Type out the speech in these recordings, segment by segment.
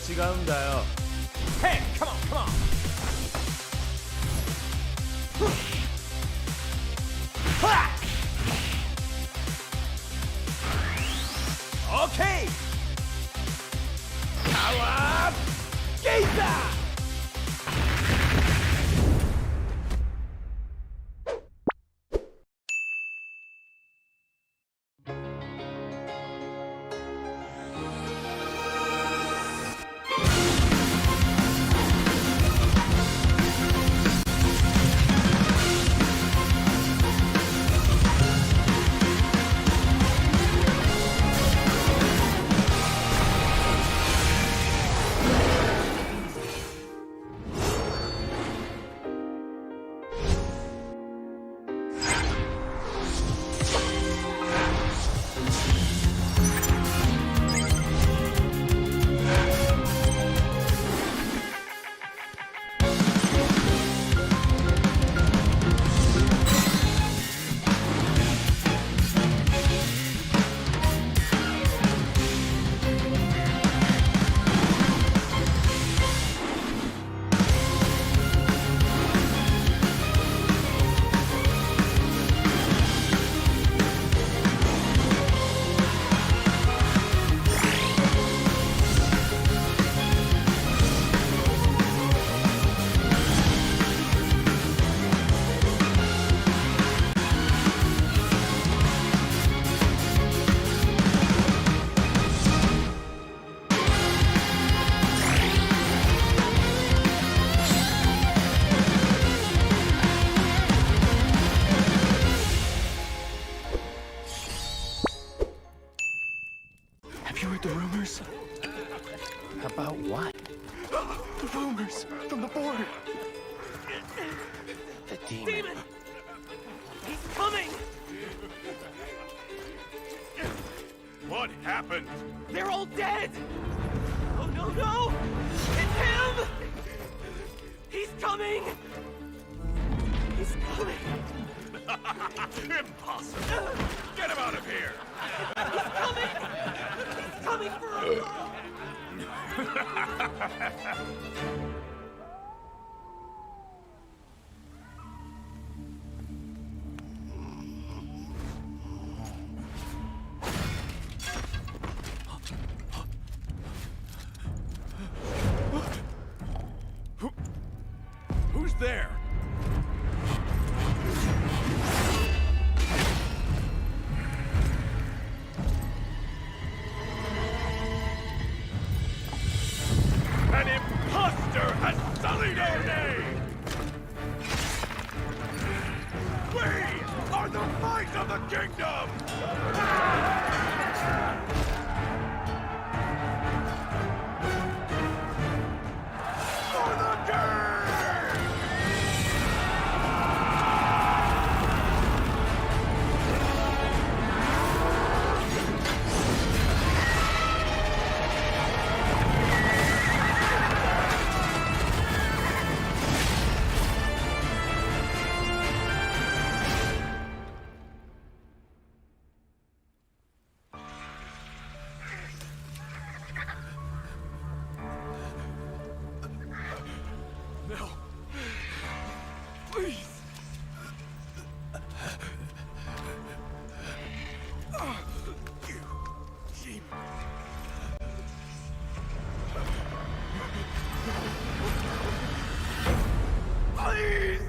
배치가 응가요. Hey, come on, come on. Okay. Power Gazer. Have you heard the rumors? About what? The rumors from the border. The demon. He's coming! What happened? They're all dead! Oh no, no! It's him! He's coming! He's coming! Impossible! Get him out of here! He's coming! He's coming for us! Who's there? An imposter has sullied our name! We are the might of the kingdom! For the king! No. Please. You cheap. Please.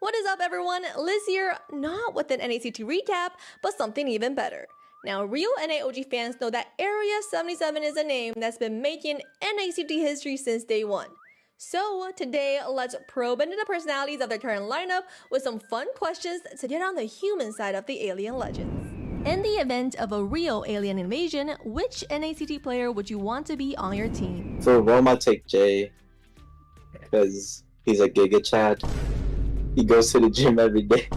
What is up, everyone? Liz here, not with an NACT recap, but something even better. Now, real NAOG fans know that Area 77 is a name that's been making NACT history since day one. So today, let's probe into the personalities of their current lineup with some fun questions to get on the human side of the alien legends. In the event of a real alien invasion, which NACT player would you want to be on your team? For Rome, I take Jay because he's a Giga Chad. He goes to the gym every day.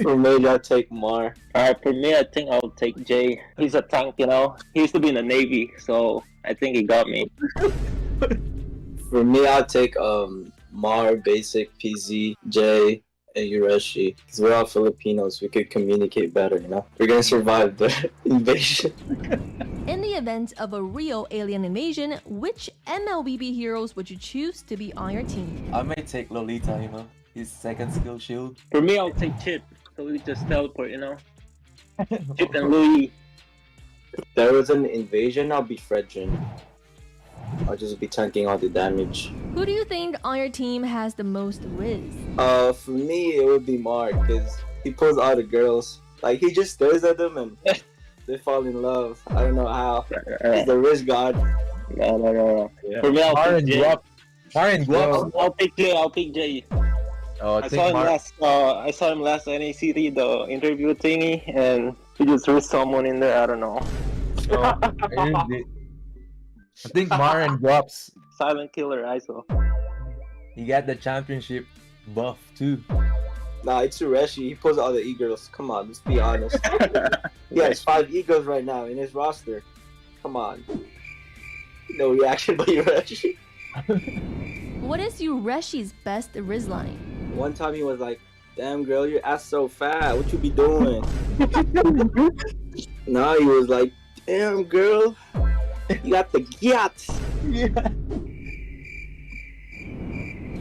For me, I'll take Mar. For me, I think I'll take Jay. He's a tank, you know. He used to be in the Navy, so I think he got me. For me, I'll take Mar, Basic, PZ, Jay, and Yureshi. Because we're all Filipinos, we could communicate better, you know? We're gonna survive the invasion. In the event of a real alien invasion, which MLBB heroes would you choose to be on your team? I might take Lolita, you know, his second skill shield. For me, I'll take Chip. So we just teleport, you know? Chip and Louis. If there was an invasion, I'll be Fredrin. I'll just be tanking all the damage. Who do you think on your team has the most Riz? For me, it would be Mark, because he pulls all the girls. Like, he just stares at them and they fall in love. I don't know how. He's the Riz god. No. Yeah. For me, I'll pick Jay. I'll pick Jay. I'll pick Jay. Oh, I saw him last NACT, the interview thingy, and he just threw someone in there. I don't know. I think Marin drops. Silent killer, I saw. He got the championship buff too. Nah, it's Yureshi. He pulls all the e-girls. Come on, let's be honest. He has 5 e-girls right now in his roster. Come on. No reaction by Yureshi. What is Yureshi's best Riz line? One time he was like, "Damn girl, your ass so fat. What you be doing?" Now he was like, "Damn girl, you got the yachts."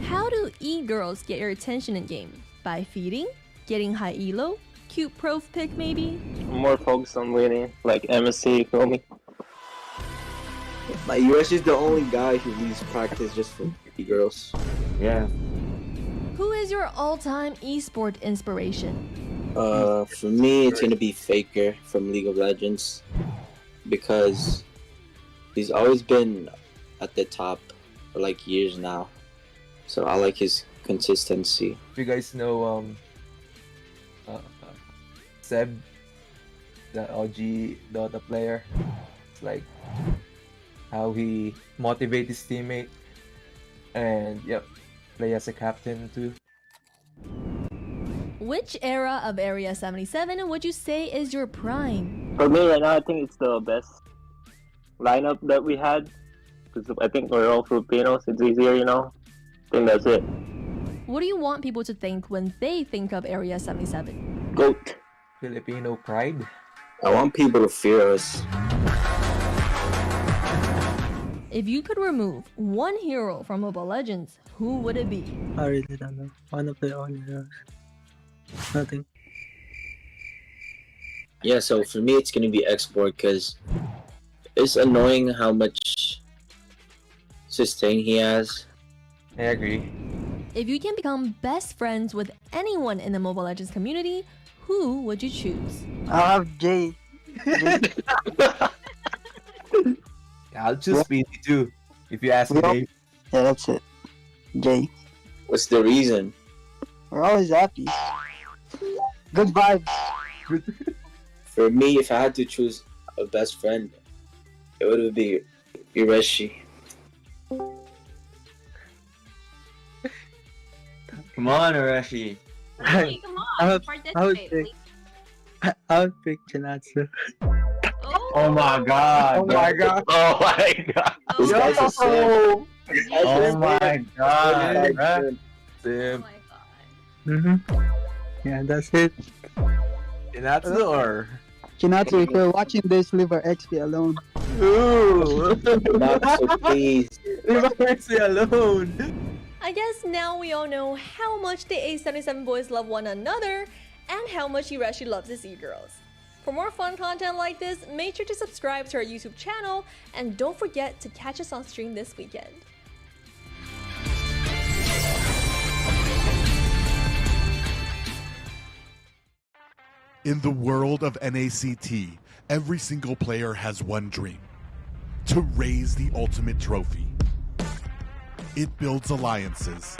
How do e-girls get your attention in game? By feeding? Getting high elo? Cute prof pick maybe? I'm more focused on winning, like MSC, you feel me? Like Yureshi's the only guy who leaves practice just for e-girls. Yeah. Who is your all-time esport inspiration? For me, it's gonna be Faker from League of Legends because he's always been at the top for like years now. So I like his consistency. If you guys know Seb, the OG Dota player, it's like how he motivates his teammate and play as a captain too. Which era of Area 77 would you say is your prime? For me right now, I think it's the best lineup that we had. Because I think we're all Filipinos, it's easier, you know? I think that's it. What do you want people to think when they think of Area 77? GOAT. Filipino pride. I want people to fear us. If you could remove one hero from Mobile Legends, who would it be? I really don't know. I wanna play all heroes. Nothing. Yeah, so for me, it's gonna be Export because it's annoying how much sustain he has. I agree. If you can become best friends with anyone in the Mobile Legends community, who would you choose? I'll have Jay. I'll choose Speedy too, if you ask me. Dave. Yeah, that's it. Jay. What's the reason? We're always happy. Good vibes. For me, if I had to choose a best friend, it would be Yureshi. Come on, Arashi. Hey, come on, participate, please. I would pick Chinatsu. Oh my god. Oh my god. Oh my god. This guy's a simp. Oh my god. Oh Sim. my god. Yeah, that's it. Chinatsu or? Chinatsu, if you're watching this, leave our XP alone. Ooh. Natsu, please. Leave Mercy alone. I guess now we all know how much the A77 boys love one another and how much Yureshi loves his e-girls. For more fun content like this, make sure to subscribe to our YouTube channel and don't forget to catch us on stream this weekend. In the world of NACT, every single player has one dream: to raise the ultimate trophy. It builds alliances.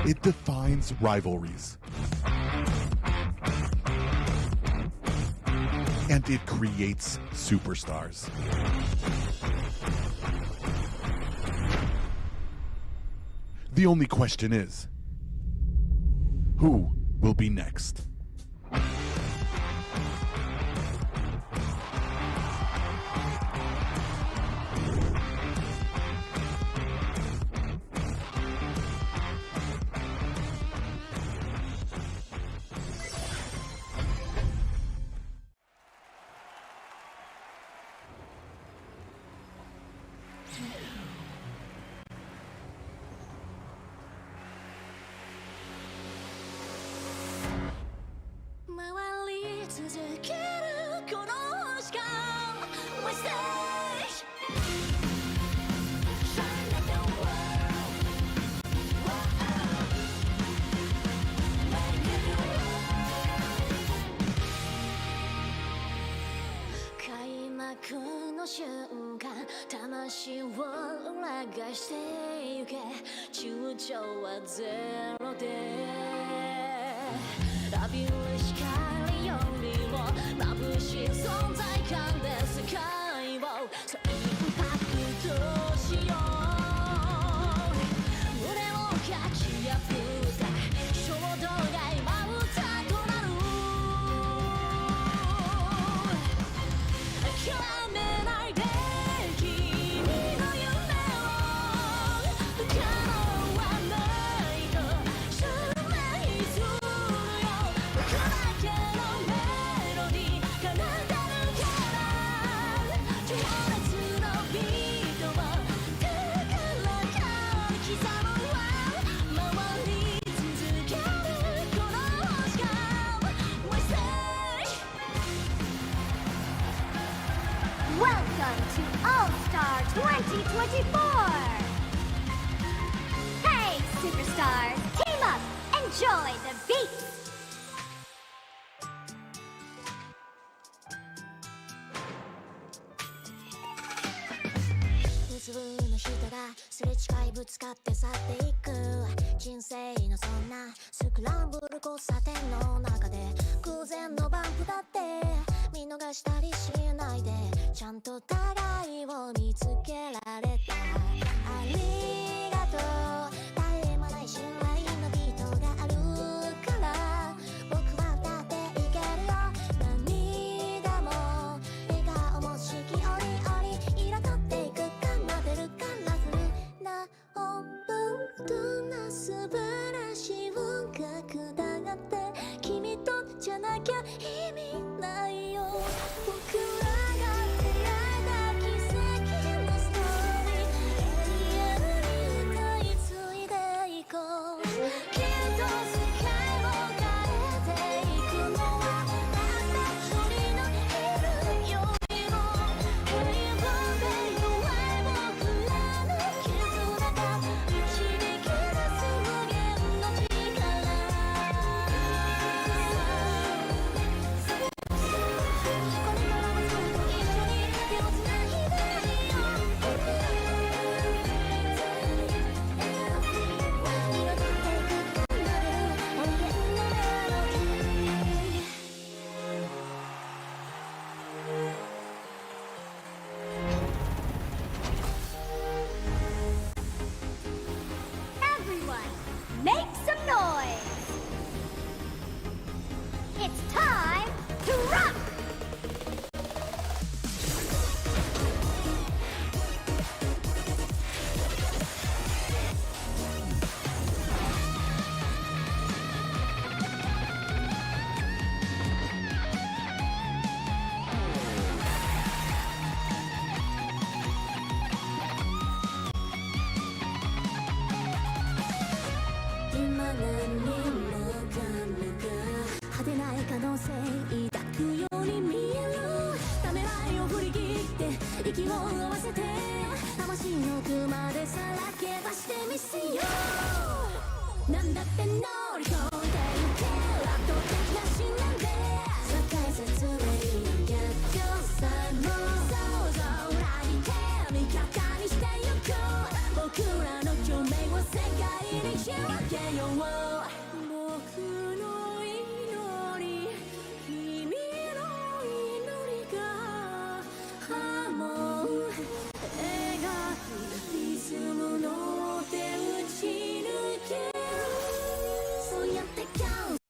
It defines rivalries. And it creates superstars. The only question is, who will be next? 足を裏返してゆけ躊躇はゼロで浴びる光よりも眩しい存在感で世界をそうインパクトしよう胸をかき破った衝動が今歌となる諦めないで君の夢を叶わないと証明するよ僕だけのメロディー奏でるから情熱のビートを高らかに刻むわ回り続けるこの時間 We say Welcome to All-Star 2024! Hey, superstars! Team up! Enjoy the beat! 無数の人がすれ違いぶつかって去っていく人生のそんなスクランブル交差点の中で偶然のバンプだって見逃したりしないでちゃんと互いを見つけられたありがとう絶え間ない信頼のビートがあるから僕はだっていけるよ涙も笑顔も四季折々彩っていく奏でるカラフルな本当な素晴らしい音楽だって君とじゃなきゃ意味ないよ僕らが出会えた奇跡のストーリー永遠に歌い継いでいこうきっと世界を変えていくのはたった一人のいるよりも平凡で弱い僕らの絆が導き出す無限の力Everyone, make some noise! It's time to rock!今何もかもが果てない可能性抱くように見えるためらいを振り切って息を合わせて魂の奥までさらけ出してみせようなんだって乗り越えてゆける圧倒的な信念で世界説明逆境さえも想像裏切って味方にしてゆく僕らの共鳴を世界に広げよう僕の祈り君の祈りが波紋描くリズムの手打ち抜けるそうやってカウント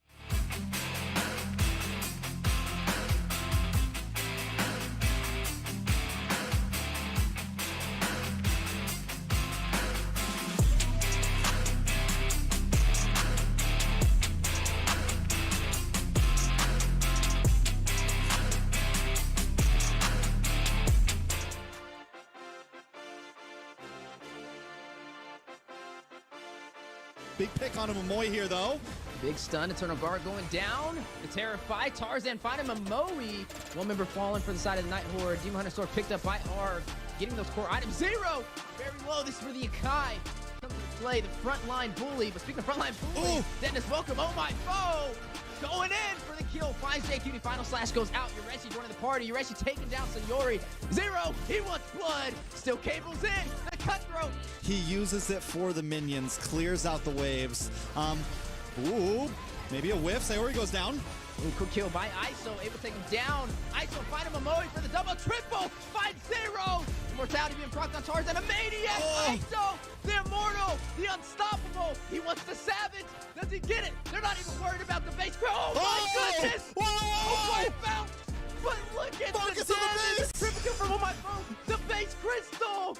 Big pick on Momoy here, though. Big stun, Eternal Guard going down. The Terrify, Tarzan finding Momoe. One member falling for the side of the Night Horde. Demon Hunter Sword picked up by R. Getting those core items. Zero! Very low. This is for the Akai. Comes to play the frontline bully. But speaking of frontline bully, Dennis, welcome. Oh my foe! going in for the kill. Finds JQT. Final slash goes out. Yureshi joining the party. Yureshi taking down Sayori. Zero. He wants blood. Still cables in. The cutthroat. He uses it for the minions. Clears out the waves. Ooh. Maybe a whiff. Sayori goes down. Ooh, quick kill by ISO. Able to take him down. ISO finding Momoe for the double triple. 5-0. Immortality being procced on Tarzan. A maniac. Oh. ISO. The immortal. The unstoppable. He wants the savage. Does he get it? They're not even worried about the base. Oh my goodness. Whoa. Oh, Wipeout. But look at Focus the on the damage. base. The triple kill from my phone. The base crystal.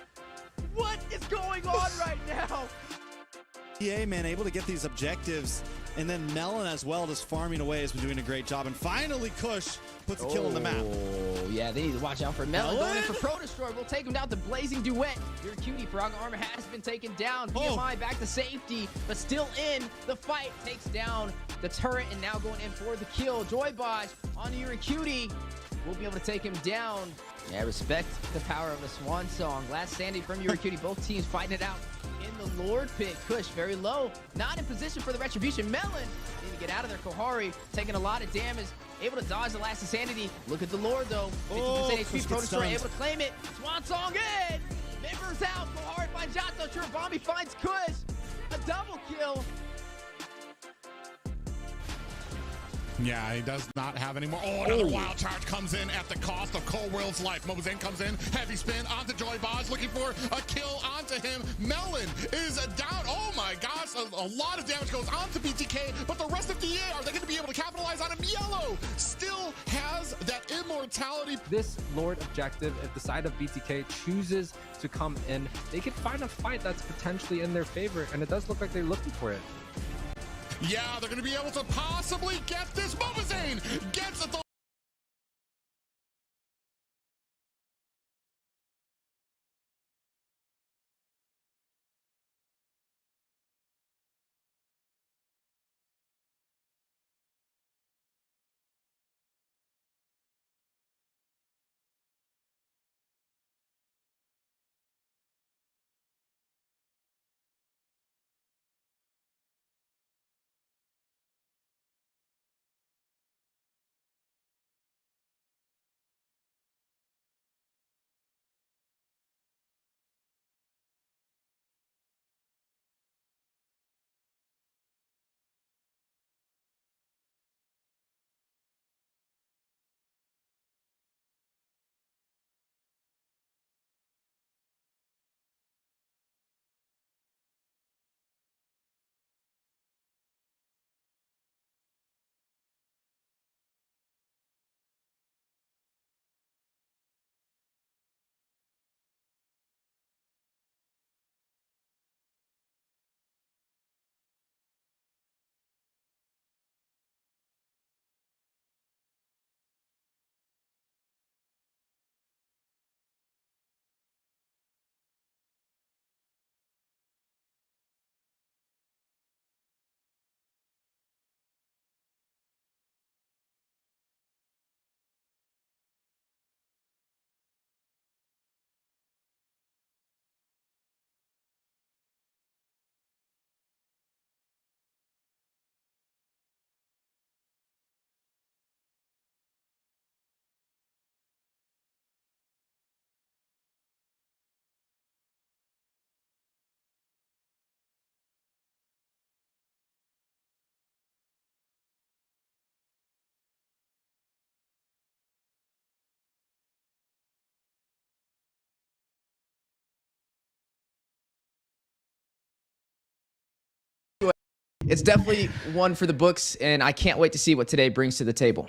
What is going on right now? EA, man, able to get these objectives. And then Melon as well, just farming away, has been doing a great job. And finally, Kush puts a kill on the map. Oh, yeah, they need to watch out for Melon. Going in for Pro Destroyer. We'll take him down to Blazing Duet. Your cutie Frog Armor has been taken down. BMI back to safety, but still in the fight. Takes down the turret and now going in for the kill. Joybaj on your cutie. We'll be able to take him down. Yeah, respect the power of the Swan Song. Last standing from your cutie. Both teams fighting it out in the Lord pit. Kush very low, not in position for the retribution. Melon need to get out of there. Kohari taking a lot of damage, able to dodge the last insanity. Look at the Lord though. 50% HP. Pro Destroyer able to claim it. Swan Song in. Members out. Kohari finds Jato. Churubambi finds Kush. A double kill. Yeah, he does not have any more. Oh, another wild charge comes in at the cost of Cole World's life. Momozen comes in, heavy spin onto Joybaj, looking for a kill onto him. Melon is down. Oh my gosh, a lot of damage goes onto BTK, but the rest of DA, are they going to be able to capitalize on him? Yellow still has that immortality. This Lord objective, if the side of BTK chooses to come in, they could find a fight that's potentially in their favor, and it does look like they're looking for it. Yeah, they're going to be able to possibly get this. Momozen gets the It's definitely one for the books, and I can't wait to see what today brings to the table.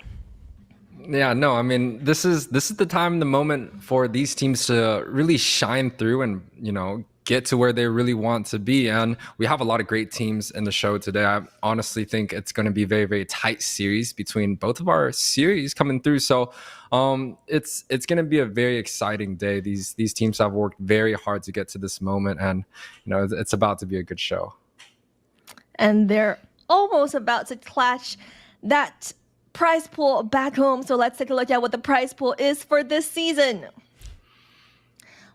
Yeah, no, I mean, this is the time, the moment for these teams to really shine through and, you know, get to where they really want to be. And we have a lot of great teams in the show today. I honestly think it's going to be a very, very tight series between both of our series coming through. So it's going to be a very exciting day. These teams have worked very hard to get to this moment, and, you know, it's about to be a good show. And they're almost about to clash that prize pool back home. So let's take a look at what the prize pool is for this season.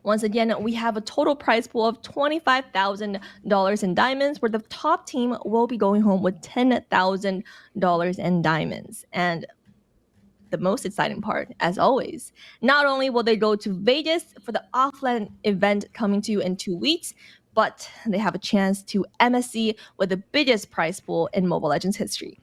Once again, we have a total prize pool of $25,000 in diamonds, where the top team will be going home with $10,000 in diamonds. And the most exciting part, as always, not only will they go to Vegas for the offline event coming to you in 2 weeks, but they have a chance to MSC with the biggest prize pool in Mobile Legends history.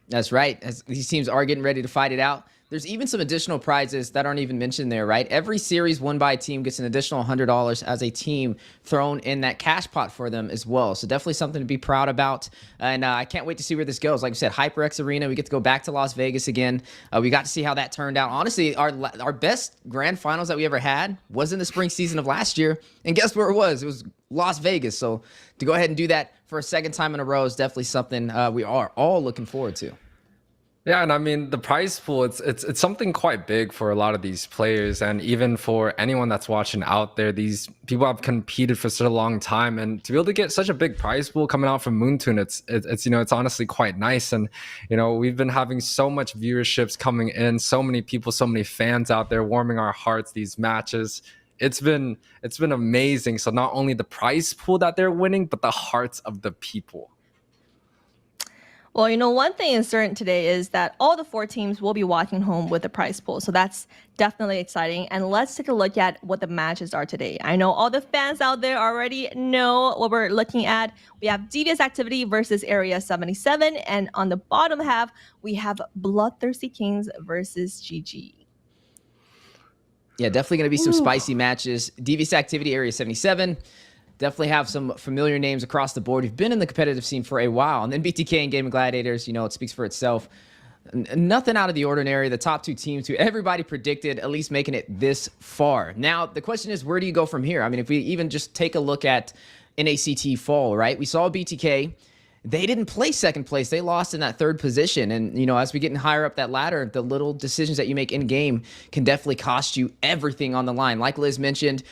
That's right. As these teams are getting ready to fight it out. There's even some additional prizes that aren't even mentioned there, right? Every series won by a team gets an additional $100 as a team thrown in that cash pot for them as well. So definitely something to be proud about. And I can't wait to see where this goes. Like I said, HyperX Arena, we get to go back to Las Vegas again. We got to see how that turned out. Honestly, our best grand finals that we ever had was in the spring season of last year. And guess where it was? It was Las Vegas. So to go ahead and do that for a second time in a row is definitely something we are all looking forward to. Yeah, and I mean the prize pool, it's something quite big for a lot of these players, and even for anyone that's watching out there. These people have competed for such a long time, and to be able to get such a big prize pool coming out from Moontoon, it's you know, it's honestly quite nice. And you know, we've been having so much viewerships coming in, so many people, so many fans out there warming our hearts these matches. It's been amazing. So not only the prize pool that they're winning, but the hearts of the people. Well, you know, one thing is certain today is that all the 4 teams will be walking home with a prize pool. So that's definitely exciting. And let's take a look at what the matches are today. I know all the fans out there already know what we're looking at. We have Devious Activity versus Area 77. And on the bottom half, we have BloodThirstyKings versus GG. Yeah, definitely going to be some spicy matches. Devious Activity, Area 77. Definitely have some familiar names across the board who've been in the competitive scene for a while. And then BTK and Gaimin Gladiators, you know, it speaks for itself. Nothing out of the ordinary. The top 2 teams who everybody predicted at least making it this far. Now, the question is, where do you go from here? I mean, if we even just take a look at NACT fall, right? We saw BTK. They didn't play second place. They lost in that 3rd position. And, you know, as we get higher up that ladder, the little decisions that you make in game can definitely cost you everything on the line. Like Liz mentioned,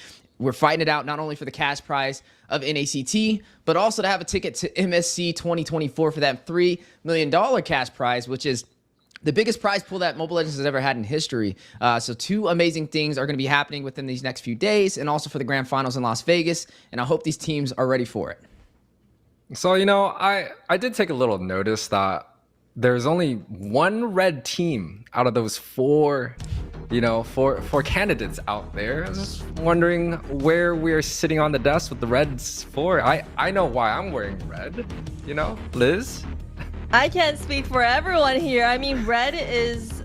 we're fighting it out not only for the cash prize of NACT, but also to have a ticket to MSC 2024 for that $3 million cash prize, which is the biggest prize pool that Mobile Legends has ever had in history. So 2 amazing things are going to be happening within these next few days, and also for the grand finals in Las Vegas. And I hope these teams are ready for it. So, you know, I did take a little notice that there's only 1 red team out of those 4, you know, four candidates out there. I was just wondering where we're sitting on the desk with the reds for. I know why I'm wearing red, you know, Liz? I can't speak for everyone here. I mean, red is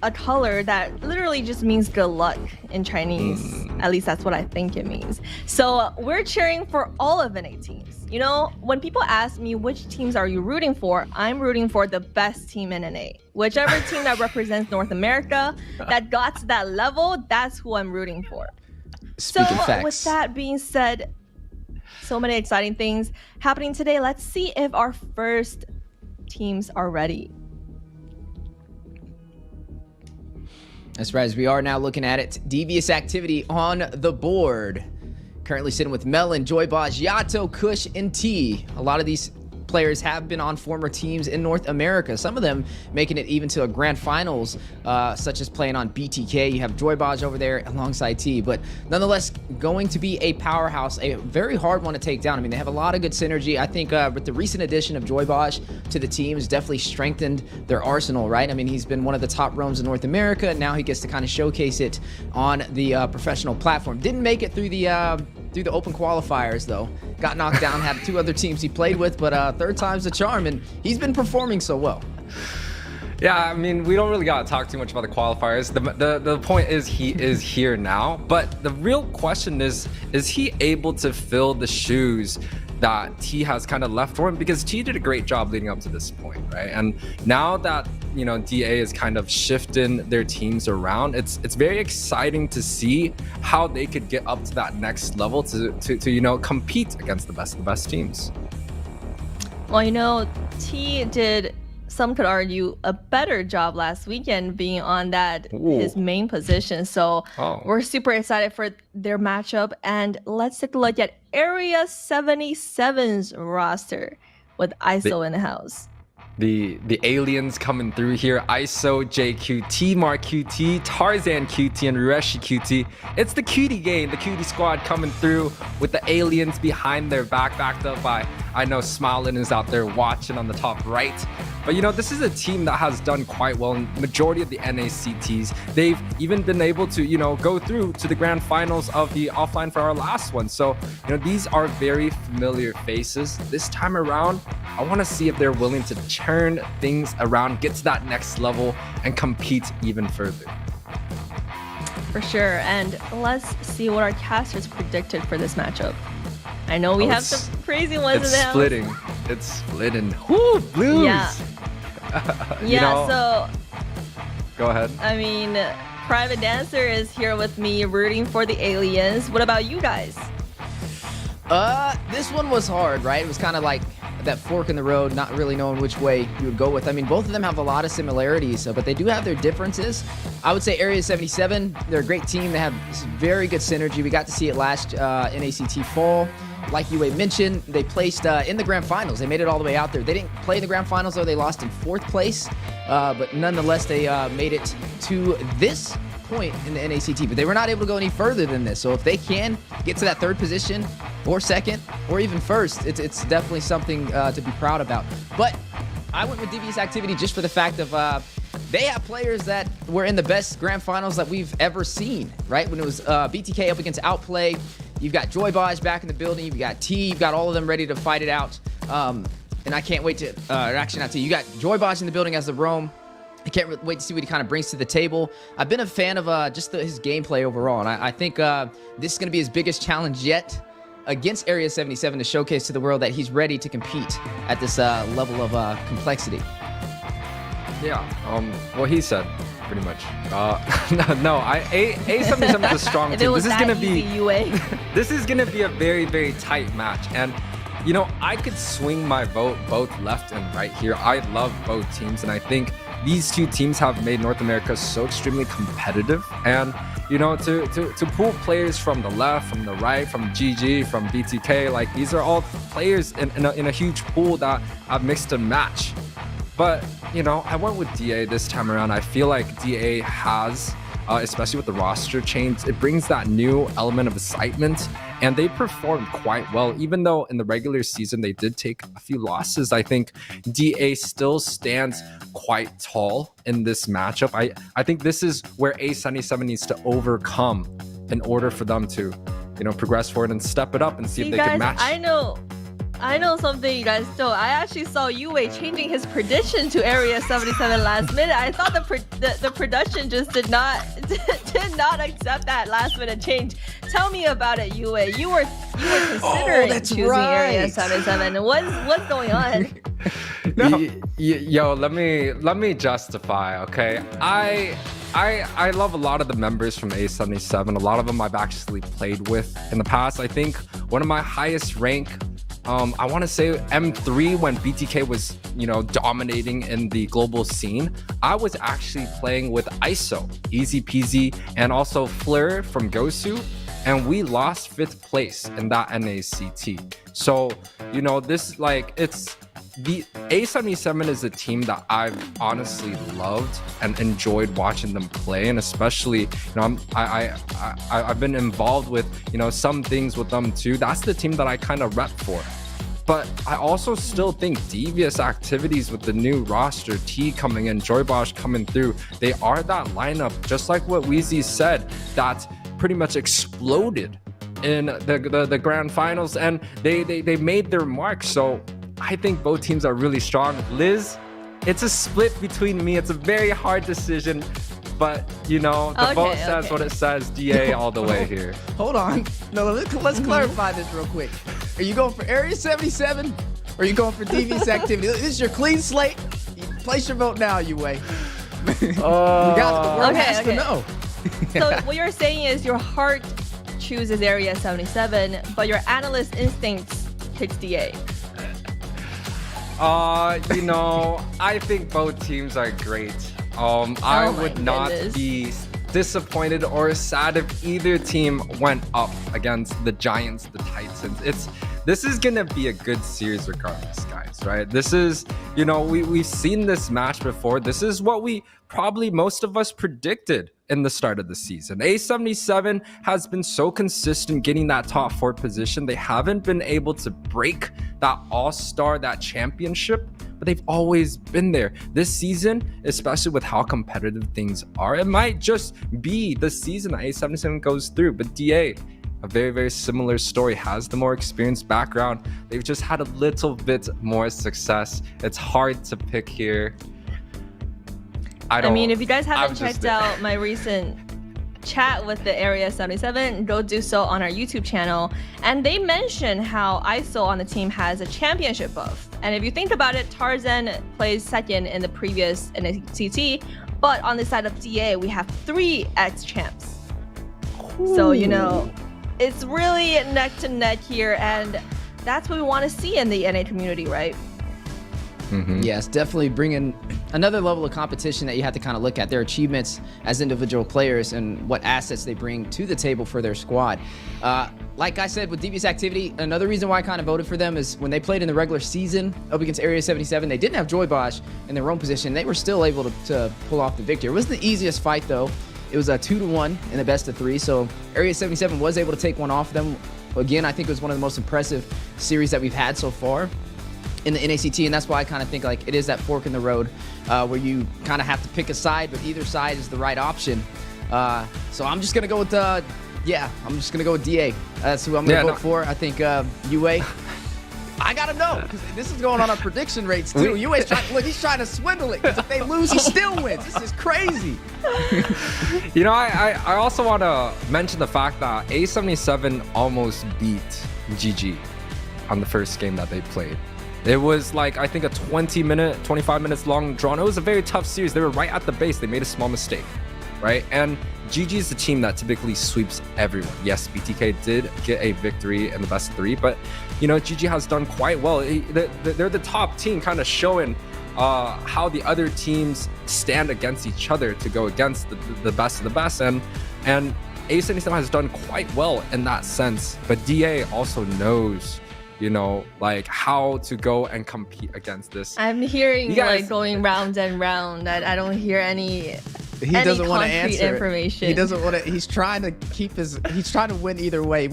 a color that literally just means good luck in Chinese. At least that's what I think it means. So we're cheering for all of NA teams. You know, when people ask me which teams are you rooting for, I'm rooting for the best team in NA. Whichever team that represents North America, that got to that level, that's who I'm rooting for. Speaking so facts. With that being said, so many exciting things happening today. Let's see if our first teams are ready. That's right, as we are now looking at it. Devious Activity on the board. Currently sitting with Melon, Joybaj, Yato, Kush, and T. A lot of these players have been on former teams in North America. Some of them making it even to a grand finals, such as playing on BTK. You have Joybaj over there alongside T. But nonetheless, going to be a powerhouse, a very hard one to take down. I mean, they have a lot of good synergy. I think with the recent addition of Joybaj to the team has definitely strengthened their arsenal, right? I mean, he's been one of the top roams in North America, and now he gets to kind of showcase it on the professional platform. Didn't make it through the open qualifiers, though. Got knocked down, had 2 other teams he played with, but 3rd time's the charm, and he's been performing so well. Yeah, I mean, we don't really got to talk too much about the qualifiers. The point is he is here now, but the real question is he able to fill the shoes that T has kind of left for him? Because T did a great job leading up to this point, right? And now that, you know, DA is kind of shifting their teams around, it's very exciting to see how they could get up to that next level to you know, compete against the best teams. Well, you know, T did, some could argue, a better job last weekend being on that his main position. So we're super excited for their matchup. And let's take a look at Area 77's roster with ISO in the house. the aliens coming through here. ISO, JQT, Mark QT, Tarzan QT, and Rureshi QT. It's the cutie gang, the cutie squad coming through with the aliens behind their back, backed up by, I know Smilin is out there watching on the top right. But you know, this is a team that has done quite well in majority of the NACTs. They've even been able to, you know, go through to the grand finals of the offline for our last one. So, you know, these are very familiar faces. This time around, I want to see if they're willing to turn things around, get to that next level, and compete even further. For sure. And let's see what our casters predicted for this matchup. I know we have some crazy ones in the house. It's splitting. Whoo, blues. Yeah. You know, so go ahead. I mean, Private Dancer is here with me rooting for the aliens. What about you guys? This one was hard, right? It was kind of like that fork in the road, not really knowing which way you would go with. I mean, both of them have a lot of similarities, but they do have their differences. I would say Area 77, they're a great team. They have very good synergy. We got to see it last NACT fall. Like Yue mentioned, they placed in the grand finals. They made it all the way out there. They didn't play in the grand finals, though. They lost in 4th place. But nonetheless, they made it to this point in the NACT. But they were not able to go any further than this. So if they can get to that 3rd position, or 2nd, or even 1st, it's definitely something to be proud about. But I went with Devious Activity just for the fact of they have players that were in the best grand finals that we've ever seen, right? When it was BTK up against Outplay, you've got Joybaj back in the building, you've got T, you've got all of them ready to fight it out. And I can't wait to, actually not T, you got Joybaj in the building as the Rome. I can't wait to see what he kind of brings to the table. I've been a fan of just his gameplay overall, and I think this is going to be his biggest challenge yet against Area 77 to showcase to the world that he's ready to compete at this level of complexity. Yeah, what he said, pretty much. A77 is a strong team. This is gonna be this is gonna be a very, very tight match. And you know, I could swing my vote both left and right here. I love both teams, and I think these two teams have made North America so extremely competitive. And you know, to pull players from the left, from the right, from GG, from BTK, like these are all players in a huge pool that I've mixed and matched. But, you know, I went with DA this time around. I feel like DA has, especially with the roster change, it brings that new element of excitement, and they performed quite well. Even though in the regular season they did take a few losses, I think DA still stands quite tall in this matchup. I think this is where A77 needs to overcome in order for them to, you know, progress forward and step it up and see if they can match. I know something you guys don't. I actually saw Yue changing his prediction to Area 77 last minute. I thought the production just did not accept that last minute change. Tell me about it, Yue. You were considering choosing Area 77. What's going on? Yo, let me justify, okay? I love a lot of the members from A77. A lot of them I've actually played with in the past. I think one of my highest rank, I want to say M3 when BTK was, you know, dominating in the global scene. I was actually playing with ISO, Easy Peasy, and also Fleur from Gosu, and we lost 5th place in that NACT. So, you know, this, like, it's the A77 is a team that I've honestly loved and enjoyed watching them play, and especially, you know, I've been involved with, you know, some things with them too. That's the team that I kind of rep for. But I also still think Devious Activities with the new roster, T coming in, Joybaj coming through, they are that lineup, just like what Weezy said, that pretty much exploded in the grand finals, and they made their mark. So I think both teams are really strong. Liz, it's a split between me. It's a very hard decision, but you know, the vote says what it says. DA all the way here. Hold on. No, let's clarify this real quick. Are you going for Area 77 or are you going for Devious Activity? This is your clean slate. Place your vote now, Yue. We got the world has to know. So what you're saying is your heart chooses Area 77, but your analyst instincts picks DA. You know, I think both teams are great. I would not be disappointed or sad if either team went up against the Giants, the Titans. It's this is gonna be a good series regardless, guys, right? This is, you know, we've seen this match before. This is what we probably most of us predicted in the start of the season. A77 has been so consistent getting that top 4 position. They haven't been able to break that all-star, that championship, but they've always been there. This season, especially with how competitive things are, it might just be the season that A77 goes through. But DA, a very, very similar story, has the more experienced background. They've just had a little bit more success. It's hard to pick here. I mean, if you guys haven't checked out my recent chat with the Area 77, go do so on our YouTube channel. And they mention how ISO on the team has a championship buff. And if you think about it, Tarzan plays second in the previous NACT, but on the side of DA, we have 3 ex-champs. So, you know, it's really neck to neck here, and that's what we want to see in the NA community, right? Yes, definitely bringing another level of competition that you have to kind of look at their achievements as individual players and what assets they bring to the table for their squad. Like I said, with Devious activity, another reason why I kind of voted for them is when they played in the regular season up against Area 77, they didn't have Joy Bosch in their own position. They were still able to pull off the victory. It wasn't the easiest fight, though. It was a 2-1 in the best of 3, so Area 77 was able to take one off them. Again, I think it was one of the most impressive series that we've had so far in the NACT, and that's why I kind of think like it is that fork in the road where you kind of have to pick a side, but either side is the right option. So I'm just gonna go with I'm just gonna go with DA. That's who I'm gonna vote for. I think UA. I gotta know, because this is going on our prediction rates too. UA's he's trying to swindle it, because if they lose, he still wins. This is crazy. You know, I also want to mention the fact that A77 almost beat GG on the first game that they played. It was like, I think, a 25 minutes long drawn. It was a very tough series. They were right at the base. They made a small mistake, right? And GG is the team that typically sweeps everyone. Yes, BTK did get a victory in the best of 3, but, you know, GG has done quite well. They're the top team, kind of showing how the other teams stand against each other to go against the best of the best. And A77 has done quite well in that sense. But DA also knows, you know, like how to go and compete against this. I'm hearing like going round and round. I don't hear any. He doesn't want to answer information. He doesn't want to. He's trying to keep his. He's trying to win either way.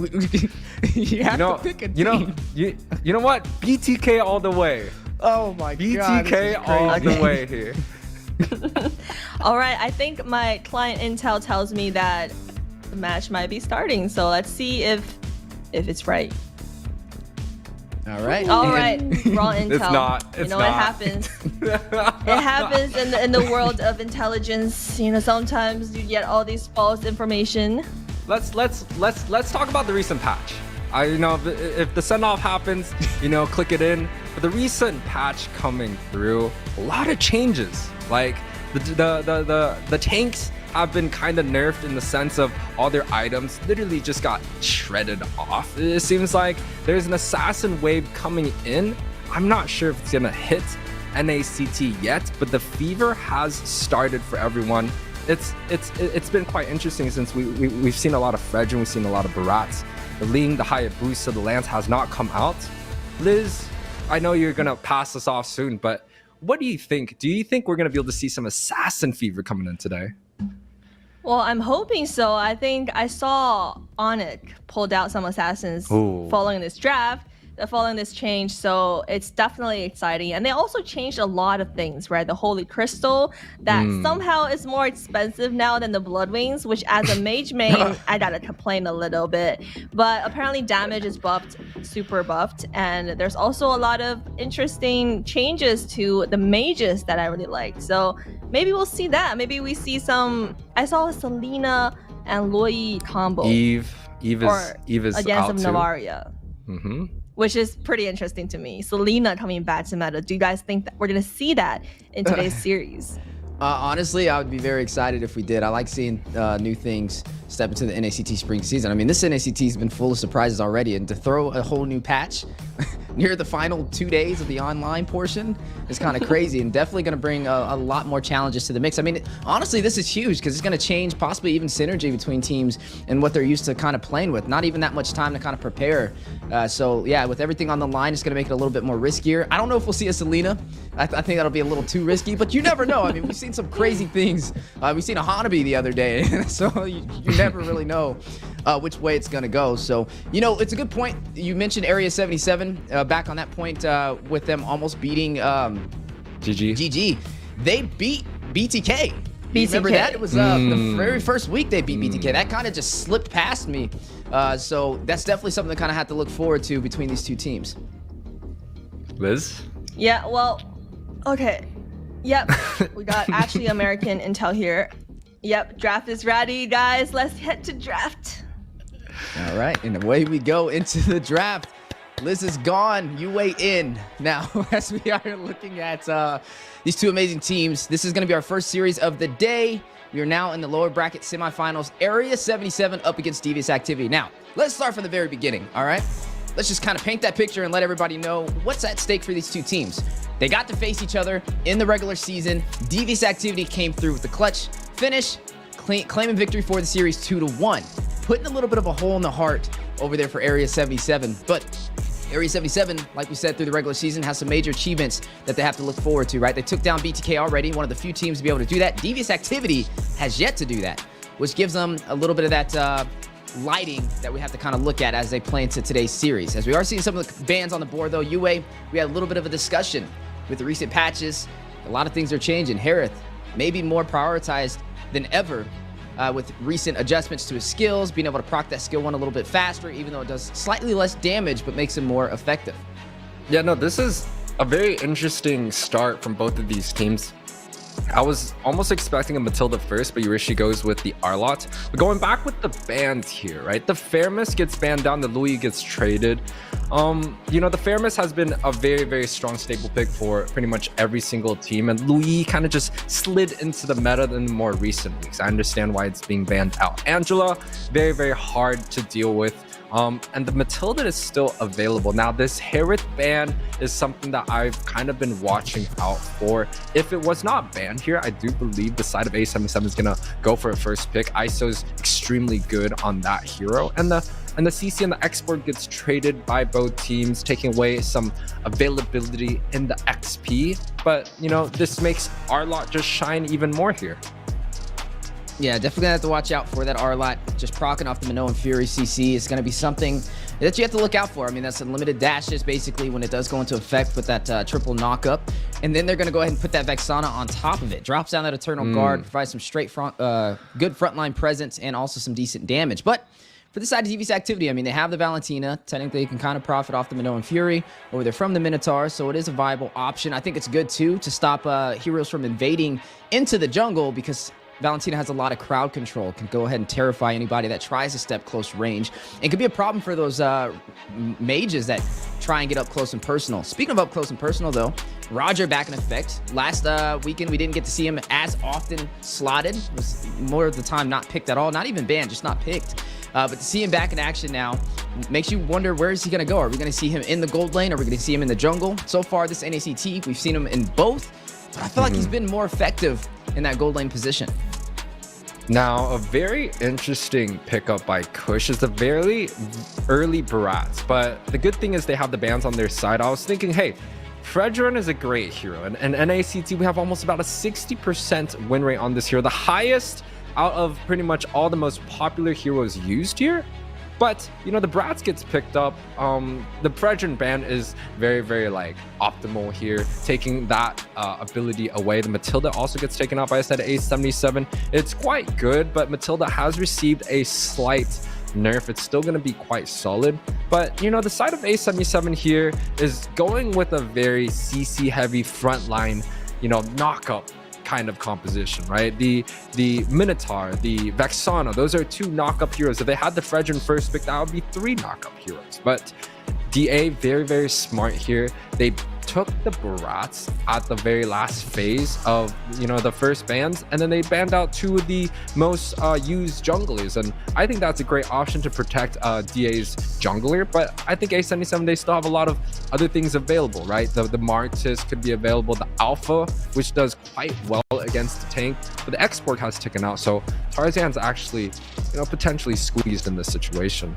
You have to pick a team. You know what? BTK all the way. Oh my God. BTK all the way here. All right. I think my client intel tells me that the match might be starting. So let's see if it's right. All right. Raw intel. It's not. You know what happens? It happens in the world of intelligence. You know, sometimes you get all these false information. Let's talk about the recent patch. You know, if the send-off happens, you know, click it in. But the recent patch coming through, a lot of changes. Like the tanks have been kind of nerfed in the sense of all their items literally just got shredded off. It seems like there's an assassin wave coming in. I'm not sure if it's gonna hit NACT yet, but the fever has started for everyone. It's been quite interesting since we've seen a lot of Fredrin, we've seen a lot of Barats. The Ling, the Hayabusa, the Lance has not come out. Liz, I know you're gonna pass us off soon, but what do you think? Do you think we're gonna be able to see some assassin fever coming in today? Well, I'm hoping so. I think I saw Onyx pulled out some assassins following this draft, following this change. So it's definitely exciting. And they also changed a lot of things, right? The Holy Crystal that somehow is more expensive now than the Blood Wings, which as a mage main, I gotta complain a little bit. But apparently damage is buffed, super buffed. And there's also a lot of interesting changes to the mages that I really like. So maybe we'll see that. Maybe we see some. I saw a Selena and Loi combo. Eve is against out too. Navaria. Which is pretty interesting to me. Selena coming back to meta. Do you guys think that we're gonna see that in today's series? Honestly, I would be very excited if we did. I like seeing new things step into the NACT spring season. I mean, this NACT has been full of surprises already, and to throw a whole new patch near the final 2 days of the online portion is kind of crazy, and definitely going to bring a lot more challenges to the mix. I mean, honestly, this is huge because it's going to change possibly even synergy between teams and what they're used to kind of playing with. Not even that much time to kind of prepare. So yeah, with everything on the line, it's going to make it a little bit more riskier. I don't know if we'll see a Selena. I think that'll be a little too risky, but you never know. I mean, we've seen some crazy things. We've seen a Hanabi the other day, so you never really know which way it's going to go. So, you know, it's a good point. You mentioned Area 77, back on that point with them almost beating GG. They beat BTK. You remember that? It was the very first week they beat BTK. That kind of just slipped past me. So that's definitely something to kind of have to look forward to between these two teams. Liz? Yeah, well, okay. Yep, we got actually American intel here. Yep, draft is ready, guys. Let's head to draft. All right, and away we go into the draft. Liz is gone. You wait in. Now, as we are looking at these two amazing teams, this is going to be our first series of the day. We are now in the lower bracket semifinals. Area 77 up against Devious Activity. Now, let's start from the very beginning, all right? Let's just kind of paint that picture and let everybody know what's at stake for these two teams. They got to face each other in the regular season. Devious Activity came through with the clutch finish, claiming victory for the series 2-1. Putting a little bit of a hole in the heart over there for Area 77. But Area 77, like we said, through the regular season, has some major achievements that they have to look forward to, right? They took down BTK already, one of the few teams to be able to do that. Devious Activity has yet to do that, which gives them a little bit of that lighting that we have to kind of look at as they play into today's series. As we are seeing some of the bans on the board, though, UA, we had a little bit of a discussion with the recent patches. A lot of things are changing. Harith may be more prioritized than ever with recent adjustments to his skills, being able to proc that skill one a little bit faster, even though it does slightly less damage, but makes him more effective. Yeah, no, this is a very interesting start from both of these teams. I was almost expecting a Matilda first, but Yurishi goes with the Arlott. But going back with the bans here, right? The Fairness gets banned down, the Louis gets traded. You know, the Fairness has been a very, very strong staple pick for pretty much every single team, and Louis kind of just slid into the meta in the more recent weeks. I understand why it's being banned out. Angela, very, very hard to deal with. And the Matilda is still available. Now, this Harith ban is something that I've kind of been watching out for. If it was not banned here, I do believe the side of A77 is going to go for a first pick. ISO is extremely good on that hero. And the CC and the export gets traded by both teams, taking away some availability in the XP. But, you know, this makes Arlott just shine even more here. Yeah, definitely gonna have to watch out for that Arlott. Just proccing off the Minoan Fury CC is gonna be something that you have to look out for. I mean, that's unlimited dashes basically when it does go into effect with that triple knockup. And then they're gonna go ahead and put that Vexana on top of it. Drops down that Eternal Guard, provides some straight front, good frontline presence, and also some decent damage. But for the side of Devious Activity, I mean, they have the Valentina. Technically, you can kind of profit off the Minoan Fury over there from the Minotaur, so it is a viable option. I think it's good, too, to stop heroes from invading into the jungle because Valentina has a lot of crowd control, can go ahead and terrify anybody that tries to step close range. It could be a problem for those mages that try and get up close and personal. Speaking of up close and personal, though, Roger back in effect. Last weekend, we didn't get to see him as often slotted. It was more of the time not picked at all. Not even banned, just not picked. But to see him back in action now makes you wonder, where is he going to go? Are we going to see him in the gold lane? Are we going to see him in the jungle? So far, this NACT, we've seen him in both. But I feel like he's been more effective in that gold lane position. Now, a very interesting pickup by Kush is the very early Barats, but the good thing is they have the bans on their side. I was thinking, hey, Fredrin is a great hero, and NACT, we have almost about a 60% win rate on this hero, the highest out of pretty much all the most popular heroes used here. But, you know, the Bratz gets picked up. The Fredrin ban is very, very, like, optimal here, taking that ability away. The Matilda also gets taken out by a set of A77. It's quite good, but Matilda has received a slight nerf. It's still going to be quite solid. But, you know, the side of A77 here is going with a very CC-heavy frontline, you know, knock-up kind of composition, right? The Minotaur, the Vexana, those are two knock-up heroes. If they had the Fredrin first pick, that would be 3 knock-up heroes. But DA, very, very smart here. They took the Barats at the very last phase of, you know, the first bans, and then they banned out 2 of the most used junglers. And I think that's a great option to protect DA's jungler. But I think A77, they still have a lot of other things available, right? The Martis could be available, the Alpha, which does quite well against the tank, but the export has taken out. So Tarzan's actually, you know, potentially squeezed in this situation.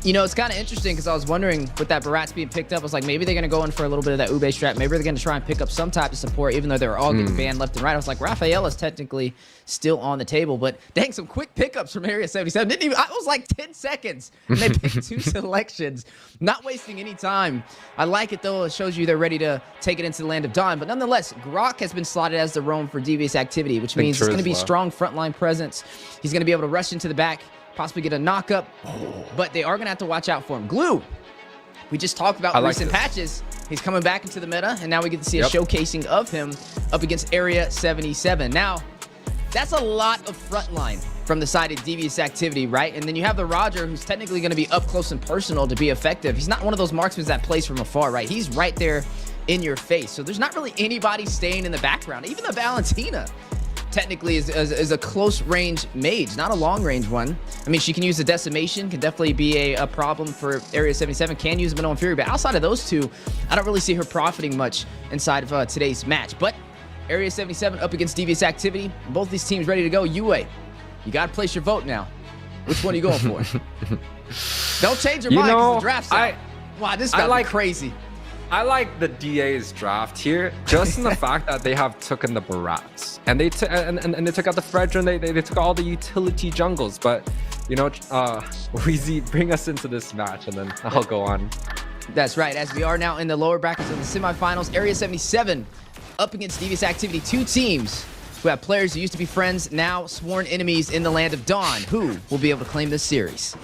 You know, it's kind of interesting because I was wondering with that Barats being picked up, I was like, maybe they're going to go in for a little bit of that Ube strat. Maybe they're going to try and pick up some type of support, even though they're all getting banned left and right. I was like, Raphael is technically still on the table, but dang, some quick pickups from Area 77. Didn't even, I was like 10 seconds, and they picked 2 selections, not wasting any time. I like it, though. It shows you they're ready to take it into the land of Dawn. But nonetheless, Grok has been slotted as the roam for Devious activity, which means it's going to be strong frontline presence. He's going to be able to rush into the back, possibly get a knock-up, but they are going to have to watch out for him. Glue, we just talked about recent patches. He's coming back into the meta, and now we get to see a showcasing of him up against Area 77. Now, that's a lot of frontline from the side of Devious activity, right? And then you have the Roger, who's technically going to be up close and personal to be effective. He's not one of those marksmen that plays from afar, right? He's right there in your face. So there's not really anybody staying in the background. Even the Valentina technically is a close range mage, not a long range one. I mean, she can use the decimation, can definitely be a problem for Area 77, can use Minnow and Fury, but outside of those two, I don't really see her profiting much inside of today's match. But Area 77 up against Devious activity, both these teams ready to go. UA, you gotta place your vote now. Which one are you going for? Don't change your mind because the draft's out. Wow, this is like crazy. I like the DA's draft here, just in the fact that they have taken the Barats and they and they took out the Fredra, and they took all the utility jungles. But you know, Weezy, bring us into this match, and then I'll go on. That's right. As we are now in the lower brackets of the semifinals, Area 77 up against Devious activity. 2 teams who have players who used to be friends, now sworn enemies in the land of Dawn. Who will be able to claim this series?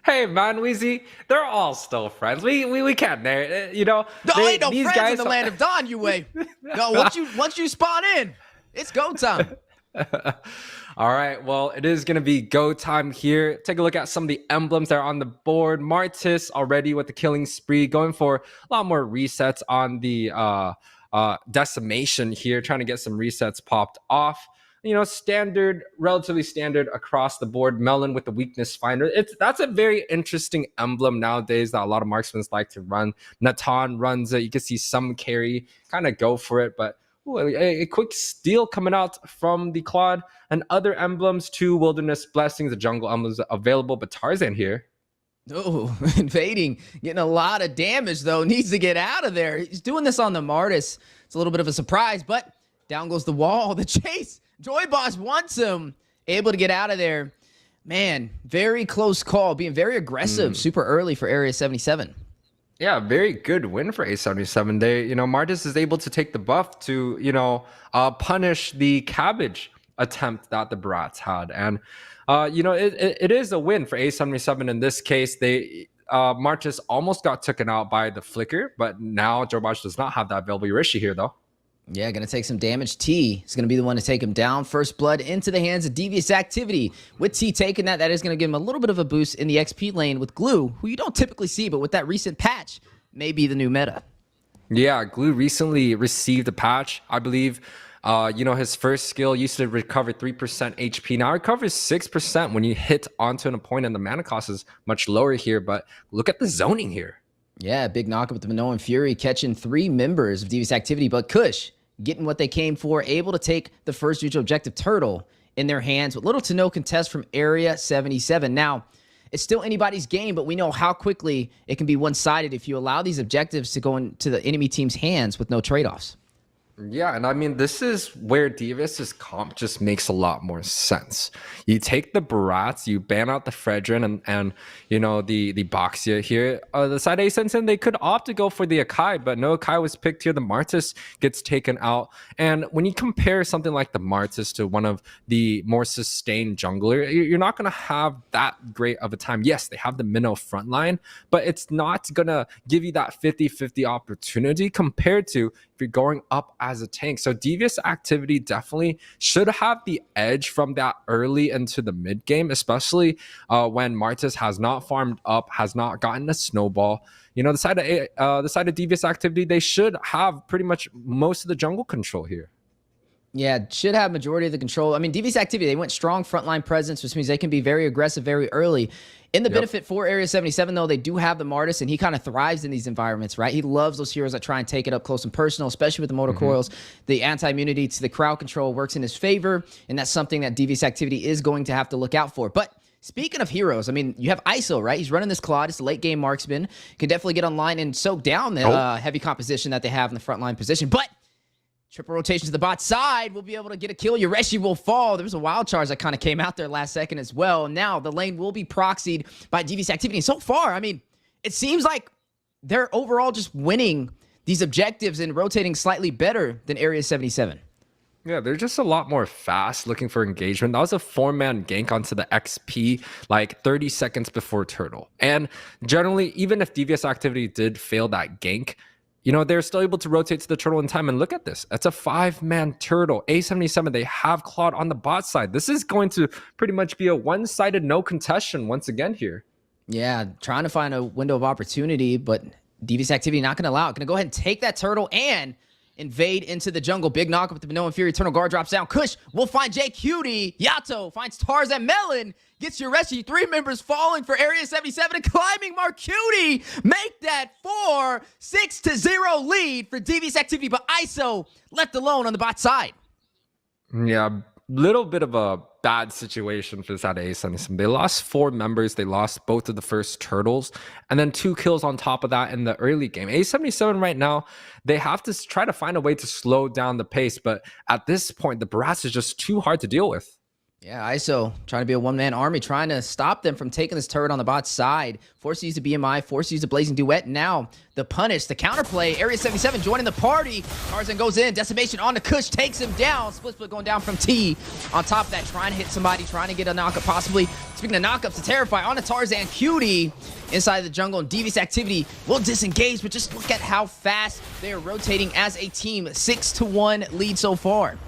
Hey man, Weezy, they're all still friends. We can't narrate, you know. Ain't no friends guys in the land of Dawn, UA. No, once you spawn in, it's go time. All right, well, it is gonna be go time here. Take a look at some of the emblems that are on the board. Martis already with the killing spree, going for a lot more resets on the decimation here, trying to get some resets popped off. You know, standard, relatively standard across the board. Melon with the weakness finder. That's a very interesting emblem nowadays that a lot of marksmen like to run. Natan runs it. You can see some carry kind of go for it, but ooh, a quick steal coming out from the Claude. And other emblems too, Wilderness Blessings, the jungle emblems available, but Tarzan here. Oh, invading, getting a lot of damage though. Needs to get out of there. He's doing this on the Martis. It's a little bit of a surprise, but down goes the wall. The chase. Joy Boss wants him. Able to get out of there. Man, very close call. Being very aggressive super early for Area 77. Yeah, very good win for A77. They, you know, Martis is able to take the buff to, you know, punish the cabbage attempt that the Barats had. And, you know, it is a win for A77 in this case. They, Martis almost got taken out by the Flicker, but now Joy Boss does not have that available. Yurishi here, though. Yeah, going to take some damage. T is going to be the one to take him down. First blood into the hands of Devious activity. With T taking that is going to give him a little bit of a boost in the XP lane with Glue, who you don't typically see, but with that recent patch, may be the new meta. Yeah, Glue recently received a patch. I believe, you know, his first skill used to recover 3% HP. Now it recovers 6% when you hit onto an opponent, and the mana cost is much lower here, but look at the zoning here. Yeah, big knockup with the Minnow and Fury, catching 3 members of Devious activity, but Kush getting what they came for, able to take the first neutral objective Turtle in their hands with little to no contest from Area 77. Now, it's still anybody's game, but we know how quickly it can be one-sided if you allow these objectives to go into the enemy team's hands with no trade-offs. Yeah, and I mean, this is where Devious's comp just makes a lot more sense. You take the Barats, you ban out the Fredrin and you know, the Boxia here. The side A Sensen, they could opt to go for the Akai, but no Akai was picked here. The Martis gets taken out. And when you compare something like the Martis to one of the more sustained jungler, you're not going to have that great of a time. Yes, they have the Minnow frontline, but it's not going to give you that 50-50 opportunity compared to if you're going up as a tank. So Devious activity definitely should have the edge from that early into the mid game, especially when Martis has not farmed up, has not gotten a snowball. You know, the side of Devious activity, they should have pretty much most of the jungle control here. Yeah, should have majority of the control. I mean, Devious activity, they went strong frontline presence, which means they can be very aggressive very early. In the benefit for Area 77, though, they do have the Martis, and he kind of thrives in these environments, right? He loves those heroes that try and take it up close and personal, especially with the motor coils. The anti-immunity to the crowd control works in his favor, and that's something that Devious activity is going to have to look out for. But speaking of heroes, I mean, you have ISO, right? He's running this Claude. It's a late game marksman. Can definitely get online and soak down the heavy composition that they have in the frontline position. But triple rotation to the bot side, we'll be able to get a kill. Yureshi will fall. There was a wild charge that kind of came out there last second as well. Now the lane will be proxied by Devious activity. And so far, I mean, it seems like they're overall just winning these objectives and rotating slightly better than Area 77. Yeah, they're just a lot more fast looking for engagement. That was a 4-man gank onto the XP like 30 seconds before Turtle. And generally, even if Devious activity did fail that gank, you know, they're still able to rotate to the Turtle in time. And look at this. It's a 5-man Turtle. A77, they have Claude on the bot side. This is going to pretty much be a one-sided no contestation once again here. Yeah, trying to find a window of opportunity, but Devious activity not going to allow it. Going to go ahead and take that Turtle and invade into the jungle. Big knock with the Minoan Fury. Eternal Guard drops down. Kush will find J Cutie. Yato finds Tarzan. Melon gets your rescue. 3 members falling for Area 77 and climbing. Marcutie make that 6-0 lead for Devious activity, but ISO left alone on the bot side. Yeah, little bit of a bad situation for this out of A77. They lost 4 members. They lost both of the first Turtles and then 2 kills on top of that in the early game. A77 right now, they have to try to find a way to slow down the pace, but at this point, the Barats is just too hard to deal with. Yeah, ISO trying to be a one-man army, trying to stop them from taking this turret on the bot side. Forced to use the BMI, forced to use the Blazing Duet. Now, the punish, the counterplay. Area 77 joining the party. Tarzan goes in. Decimation on the Kush, takes him down. Split going down from T. On top of that, trying to hit somebody, trying to get a knockup possibly. Speaking of knockups, to Terrify on the Tarzan. Cutie inside the jungle, and Devious activity will disengage, but just look at how fast they are rotating as a team. 6-1 lead so far.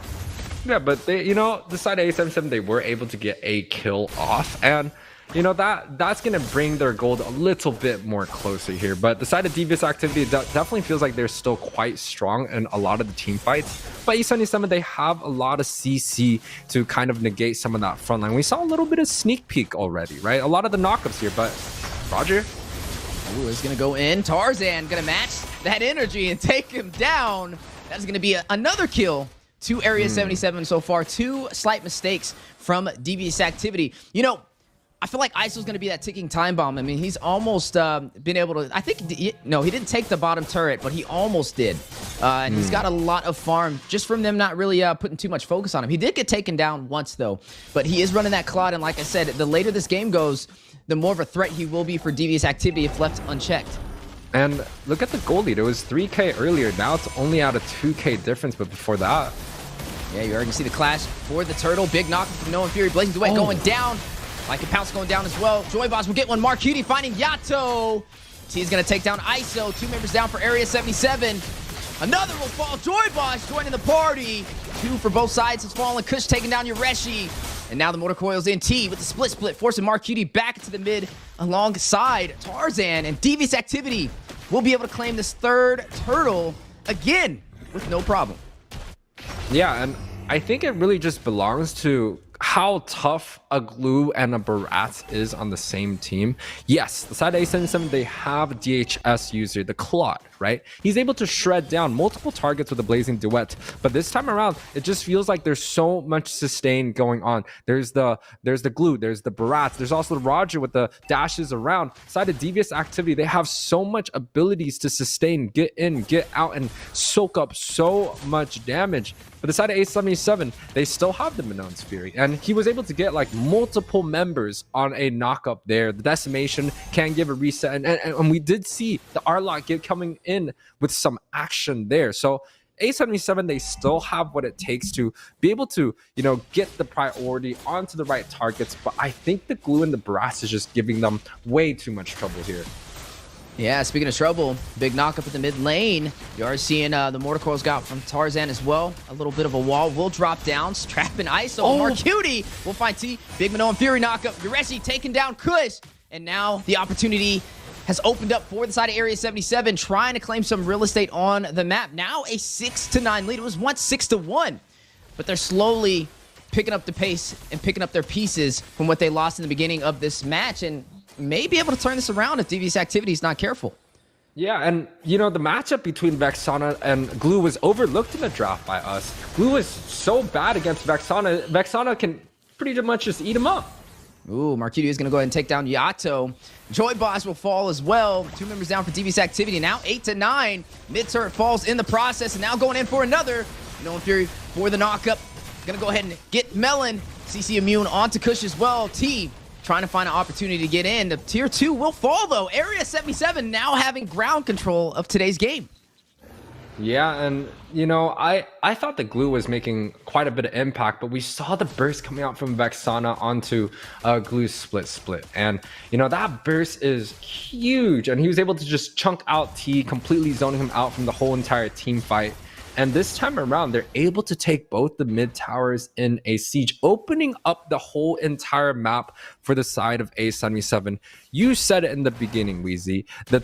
Yeah, but they, you know, the side of A77, they were able to get a kill off, and you know that's gonna bring their gold a little bit more closer here. But the side of Devious activity definitely feels like they're still quite strong in a lot of the team fights. But E77, they have a lot of CC to kind of negate some of that front line. We saw a little bit of sneak peek already, right? A lot of the knockups here, but Roger. Ooh, is gonna go in. Tarzan gonna match that energy and take him down. That's gonna be another kill to Area 77 so far. 2 slight mistakes from Devious activity. You know, I feel like ISO's going to be that ticking time bomb. I mean, he's almost been able to... I think... No, he didn't take the bottom turret, but he almost did. And he's got a lot of farm just from them not really putting too much focus on him. He did get taken down once, though. But he is running that Claude, and like I said, the later this game goes, the more of a threat he will be for Devious activity if left unchecked. And look at the goal lead. It was 3K earlier. Now it's only at a 2K difference, but before that... Yeah, you already can see the clash for the Turtle. Big knock from Minoan Fury. Blazing Duet going down. Like a Pounce going down as well. Joy Boss will get one. Marcutie finding Yato. T is going to take down ISO. 2 members down for Area 77. Another will fall. Joy Boss joining the party. 2 for both sides has fallen. Kush taking down Yureshi. And now the motor coils in. T with the split, forcing Marcutie back into the mid alongside Tarzan. And Devious activity will be able to claim this 3rd Turtle again with no problem. Yeah, and I think it really just belongs to how tough a Glue and a Barats is on the same team. Yes, the side A77, they have DHS user, the Claude, right? He's able to shred down multiple targets with a Blazing Duet, but this time around, it just feels like there's so much sustain going on. There's the Glue, there's the Barats, there's also the Roger with the dashes around. Side of Devious activity, they have so much abilities to sustain, get in, get out, and soak up so much damage. But the side of A77, they still have the Minoan's Fury, and he was able to get like multiple members on a knockup there. The Decimation can give a reset, and we did see the Arlot get coming in with some action there. So A77, they still have what it takes to be able to, you know, get the priority onto the right targets, but I think the Glue and the Brass is just giving them way too much trouble here. Yeah, speaking of trouble, big knock up at the mid lane. You are seeing the mortar coils got from Tarzan as well. A little bit of a wall will drop down, trapping ISO. Marcuti will find T. Big Minoan Fury knockup. Yureshi taking down Kush. And now the opportunity has opened up for the side of Area 77, trying to claim some real estate on the map. Now a 6-9 lead. It was once 6-1, but they're slowly picking up the pace and picking up their pieces from what they lost in the beginning of this match, and may be able to turn this around if Devious Activity is not careful. Yeah, and you know, the matchup between Vexana and Glue was overlooked in the draft by us. Glue was so bad against Vexana. Vexana can pretty much just eat him up. Ooh, Marcuti is going to go ahead and take down Yato. Joy Boss will fall as well. 2 members down for Devious Activity. Now 8-9. Mid turret falls in the process, and now going in for another. Minoan Fury for the knockup. Going to go ahead and get Melon. CC immune onto Kush as well. T trying to find an opportunity to get in. The tier 2 will fall though. Area 77 now having ground control of today's game. Yeah, and you know, I thought the Glue was making quite a bit of impact, but we saw the burst coming out from Vexana onto Glue's split. And you know, that burst is huge, and he was able to just chunk out T, completely zoning him out from the whole entire team fight. And this time around, they're able to take both the mid towers in a siege, opening up the whole entire map for the side of A77. You said it in the beginning, Weezy. The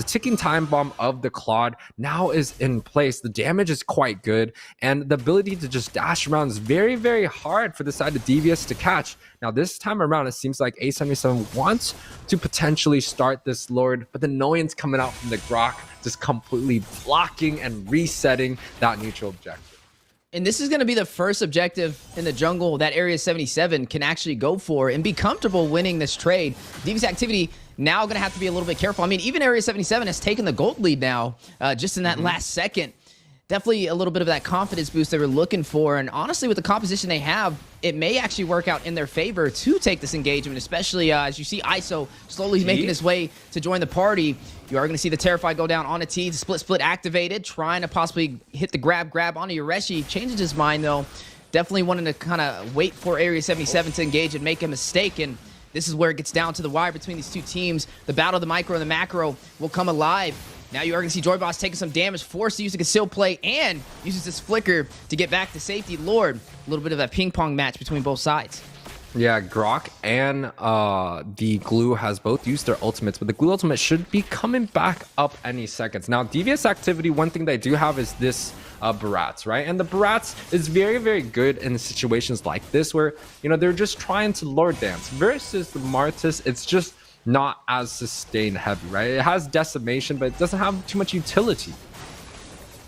ticking time bomb of the Claude now is in place. The damage is quite good, and the ability to just dash around is very, very hard for the side of Devious to catch. Now, this time around, it seems like A77 wants to potentially start this Lord, but the Noyan's coming out from the Grok, just completely blocking and resetting that neutral objective. And this is going to be the first objective in the jungle that Area 77 can actually go for and be comfortable winning this trade. Devious Activity now going to have to be a little bit careful. I mean, even Area 77 has taken the gold lead now, just in that last second. Definitely a little bit of that confidence boost they were looking for. And honestly, with the composition they have, it may actually work out in their favor to take this engagement, especially as you see ISO slowly making his way to join the party. You are going to see the Terrified go down on a T, the split activated, trying to possibly hit the grab onto Yureshi. Changes his mind, though. Definitely wanting to kind of wait for Area 77 to engage and make a mistake. And this is where it gets down to the wire between these two teams. The battle of the micro and the macro will come alive. Now you are going to see Joy Boss taking some damage, forced to use a conceal play, and uses this flicker to get back to safety. Lord, a little bit of a ping-pong match between both sides. Yeah, Grok and the Glue has both used their ultimates, but the Glue ultimate should be coming back up any seconds. Now, Devious Activity, one thing they do have is this Barats, right? And the Barats is very, very good in situations like this where, you know, they're just trying to Lord dance. Versus the Martis, it's just not as sustain heavy, right? It has decimation, but it doesn't have too much utility.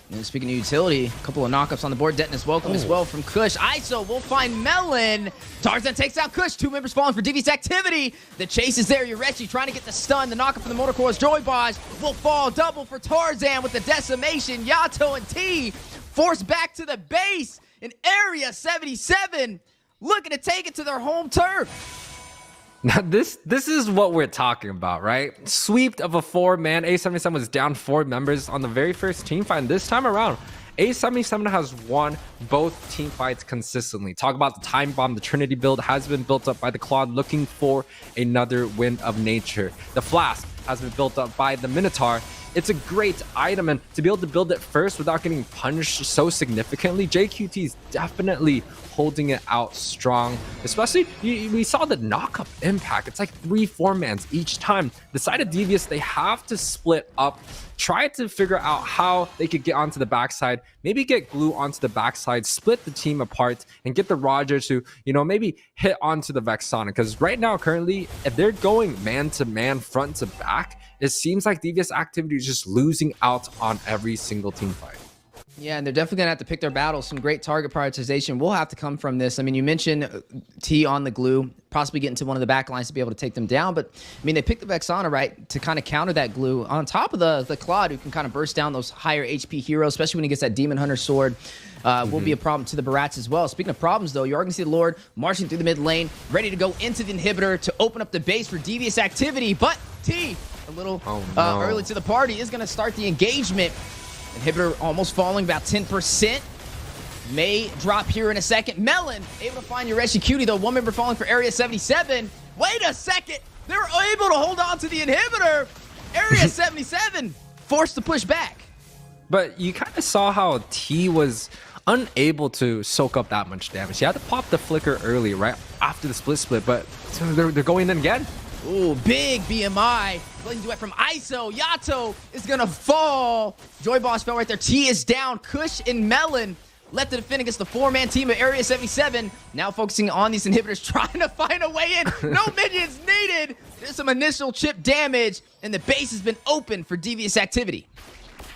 And speaking of utility, a couple of knockups on the board. Detonus welcome as well from Kush. ISO will find Melon. Tarzan takes out Kush. 2 members falling for Devious Activity. The chase is there. Yureshi trying to get the stun. The knockup from the Mortar Core's Joy Boss will fall. Double for Tarzan with the decimation. Yato and T forced back to the base in Area 77. Looking to take it to their home turf. Now, this is what we're talking about, right? Sweep of a 4-man. A77 was down 4 members on the very first team fight. And this time around, A77 has won both team fights consistently. Talk about the time bomb. The Trinity build has been built up by the Claude, looking for another Wind of Nature. The Flask has been built up by the Minotaur. It's a great item, and to be able to build it first without getting punished so significantly, JQT is definitely holding it out strong. Especially, we saw the knockup impact. It's like 3-4 mans each time. The side of Devious, they have to split up, try to figure out how they could get onto the backside, maybe get Glue onto the backside, split the team apart, and get the Roger to, you know, maybe hit onto the Vexana. Because right now, currently, if they're going man-to-man, front to back, it seems like Devious Activity is just losing out on every single team fight. Yeah, and they're definitely going to have to pick their battles. Some great target prioritization will have to come from this. I mean, you mentioned T on the Glue, possibly getting to one of the back lines to be able to take them down. But, I mean, they picked the Vexana, right, to kind of counter that Glue. On top of the Claude, who can kind of burst down those higher HP heroes, especially when he gets that Demon Hunter sword, will be a problem to the Barats as well. Speaking of problems, though, you are going to see the Lord marching through the mid lane, ready to go into the inhibitor to open up the base for Devious Activity. But T, a little early to the party, is going to start the engagement. Inhibitor almost falling, about 10%. May drop here in a second. Melon able to find Yureshi Cutie, though. 1 member falling for Area 77. Wait a second. They're able to hold on to the inhibitor. Area 77 forced to push back. But you kind of saw how T was unable to soak up that much damage. He had to pop the flicker early, right after the split, but they're going in again. Ooh, big BMI. Blazing duet from ISO. Yato is gonna fall. Joy Boss fell right there. T is down. Kush and Melon left to defend against the 4-man team of Area 77. Now focusing on these inhibitors, trying to find a way in. No minions needed. There's some initial chip damage, and the base has been open for Devious activity.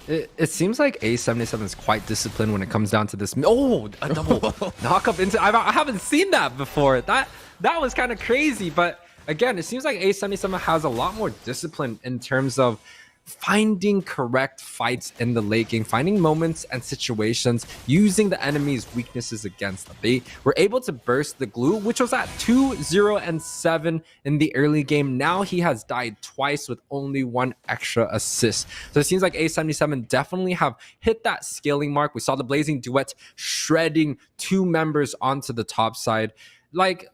It seems like A77 is quite disciplined when it comes down to this. Oh, a double knock up into. I haven't seen that before. That was kind of crazy. But again, it seems like A77 has a lot more discipline in terms of finding correct fights in the late game, finding moments and situations, using the enemy's weaknesses against them. They were able to burst the glue, which was at 2-0-7 in the early game. Now he has died twice with only 1 extra assist. So it seems like A77 definitely have hit that scaling mark. We saw the Blazing Duet shredding 2 members onto the top side. Like,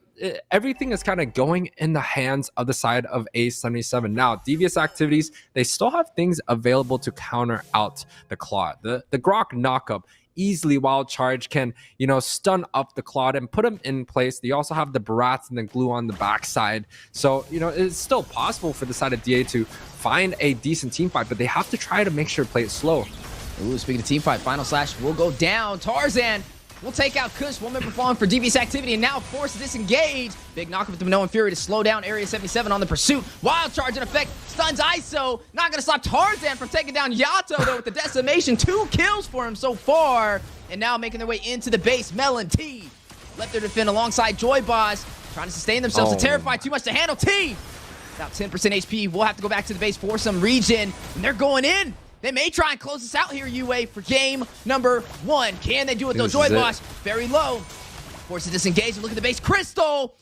everything is kind of going in the hands of the side of A77. Now, Devious activities, they still have things available to counter out the Claude. The Grok knockup, easily wild charge, can, you know, stun up the Claude and put him in place. They also have the Barats and the glue on the backside. So, you know, it's still possible for the side of DA to find a decent team fight, but they have to try to make sure to play it slow. Ooh, speaking of team fight, final slash will go down. Tarzan will take out Kush, 1 member falling for Devious activity, and now forced to disengage. Big knockup with the Minoan Fury to slow down Area 77 on the pursuit. Wild charge in effect, stuns ISO. Not gonna stop Tarzan from taking down Yato though with the decimation. 2 kills for him so far, and now making their way into the base. Melon T left there to defend alongside Joy Boss, trying to sustain themselves. To Terrify, too much to handle. T without 10% HP, we'll have to go back to the base for some regen, and they're going in. They may try and close this out here, UA, for game number 1. Can they do it, though? Joy Boss, very low. Forced to disengage. Look at the base. Crystal!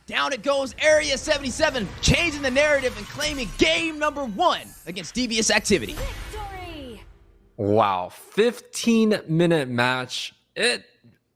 Down it goes. Area 77, changing the narrative and claiming game number 1 against Devious activity. Victory! Wow, 15-minute match.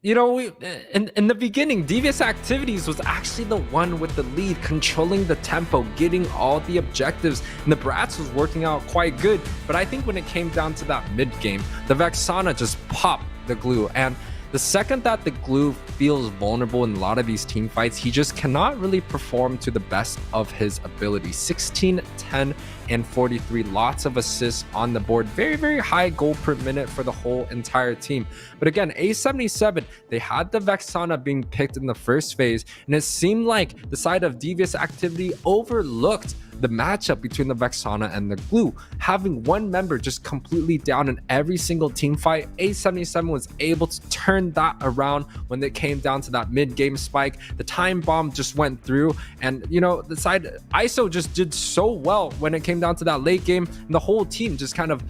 You know, in the beginning, Devious Activities was actually the one with the lead, controlling the tempo, getting all the objectives, and the Brats was working out quite good. But I think when it came down to that mid-game, the Vexana just popped the glue, and the second that the glue feels vulnerable in a lot of these team fights, he just cannot really perform to the best of his ability. 16, 10, and 43. Lots of assists on the board. Very, very high goal per minute for the whole entire team. But again, A77, they had the Vexana being picked in the first phase, and it seemed like the side of Devious activity overlooked the matchup between the Vexana and the glue. Having 1 member just completely down in every single team fight, A77 was able to turn that around when it came down to that mid-game spike. The time bomb just went through, and you know, the side ISO just did so well when it came down to that late game, and the whole team just kind of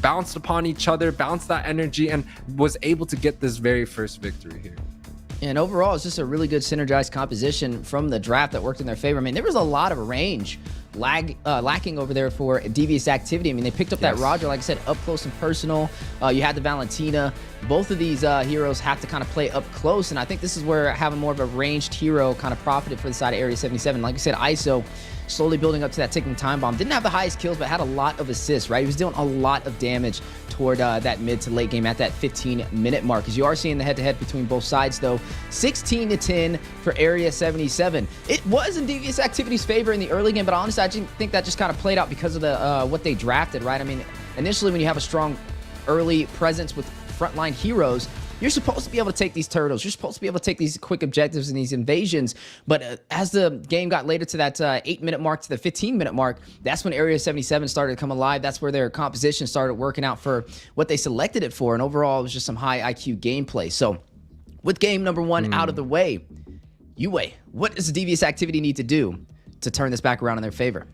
bounced upon each other, bounced that energy, and was able to get this very first victory here. And overall, it's just a really good synergized composition from the draft that worked in their favor. I mean, there was a lot of range lacking over there for Devious activity. I mean, they picked up that Roger, like I said, up close and personal. You had the Valentina. Both of these heroes have to kind of play up close, and I think this is where having more of a ranged hero kind of profited for the side of Area 77. Like I said, ISO slowly building up to that ticking time bomb. Didn't have the highest kills, but had a lot of assists, right? He was doing a lot of damage toward that mid to late game at that 15-minute mark. As you are seeing the head-to-head between both sides, though, 16-10 for Area 77. It was in Devious activity's favor in the early game, but honestly, I think that just kind of played out because of the what they drafted, right? I mean, initially, when you have a strong early presence with frontline heroes, you're supposed to be able to take these turtles. You're supposed to be able to take these quick objectives and these invasions. But as the game got later to that 8-minute mark to the 15-minute mark, that's when Area 77 started to come alive. That's where their composition started working out for what they selected it for. And overall, it was just some high IQ gameplay. So with game number 1 out of the way, UA, what does the Devious activity need to do to turn this back around in their favor?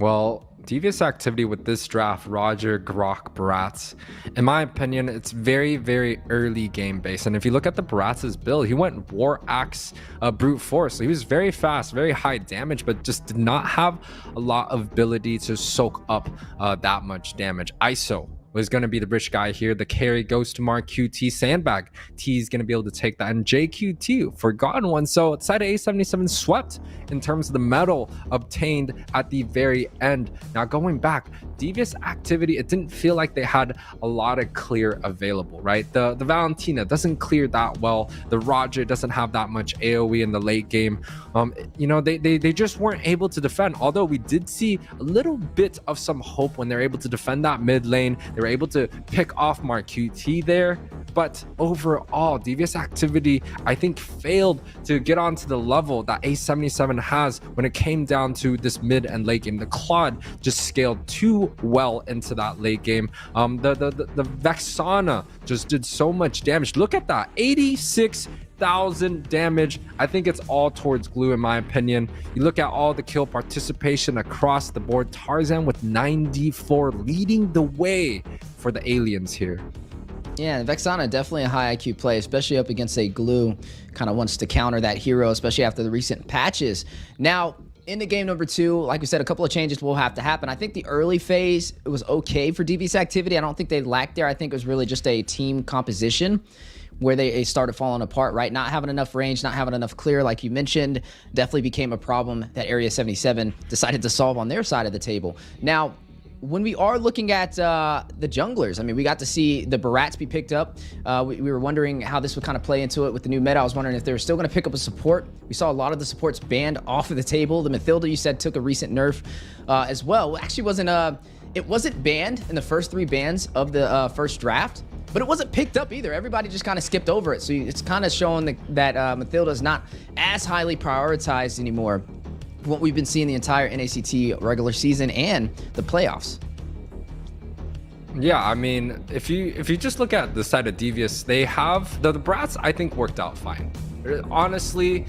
Well, Devious activity with this draft, Roger, Grok, Barats, in my opinion, it's very, very early game based. And if you look at the Barats' build, he went War Axe, Brute Force. So he was very fast, very high damage, but just did not have a lot of ability to soak up that much damage. ISO, was going to be the rich guy here. The carry goes to Mark QT. Sandbag T is going to be able to take that, and JQT, forgotten one. So side of A77 swept in terms of the medal obtained at the very end. Now going back, Devious activity, it didn't feel like they had a lot of clear available, right? The Valentina doesn't clear that well. The Roger doesn't have that much AoE in the late game. You know, they just weren't able to defend, although we did see a little bit of some hope when they're able to defend that mid lane. They were able to pick off Mark QT there, but overall Devious activity, I think, failed to get onto the level that A77 has when it came down to this mid and late game. The Claude just scaled too well into that late game. The Vexana just did so much damage. Look at that, 86,000 damage. I think it's all towards Glue in my opinion. You look at all the kill participation across the board. Tarzan with 94 leading the way for the aliens here. Yeah, Vexana definitely a high IQ play, especially up against a Glue. Kind of wants to counter that hero, especially after the recent patches. Now, into game number 2, like we said, a couple of changes will have to happen. I think the early phase, it was okay for Devious activity. I don't think they lacked there. I think it was really just a team composition where they started falling apart, right? Not having enough range, not having enough clear, like you mentioned, definitely became a problem that Area 77 decided to solve on their side of the table. Now, when we are looking at the junglers, I mean, we got to see the Barats be picked up. We were wondering how this would kind of play into it with the new meta. I was wondering if they were still going to pick up a support. We saw a lot of the supports banned off of the table. The Mathilda, you said, took a recent nerf as well. Well, actually, it wasn't banned in the first 3 bans of the first draft, but it wasn't picked up either. Everybody just kind of skipped over it. So it's kind of showing that Mathilda is not as highly prioritized anymore. What we've been seeing the entire NACT regular season and the playoffs. Yeah, I mean, if you just look at the side of Devious, they have the Brats, I think, worked out fine. Honestly,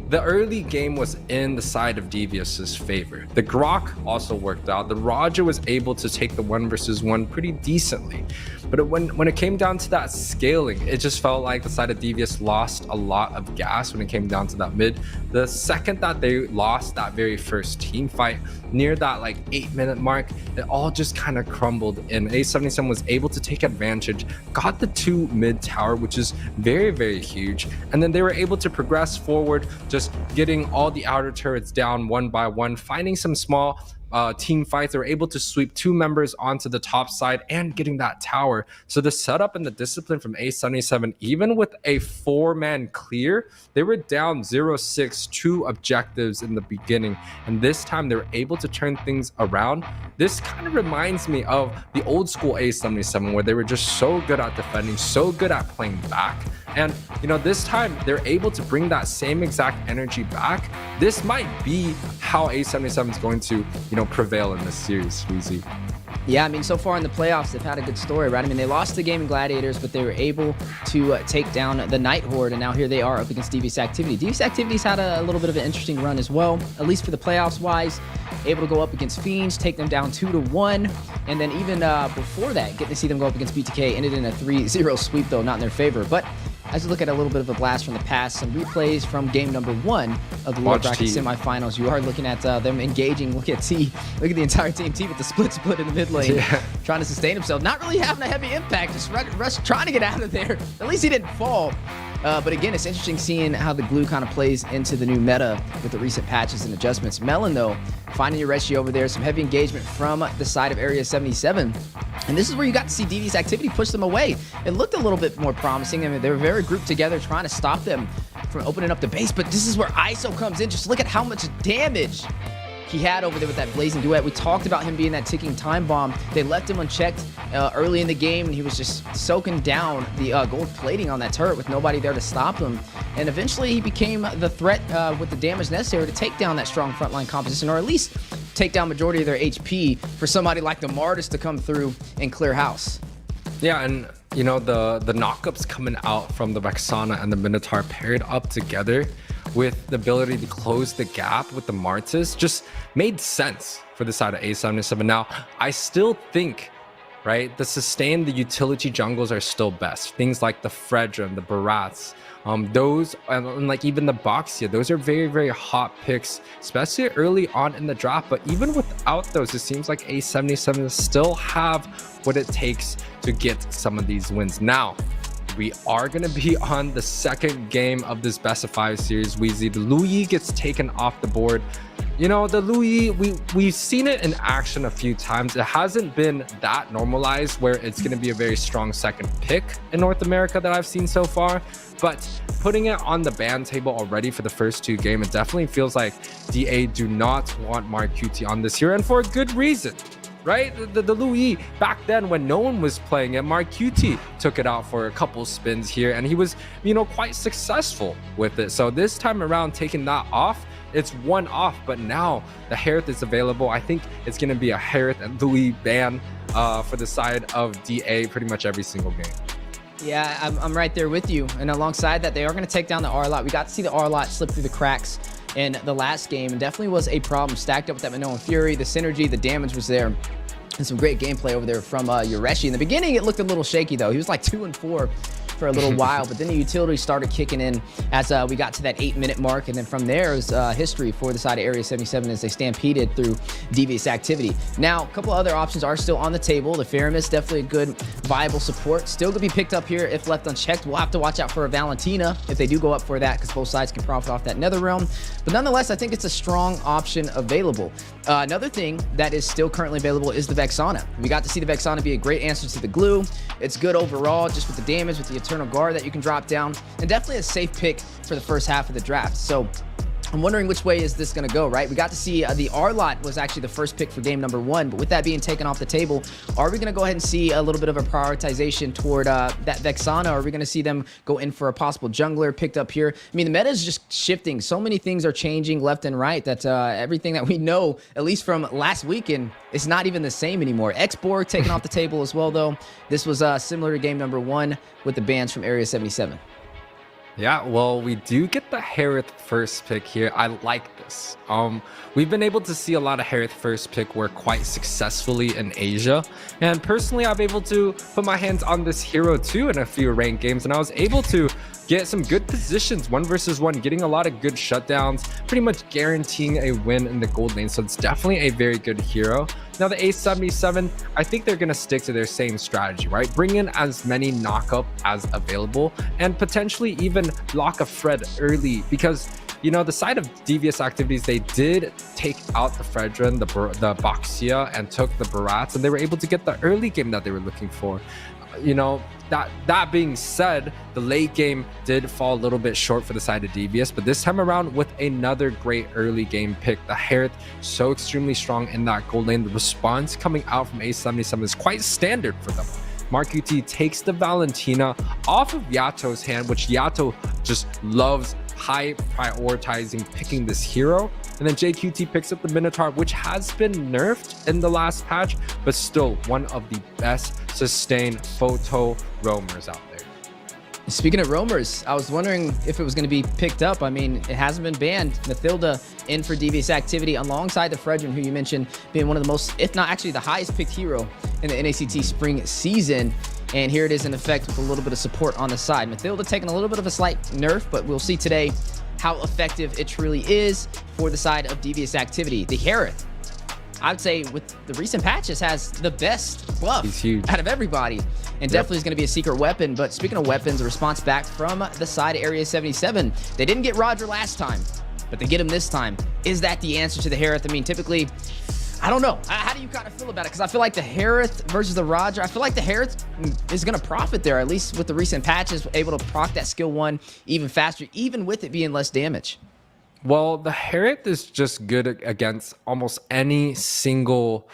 the early game was in the side of Devious's favor. The Grok also worked out. The Roger was able to take the 1 versus 1 pretty decently. But when it came down to that scaling, it just felt like the side of Devious lost a lot of gas when it came down to that mid. The second that they lost that very first team fight, near that like 8-minute mark, it all just kind of crumbled in. A77 was able to take advantage, got the 2 mid tower, which is very, very huge. And then they were able to progress forward, just getting all the outer turrets down 1 by 1, finding some small team fights. They were able to sweep 2 members onto the top side and getting that tower. So the setup and the discipline from A77, even with a 4-man clear, they were down 0-6, 2 objectives in the beginning, and this time they were able to turn things around. This kind of reminds me of the old school A77 where they were just so good at defending, so good at playing back. And, you know, this time they're able to bring that same exact energy back. This might be how A77 is going to, you know, prevail in this series, Weezy. Yeah, I mean, so far in the playoffs, they've had a good story, right? I mean, they lost the game in Gladiators, but they were able to take down the Night Horde, and now here they are up against Devious Activity. Devious Activity's had a little bit of an interesting run as well, at least for the playoffs-wise. Able to go up against Fiends, take them down 2-1, and then even before that, getting to see them go up against BTK, ended in a 3-0 sweep, though, not in their favor. But as we look at a little bit of a blast from the past, some replays from game number 1 of the lower bracket semifinals. You are looking at them engaging. Look at T. Look at the entire team. T with the split in the mid lane, trying to sustain himself. Not really having a heavy impact, just trying to get out of there. At least he didn't fall. But again, it's interesting seeing how the glue kind of plays into the new meta with the recent patches and adjustments. Melon, though, finding your Reshi over there. Some heavy engagement from the side of Area 77. And this is where you got to see Devious Activity push them away. It looked a little bit more promising. I mean, they were very grouped together trying to stop them from opening up the base. But this is where ISO comes in. Just look at how much damage he had over there with that Blazing Duet. We talked about him being that ticking time bomb. They left him unchecked early in the game, and he was just soaking down the gold plating on that turret with nobody there to stop him. And eventually he became the threat with the damage necessary to take down that strong frontline composition, or at least take down majority of their HP for somebody like the Martis to come through and clear house. Yeah, and you know, the knockups coming out from the Vexana and the Minotaur paired up together with the ability to close the gap with the Martis just made sense for the side of A77. Now, I still think, right, the sustain, the utility jungles are still best. Things like the Fredra and the Barats, those, and like even the Boxia, those are very, very hot picks, especially early on in the draft. But even without those, it seems like A77 still have what it takes to get some of these wins. Now, we are going to be on the second game of this best of 5 series. Weezy, the Louis gets taken off the board. You know, the Louis, we've seen it in action a few times. It hasn't been that normalized where it's going to be a very strong second pick in North America that I've seen so far. But putting it on the ban table already for the first 2 games, it definitely feels like DA do not want Mark QT on this here, and for a good reason. Right? The Louis, back then when no one was playing it, Mark QT took it out for a couple spins here, and he was, you know, quite successful with it. So this time around, taking that off, it's one off, but now the Harith is available. I think it's going to be a Harith and Louis ban for the side of DA pretty much every single game. Yeah, I'm right there with you. And alongside that, they are going to take down the R-Lot. We got to see the R-Lot slip through the cracks in the last game, and definitely was a problem. Stacked up with that Minoan Fury, the synergy, the damage was there. And some great gameplay over there from Ureshi. In the beginning, it looked a little shaky, though. He was like 2-4 for a little while, but then the utility started kicking in as we got to that 8-minute mark, and then from there is history for the side of Area 77 as they stampeded through Devious activity. Now, a couple other options are still on the table. The Faramis, definitely a good, viable support. Still could be picked up here if left unchecked. We'll have to watch out for a Valentina if they do go up for that, because both sides can profit off that Nether Realm. But nonetheless, I think it's a strong option available. Another thing that is still currently available is the Vexana. We got to see the Vexana be a great answer to the glue. It's good overall, just with the damage, with the Eternal Guard that you can drop down, and definitely a safe pick for the first half of the draft. So I'm wondering which way is this going to go, right? We got to see the R-Lot was actually the first pick for game number 1, but with that being taken off the table, are we going to go ahead and see a little bit of a prioritization toward that Vexana? Or are we going to see them go in for a possible jungler picked up here? I mean, the meta is just shifting. So many things are changing left and right that everything that we know, at least from last weekend, is not even the same anymore. X-Borg taken off the table as well, though. This was similar to game number 1 with the bans from Area 77. Yeah, well, we do get the Harith first pick here. I like this. We've been able to see a lot of Harith first pick work quite successfully in Asia. And personally, I've been able to put my hands on this hero too in a few ranked games. And I was able to get some good positions, 1 versus 1, getting a lot of good shutdowns, pretty much guaranteeing a win in the gold lane. So it's definitely a very good hero. Now the A77, I think they're going to stick to their same strategy, right? Bring in as many knockup as available and potentially even lock a Fred early, because, you know, the side of Devious activities, they did take out the Fredrin, the Baxia, and took the Barats, and they were able to get the early game that they were looking for. You know, that being said, the late game did fall a little bit short for the side of Devious, but this time around with another great early game pick, the Harith so extremely strong in that gold lane. The response coming out from A77 is quite standard for them. Mark UT takes the Valentina off of Yato's hand, which Yato just loves high prioritizing picking this hero. And then JQT picks up the Minotaur, which has been nerfed in the last patch, but still one of the best sustained photo roamers out there. Speaking of roamers, I was wondering if it was going to be picked up. I mean, it hasn't been banned. Mathilda in for Devious activity alongside the Fredrin, who you mentioned being one of the most, if not actually the highest picked hero in the NACT spring season. And here it is in effect with a little bit of support on the side. Mathilda taking a little bit of a slight nerf, but we'll see today how effective it truly is for the side of Devious activity. The Harith, I'd say with the recent patches, has the best buff out of everybody, and definitely is going to be a secret weapon. But speaking of weapons, a response back from the side of Area 77. They didn't get Roger last time, but they get him this time. Is that the answer to the Harith? I mean, typically, I don't know. How do you kind of feel about it? Because I feel like the Harith versus the Roger, I feel like the Harith is going to profit there, at least with the recent patches, able to proc that skill 1 even faster, even with it being less damage. Well, the Harith is just good against almost any single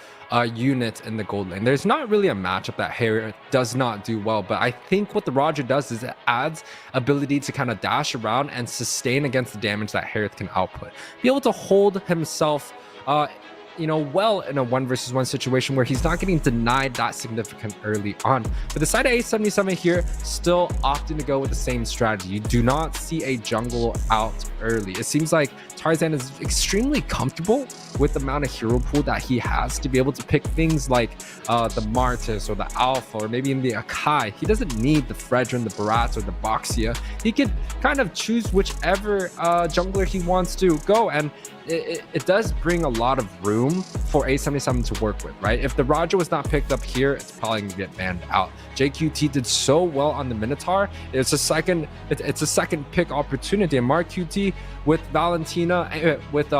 unit in the gold lane. There's not really a matchup that Harith does not do well, but I think what the Roger does is it adds ability to kind of dash around and sustain against the damage that Harith can output. Be able to hold himself you know, well in a 1 versus 1 situation where he's not getting denied that significant early on. But the side of A77 here still opting to go with the same strategy. You do not see a jungle out early. It seems like Tarzan is extremely comfortable with the amount of hero pool that he has to be able to pick things like the Martis or the Alpha or maybe in the Akai. He doesn't need the Fredrin, the Barats, or the Boxia. He could kind of choose whichever jungler he wants to go, and it does bring a lot of room for A77 to work with, right? If the Roger was not picked up here, it's probably gonna get banned out. JQT did so well on the Minotaur. It's a second pick opportunity, and Mark QT with Valentina, with the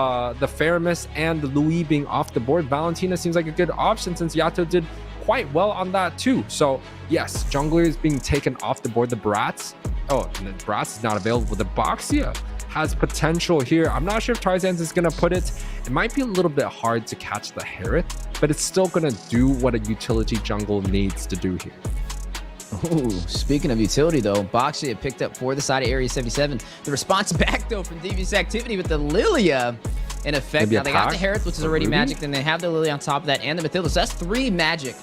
Faramis and the Louis being off the board, Valentina seems like a good option since Yato did quite well on that too. So yes, jungler is being taken off the board. The Brats, and the Brats is not available. The Boxia has potential here. I'm not sure if Tarzan's is gonna put it. It might be a little bit hard to catch the Harith, but it's still gonna do what a utility jungle needs to do here. Ooh, speaking of utility though, Boxia picked up for the side of Area 77. The response back though from Devious activity with the Lilia in effect. Now they got the Harith, which is already magic, and they have the Lilia on top of that and the Mathilda. So that's 3 magic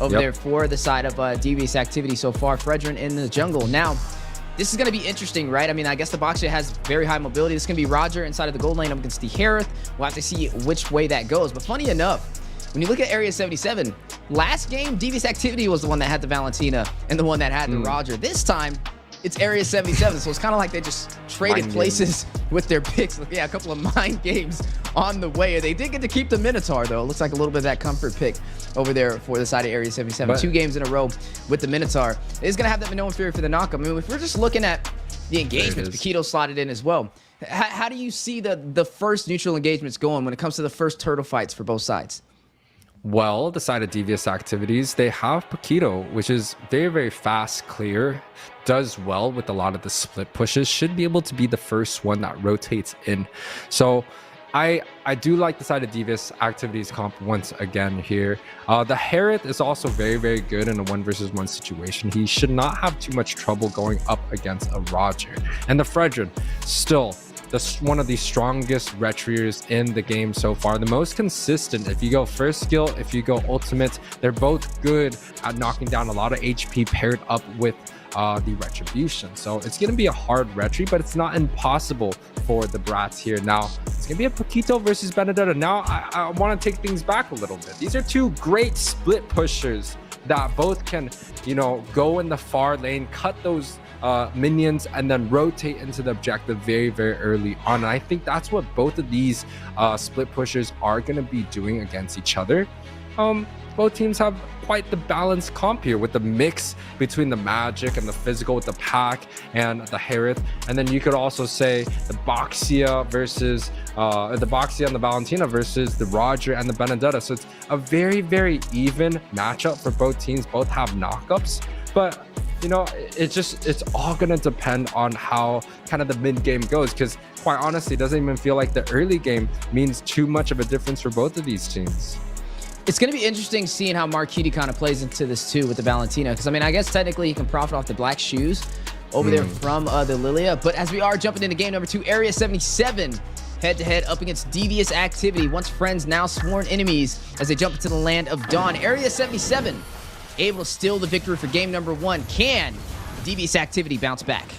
over there for the side of Devious activity so far. Fredrin in the jungle. Now, this is going to be interesting, right? I mean, I guess the Boxia has very high mobility. This is going to be Roger inside of the gold lane up against the Harith. We'll have to see which way that goes. But funny enough, when you look at Area 77, last game, Devious Activity was the one that had the Valentina and the one that had the Roger. This time, it's Area 77, so it's kind of like they just traded places with their picks. Yeah, a couple of mind games on the way. They did get to keep the Minotaur, though. It looks like a little bit of that comfort pick over there for the side of Area 77. 2 games in a row with the Minotaur. It's going to have that Minoan Fury for the knockup. I mean, if we're just looking at the engagements, Paquito slotted in as well. How do you see the first neutral engagements going when it comes to the first turtle fights for both sides? Well, the side of Devious activities, they have Paquito, which is very, very fast, clear, does well with a lot of the split pushes, should be able to be the first one that rotates in. So I do like the side of Devious activities comp once again here. The Harith is also very, very good in a 1 versus 1 situation. He should not have too much trouble going up against a Roger. And the Fredrin, still one of the strongest retriers in the game so far, the most consistent. If you go first skill, if you go ultimate, they're both good at knocking down a lot of HP paired up with the retribution. So it's gonna be a hard retry, but it's not impossible for the Brats here. Now it's gonna be a Paquito versus Benedetta. Now I want to take things back a little bit. These are 2 great split pushers that both can, you know, go in the far lane, cut those minions, and then rotate into the objective very, very early on. And I think that's what both of these split pushers are going to be doing against each other. Both teams have quite the balanced comp here with the mix between the magic and the physical with the pack and the Harith. And then you could also say the Boxia versus the Boxia and the Valentina versus the Roger and the Benedetta. So it's a very, very even matchup for both teams. Both have knockups, but you know, it's all gonna depend on how kind of the mid game goes, because quite honestly, it doesn't even feel like the early game means too much of a difference for both of these teams. It's going to be interesting seeing how Marquiti kind of plays into this too with the Valentina, because I mean, I guess technically he can profit off the black shoes over there from the Lilia. But as we are jumping into game number 2, Area 77 head-to-head up against Devious activity. Once friends, now sworn enemies as they jump into the land of Dawn. Area 77 able to steal the victory for game number 1. Can Devious activity bounce back?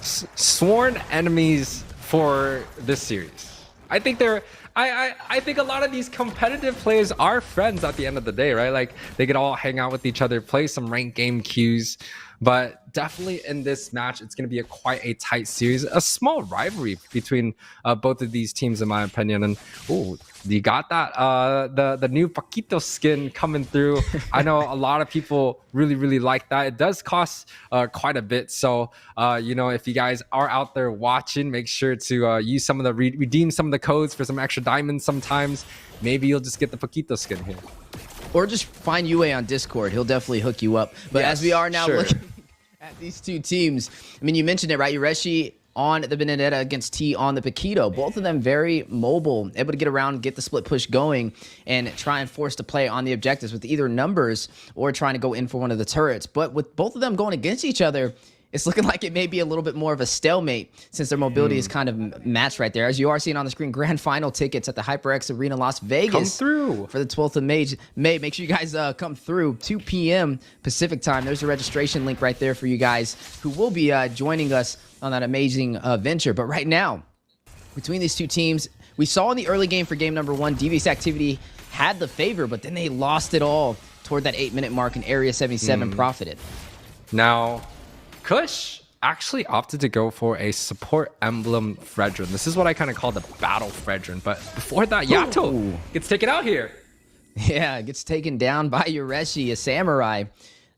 Sworn enemies for this series. I think they're I think a lot of these competitive players are friends at the end of the day, right? Like they could all hang out with each other, play some ranked game queues. But definitely in this match, it's going to be quite a tight series, a small rivalry between both of these teams, in my opinion. And oh, you got that the new Paquito skin coming through. I know a lot of people really like that. It does cost quite a bit. So you know, if you guys are out there watching, make sure to use some of the redeem some of the codes for some extra diamonds. Sometimes maybe you'll just get the Paquito skin here. Or just find UA on Discord. He'll definitely hook you up. But yes, as we are now looking at these two teams, I mean, you mentioned it, right? Yureshi on the Benedetta against T on the Paquito. Both of them very mobile, able to get around, get the split push going, and try and force the play on the objectives with either numbers or trying to go in for one of the turrets. But with both of them going against each other, it's looking like it may be a little bit more of a stalemate since their mobility is kind of matched right there. As you are seeing on the screen, grand final tickets at the HyperX Arena Las Vegas. Come through. For the 12th of May. Make sure you guys come through. 2 p.m. Pacific time. There's a registration link right there for you guys who will be joining us on that amazing venture. But right now, between these two teams. We saw in the early game for game number 1, Devious Activity had the favor, but then they lost it all toward that 8-minute mark, and Area 77 profited. Now, Kush actually opted to go for a support emblem Fredrin. This is what I kind of call the battle Fredrin. But before that, Yato gets taken out here. Yeah, gets taken down by Yureshi, a samurai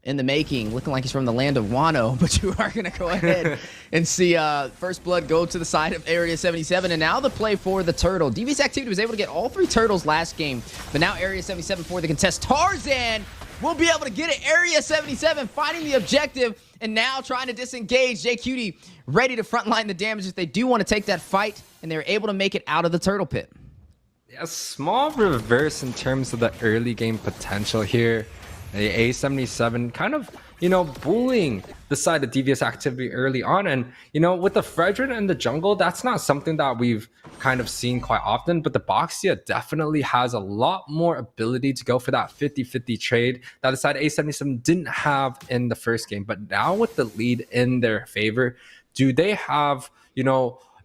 in the making, looking like he's from the land of Wano. But you are going to go ahead and see First Blood go to the side of Area 77. And now the play for the Turtle. Devious Activity was able to get all 3 Turtles last game. But now Area 77 for the contest. Tarzan will be able to get it. Area 77 finding the objective and now trying to disengage. JQT ready to frontline the damage if they do want to take that fight. And they're able to make it out of the Turtle Pit. A small reverse in terms of the early game potential here. A A77 kind of, bullying the side of Devious Activity early on. And, with the Fredrin in the jungle, that's not something that we've kind of seen quite often. But the Boxia definitely has a lot more ability to go for that 50-50 trade that the side of A77 didn't have in the first game. But now with the lead in their favor, do they have,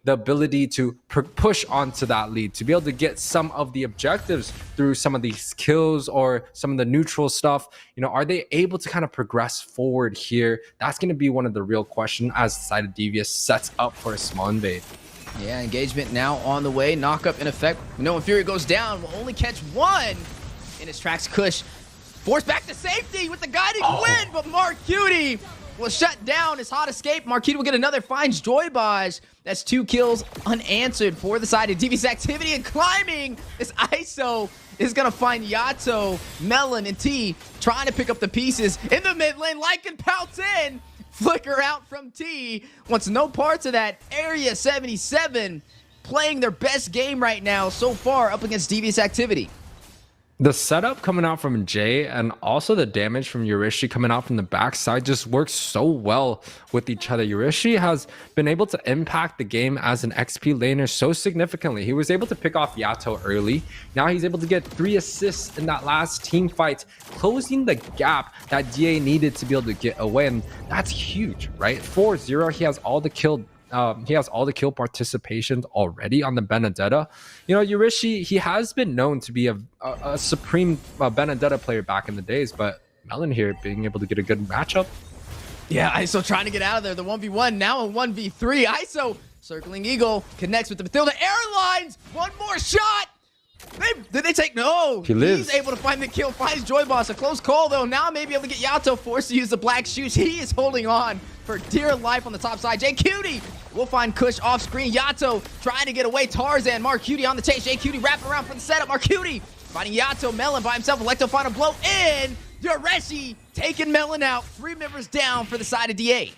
the ability to push onto that lead, to be able to get some of the objectives through some of these kills or some of the neutral stuff? Are they able to kind of progress forward here? That's going to be one of the real questions as the side of Devious sets up for a small invade. Yeah, engagement now on the way. Knock up in effect. When Fury goes down, will only catch 1 in his tracks. Kush forced back to safety with the guiding wind, but Marcuti will shut down his hot escape. Marquita will get another, finds Joy Baj. That's 2 kills unanswered for the side of Devious Activity. And climbing, this ISO is going to find Yato, Melon, and T trying to pick up the pieces in the mid lane. Lycan pouts in. Flicker out from T. Wants no parts of that. Area 77 playing their best game right now so far up against Devious Activity. The setup coming out from Jay and also the damage from Yureshi coming out from the backside just works so well with each other. Yureshi has been able to impact the game as an XP laner so significantly. He was able to pick off Yato early. Now he's able to get 3 assists in that last team fight, closing the gap that DA needed to be able to get away. And that's huge, right? 4-0, he has all the kill participations already on the Benedetta. Yureshi, he has been known to be a supreme Benedetta player back in the days, but Melon here being able to get a good matchup. Yeah, ISO trying to get out of there. The 1v1, now a 1v3. ISO circling Eagle, connects with the Matilda Airlines. One more shot. Did they take? No. He's able to find the kill, finds Joy Boss. A close call, though. Now maybe able to get Yato forced to use the black shoes. He is holding on for dear life on the top side. JQT will find Kush off screen. Yato trying to get away. Tarzan, Marcuti on the chase. JQT wrapping around for the setup. Marcuti finding Yato. Melon by himself. Electo find a blow in. Yureshi taking Melon out. 3 members down for the side of DA.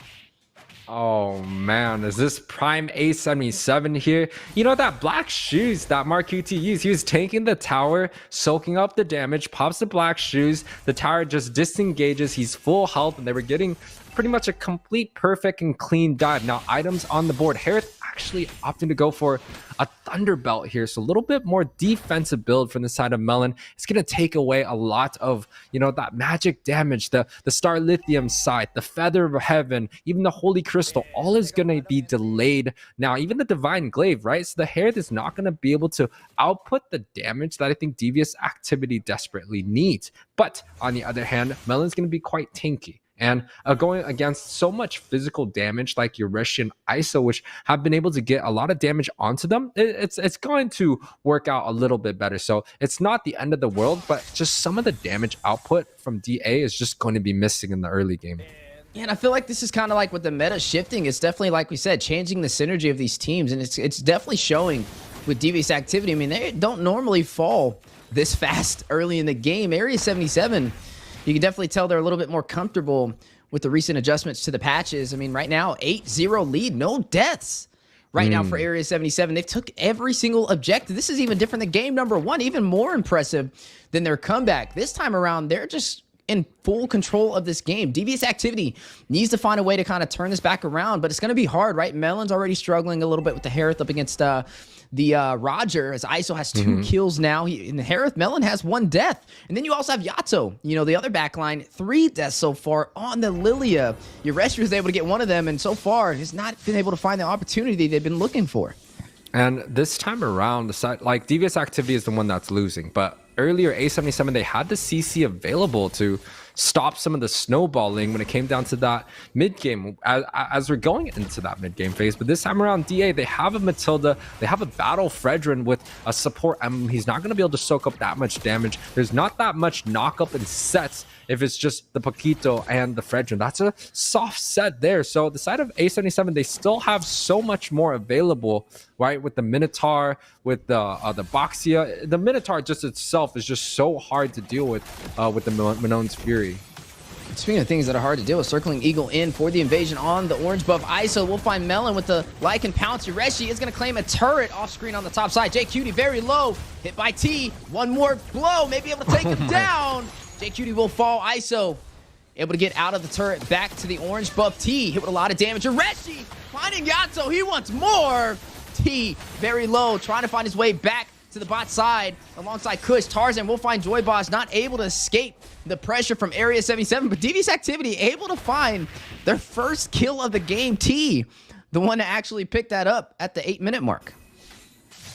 Oh man, is this prime A77 here? That black shoes that Marcuti used, he was taking the tower, soaking up the damage, pops the black shoes, the tower just disengages, he's full health, and they were getting pretty much a complete, perfect, and clean dive. Now, items on the board. Harith actually opting to go for a Thunderbelt here, so a little bit more defensive build from the side of Melon. It's going to take away a lot of, that magic damage, the Star Lithium side, the Feather of Heaven, even the Holy Crystal, all is going to be delayed. Now, even the Divine Glaive, right? So the Harith is not going to be able to output the damage that I think Devious Activity desperately needs. But on the other hand, Melon's going to be quite tanky. And going against so much physical damage like Yureshi and ISO, which have been able to get a lot of damage onto them, it's going to work out a little bit better. So it's not the end of the world, but just some of the damage output from DA is just going to be missing in the early game. Yeah, and I feel like this is kind of like with the meta shifting. It's definitely, like we said, changing the synergy of these teams. And it's definitely showing with Devious Activity. I mean, they don't normally fall this fast early in the game. Area 77... you can definitely tell they're a little bit more comfortable with the recent adjustments to the patches. I mean, right now, 8-0 lead, no deaths right now for Area 77. They've took every single objective. This is even different than game number 1, even more impressive than their comeback. This time around, they're just in full control of this game. Devious Activity needs to find a way to kind of turn this back around, but it's going to be hard, right? Melon's already struggling a little bit with the Harith up against the Roger, as ISO has 2 kills now. In the Harith, Melon has 1 death. And then you also have Yato, the other backline, 3 deaths so far on the Lilia. Yureshi was able to get 1 of them, and so far has not been able to find the opportunity they've been looking for. And this time around, the side, like Devious Activity is the one that's losing. But earlier, A77, they had the CC available to stop some of the snowballing when it came down to that mid game as we're going into that mid game phase. But this time around, DA, they have a Matilda, they have a Battle Fredrin with a support. He's not going to be able to soak up that much damage. There's not that much knock up in sets if it's just the Paquito and the Fredrin. That's a soft set there. So the side of A77, they still have so much more available, right? With the Minotaur, with the Boxia. The Minotaur just itself is just so hard to deal with the Minone's Fury. Speaking of things that are hard to deal with, circling Eagle in for the invasion on the orange buff. ISO will find Melon with the Lycan pounce. Ureshi is going to claim a turret off screen on the top side. JQT very low, hit by T. One more blow, maybe able to take him down. JQT will fall. ISO able to get out of the turret, back to the orange buff. T hit with a lot of damage. Ureshi finding Yato, he wants more. T very low, trying to find his way back to the bot side alongside Kush. Tarzan will find Joy Boss, not able to escape the pressure from Area 77, but Devious Activity able to find their first kill of the game. T, the one that actually picked that up at the 8-minute mark.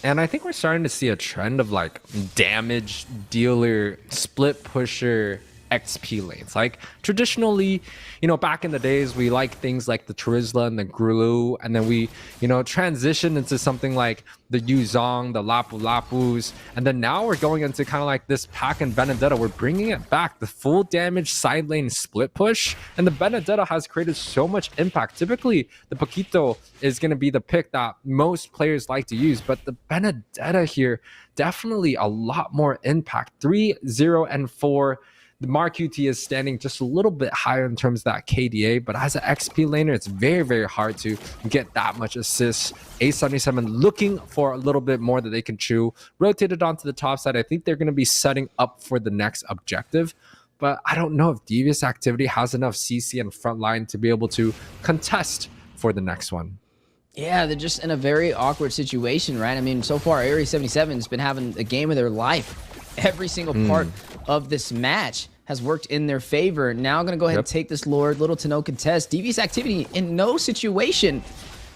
And I think we're starting to see a trend of like damage dealer, split pusher, XP lanes. Like traditionally, you know, back in the days, we like things like the Terizla and the Grulu, and then we, you know, transitioned into something like the Yuzong, the Lapu Lapus, and then now we're going into kind of like this Pack and Benedetta. We're bringing it back, the full damage side lane split push, and the Benedetta has created so much impact. Typically, the Paquito is going to be the pick that most players like to use, but the Benedetta here, definitely a lot more impact. 3, 0, and 4. The Mark UT is standing just a little bit higher in terms of that KDA, but as an XP laner, it's very, very hard to get that much assists. A77 looking for a little bit more that they can chew. Rotated onto the top side. I think they're going to be setting up for the next objective, but I don't know if Devious Activity has enough CC and frontline to be able to contest for the next one. Yeah, they're just in a very awkward situation, right? I mean, so far, Area 77 has been having a game of their life. Every single part of this match has worked in their favor. Now going to go ahead and take this Lord. Little to no contest. Devious Activity in no situation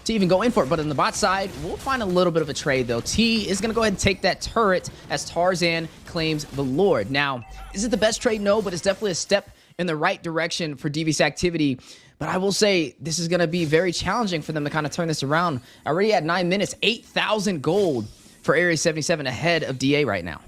to even go in for it. But on the bot side, we'll find a little bit of a trade, though. T is going to go ahead and take that turret as Tarzan claims the Lord. Now, is it the best trade? No, but it's definitely a step in the right direction for Devious Activity. But I will say this is going to be very challenging for them to kind of turn this around. Already at 9 minutes, 8,000 gold for Area 77 ahead of DA right now.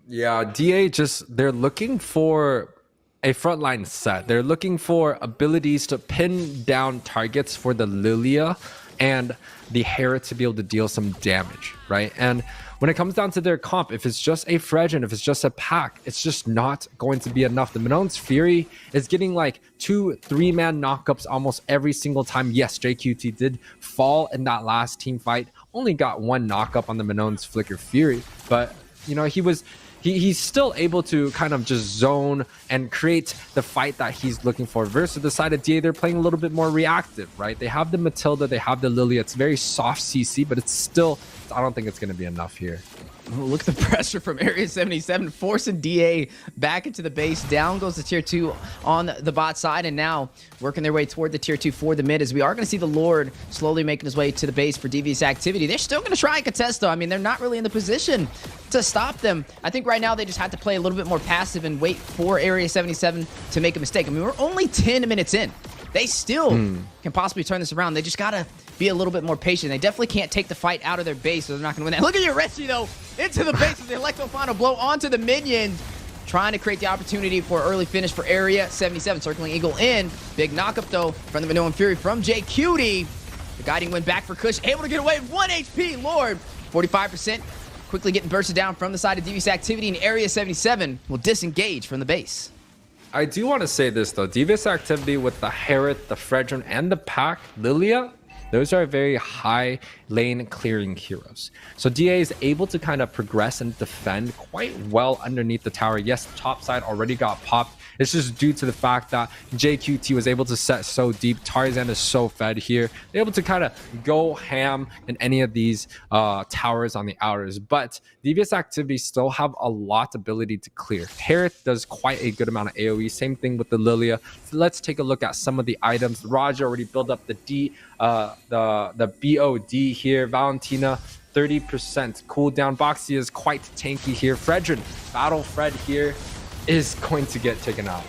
Yeah, DA they're looking for a frontline set. They're looking for abilities to pin down targets for the Lilia and the Hera to be able to deal some damage, right? And when it comes down to their comp, if it's just a Fredrin, if it's just a pack, it's just not going to be enough. The Minone's Fury is getting like 2-3-man knockups almost every single time. Yes, JQT did fall in that last team fight. Only got 1 knockup on the Minone's Flicker Fury, but you know, he's still able to kind of just zone and create the fight that he's looking for. Versus the side of DA, they're playing a little bit more reactive, right? They have the Matilda, they have the Lilia. It's very soft CC, but it's still, I don't think it's going to be enough here. Oh, look at the pressure from Area 77, forcing DA back into the base. Down goes the tier 2 on the bot side, and now working their way toward the tier 2 for the mid, as we are going to see the Lord slowly making his way to the base for Devious Activity. They're still going to try and contest, though. I mean, they're not really in the position to stop them. I think right now they just have to play a little bit more passive and wait for Area 77 to make a mistake. I mean, we're only 10 minutes in. They still can possibly turn this around. They just got to be a little bit more patient. They definitely can't take the fight out of their base, so they're not going to win that. Look at Ureshi, though, into the base with the Electro Final Blow onto the minions, trying to create the opportunity for an early finish for Area 77. Circling Eagle in. Big knockup, though, from the Minoan Fury from JQT. The guiding win back for Kush, able to get away with 1 HP. Lord, 45%. Quickly getting bursted down from the side of Devious Activity, and Area 77 will disengage from the base. I do want to say this, though. Devious Activity with the Herod, the Fredrin, and the Pack, Lilia, those are very high lane clearing heroes. So DA is able to kind of progress and defend quite well underneath the tower. Yes, the top side already got popped. It's just due to the fact that JQT was able to set so deep. Tarzan is so fed here. They're able to kind of go ham in any of these towers on the outers. But Devious activity still have a lot ability to clear. Harith does quite a good amount of AoE. Same thing with the Lilia. So let's take a look at some of the items. Roger already built up the BOD here. Valentina 30% cooldown. Boxy is quite tanky here. Fredrin, Battle Fred here is going to get taken out.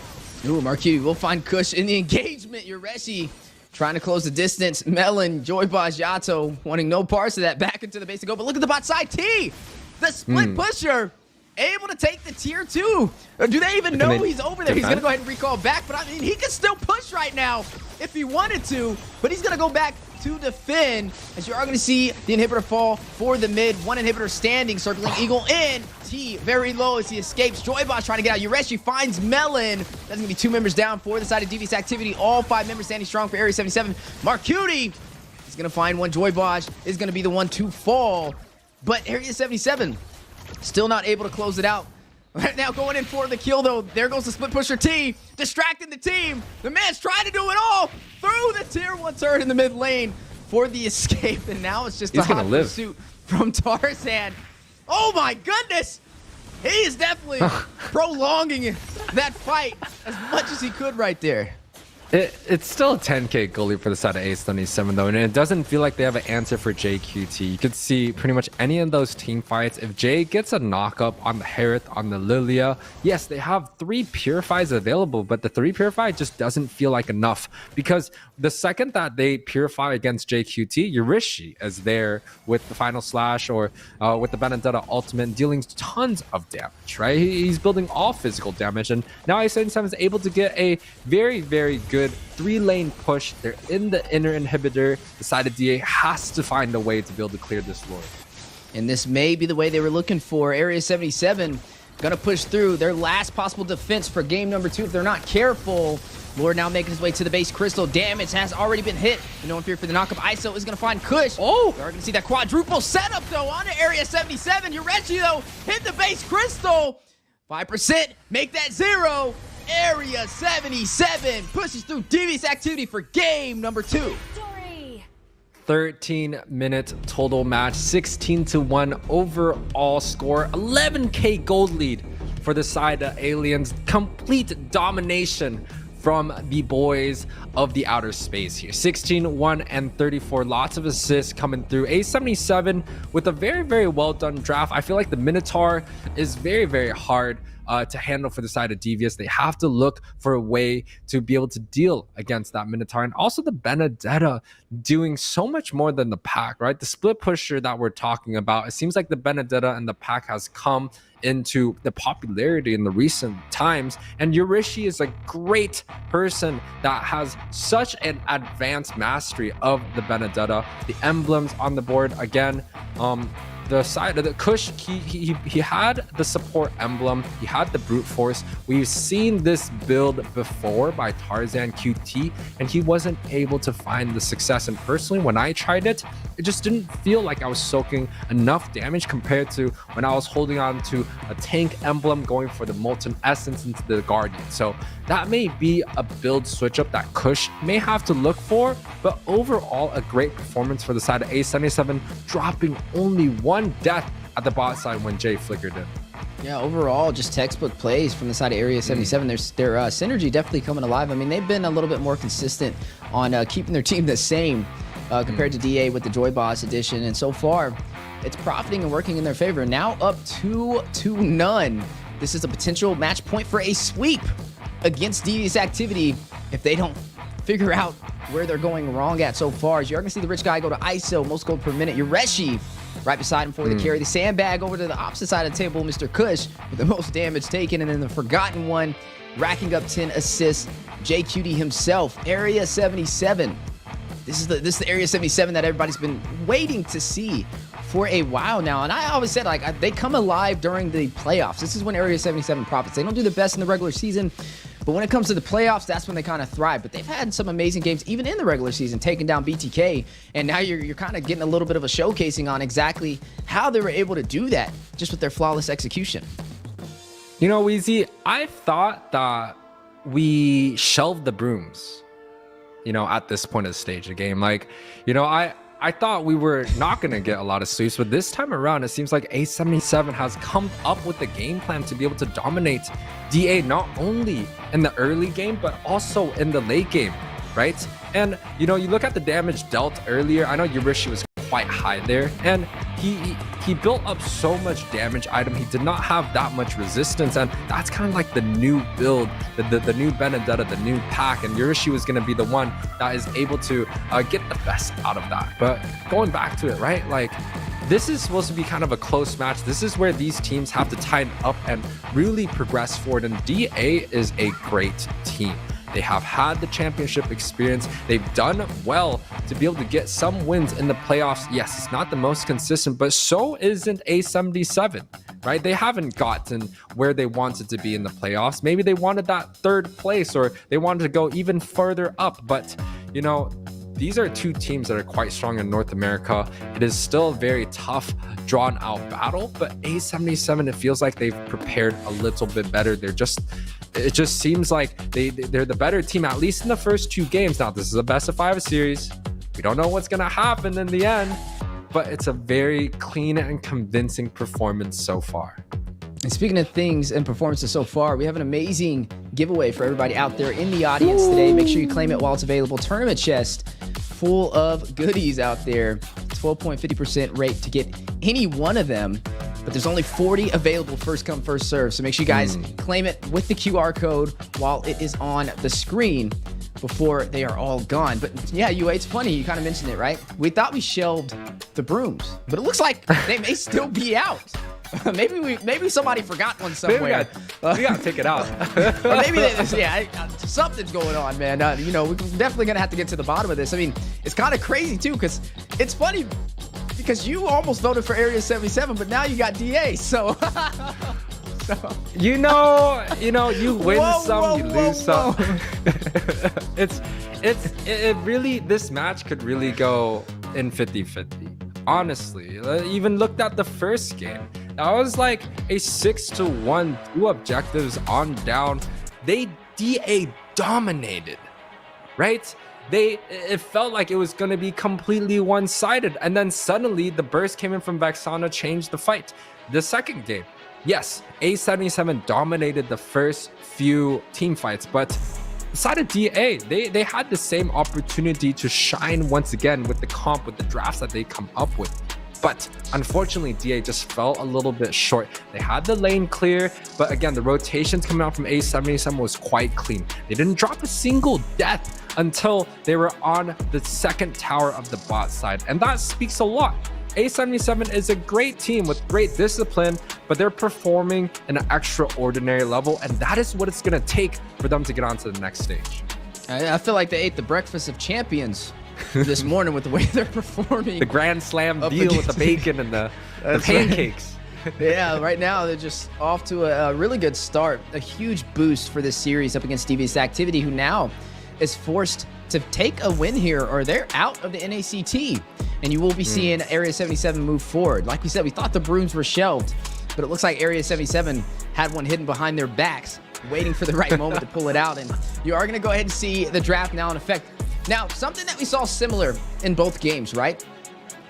Ooh, Marquis will find Kush in the engagement. Yureshi trying to close the distance. Melon, Joyboss, Yato wanting no parts of that. Back into the base to go. But look at the bot side. T, the split pusher, able to take the tier 2. Or do they even know he's over there? He's going to go ahead and recall back. But I mean, he can still push right now if he wanted to. But he's going to go back to defend, as you are going to see the inhibitor fall for the mid. One inhibitor standing, circling Eagle in. T very low as he escapes. Joyboss trying to get out. Yureshi finds Melon. That's going to be 2 members down for the side of Devious activity. All 5 members standing strong for Area 77. Marcuti is going to find one. Joyboss is going to be the one to fall. But Area 77 still not able to close it out. Right now going in for the kill, though. There goes the split pusher T, distracting the team. The man's trying to do it all through the tier 1 turret in the mid lane for the escape. And now it's just a hot pursuit from Tarzan. Oh my goodness! He is definitely prolonging that fight as much as he could right there. It's still a 10k goalie for the side of A77 though, and it doesn't feel like they have an answer for JQT. You could see pretty much any of those team fights. If Jay gets a knock up on the Harith, on the Lilia, yes, they have 3 Purifies available, but the 3 Purify just doesn't feel like enough, because the second that they Purify against JQT, Yurishi is there with the Final Slash or with the Benedetta ultimate, dealing tons of damage, right? He's building all physical damage, and now A77 is able to get a very, very good 3-lane push. They're in the inner inhibitor. The side of DA has to find a way to be able to clear this Lord. And this may be the way they were looking for. Area 77 gonna push through their last possible defense for game number 2 if they're not careful. Lord now making his way to the base crystal. Damage has already been hit. No fear for the knockup. ISO is gonna find Kush. Oh, we're gonna see that quadruple setup though on to Area 77. Yurechi though hit the base crystal. 5%, make that 0. Area 77 pushes through Devious activity for game number 2. 13-minute total match, 16-1 overall score, 11k gold lead for the side of Aliens. Complete domination from the boys of the outer space here. 16-1 and 34, lots of assists coming through. A77 with a very, very well done draft. I feel like the Minotaur is very, very hard to handle for the side of Devious. They have to look for a way to be able to deal against that Minotaur, and also the Benedetta doing so much more than the pack, right? The split pusher that we're talking about, it seems like the Benedetta and the pack has come into the popularity in the recent times, and Yurishi is a great person that has such an advanced mastery of the Benedetta. The emblems on the board again, the side of the Kush, he had the support emblem, he had the brute force. We've seen this build before by Tarzan QT, and he wasn't able to find the success. And personally, when I tried it, it just didn't feel like I was soaking enough damage compared to when I was holding on to a tank emblem, going for the Molten Essence into the Guardian. So that may be a build switch up that Kush may have to look for, but overall a great performance for the side of A77, dropping only 1 death at the bot side when Jay flickered in. Yeah, overall, just textbook plays from the side of Area 77. Their synergy definitely coming alive. I mean, they've been a little bit more consistent on keeping their team the same compared to DA with the Joy Boss edition. And so far, it's profiting and working in their favor. Now up 2-0. This is a potential match point for a sweep against Devious activity if they don't figure out where they're going wrong at so far. As you're going to see the rich guy go to ISO, most gold per minute. Yureshi right beside him for the carry. The sandbag over to the opposite side of the table, Mr. Kush with the most damage taken. And then the forgotten one, racking up 10 assists, JQT himself. Area 77. This is the Area 77 that everybody's been waiting to see for a while now. And I always said, like, they come alive during the playoffs. This is when Area 77 profits. They don't do the best in the regular season, but when it comes to the playoffs, that's when they kind of thrive. But they've had some amazing games, even in the regular season, taking down BTK. And now you're kind of getting a little bit of a showcasing on exactly how they were able to do that just with their flawless execution. You know, Weezy, I thought that we shelved the brooms, you know, at this point of the stage of the game. Like, you know, I thought we were not going to get a lot of sweeps, but this time around, it seems like A77 has come up with the game plan to be able to dominate DA, not only in the early game, but also in the late game, right? And, you know, you look at the damage dealt earlier. I know Yurishi was quite high there, and he built up so much damage item. He did not have that much resistance, and that's kind of like the new build, the new Benedetta, the new pack, and Yurishi was going to be the one that is able to get the best out of that. But going back to it, right, like, this is supposed to be kind of a close match. This is where these teams have to tighten up and really progress forward, and DA is a great team. They have had the championship experience. They've done well to be able to get some wins in the playoffs. Yes, it's not the most consistent, but so isn't A77, right? They haven't gotten where they wanted to be in the playoffs. Maybe they wanted that third place, or they wanted to go even further up. But, you know, these are two teams that are quite strong in North America. It is still a very tough, drawn out battle, but A77, it feels like they've prepared a little bit better. It just seems like they're the better team, at least in the first two games. Now, this is a best of 5 series. We don't know what's going to happen in the end, but it's a very clean and convincing performance so far. And speaking of things and performances so far, we have an amazing giveaway for everybody out there in the audience today. Make sure you claim it while it's available. Tournament chest full of goodies out there. 12.50% rate to get any one of them, but there's only 40 available, first come, first serve. So make sure you guys claim it with the QR code while it is on the screen before they are all gone. But yeah, UA, it's funny, you kind of mentioned it, right? We thought we shelved the brooms, but it looks like they may still be out. Maybe somebody forgot one somewhere. We gotta take it out. Or maybe something's going on, man. You know, we're definitely gonna have to get to the bottom of this. I mean, it's kind of crazy too, because it's funny because you almost voted for Area 77, but now you got DA. So, you win some, you lose some. It really, this match could really go in 50-50. Honestly, even looked at the first game. That was like a 6-1, 2 objectives on down. DA dominated, right? It felt like it was going to be completely one-sided, and then suddenly the burst came in from Vexana, changed the fight. The second game, yes, A77 dominated the first few team fights, but the side of DA, they had the same opportunity to shine once again with the comp, with the drafts that they come up with. But unfortunately, DA just fell a little bit short. They had the lane clear, but again, the rotations coming out from A77 was quite clean. They didn't drop a single death until they were on the second tower of the bot side. And that speaks a lot. A77 is a great team with great discipline, but they're performing in an extraordinary level, and that is what it's going to take for them to get on to the next stage. I feel like they ate the breakfast of champions this morning with the way they're performing. The Grand Slam deal with the bacon and the pancakes. Yeah, right now they're just off to a really good start. A huge boost for this series up against Devious Activity, who now is forced to take a win here, or they're out of the NACT. And you will be seeing Area 77 move forward. Like we said, we thought the brooms were shelved, but it looks like Area 77 had one hidden behind their backs, waiting for the right moment to pull it out. And you are going to go ahead and see the draft now in effect. Now, something that we saw similar in both games, right?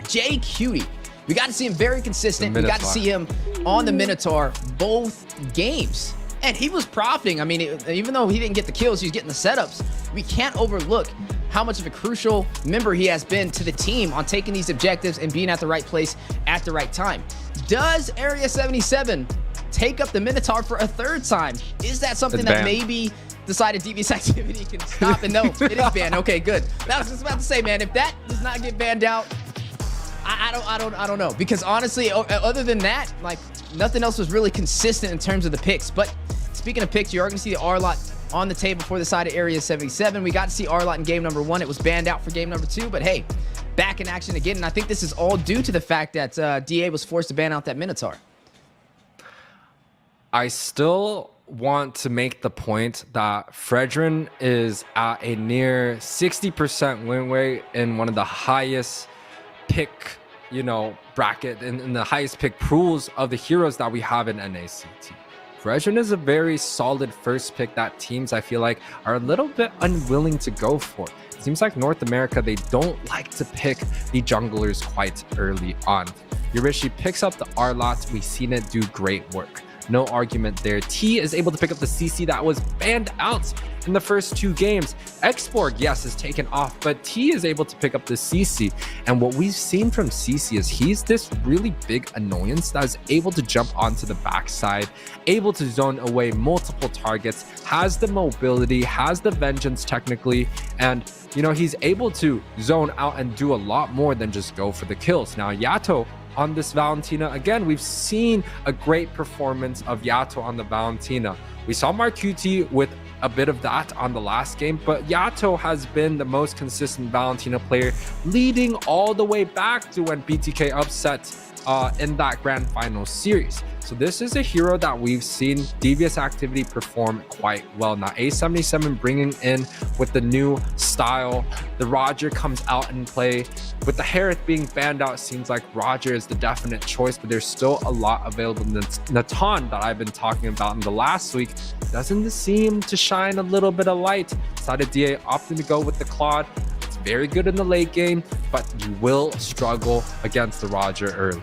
Jay Cutie. We got to see him very consistent. We got to see him on the Minotaur both games. And he was profiting. I mean, even though he didn't get the kills, he was getting the setups. We can't overlook how much of a crucial member he has been to the team on taking these objectives and being at the right place at the right time. Does Area 77 take up the Minotaur for a third time? Is that something that maybe decided Devious Activity can stop? And no, it is banned. Okay, good. I was just about to say, man, if that does not get banned out, I don't know. Because honestly, other than that, like, nothing else was really consistent in terms of the picks. But speaking of picks, you are going to see the R-Lot on the table for the side of Area 77. We got to see R-Lot in game number 1. It was banned out for game number 2. But hey, back in action again. And I think this is all due to the fact that DA was forced to ban out that Minotaur. I still want to make the point that Fredrin is at a near 60% win rate in one of the highest pick, bracket, in the highest pick pools of the heroes that we have in NACT. Regin is a very solid first pick that teams, I feel like, are a little bit unwilling to go for. It seems like North America, they don't like to pick the junglers quite early on. Yurishi picks up the Arlot. We've seen it do great work. No argument there. T is able to pick up the CC that was banned out in the first 2 games. Xborg, yes, is taken off, but T is able to pick up the CC. And what we've seen from CC is he's this really big annoyance that is able to jump onto the backside, able to zone away multiple targets, has the mobility, has the vengeance technically, and you know, he's able to zone out and do a lot more than just go for the kills. Now, Yato on this Valentina, again, we've seen a great performance of Yato on the Valentina. We saw Marcuti with a bit of that on the last game, but Yato has been the most consistent Valentina player, leading all the way back to when BTK upset in that grand final series. So this is a hero that we've seen Devious activity perform quite well. Now A77 bringing in with the new style, the Roger comes out in play. With the Harith being banned out, it seems like Roger is the definite choice, but there's still a lot available. Natan that I've been talking about in the last week doesn't seem to shine a little bit of light. Decided DA opting to go with the Claude. It's very good in the late game, but you will struggle against the Roger early.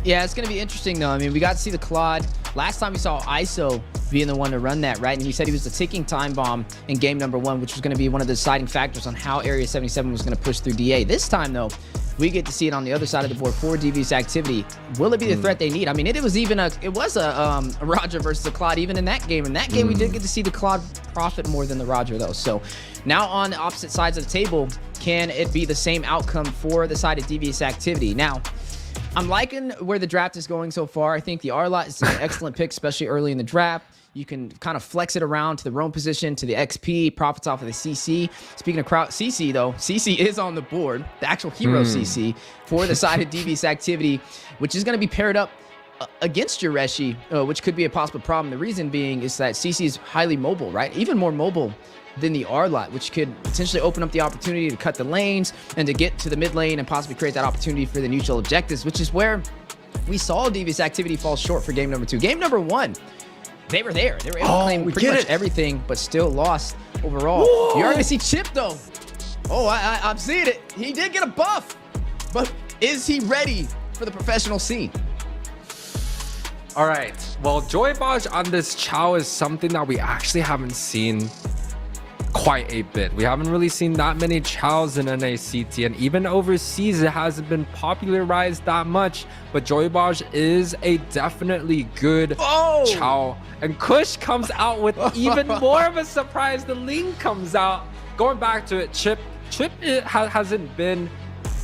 Yeah, it's going to be interesting, though. I mean, we got to see the Claude. Last time we saw ISO being the one to run that, right? And we said he was the ticking time bomb in game number 1, which was going to be one of the deciding factors on how Area 77 was going to push through DA. This time, though, we get to see it on the other side of the board for Devious activity. Will it be the threat they need? I mean, it was a Roger versus the Claude even in that game. In that game, we did get to see the Claude profit more than the Roger, though. So now on the opposite sides of the table, can it be the same outcome for the side of Devious activity? Now, I'm liking where the draft is going so far. I think the Arlot is an excellent pick, especially early in the draft. You can kind of flex it around to the roam position, to the XP, profits off of the CC. Speaking of CC, though, CC is on the board, the actual hero CC, for the side of Devious activity, which is going to be paired up against Yureshi, which could be a possible problem. The reason being is that CC is highly mobile, right? Even more mobile than the Arlot, which could potentially open up the opportunity to cut the lanes and to get to the mid lane and possibly create that opportunity for the neutral objectives, which is where we saw Devious activity fall short for game number 2. Game number 1, they were there. They were able to claim pretty much everything, but still lost overall. Whoa. You're going to see Chip, though. Oh, I'm seeing it. He did get a buff, but is he ready for the professional scene? All right. Well, Joybaj on this Chow is something that we actually haven't seen quite a bit. We haven't really seen that many Chows in NACT, and even overseas it hasn't been popularized that much, but Joybaj is a definitely good Chow. And Kush comes out with even more of a surprise. The Ling comes out. Going back to it, Chip it hasn't been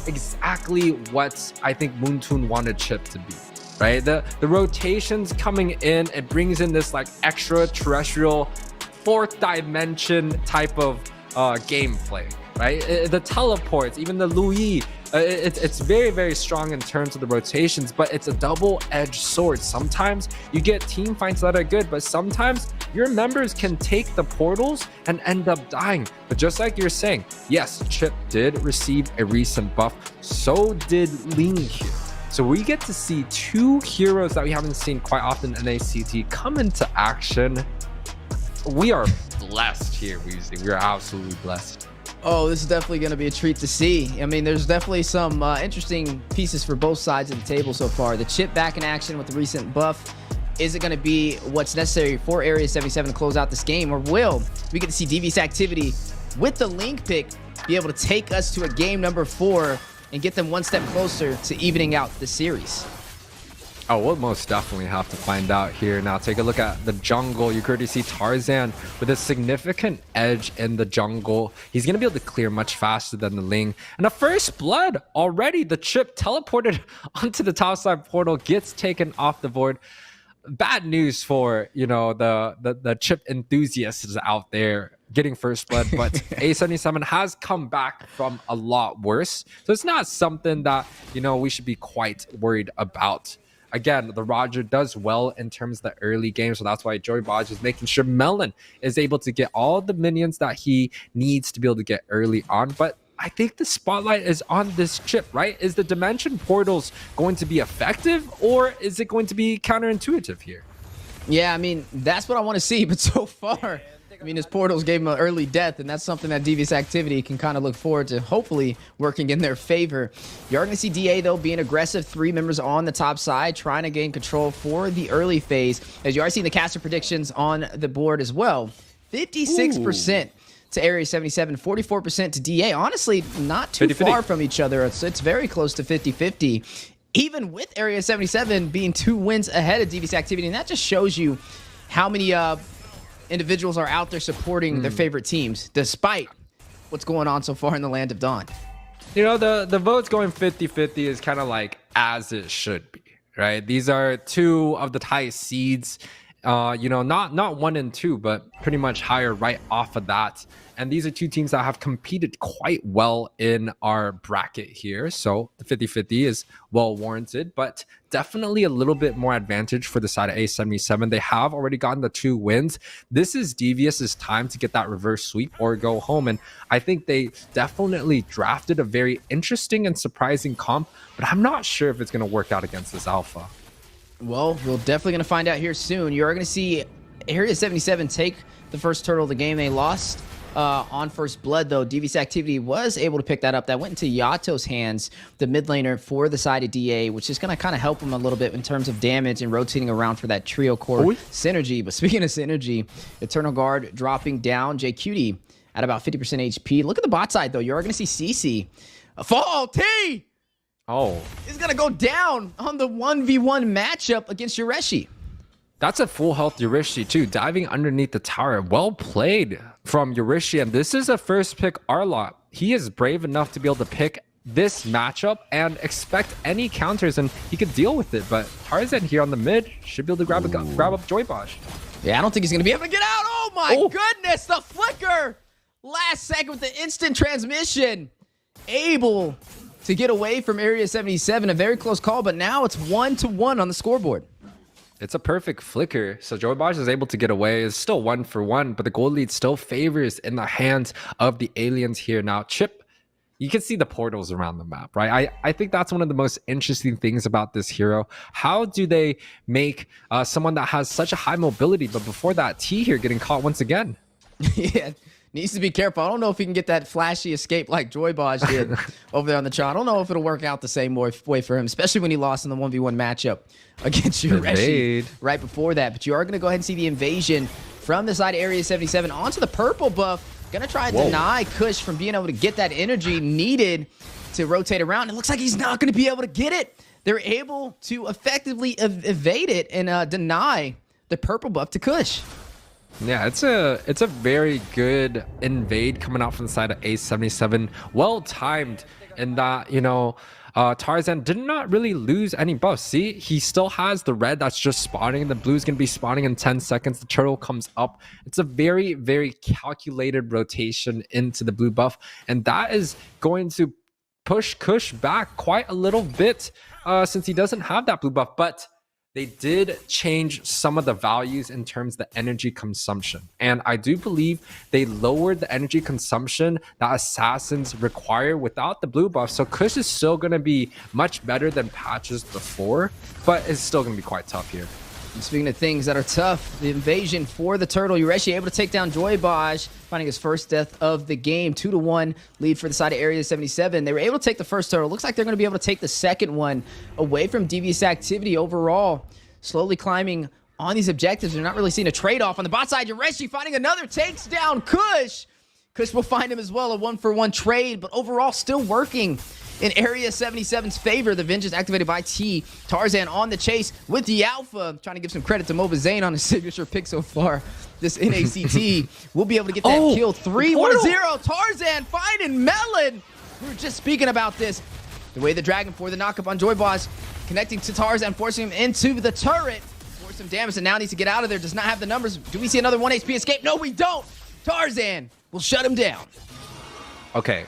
exactly what I think Moontoon wanted Chip to be, right? The rotations coming in, it brings in this like extraterrestrial 4th dimension type of gameplay, right? The teleports, even the Louis, it's very, very strong in terms of the rotations, but it's a double-edged sword. Sometimes you get team fights that are good, but sometimes your members can take the portals and end up dying. But just like you're saying, yes, Chip did receive a recent buff, so did Ling here. So we get to see 2 heroes that we haven't seen quite often in NACT come into action. We are blessed here, Weezy. We are absolutely blessed. Oh, this is definitely going to be a treat to see. I mean, there's definitely some interesting pieces for both sides of the table so far. The Chip back in action with the recent buff. Is it going to be what's necessary for Area 77 to close out this game? Or will we get to see Devious activity with the Link pick be able to take us to a game number 4 and get them one step closer to evening out the series? Oh, we'll most definitely have to find out here. Now, take a look at the jungle. You could see Tarzan with a significant edge in the jungle. He's going to be able to clear much faster than the Ling. And a first blood already. The Chip teleported onto the top side portal, gets taken off the board. Bad news for, you know, the Chip enthusiasts out there getting first blood, but A77 has come back from a lot worse. So it's not something that, you know, we should be quite worried about. Again, the Roger does well in terms of the early game, so that's why Joybaj is making sure Melon is able to get all the minions that he needs to be able to get early on. But I think the spotlight is on this Chip, right? Is the Dimension Portals going to be effective, or is it going to be counterintuitive here? Yeah, I mean, that's what I want to see, but so far, I mean, his portals gave him an early death, and that's something that Devious Activity can kind of look forward to, hopefully working in their favor. You're going to see DA, though, being aggressive. 3 members on the top side, trying to gain control for the early phase. As you are seeing the caster predictions on the board as well. 56% to Area 77, 44% to DA. Honestly, not too 50-50. far from each other. It's very close to 50-50. Even with Area 77 being 2 wins ahead of Devious Activity. And that just shows you how many individuals are out there supporting their favorite teams, despite what's going on so far in the Land of Dawn. You know, the votes going 50-50 is kind of like as it should be, right? These are 2 of the highest seeds. You know, not 1 and 2, but pretty much higher right off of that. And these are 2 teams that have competed quite well in our bracket here. So the 50-50 is well warranted, but definitely a little bit more advantage for the side of A77. They have already gotten the 2 wins. This is Devious's time to get that reverse sweep or go home. And I think they definitely drafted a very interesting and surprising comp, but I'm not sure if it's going to work out against this alpha. Well, we're definitely going to find out here soon. You're going to see Area 77 take the first turtle of the game. They lost on first blood, though. Devious Activity was able to pick that up. That went into Yato's hands, the mid laner for the side of DA, which is going to kind of help him a little bit in terms of damage and rotating around for that trio core synergy. But speaking of synergy, Eternal Guard dropping down. JQT at about 50% HP. Look at the bot side, though. You're going to see CC. Fall T! Oh. Is going to go down on the 1v1 matchup against Yureshi. That's a full health Yurishi too, diving underneath the tower. Well played from Yurishi, and this is a first pick Arlot. He is brave enough to be able to pick this matchup and expect any counters, and he could deal with it. But Tarzan here on the mid should be able to grab up Joy Bosh. Yeah, I don't think he's going to be able to get out. Oh my goodness, the flicker! Last second with the instant transmission. Able to get away from Area 77. A very close call, but now it's 1-1 on the scoreboard. It's a perfect flicker. So Joy Bosh is able to get away. It's still 1-for-1, but the gold lead still favors in the hands of the aliens here. Now, Chip, you can see the portals around the map, right? I think that's one of the most interesting things about this hero. How do they make someone that has such a high mobility, but before that, T here getting caught once again? Yeah. Needs to be careful. I don't know if he can get that flashy escape like Joy Bosh did over there on the chart. I don't know if it'll work out the same way for him, especially when he lost in the 1v1 matchup against Yureshi right before that. But you are going to go ahead and see the invasion from the side of Area 77 onto the purple buff. Going to try and deny Kush from being able to get that energy needed to rotate around. It looks like he's not going to be able to get it. They're able to effectively evade it and deny the purple buff to Kush. Yeah, it's a very good invade coming out from the side of A77. Well timed in that, you know, Tarzan did not really lose any buffs. See, he still has the red that's just spawning. The blue is going to be spawning in 10 seconds. The turtle comes up. It's a very, very calculated rotation into the blue buff. And that is going to push Kush back quite a little bit since he doesn't have that blue buff. But they did change some of the values in terms of the energy consumption. And I do believe they lowered the energy consumption that assassins require without the blue buff. So Kush is still going to be much better than patches before, but it's still going to be quite tough here. And speaking of things that are tough, the invasion for the turtle. Yureshi able to take down Joy Bosh, finding his first death of the game. 2-1 lead for the side of Area 77. They were able to take the first turtle. Looks like they're going to be able to take the second one away from Devious Activity overall. Slowly climbing on these objectives. They're not really seeing a trade-off. On the bot side, Yureshi finding another, takes down Kush. Kush will find him as well, a 1-for-1 trade, but overall still working in Area 77's favor. The vengeance activated by T. Tarzan on the chase with the alpha. Trying to give some credit to Mobazane on his signature pick so far. This NACT will be able to get that kill. 3-1-0. Tarzan finding Melon. We were just speaking about this. The way the Dragon for the knockup on Joy Bosh, connecting to Tarzan, forcing him into the turret. For some damage, and now needs to get out of there. Does not have the numbers. Do we see another 1 HP escape? No, we don't. Tarzan will shut him down. Okay,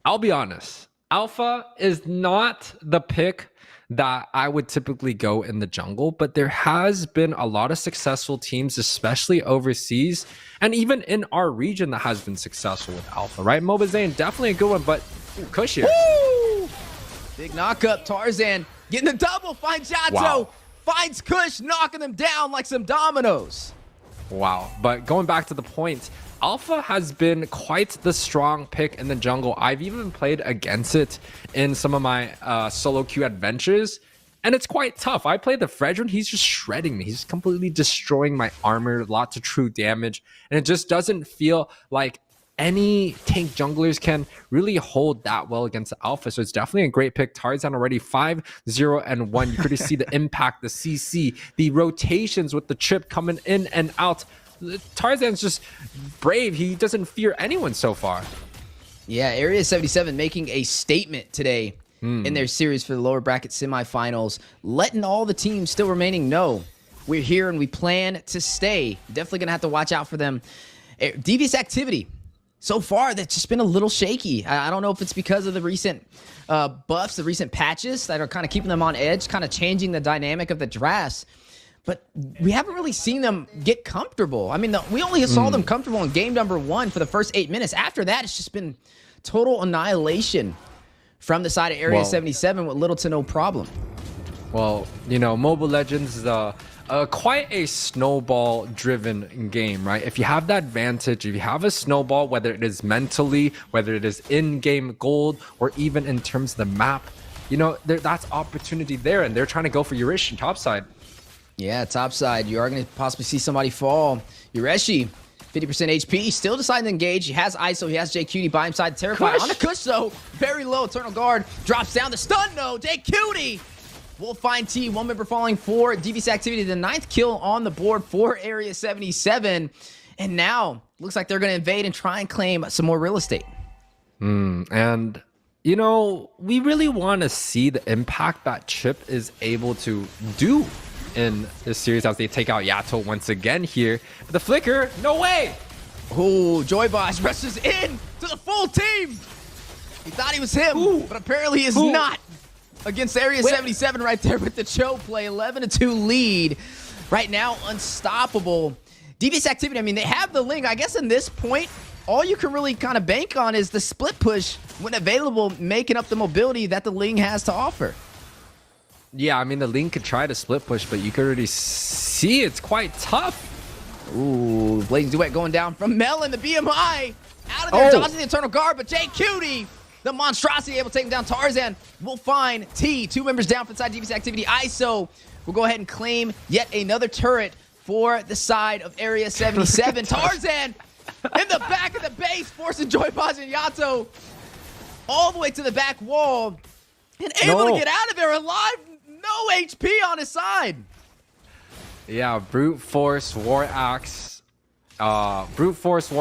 I'll be honest. Alpha is not the pick that I would typically go in the jungle, but there has been a lot of successful teams, especially overseas, and even in our region that has been successful with Alpha, right? Mobazane, definitely a good one, but Kush here. Woo! Big knockup. Tarzan getting the double. Finds Yato. Wow. finds Kush, knocking them down like some dominoes. Wow. But going back to the point, Alpha has been quite the strong pick in the jungle. I've even played against it in some of my solo queue adventures, and it's quite tough. I play the Fredrin, he's just shredding me. He's completely destroying my armor, lots of true damage, and it just doesn't feel like any tank junglers can really hold that well against the Alpha. So it's definitely a great pick. Tarzan already 5-0-1. You could see the impact, the CC, the rotations with the chip coming in and out. Tarzan's just brave. He doesn't fear anyone so far. Yeah, Area 77 making a statement today in their series for the lower bracket semifinals, letting all the teams still remaining know we're here and we plan to stay. Definitely going to have to watch out for them. Devious activity. So far, that's just been a little shaky. I don't know if it's because of the recent buffs, the recent patches that are kind of keeping them on edge, kind of changing the dynamic of the drafts. But we haven't really seen them get comfortable. I mean, we only saw them comfortable in game number 1 for the first 8 minutes. After that, it's just been total annihilation from the side of Area 77 with little to no problem. Well, you know, Mobile Legends is quite a snowball-driven game, right? If you have that advantage, if you have a snowball, whether it is mentally, whether it is in-game gold, or even in terms of the map, you know, that's opportunity there, and they're trying to go for Yureshi topside. Yeah, topside. You are going to possibly see somebody fall. Yureshi, 50% HP, still deciding to engage. He has ISO, he has JQT by his side. Terrified on the Kush, though. Very low. Eternal Guard drops down the stun, no. JQT will find T. One member falling for Devious activity. The 9th kill on the board for Area 77. And now, looks like they're going to invade and try and claim some more real estate. And, you know, we really want to see the impact that Chip is able to do in this series as they take out Yato once again here. But the flicker, no way! Ooh, Joy Boss rushes in to the full team! He thought he was him, but apparently he is not. Against Area 77 right there with the choke play. 11-2 lead. Right now, unstoppable. Devious activity, I mean, they have the link. I guess in this point, all you can really kind of bank on is the split push when available, making up the mobility that the Ling has to offer. Yeah, I mean, the Ling could try to split push, but you could already see it's quite tough. Ooh, Blazing Duet going down from Melon, the BMI. Out of there, dodging the Eternal Guard, but JQT, the monstrosity, able to take him down. Tarzan will find T. 2 members down for the side Devious activity. ISO will go ahead and claim yet another turret for the side of Area 77. Tarzan in the back of the base, forcing Joyboz and Yato all the way to the back wall. And able to get out of there alive. No HP on his side. Yeah, Brute Force, War Axe, Bloodless,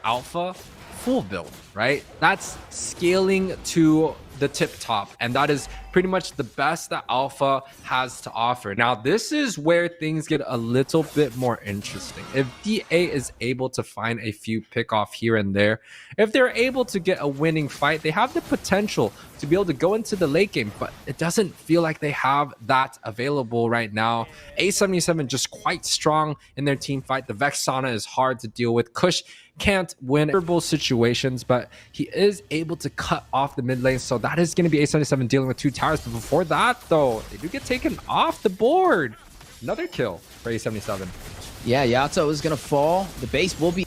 Alpha, full build, right? That's scaling to the tip top, and that is pretty much the best that Alpha has to offer. Now, this is where things get a little bit more interesting. If DA is able to find a few pick-off here and there, if they're able to get a winning fight, they have the potential to be able to go into the late game, but it doesn't feel like they have that available right now. A77 just quite strong in their team fight. The Vexana is hard to deal with. Kush can't win favorable situations, but he is able to cut off the mid lane, so that is going to be A77 dealing with 2 towers. But before that, though, they do get taken off the board. Another kill for A77. Yeah, Yato is going to fall. The base will be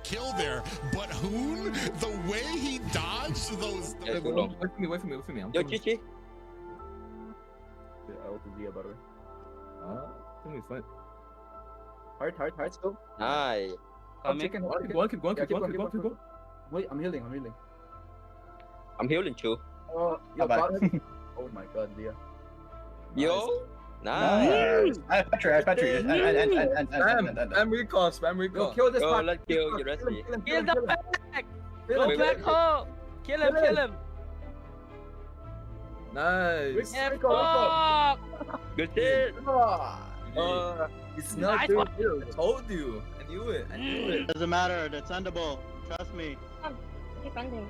kill there, but Hoon, the way he dodged those. Wait for me, wait for me, wait for me. I'm Yo, coming. Chichi. Out to Dia, by the way. It's fine. Heart, let's go. Nice. Keep going. Wait, I'm healing. I'm healing too. Oh, yo, Bye-bye. oh my god, Dia. Yo. Nice. Patrick. Spam recall. Yo, kill this Go, part. let's kill your Rusty. Kill the back! Kill Go him. back home! Kill him! Nice. Yeah, fuck! Good shit. It's not Nice doing one. it. I told you. I knew it. Doesn't matter. That's endable. Trust me. Keep ending.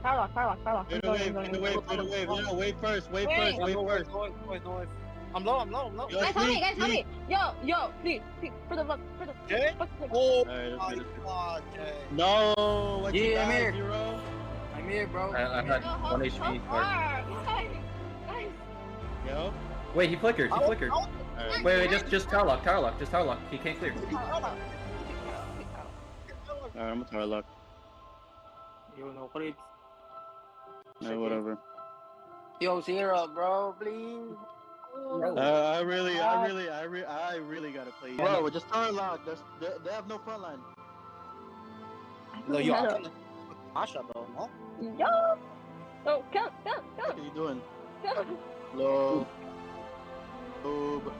Carlock. Wait first. I'm low. Yo, Guys, help please. me. Yo, please. For the Jay? Oh my god, Jay. No. What you Yeah, got, I'm here. Zero? I'm here, bro. I had 1 HP. Guys. Yo. Wait, he flickered. Alright. Wait, just Tarlock. Just Tarlock. He can't clear. Alright, I'm a Tarlock. You know, please. Yeah, whatever. Yo, Zero, bro, please. I really gotta play. Bro, just Tarlock. They have no front line. No, yo, I'm gonna Asha, bro, no? Yo. Oh, come. What are you doing? Low. Oob.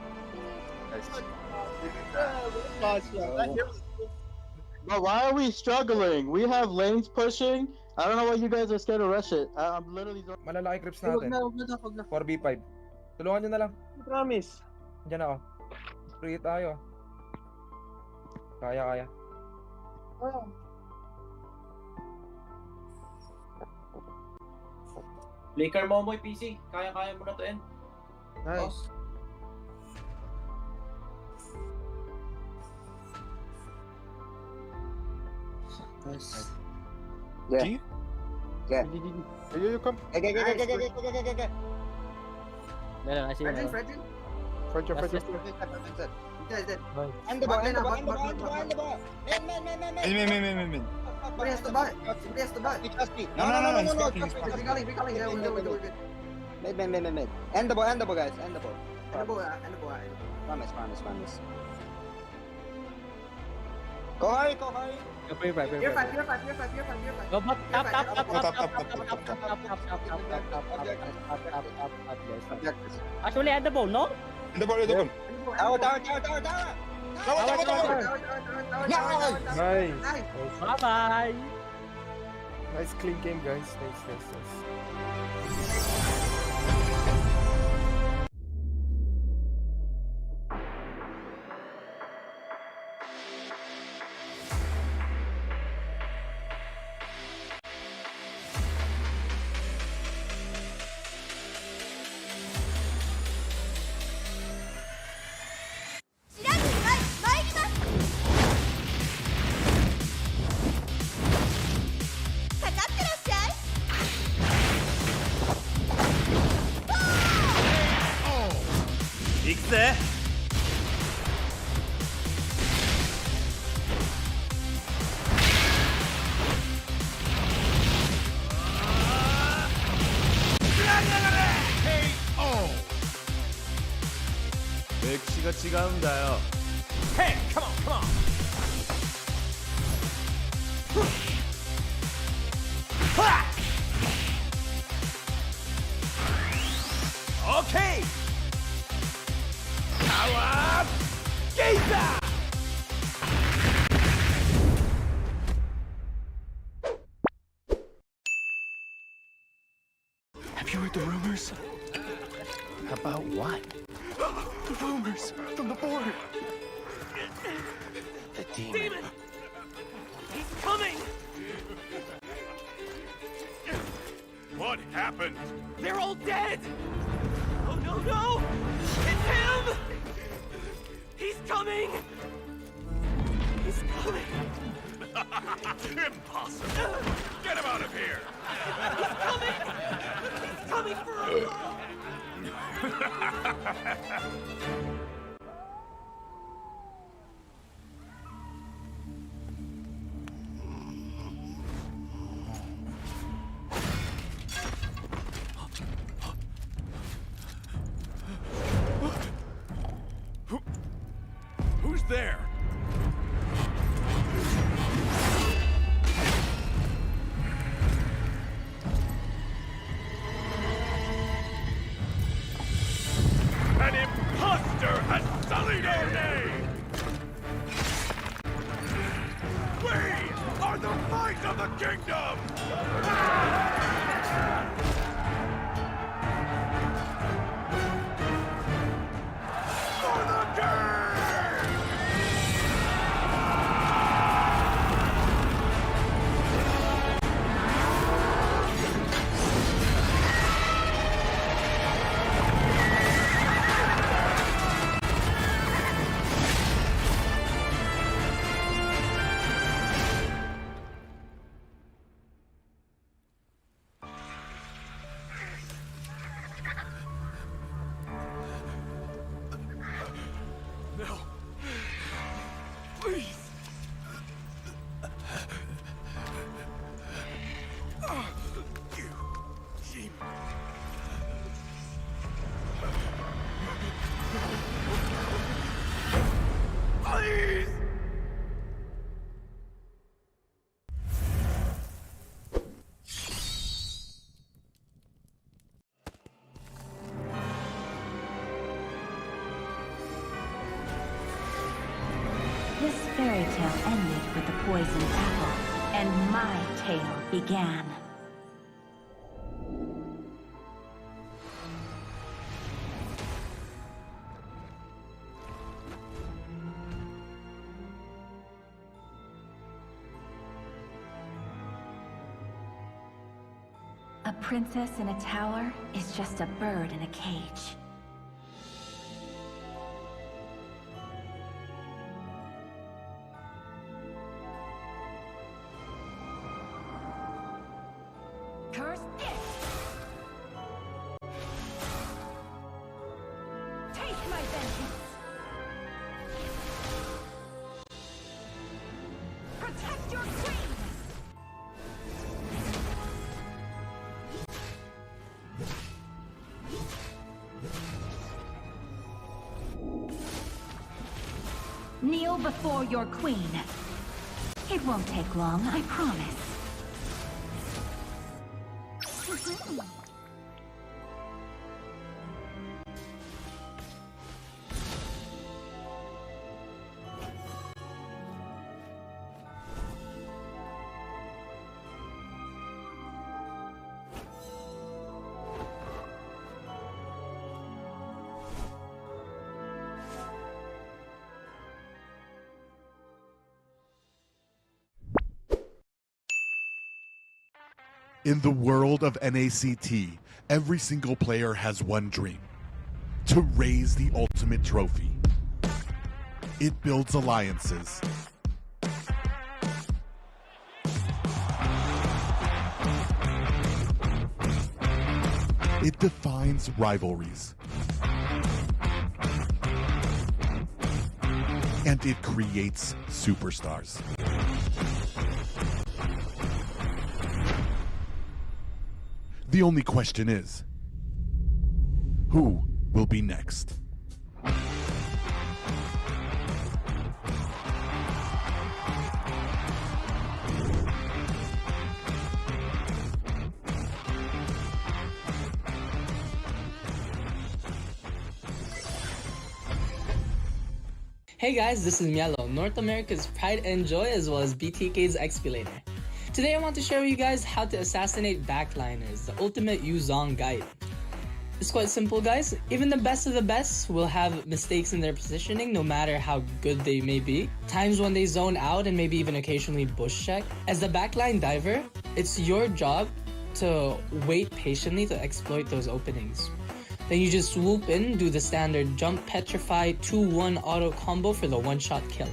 But why are we struggling? We have lanes pushing. I don't know why you guys are scared to rush it. I'm literally. Malalaki grips natin. 4v5. Tulungan nyo na lang. Promise. Diyan ako. Free tayo. Kaya. Flicker mo yung PC. Kaya mo na to, Nice. Nice. Yeah. Yeah. You come. Go. No, I see you. Freddy. End the ball. Man. Somebody has the butt. You trust me. No. We're calling. Yeah, we're good. Mid. End the ball, guys. End the ball. Promise. Go high. Purify. Go back. Actually, end the ball, no? Tower. Tower. Nice. Bye-bye. Nice clean game, guys. Nice. Hey, come on. Okay. Power Gazer. Have you heard the rumors? About what? The rumors from the border. The demon. He's coming. What happened? They're all dead. Oh no! It's him! He's coming! Impossible! Get him out of here! He's coming for us! almost there. An imposter has sullied our name! We are the might of the kingdom! For the king! No. Please. You cheat. Please. This fairy tale ended with the poisoned apple, and my tale began. A princess in a tower is just a bird in a cage. Curse it! Take my vengeance! Protect your queen! Kneel before your queen. It won't take long, I promise. In the world of NACT, every single player has one dream: to raise the ultimate trophy. It builds alliances. It defines rivalries. And it creates superstars. The only question is, who will be next? Hey guys, this is Mielo, North America's pride and joy as well as BTK's XP-laner. Today I want to show you guys how to assassinate backliners, the ultimate Yuzong guide. It's quite simple guys, even the best of the best will have mistakes in their positioning no matter how good they may be. Times when they zone out and maybe even occasionally bush check. As the backline diver, it's your job to wait patiently to exploit those openings. Then you just swoop in, do the standard jump, petrify, 2-1 auto combo for the one-shot kill.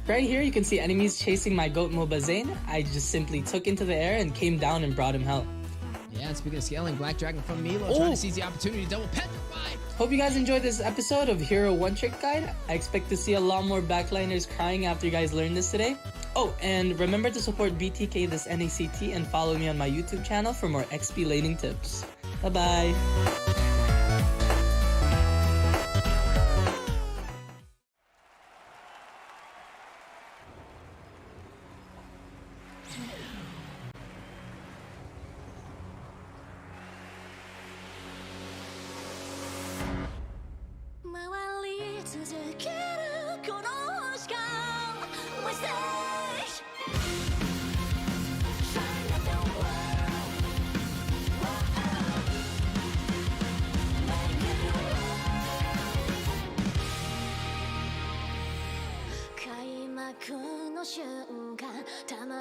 Right here, you can see enemies chasing my goat MOBA Zane. I just simply took into the air and came down and brought him help. Yeah, and speaking of scaling, Black Dragon from Milo trying to seize the opportunity to double petrify. Hope you guys enjoyed this episode of Hero One Trick Guide. I expect to see a lot more backliners crying after you guys learn this today. Oh, and remember to support BTK this NACT and follow me on my YouTube channel for more XP laning tips. Bye-bye.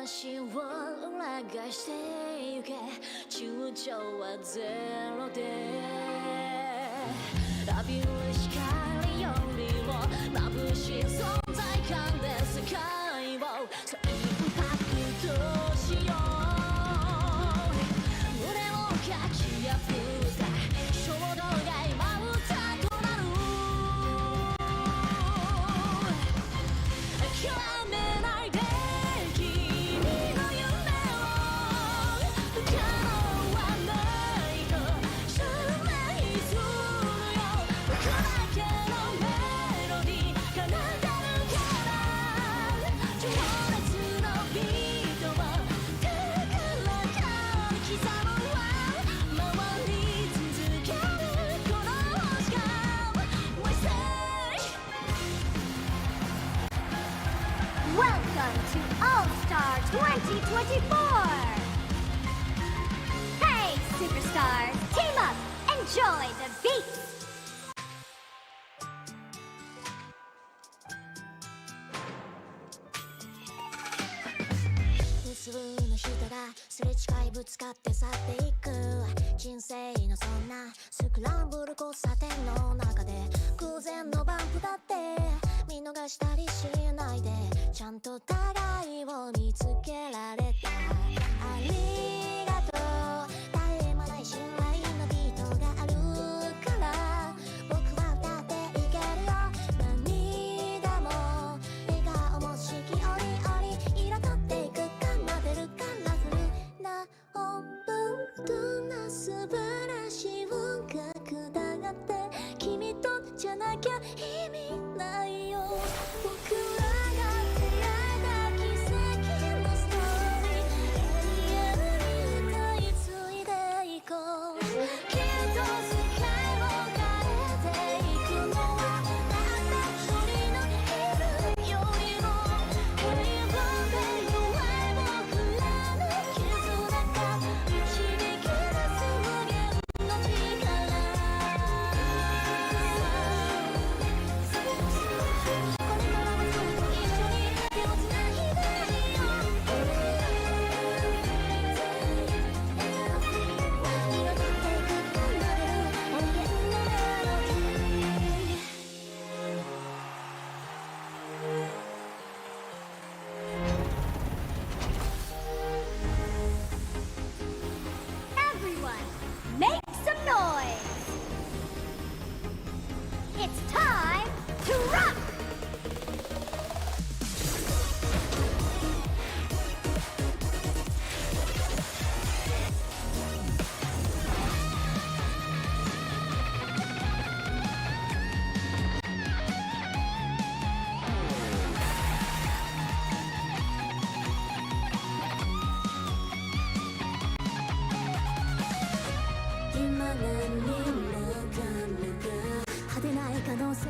足を裏返してゆけ躊躇はゼロで浴びる光よりも眩しい存在感で世界をそうインパクトしよう胸をかき破った衝動が今歌となる諦めないで君の夢を不可能はないと証明するよ僕だけのメロディー奏でるから情熱のビートを高らかに刻むわ回り続けるこの星が We say Welcome to All-Star 2024! Hey, superstars, team up! Enjoy the beat! 無数の人がすれ違いぶつかって去っていく人生のそんなスクランブル交差点の中で偶然のバンプだって見逃したりしないでちゃんと互いを見つけられたありがとう絶え間ない信頼のビートがあるから僕は歌っていけるよ涙も笑顔も四季折々彩っていく奏でるカラフルな本当な素晴らしい音楽だって君とじゃなきゃ意味ないよ僕らが出会えた奇跡のストーリー永遠に歌い継いでいこうきっと世界を変えていくのはたった一人のいるよりも平凡で弱い僕らの絆が導き出す無限の力これからもずっと一緒に手をつないでいよ彩っていく奏でる永遠のメロディー Everyone, make some noise! It's time to rock!今何もかもが果てない可能性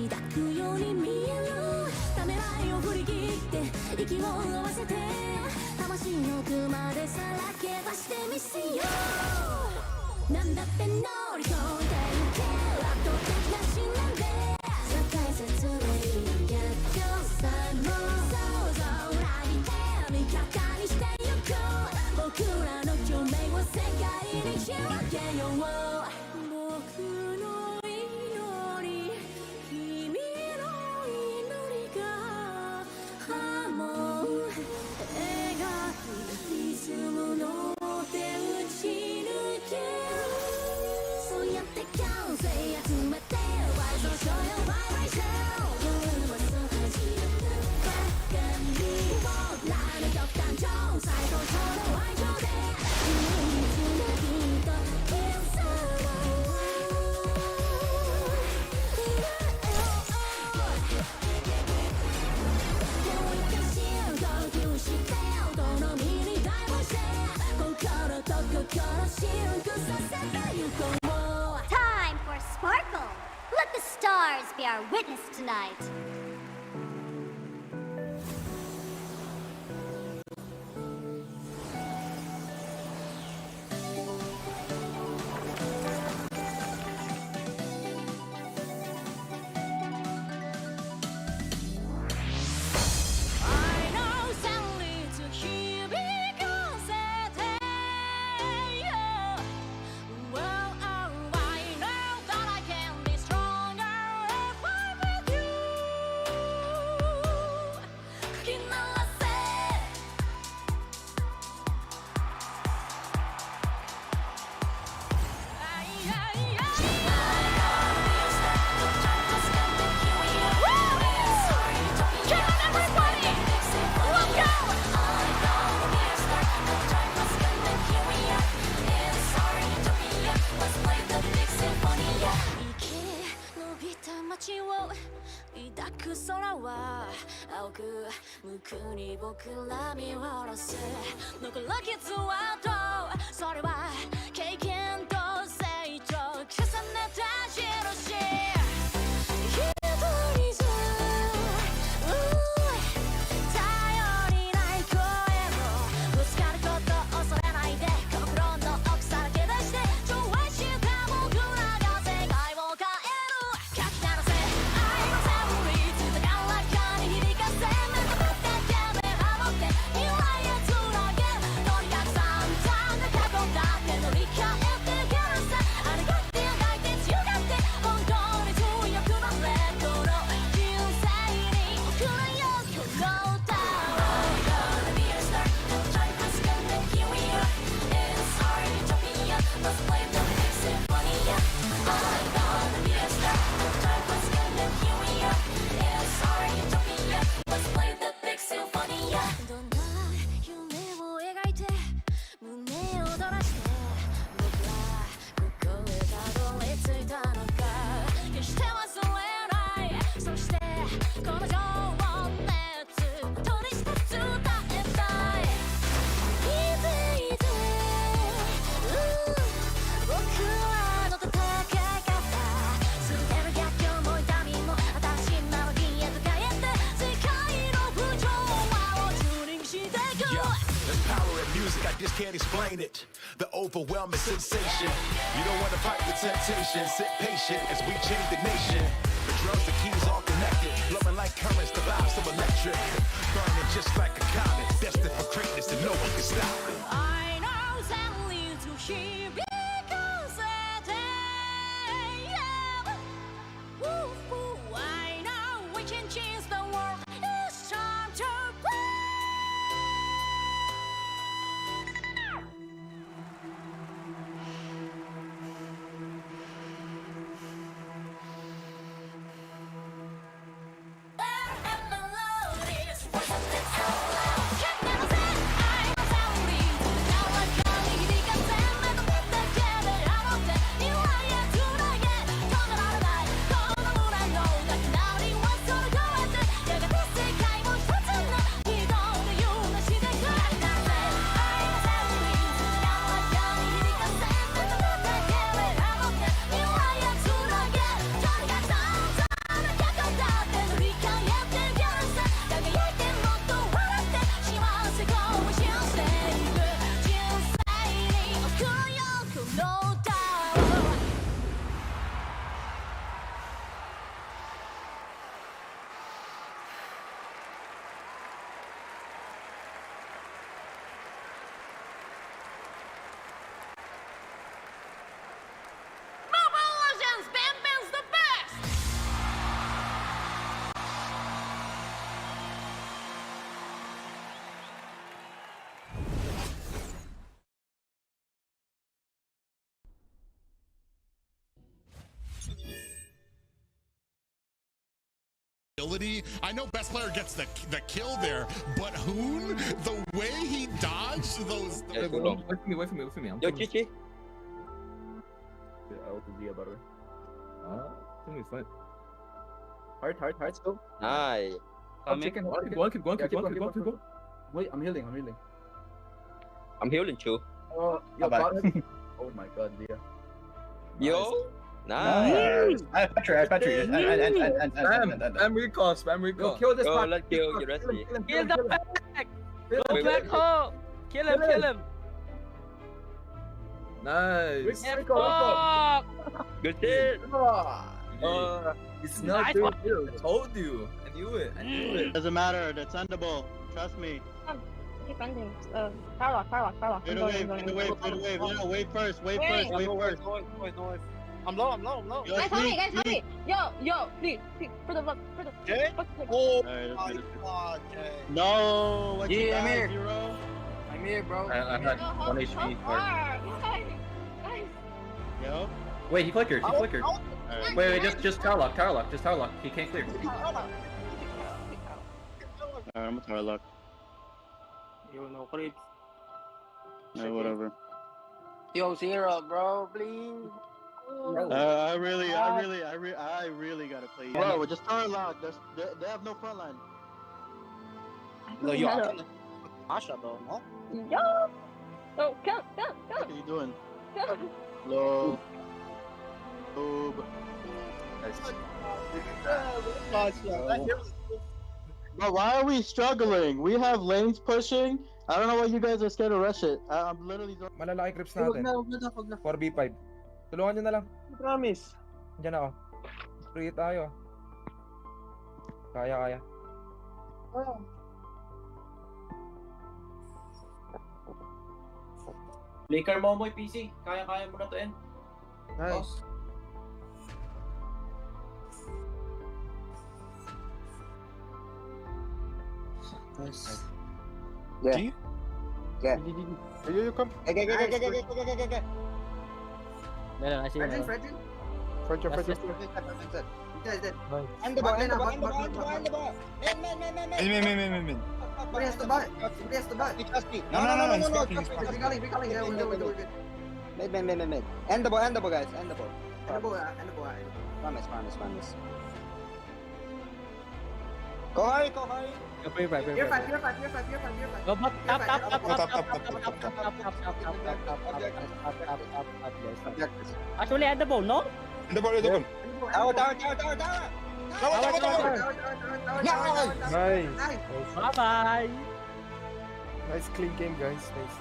抱くように見えるためらいを振り切って息を合わせて魂の奥までさらけ出してみせようなんだって乗り越えてゆけ圧倒的な信念で世界説明逆境さえも想像裏切って味方にしてゆく僕らの共鳴を世界に広げよう僕の祈り君の祈りが波紋描くリズムの手打ち抜けるそうやって感性集めてワイドショーよバイブレーション夜はそう始まるばかり僕らの極端上最高潮の愛情で唯一のビート Inside my world もう一回深呼吸してどの身にダイブして心と心シンクさせてゆこう Time for Sparkle! Let the stars be our witness tonight! I know sadly to hear 街を抱く空は青く無垢に僕ら見下ろす残る傷はどうそれは経験と成長重ねた印一人じゃ頼りない声もぶつかること恐れないで心の奥さらけ出して上映した僕らが世界を変える書き鳴らせ愛のセオリーつながらかに響かせ目の前だけで守って未来へつなげとにかく散々な過去だって乗り換えていけるさありがって抱いて強がって本当に強くなれこの人生に送るよこの歌I'm gonna be a star and try to pass it and here we are It's hard utopia let's play the big symphony I'm gonna be a star and try to pass it and here we are It's hard utopia let's play the big symphony どんな夢を描いて胸を躍らして僕らここへたどり着いたのか決して忘れないそしてこの情熱取りして伝えたい聞いていて僕らの戦い方全ての逆境も痛みも新しいメロディーへと変えて世界の不調和をチューニングしていく Yeah, the power of music, I just can't explain it. The overwhelming sensation. You don't want to fight the temptation. Sit patient as we change the nation. The drums, the keys all connected. Blowing like currents, the vibes so electric. Burning just like a comet. Destined for greatness and no one can stop it. I know that leads to here because I know we can change the world. It's time to play. I know best player gets the kill there, but Hoon, the way he dodged those. Yeah, too long. Wait for me. Yo, Chichi. Out the Z about it. I think it's fine. Hard, let's go. Nice. Keep going. Wait, I'm healing. I'm healing too. Oh my god, Dia. Yo. Nice. I patch you. Spam recall. Go kill this. Go, let's kill you, Rusty. Kill the back! Go black hole! Kill him! Nice. Fuck! Good shit. It's not Nice doing one. you. I told you. I knew it. Doesn't matter. That's endable. Trust me. Keep ending. Carlock. Fade away. No, wait first. I'm low. Yo, Guys, help me. Yo, please. For the Jay? Oh my god, Jay. No. What you Yeah, I'm got, here. Zero? I'm here, bro. I had 1 HP. Guys. Yo. Wait, he flickered. Alright. Wait, just Tarlock. Just Tarlock. He can't clear. Alright, I'm a Tarlock. Yo, no creeps. No, whatever. Yo, Zero, bro, please. I really gotta play. Bro, we're just trying loud. They have no front line. No, you are Asha though, no? Yo! Oh, come. What are you doing? Come. Low. Boob. Bro, why are we struggling? We have lanes pushing. I don't know why you guys are scared to rush it. I'm literally. Malalaki creeps natin. 4v5. Tulungan nyo na lang. Promise. Diyan ako. Free tayo. Kaya. Flicker mo mo PC. Kaya mo na to end. Nice. Nice. Yeah. Do you? Yeah. You come. Get. No, I see you. Fredrin. End the ball. End the ball. Man. Where's the butt? No. We're calling. Yeah, we're good. Mid. End the ball, guys. End the ball. Promise. Go hurry. You're five. Go back. Top. Actually, at the ball, no? The ball. Tower. Nice. Bye-bye. Nice clean game, guys. Nice.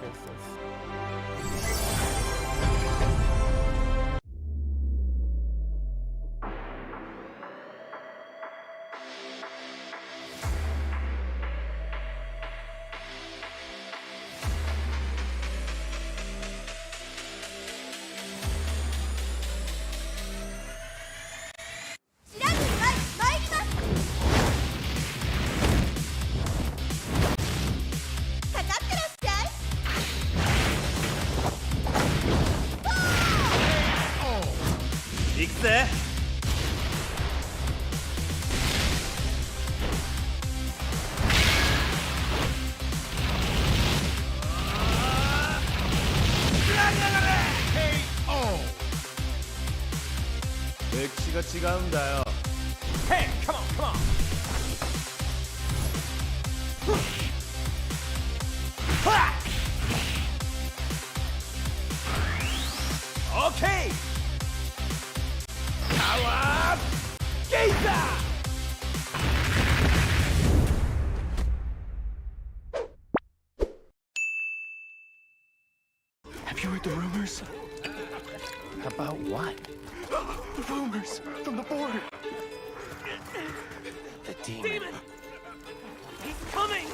Hey, come on. Okay. Power Gazer. Have you heard the rumors? About what? The rumors from the border. The demon. He's coming!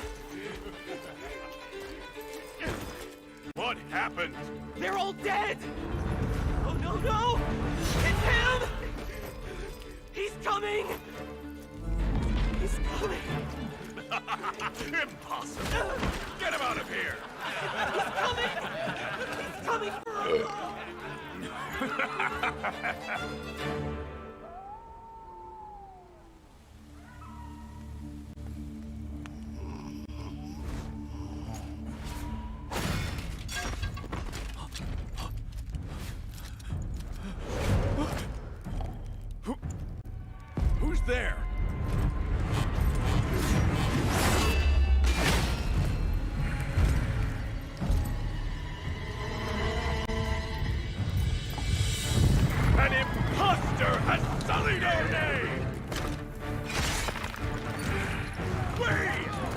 What happened? They're all dead! Oh no! It's him! He's coming! Impossible! Get him out of here! He's coming for us! Who's there? An imposter has sullied our name! We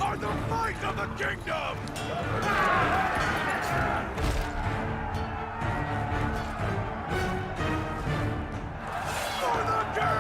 are the might of the kingdom! For the king!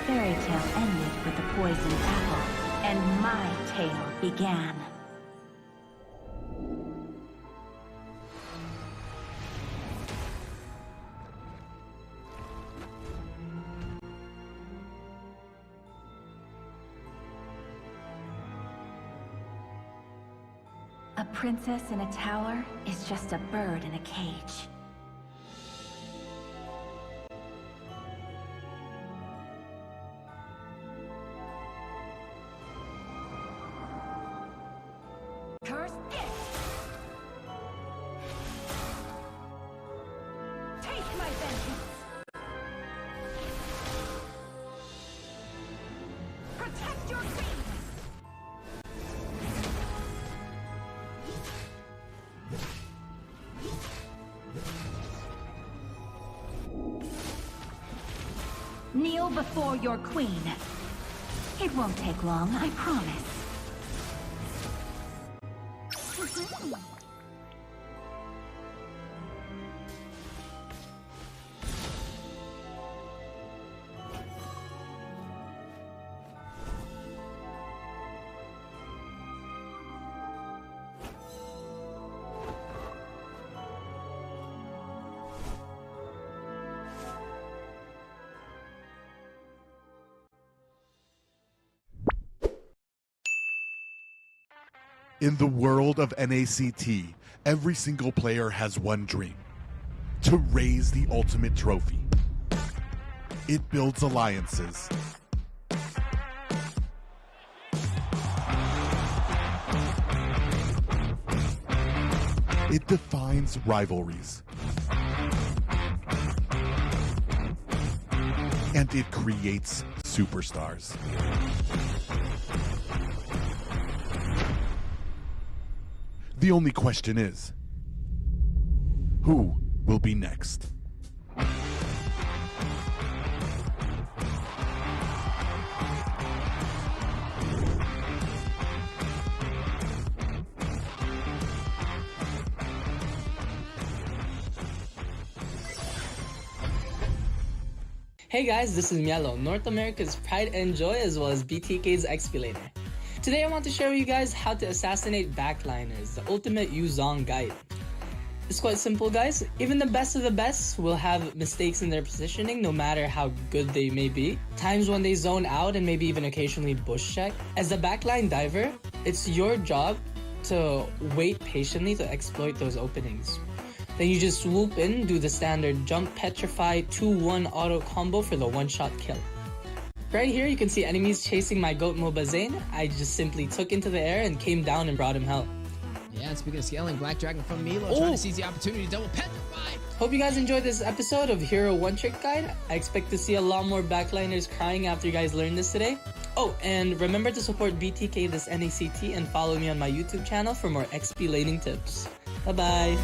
fairy tale ended with the poisoned apple, and my tale began. A princess in a tower is just a bird in a cage. Curse it! Take my vengeance! Protect your queen! Kneel before your queen. It won't take long, I promise. In the world of NACT, every single player has one dream: to raise the ultimate trophy. It builds alliances. It defines rivalries. And it creates superstars. The only question is, who will be next? Hey guys, this is Mielo, North America's pride and joy as well as BTK's Expulator. Today I want to show you guys how to assassinate backliners, the ultimate Yuzong guide. It's quite simple guys, even the best of the best will have mistakes in their positioning no matter how good they may be. Times when they zone out and maybe even occasionally bush check. As a backline diver, it's your job to wait patiently to exploit those openings. Then you just swoop in, do the standard jump, petrify, 2-1 auto combo for the one-shot kill. Right here you can see enemies chasing my goat MOBA Zane. I just simply took into the air and came down and brought him help. Yeah, and speaking of scaling, Black Dragon from Milo trying to seize the opportunity to double petrify. Hope you guys enjoyed this episode of Hero One Trick Guide. I expect to see a lot more backliners crying after you guys learn this today. Oh, and remember to support BTK this NACT and follow me on my YouTube channel for more XP laning tips. Bye bye.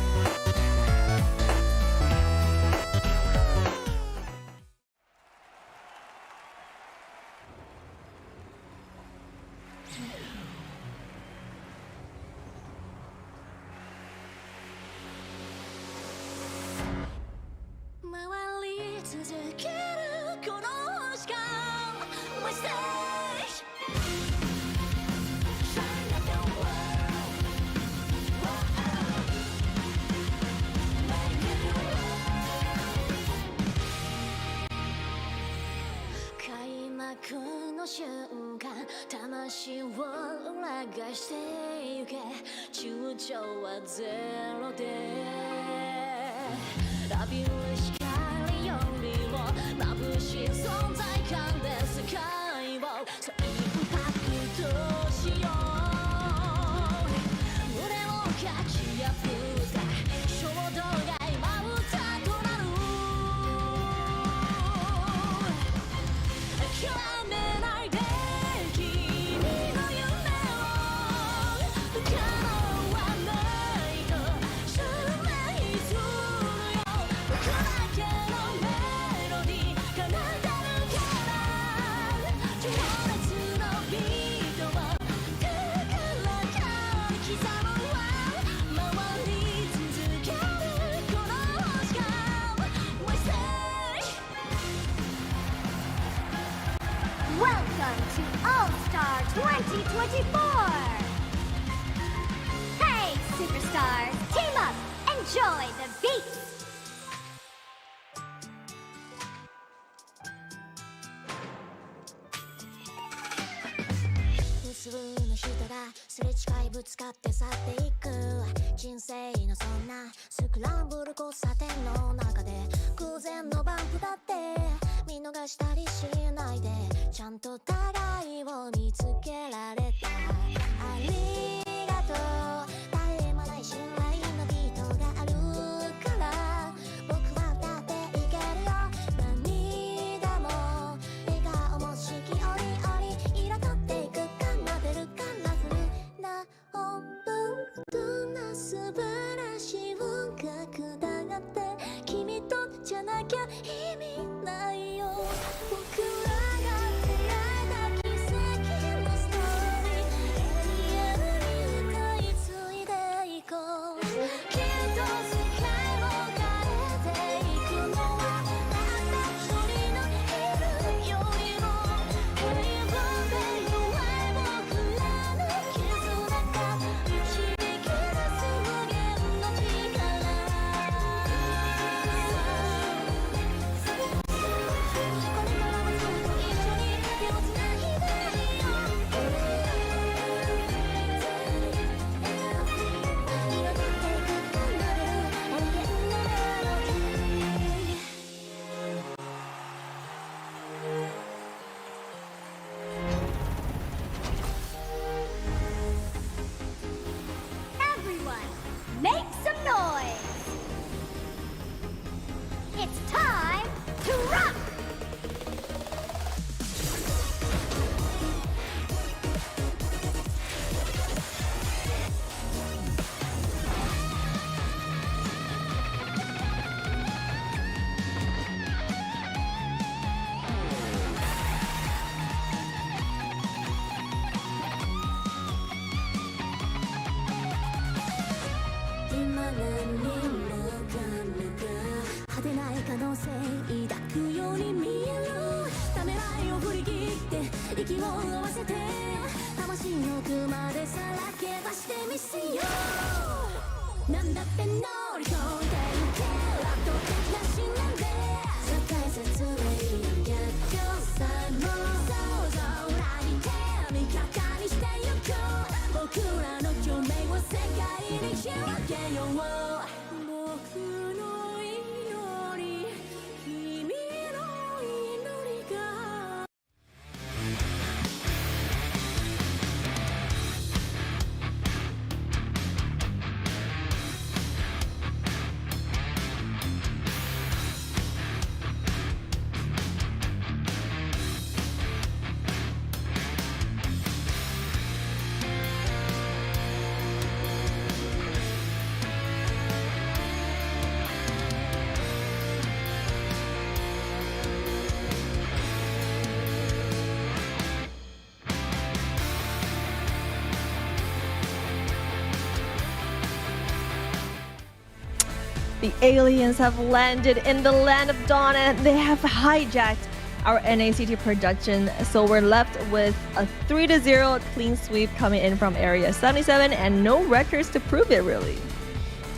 Welcome to All-Star 2024! Hey, superstars! Team up! Enjoy the beat! Everyone, make some noise! It's time to rock! The aliens have landed in the land of dawn and they have hijacked our NACT production. So we're left with a 3-0 clean sweep coming in from Area 77 and no records to prove it, really.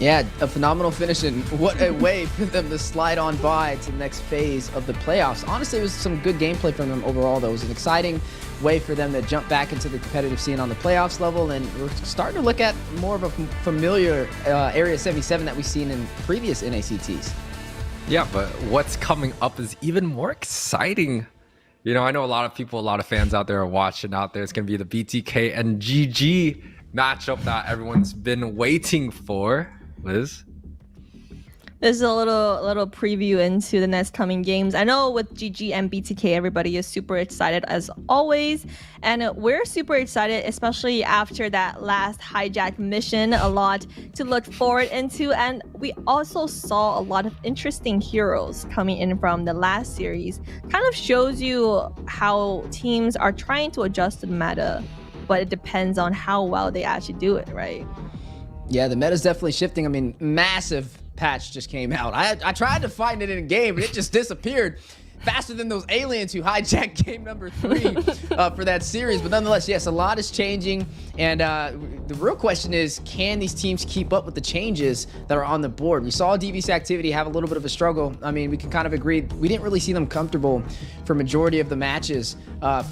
Yeah, a phenomenal finish, and what a way for them to slide on by to the next phase of the playoffs. Honestly, it was some good gameplay from them overall, though. It was an exciting way for them to jump back into the competitive scene on the playoffs level, and we're starting to look at more of a familiar Area 77 that we've seen in previous NACTs. Yeah, but what's coming up is even more exciting. You know, I know a lot of people, a lot of fans out there are watching out there. It's going to be the BTK and GG matchup that everyone's been waiting for. Liz? This is a little preview into the next coming games. I know with GG and BTK, everybody is super excited as always. And we're super excited, especially after that last hijack mission. A lot to look forward into. And we also saw a lot of interesting heroes coming in from the last series. Kind of shows you how teams are trying to adjust to the meta, but it depends on how well they actually do it, right? Yeah, the meta's definitely shifting. I mean, massive patch just came out. I tried to find it in game, and it just disappeared. faster than those aliens who hijacked game number 3 for that series. But nonetheless, yes, a lot is changing. And the real question is, can these teams keep up with the changes that are on the board? We saw Devious Activity have a little bit of a struggle. I mean, we can kind of agree. We didn't really see them comfortable for majority of the matches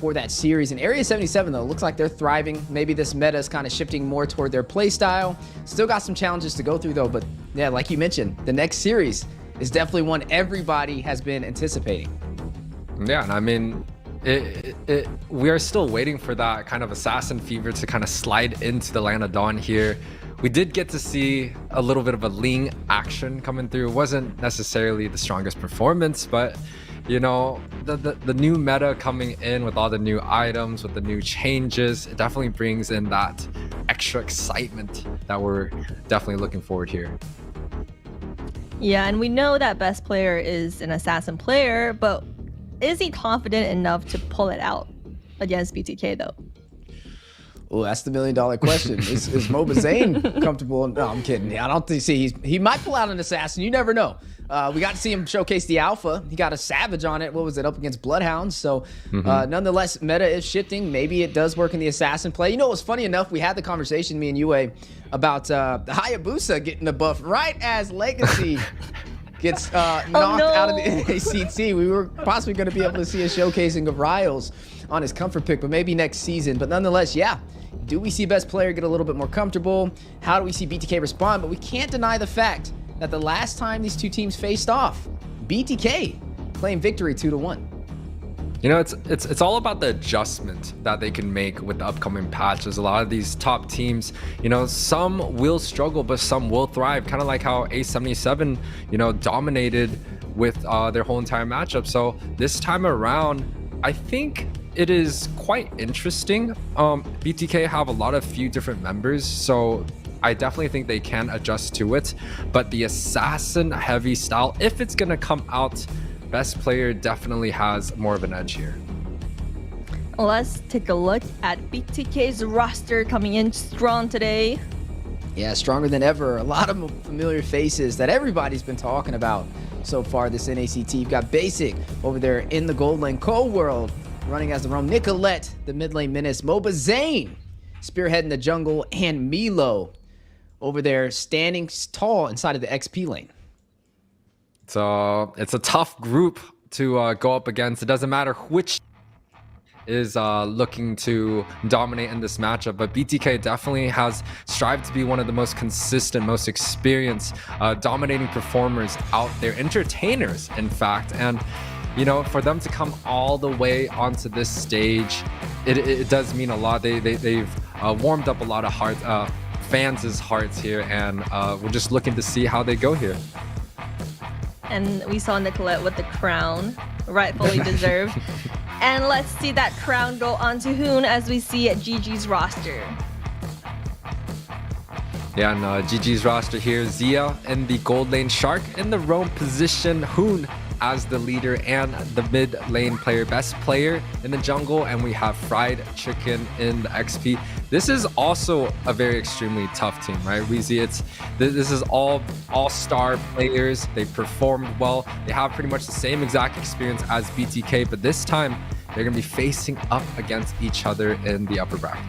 for that series. And Area 77, though, looks like they're thriving. Maybe this meta is kind of shifting more toward their play style. Still got some challenges to go through, though. But yeah, like you mentioned, the next series is definitely one everybody has been anticipating. Yeah, and I mean, we are still waiting for that kind of assassin fever to kind of slide into the Land of Dawn here. We did get to see a little bit of a Ling action coming through. It wasn't necessarily the strongest performance, but you know, the new meta coming in with all the new items, with the new changes, it definitely brings in that extra excitement that we're definitely looking forward here. Yeah, and we know that best player is an assassin player, but is he confident enough to pull it out against BTK though? Well, that's the $1 million question. Is MLBB comfortable? No, I'm kidding. I don't think he might pull out an assassin. You never know. We got to see him showcase the alpha. He got a savage on it. What was it, up against Bloodhounds? So nonetheless, meta is shifting. Maybe it does work in the assassin play. You know, it was funny enough. We had the conversation, me and Yue, about the Hayabusa getting the buff right as Legacy gets knocked out of the NACT. We were possibly going to be able to see a showcasing of Riles on his comfort pick, but maybe next season. But nonetheless, yeah. Do we see best player get a little bit more comfortable? How do we see BTK respond? But we can't deny the fact that the last time these two teams faced off, BTK claimed victory 2-1. You know, it's all about the adjustment that they can make with the upcoming patches. A lot of these top teams, you know, some will struggle, but some will thrive. Kind of like how A77, you know, dominated with their whole entire matchup. So this time around, I think it is quite interesting. BTK have a lot of few different members, so I definitely think they can adjust to it. But the assassin heavy style, if it's gonna come out, best player definitely has more of an edge here. Let's take a look at BTK's roster coming in strong today. Yeah, stronger than ever. A lot of familiar faces that everybody's been talking about so far this NACT. You've got Basic over there in the gold lane, Cold World running as the roam, Nicolette, the mid lane menace, MLBB spearheading the jungle, and Milo over there standing tall inside of the XP lane. So it's a tough group to go up against. It doesn't matter which is looking to dominate in this matchup, but BTK definitely has strived to be one of the most consistent, most experienced, dominating performers out there, entertainers, in fact. And you know, for them to come all the way onto this stage, it does mean a lot. They've warmed up a lot of fans' hearts here, and we're just looking to see how they go here. And we saw Nicolette with the crown, rightfully deserved. And let's see that crown go on to Hoon as we see at GG's roster. Yeah, and GG's roster here, Zia in the gold lane, Shark in the roam position, Hoon as the leader and the mid lane player, best player in the jungle, and we have Fried Chicken in the XP. This is also a very extremely tough team, right? We see this is all-star players. They performed well. They have pretty much the same exact experience as BTK, but this time they're gonna be facing up against each other in the upper bracket.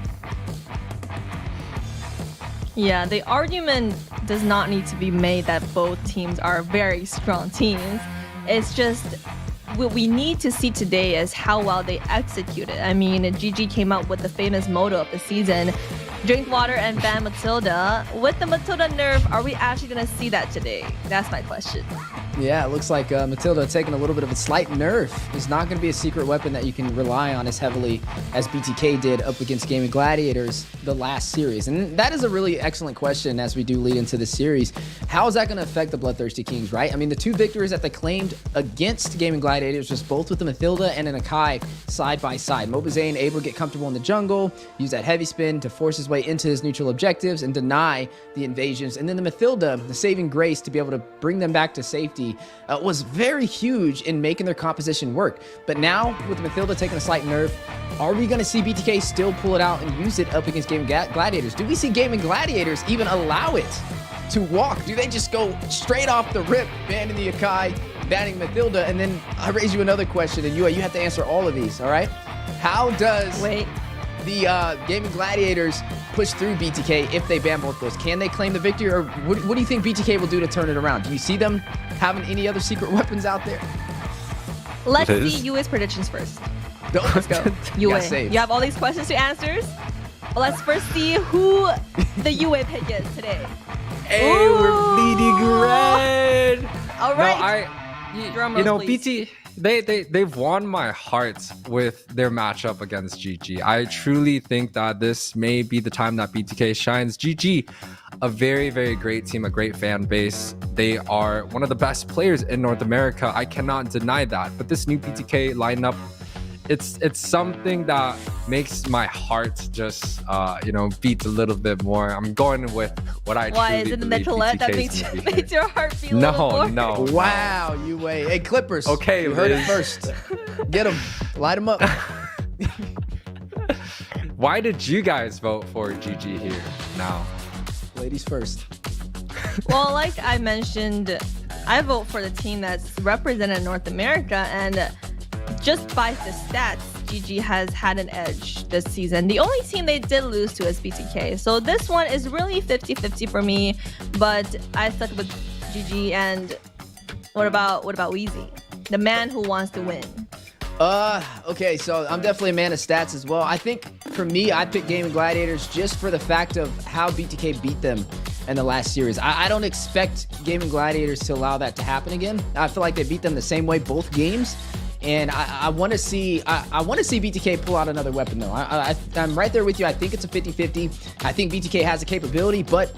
Yeah, the argument does not need to be made that both teams are very strong teams. It's just what we need to see today is how well they executed. I mean, GG came out with the famous motto of the season, drink water and ban Matilda. With the Matilda nerf, are we actually going to see that today? That's my question. Yeah, it looks like Matilda taking a little bit of a slight nerf. It's not going to be a secret weapon that you can rely on as heavily as BTK did up against Gaimin Gladiators the last series. And that is a really excellent question as we do lead into the series. How is that going to affect the BloodThirstyKings, right? I mean, the two victories that they claimed against Gaimin Gladiators was both with the Matilda and an Akai side by side. MLBB able to get comfortable in the jungle, use that heavy spin to force his way into his neutral objectives and deny the invasions. And then the Matilda, the saving grace to be able to bring them back to safety, was very huge in making their composition work. But now, with Matilda taking a slight nerf, are we going to see BTK still pull it out and use it up against Gaimin Gladiators? Do we see Gaimin Gladiators even allow it to walk? Do they just go straight off the rip, banning the Akai, banning Mathilda, and then I raise you another question, and you have to answer all of these, all right? How does the Gaimin Gladiators push through BTK if they ban both those? Can they claim the victory, or what do you think BTK will do to turn it around? Do you see them having any other secret weapons out there? Let's see UA's predictions first. Let's go. UA, you have all these questions to answer. Well, let's first see who the UA pick is today. Hey, we're bleeding red. All right. You know, BT, they've won my heart with their matchup against GG. I truly think that this may be the time that BTK shines. GG, a very, very great team, a great fan base. They are one of the best players in North America. I cannot deny that. But this new BTK lineup, it's something that makes my heart just beat a little bit more. I'm going with what I Why truly is it the believe Metrolette that makes your heart beat a little more? No. Wow, UA. Hey, Clippers. Okay, you heard it first. Get them. Light them up. Why did you guys vote for GG here now? Ladies first. Well, like I mentioned, I vote for the team that's represented North America, and just by the stats, GG has had an edge this season. The only team they did lose to is BTK. So this one is really 50-50 for me, but I stuck with GG. And what about Weezy, the man who wants to win? Okay, so I'm definitely a man of stats as well. I think for me, I picked Gaimin Gladiators just for the fact of how BTK beat them in the last series. I don't expect Gaimin Gladiators to allow that to happen again. I feel like they beat them the same way both games. And I want to see BTK pull out another weapon, though. I'm right there with you. I think it's a 50-50. I think BTK has the capability, but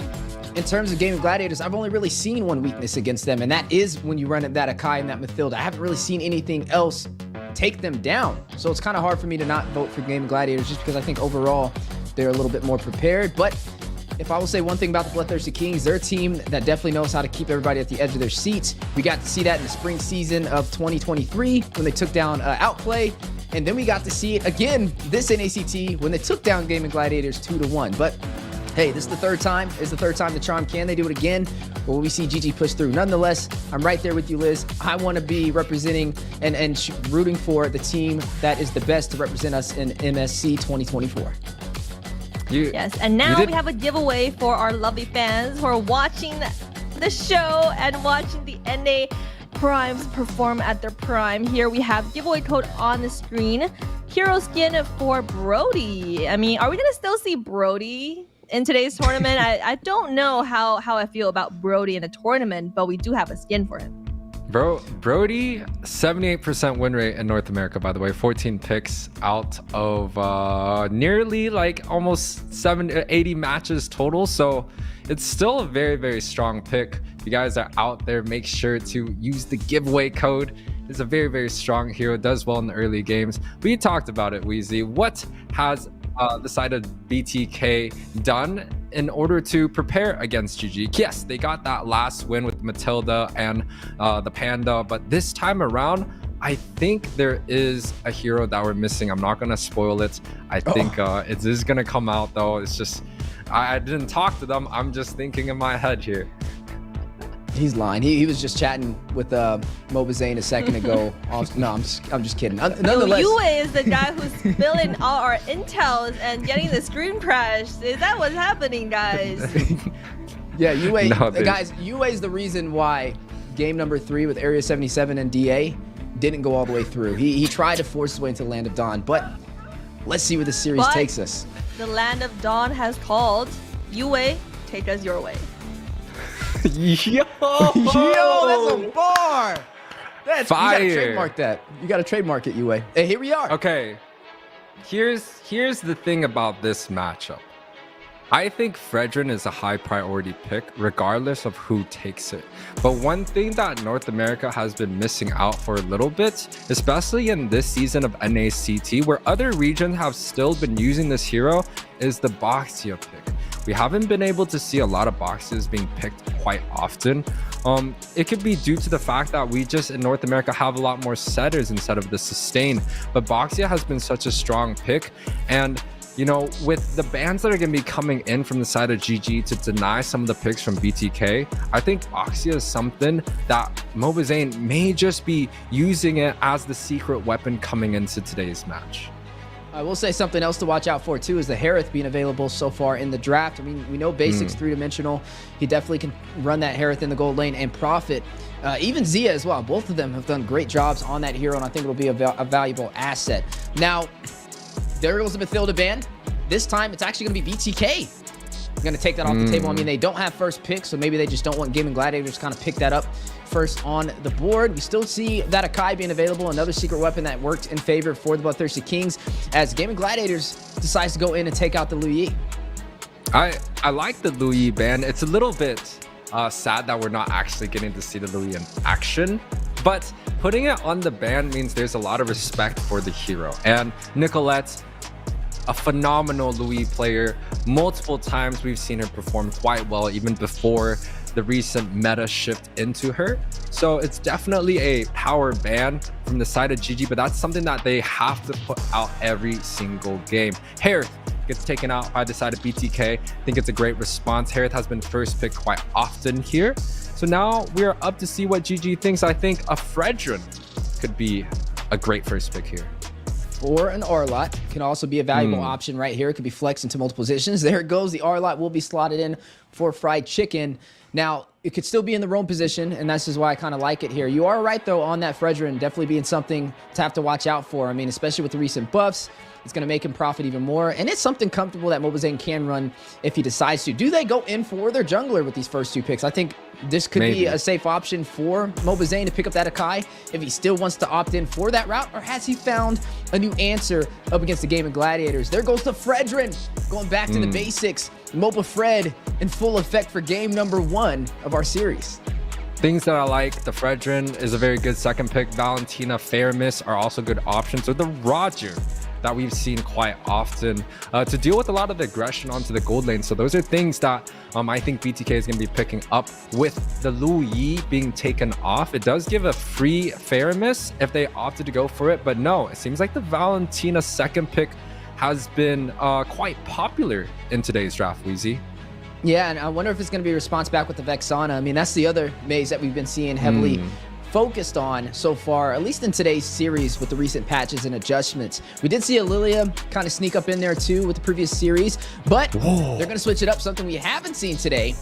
in terms of Gaimin Gladiators, I've only really seen one weakness against them, and that is when you run that Akai and that Mathilda. I haven't really seen anything else take them down. So it's kind of hard for me to not vote for Gaimin Gladiators just because I think overall they're a little bit more prepared. But if I will say one thing about the Bloodthirsty Kings, they're a team that definitely knows how to keep everybody at the edge of their seats. We got to see that in the spring season of 2023 when they took down Outplay. And then we got to see it again this NACT when they took down Gaimin Gladiators 2-1. But hey, this is the third time. It's the third time the charm. Can they do it again? Or will we see GG push through? Nonetheless, I'm right there with you, Liz. I want to be representing and rooting for the team that is the best to represent us in MSC 2024. Yes, and now we have a giveaway for our lovely fans who are watching the show and watching the NA Primes perform at their prime. Here we have giveaway code on the screen. Hero skin for Brody. I mean, are we going to still see Brody in today's tournament? I don't know how I feel about Brody in a tournament, but we do have a skin for him. Brody, 78% win rate in North America, by the way. 14 picks out of nearly like almost 80 matches total. So it's still a very, very strong pick. If you guys are out there, make sure to use the giveaway code. It's a very, very strong hero. Does well in the early games. We talked about it, Weezy. What has the side of BTK done in order to prepare against GG? Yes, they got that last win with Mathilda and the Panda, but this time around, I think there is a hero that we're missing. I'm not gonna spoil it. I think it is gonna come out though. It's just I didn't talk to them. I'm just thinking in my head here. He's lying. He was just chatting with Mobazane a second ago. No, I'm just kidding. Nonetheless, Yue is the guy who's spilling all our intels and getting the screen crashed. Is that what's happening, guys? Yeah, Yue. Guys, Yue is the reason why game number 3 with Area 77 and DA didn't go all the way through. He tried to force his way into the Land of Dawn, but let's see where the series takes us. The Land of Dawn has called. Yue, take us your way. Yo, that's a bar. That's fire. You gotta trademark that. You gotta trademark it, Yue. Hey, here we are. Okay, here's the thing about this matchup. I think Fredrin is a high priority pick regardless of who takes it. But one thing that North America has been missing out for a little bit, especially in this season of NACT, where other regions have still been using this hero, is the Boxia pick. We haven't been able to see a lot of boxes being picked quite often. It could be due to the fact that we just in North America have a lot more setters instead of the sustain. But Boxia has been such a strong pick, and you know, with the bans that are going to be coming in from the side of GG to deny some of the picks from BTK, I think Oxia is something that Mobazane may just be using it as the secret weapon coming into today's match. I will say something else to watch out for too is the Harith being available so far in the draft. I mean, we know Basic's three-dimensional. He definitely can run that Harith in the gold lane and profit. Even Zia as well. Both of them have done great jobs on that hero, and I think it'll be a valuable asset. Now, there goes the Mathilda ban. This time, it's actually going to be BTK. I'm going to take that off the table. I mean, they don't have first pick, so maybe they just don't want Gaimin Gladiators to kind of pick that up first on the board. We still see that Akai being available, another secret weapon that worked in favor for the Bloodthirsty Kings, as Gaimin Gladiators decides to go in and take out the Lu Yi. I like the Lu Yi ban. It's a little bit sad that we're not actually getting to see the Lu Yi in action, but putting it on the ban means there's a lot of respect for the hero. And Nicolette, a phenomenal Lu Yi player. Multiple times we've seen her perform quite well, even before the recent meta shift into her. So it's definitely a power ban from the side of GG, but that's something that they have to put out every single game. Harith gets taken out by the side of BTK. I think it's a great response. Harith has been first picked quite often here. So now we're up to see what GG thinks. I think a Fredrin could be a great first pick here. Or an Arlot can also be a valuable option right here. It could be flexed into multiple positions. There it goes. The Arlot will be slotted in for Fried Chicken. Now, it could still be in the roam position, and that's just why I kind of like it here. You are right, though, on that Fredrin definitely being something to have to watch out for. I mean, especially with the recent buffs, it's going to make him profit even more. And it's something comfortable that Mobazane can run if he decides to. Do they go in for their jungler with these first two picks? I think this could be a safe option for Mobazane to pick up that Akai if he still wants to opt in for that route, or has he found a new answer up against the Gaimin Gladiators? There goes the Fredrin, going back to the basics. Moba Fred in full effect for game number 1 of our series. Things that I like, the Fredrin is a very good second pick. Valentina, Fairmiss are also good options. Or the Roger that we've seen quite often to deal with a lot of the aggression onto the gold lane. So those are things that I think BTK is going to be picking up. With the Lu Yi being taken off, it does give a free Fairmiss if they opted to go for it. But no, it seems like the Valentina second pick has been quite popular in today's draft, Weezy. Yeah, and I wonder if it's going to be a response back with the Vexana. I mean, that's the other maze that we've been seeing heavily focused on so far, at least in today's series with the recent patches and adjustments. We did see a Lilia kind of sneak up in there too with the previous series, but they're going to switch it up, something we haven't seen today.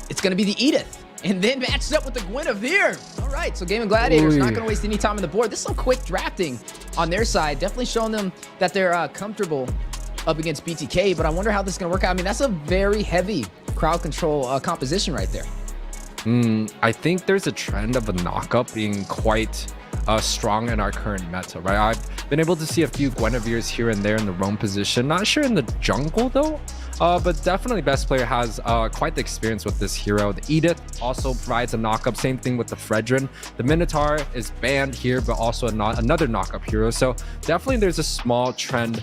It's going to be the Edith, and then matched up with the Guinevere. All right, so Gaimin Gladiators not going to waste any time on the board. This is some quick drafting on their side, definitely showing them that they're comfortable up against BTK, but I wonder how this is going to work out. I mean, that's a very heavy crowd control composition right there. I think there's a trend of a knockup being quite strong in our current meta, right? I've been able to see a few Guinevere's here and there in the roam position. Not sure in the jungle though, but definitely best player has quite the experience with this hero. The Edith also provides a knockup. Same thing with the Fredrin. The Minotaur is banned here, but also another knockup hero. So definitely there's a small trend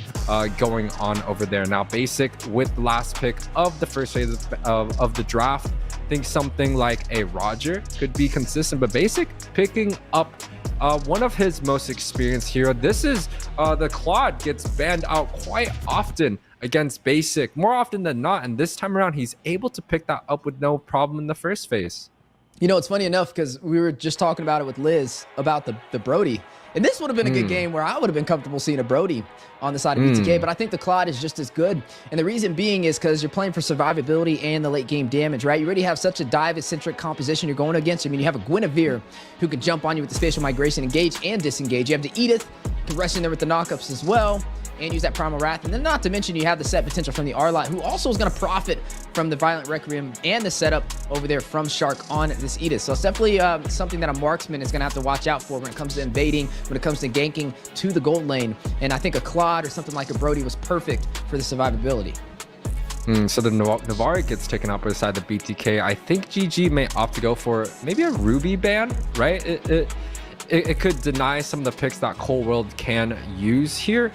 going on over there. Now Basic with the last pick of the first phase of the draft. I think something like a Roger could be consistent, but Basic picking up one of his most experienced hero. This is the Claude gets banned out quite often against Basic, more often than not, and this time around he's able to pick that up with no problem in the first phase. You know, it's funny enough because we were just talking about it with Liz about the Brody, and this would have been a good game where I would have been comfortable seeing a Brody on the side of BTK, but I think the Claude is just as good. And the reason being is because you're playing for survivability and the late game damage, right? You already have such a dive-centric composition you're going against. I mean, you have a Guinevere who can jump on you with the spatial migration, engage and disengage. You have the Edith who can rush in there with the knockups as well and use that Primal Wrath. And then not to mention you have the set potential from the Arlot, who also is going to profit from the Violent Requiem and the setup over there from Shark on this Edith. So it's definitely something that a marksman is going to have to watch out for when it comes to invading, when it comes to ganking to the gold lane. And I think a Claude or something like a Brody was perfect for the survivability. So the Navarre gets taken out by the side of the BTK. I think GG may opt to go for maybe a Ruby ban, right? It could deny some of the picks that Cold World can use here.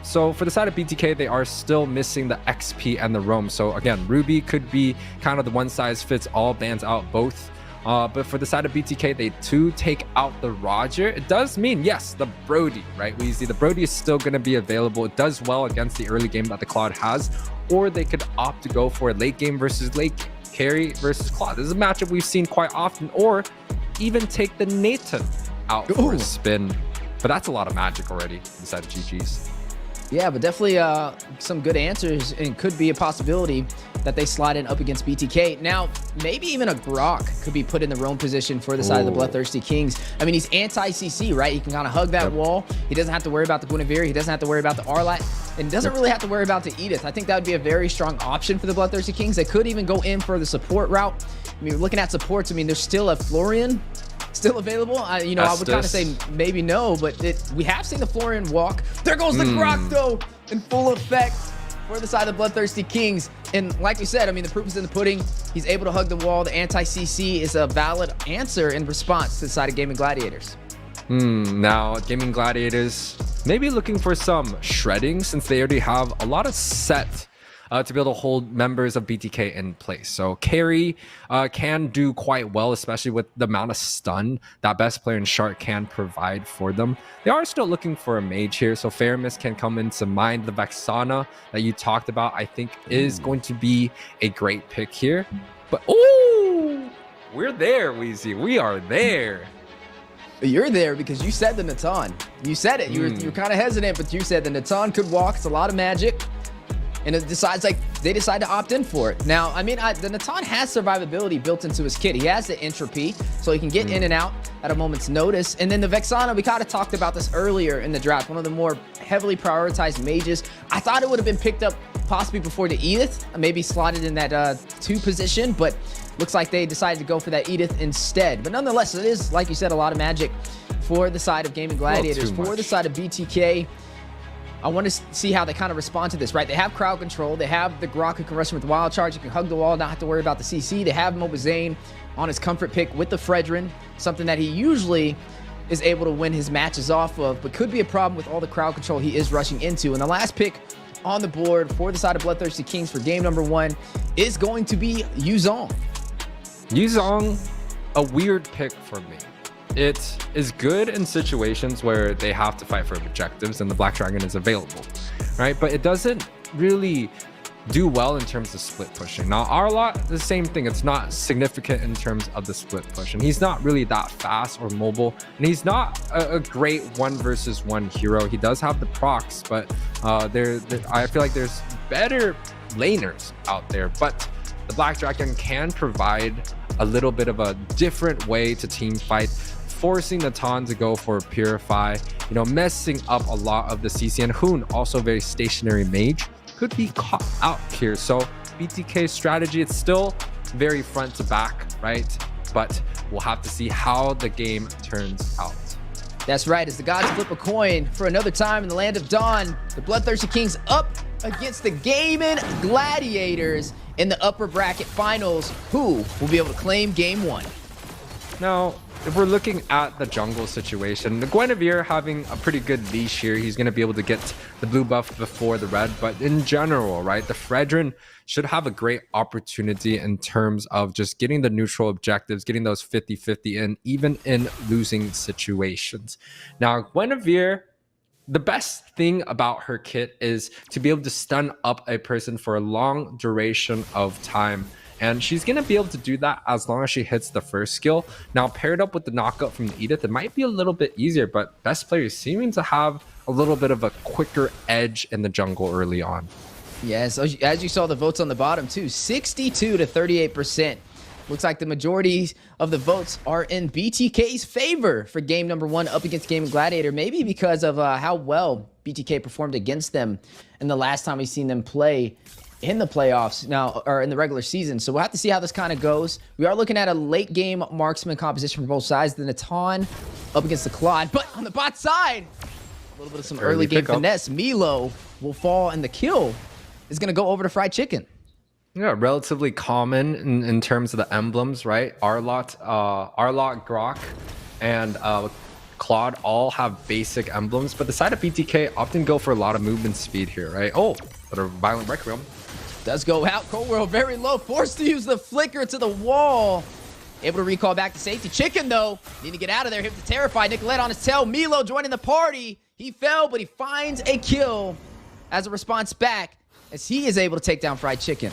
So for the side of BTK, they are still missing the XP and the roam. So again, Ruby could be kind of the one size fits all, bans out both But for the side of BTK, they do take out the Roger. It does mean, yes, the Brody, right? We see the Brody is still going to be available. It does well against the early game that the Claude has, or they could opt to go for a late game versus late game. Carry versus Claude. This is a matchup we've seen quite often, or even take the Nathan out for a spin. But that's a lot of magic already inside of GG's. Yeah, but definitely some good answers, and could be a possibility that they slide in up against BTK. Now, maybe even a Grok could be put in the roam position for the side of the Bloodthirsty Kings. I mean, he's anti-CC, right? He can kind of hug that wall. He doesn't have to worry about the Guinevere. He doesn't have to worry about the Arlat, and doesn't really have to worry about the Edith. I think that would be a very strong option for the Bloodthirsty Kings. They could even go in for the support route. I mean, looking at supports, I mean, there's still a Florian still available. I would kind of say maybe no, but we have seen the Florian walk. There goes the Grok, though, in full effect for the side of the Bloodthirsty Kings. And like we said, I mean, the proof is in the pudding. He's able to hug the wall. The anti-CC is a valid answer in response to the side of Gaimin Gladiators. Now, Gaimin Gladiators maybe looking for some shredding, since they already have a lot of set to be able to hold members of BTK in place. So carry can do quite well, especially with the amount of stun that best player in Shark can provide for them. They are still looking for a mage here, so Faramis can come into mind. The Vexana that you talked about, I think, is going to be a great pick here. But we're there, Weezy. We are there. You're there because you said the Natan. You said it. You were kind of hesitant, but you said the Natan could walk. It's a lot of magic. And it decides, like, they decide to opt in for it. Now, I mean, the Natan has survivability built into his kit. He has the entropy, so he can get in and out at a moment's notice. And then the Vexana, we kind of talked about this earlier in the draft, one of the more heavily prioritized mages. I thought it would have been picked up possibly before the Edith, maybe slotted in that 2 position, but looks like they decided to go for that Edith instead. But nonetheless, it is, like you said, a lot of magic for the side of Gaimin Gladiators. For the side of BTK, I want to see how they kind of respond to this, right? They have crowd control. They have the Grok who can rush him with Wild Charge. You can hug the wall, not have to worry about the CC. They have Mobazane on his comfort pick with the Fredrin, something that he usually is able to win his matches off of, but could be a problem with all the crowd control he is rushing into. And the last pick on the board for the side of Bloodthirsty Kings for game number 1 is going to be Yuzong. Yuzong, a weird pick for me. It is good in situations where they have to fight for objectives and the Black Dragon is available, right? But it doesn't really do well in terms of split pushing. Now, Arlot, the same thing. It's not significant in terms of the split push, and he's not really that fast or mobile, and he's not a great 1v1 hero. He does have the procs, but I feel like there's better laners out there. But the Black Dragon can provide a little bit of a different way to team fight, forcing the Natan to go for Purify, messing up a lot of the CC. And Hoon, also very stationary mage, could be caught out here. So BTK's strategy, it's still very front to back, right? But we'll have to see how the game turns out. That's right, as the gods flip a coin for another time in the land of Dawn, the Bloodthirsty Kings up against the Gaimin Gladiators in the upper bracket finals. Who will be able to claim game 1? Now, if we're looking at the jungle situation, the Guinevere having a pretty good leash here. He's going to be able to get the blue buff before the red. But in general, right, the Fredrin should have a great opportunity in terms of just getting the neutral objectives, getting those 50-50 in, even in losing situations. Now, Guinevere, the best thing about her kit is to be able to stun up a person for a long duration of time. And she's going to be able to do that as long as she hits the first skill. Now, paired up with the knockout from the Edith, it might be a little bit easier, but best players seeming to have a little bit of a quicker edge in the jungle early on. Yes, as you saw the votes on the bottom too, 62 to 38%. Looks like the majority of the votes are in BTK's favor for game number 1 up against Gaimin Gladiator. Maybe because of how well BTK performed against them in the last time we've seen them play in the playoffs now, or in the regular season. So we'll have to see how this kind of goes. We are looking at a late game marksman composition for both sides. The Natan up against the Claude, but on the bot side, a little bit of some early game finesse. Milo will fall, and the kill is going to go over to Fried Chicken. Yeah, relatively common in terms of the emblems, right? Arlot, Grok, and Claude all have basic emblems, but the side of BTK often go for a lot of movement speed here, right? Oh, but a violent Requiem. Does go out. Cold World very low, forced to use the flicker to the wall. able to recall back to safety. Chicken, though, need to get out of there. Hit the Terrify. Nicolette on his tail. Milo joining the party. He fell, but he finds a kill as a response back as he is able to take down Fried Chicken.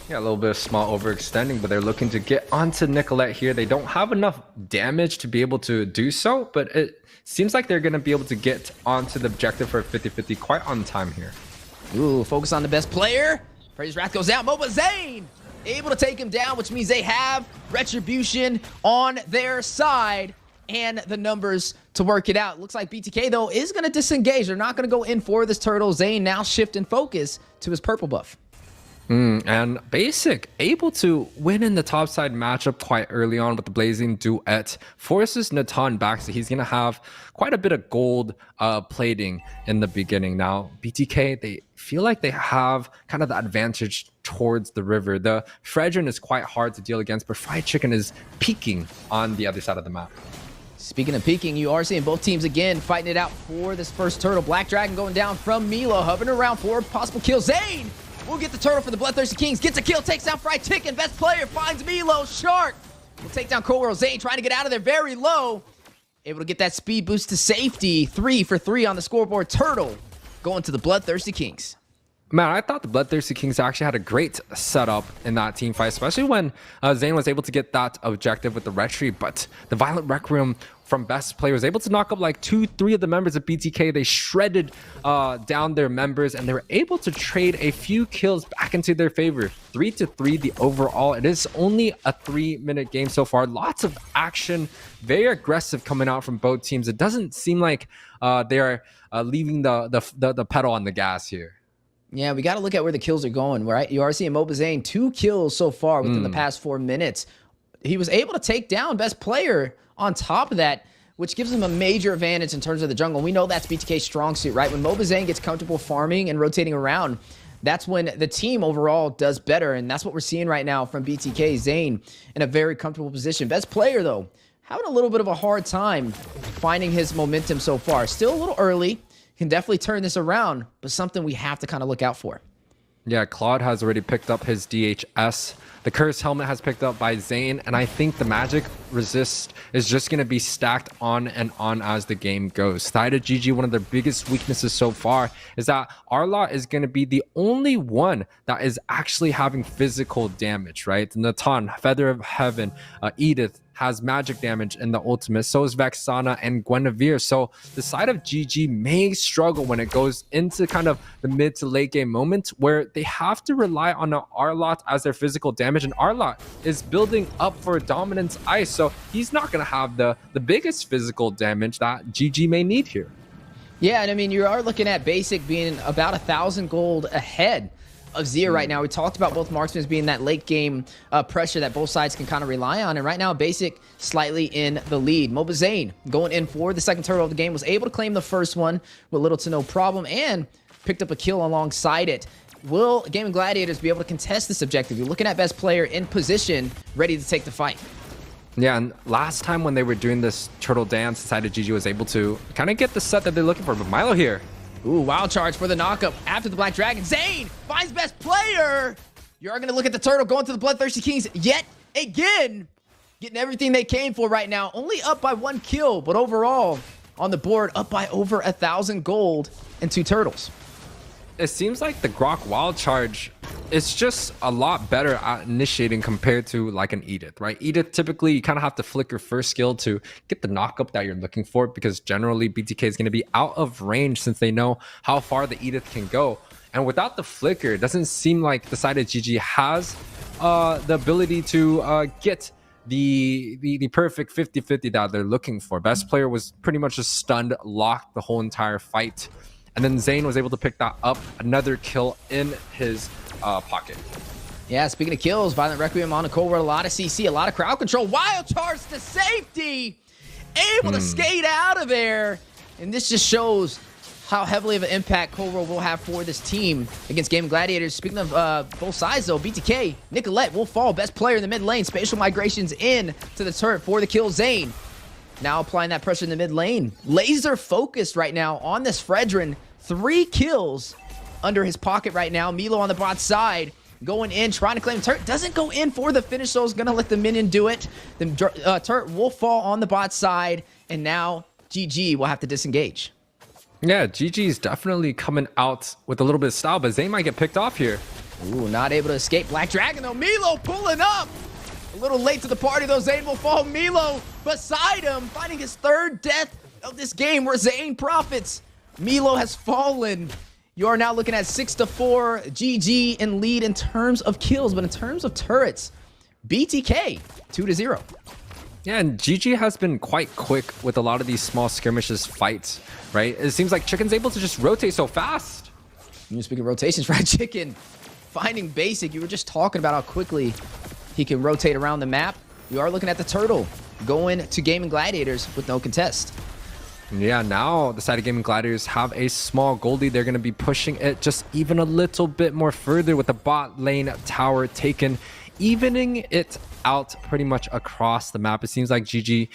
Yeah, a little bit of small overextending, but they're looking to get onto Nicolette here. They don't have enough damage to be able to do so, but it seems like they're going to be able to get onto the objective for a 50-50 quite on time here. Ooh, focus on the best player. Freddy's Wrath goes out. Moba Zane able to take him down, which means they have Retribution on their side and the numbers to work it out. Looks like BTK, though, is going to disengage. They're not going to go in for this turtle. Zane now shifting focus to his purple buff. And Basic able to win in the top side matchup quite early on with the Blazing Duet. Forces Natan back, so he's going to have quite a bit of gold plating in the beginning. Now, BTK, they feel like they have kind of the advantage towards the river. The Fredrin is quite hard to deal against, but Fried Chicken is peeking on the other side of the map. Speaking of peeking, you are seeing both teams again fighting it out for this first turtle. Black Dragon going down from Milo, hovering around for possible kill. Zane will get the turtle for the Bloodthirsty Kings. Gets a kill, takes down Fried Chicken. Best player finds Milo. Shark will take down Coral. Zane trying to get out of there very low. Able to get that speed boost to safety. 3 for 3 on the scoreboard. Turtle going to the Bloodthirsty Kings. Man, I thought the Bloodthirsty Kings actually had a great setup in that team fight, especially when Zane was able to get that objective with the retreat. But the Violent Requiem from Best Player was able to knock up like 2-3 of the members of BTK. They shredded down their members, and they were able to trade a few kills back into their favor. 3-3 the overall. It is only a 3-minute game so far. Lots of action, very aggressive coming out from both teams. It doesn't seem like they are leaving the pedal on the gas here. Yeah, we got to look at where the kills are going, right? You are seeing Mobazane 2 kills so far within the past 4 minutes. He was able to take down Best Player on top of that, which gives him a major advantage in terms of the jungle. We know that's BTK's strong suit, right? When Mobazane gets comfortable farming and rotating around, that's when the team overall does better, and that's what we're seeing right now from BTK. Zane in a very comfortable position. Best Player, though, having a little bit of a hard time finding his momentum so far. Still a little early. Can definitely turn this around, but something we have to kind of look out for. Yeah, Claude has already picked up his DHS. The Curse Helmet has picked up by Zane, and I think the Magic Resist is just going to be stacked on and on as the game goes. Thida GG, one of their biggest weaknesses so far is that Arlot is going to be the only one that is actually having physical damage, right? Natan, Feather of Heaven, Edith, has magic damage in the ultimate. So is Vexana and Guinevere. So the side of GG may struggle when it goes into kind of the mid to late game moment where they have to rely on an Arlot as their physical damage. And Arlot is building up for Dominance Ice. So he's not going to have the biggest physical damage that GG may need here. Yeah, and I mean, you are looking at Basic being about 1,000 gold ahead of Zia right now. We talked about both marksmen being that late game pressure that both sides can kind of rely on, and right now Basic slightly in the lead. Mobazane going in for the second turtle of the game, was able to claim the first one with little to no problem and picked up a kill alongside it. Will Gaimin Gladiators be able to contest this objective? You're looking at Best Player in position, ready to take the fight. Yeah, and last time when they were doing this turtle dance, the side of GG was able to kind of get the set that they're looking for, but Milo here. Ooh, wild charge for the knockup after the Black Dragon. Zane finds Best Player. You are going to look at the turtle going to the Bloodthirsty Kings yet again. Getting everything they came for right now. Only up by 1 kill, but overall on the board up by over 1,000 gold and 2 turtles. It seems like the Grok Wild Charge is just a lot better at initiating compared to like an Edith, right? Edith, typically you kind of have to flick your first skill to get the knockup that you're looking for, because generally BTK is going to be out of range since they know how far the Edith can go. And without the flicker, it doesn't seem like the side of GG has the ability to get the perfect 50-50 that they're looking for. Best Player was pretty much just stunned, locked the whole entire fight. And then Zane was able to pick that up, another kill in his pocket. Yeah, speaking of kills, Violent Requiem on a Cold World, a lot of CC, a lot of crowd control. Wild charge to safety, able to skate out of there. And this just shows how heavily of an impact Cold World will have for this team against Gaimin Gladiators. Speaking of both sides, though, BTK, Nicolette will fall. Best Player in the mid lane. Spatial migrations in to the turret for the kill. Zane now applying that pressure in the mid lane. Laser focused right now on this Fredrin. 3 kills under his pocket right now. Milo on the bot side going in, trying to claim turret. Doesn't go in for the finish, so is going to let the minion do it. The turret will fall on the bot side, and now GG will have to disengage. Yeah, GG's definitely coming out with a little bit of style, but Zayn might get picked off here. Ooh, not able to escape Black Dragon, though. Milo pulling up. A little late to the party, though. Zayn will fall. Milo beside him, finding his third death of this game where Zayn profits. Milo has fallen. You are now looking at 6-4, GG in lead in terms of kills, but in terms of turrets, BTK 2-0. Yeah, and GG has been quite quick with a lot of these small skirmishes fights, right? It seems like Chicken's able to just rotate so fast. Speaking of rotations, Fried Chicken finding basic. You were just talking about how quickly he can rotate around the map. We are looking at the turtle going to Gaimin Gladiators with no contest. Yeah, now the side of Gaimin Gladiators have a small gold lead. They're going to be pushing it just even a little bit more further with the bot lane tower taken, evening it out pretty much across the map. It seems like GG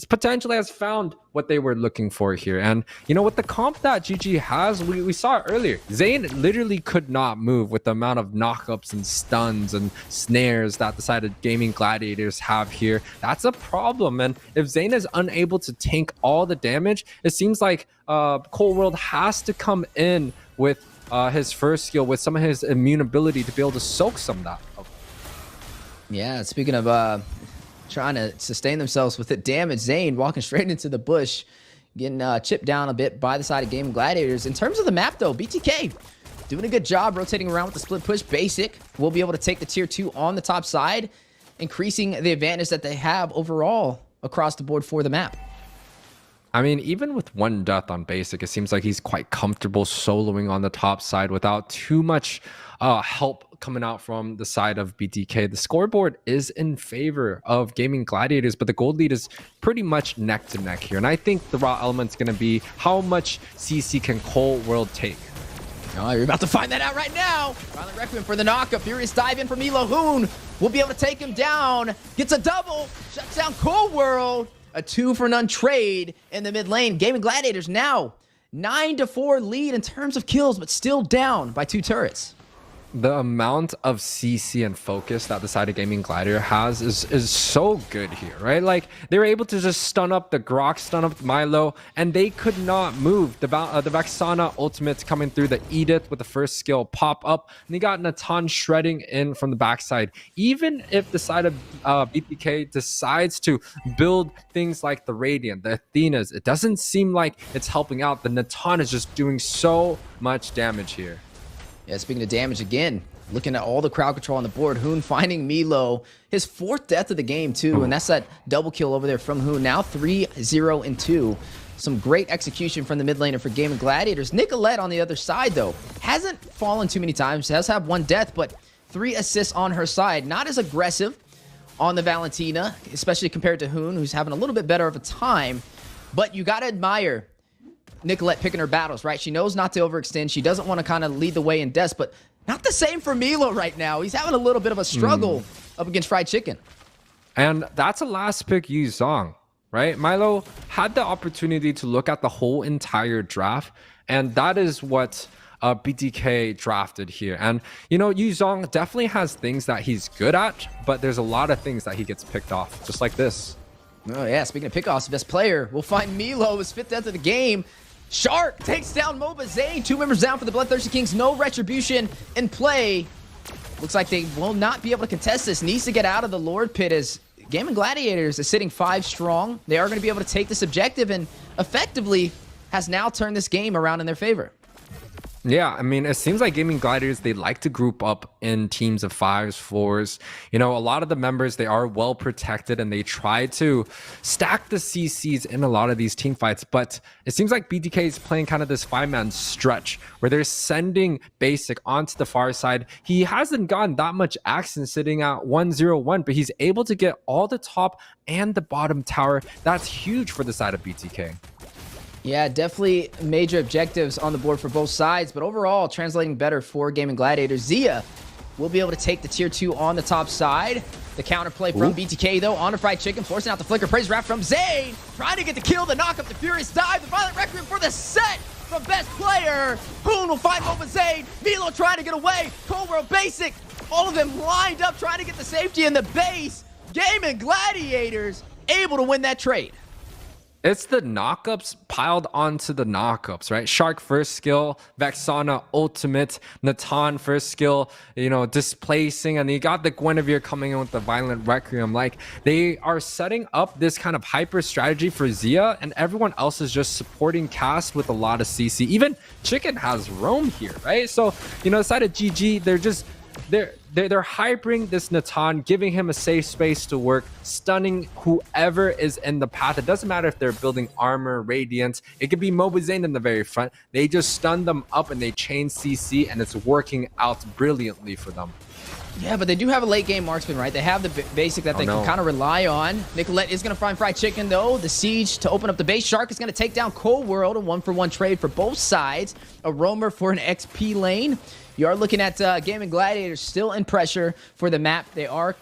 potentially has found what they were looking for here. And you know, with the comp that GG has, we saw it earlier. Zayn literally could not move with the amount of knockups and stuns and snares that the side of Gaimin Gladiators have here. That's a problem. And if Zayn is unable to tank all the damage, it seems like Cold World has to come in with his first skill, with some of his immune ability to be able to soak some of that. Yeah, speaking of trying to sustain themselves with the damage, Zayn walking straight into the bush, getting chipped down a bit by the side of Gaimin Gladiators. In terms of the map, though, BTK doing a good job rotating around with the split push. Basic will be able to take the tier 2 on the top side, increasing the advantage that they have overall across the board for the map. I mean, even with one death on basic, it seems like he's quite comfortable soloing on the top side without too much help coming out from the side of BTK. The scoreboard is in favor of Gaimin Gladiators, but the gold lead is pretty much neck to neck here. And I think the raw element's going to be how much CC can Cold World take. Oh, you're about to find that out right now. Violent Requiem for the knockup. Furious dive in from Milo. Hoon will be able to take him down. Gets a double. Shuts down Cold World. A 2-for-none trade in the mid lane. Gaimin Gladiators now 9-4 lead in terms of kills, but still down by 2 turrets. The amount of CC and focus that the side of Gaimin Gladiator has is so good here, right? Like, they were able to just stun up the Grok, stun up Milo, and they could not move. The Vexana ultimate coming through, the Edith with the first skill pop up, and they got Natan shredding in from the backside. Even if the side of BTK decides to build things like the Radiant, the Athenas, it doesn't seem like it's helping out. The Natan is just doing so much damage here. Yeah, speaking of damage again, looking at all the crowd control on the board, Hoon finding Milo, his 4th death of the game too, and that's that double kill over there from Hoon. Now 3-0-2. Some great execution from the mid laner for Gaimin Gladiators. Nicolette on the other side though, hasn't fallen too many times, does have 1 death, but 3 assists on her side. Not as aggressive on the Valentina, especially compared to Hoon, who's having a little bit better of a time, but you gotta admire Nicolette picking her battles, right? She knows not to overextend. She doesn't want to kind of lead the way in deaths, but not the same for Milo right now. He's having a little bit of a struggle up against Fried Chicken. And that's a last pick Yu Zhong, right? Milo had the opportunity to look at the whole entire draft, and that is what BTK drafted here. And, you know, Yu Zhong definitely has things that he's good at, but there's a lot of things that he gets picked off, just like this. Oh, yeah. Speaking of pickoffs, best player, we'll find Milo, his 5th death of the game. Shark takes down MOBA Zayn. 2 members down for the Bloodthirsty Kings. No retribution in play. Looks like they will not be able to contest this. Needs to get out of the Lord Pit as Gaimin Gladiators is sitting 5 strong. They are going to be able to take this objective and effectively has now turned this game around in their favor. Yeah, I mean, it seems like Gaimin Gladiators, they like to group up in teams of 5s, 4s. You know, a lot of the members, they are well protected and they try to stack the CCs in a lot of these team fights. But it seems like BTK is playing kind of this 5-man stretch where they're sending Basic onto the far side. He hasn't gotten that much action sitting at 1-0-1, but he's able to get all the top and the bottom tower. That's huge for the side of BTK. Yeah, definitely major objectives on the board for both sides, but overall translating better for Gaimin Gladiators. Zia will be able to take the tier 2 on the top side. The counterplay from BTK though on a Fried Chicken, forcing out the flicker. Praise wrap from Zayn, trying to get the kill, the knock up, the Furious dive, the Violent Requiem for the set from best player. Hoon will find MOBA Zayn. Milo trying to get away. Cold World Basic All of them lined up trying to get the safety in the base. Gaimin Gladiators able to win that trade. It's the knockups piled onto the knockups, right? Shark first skill, Vexana ultimate, Natan first skill, you know, displacing, and you got the Guinevere coming in with the Violent Requiem. Like, they are setting up this kind of hyper strategy for Zia, and everyone else is just supporting cast with a lot of CC. Even Chicken has roam here, right? So, you know, aside of GG, they're hypering this Natan, giving him a safe space to work, stunning whoever is in the path. It doesn't matter if they're building armor, radiance. It could be Mobuzane in the very front. They just stun them up and they chain CC, and it's working out brilliantly for them. Yeah, but they do have a late game marksman, right? They have the basic that they can kind of rely on. Nicolette is going to find Fried Chicken, though. The siege to open up the base. Shark is going to take down Cold World, a 1-for-1 trade for both sides. A roamer for an XP lane. You are looking at Gaimin Gladiators still in pressure for the map. They are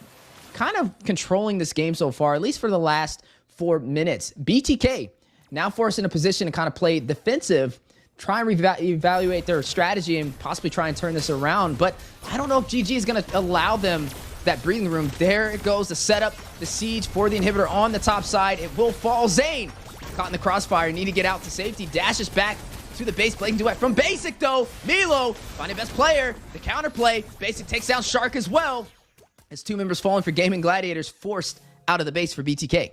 kind of controlling this game so far, at least for the last 4 minutes. BTK now forced in a position to kind of play defensive, try and evaluate their strategy and possibly try and turn this around. But I don't know if GG is going to allow them that breathing room. There it goes, the setup, the siege for the inhibitor on the top side. It will fall. Zane caught in the crossfire, need to get out to safety, dashes back to the base, playing duet from Basic though. Milo finding best player, the counterplay. Basic takes down Shark as well. As 2 members falling for Gaimin Gladiators, forced out of the base for BTK.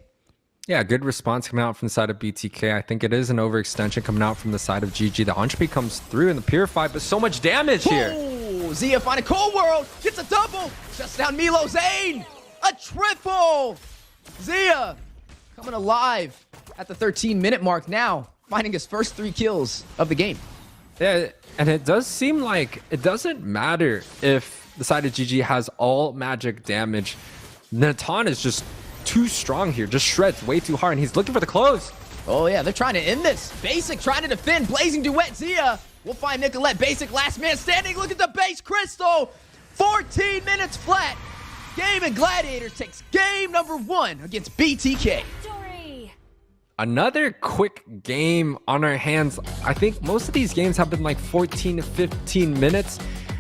Yeah, good response coming out from the side of BTK. I think it is an overextension coming out from the side of GG. The entropy comes through in the Purify, but so much damage here. Ooh, Zia finding Cold World, gets a double, shuts down Milo. Zane, a triple. Zia coming alive at the 13-minute mark now, finding his first 3 kills of the game. Yeah, and it does seem like it doesn't matter if the side of GG has all magic damage. Natan is just too strong here, just shreds way too hard, and he's looking for the close. Oh yeah, they're trying to end this. Basic trying to defend, blazing duet. Zia will find Nicolette. Basic last man standing. Look at the base crystal. 14 minutes flat. Gaimin Gladiators takes game number 1 against BTK. Another quick game on our hands. I think most of these games have been like 14 to 15 minutes.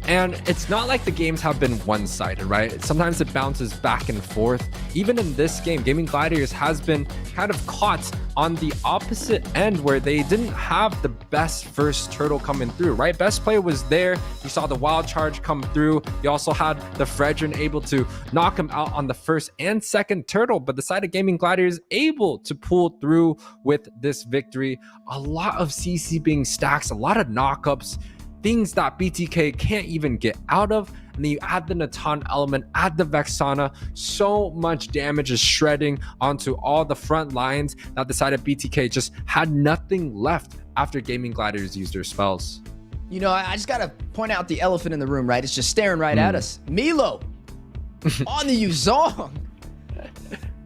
And it's not like the games have been one-sided, right? Sometimes it bounces back and forth. Even in this game, Gaimin Gladiators has been kind of caught on the opposite end where they didn't have the best first turtle coming through, right? Best player was there. You saw the wild charge come through. You also had the Fredrin able to knock him out on the first and second turtle, but the side of Gaimin Gladiators able to pull through with this victory. A lot of CC being stacks, a lot of knockups, things that BTK can't even get out of. And then you add the Natan element, add the Vexana, so much damage is shredding onto all the front lines that the side of BTK just had nothing left after Gaimin Gladiators used their spells. You know, I just gotta point out the elephant in the room, right? It's just staring right at us. Milo on the Yuzong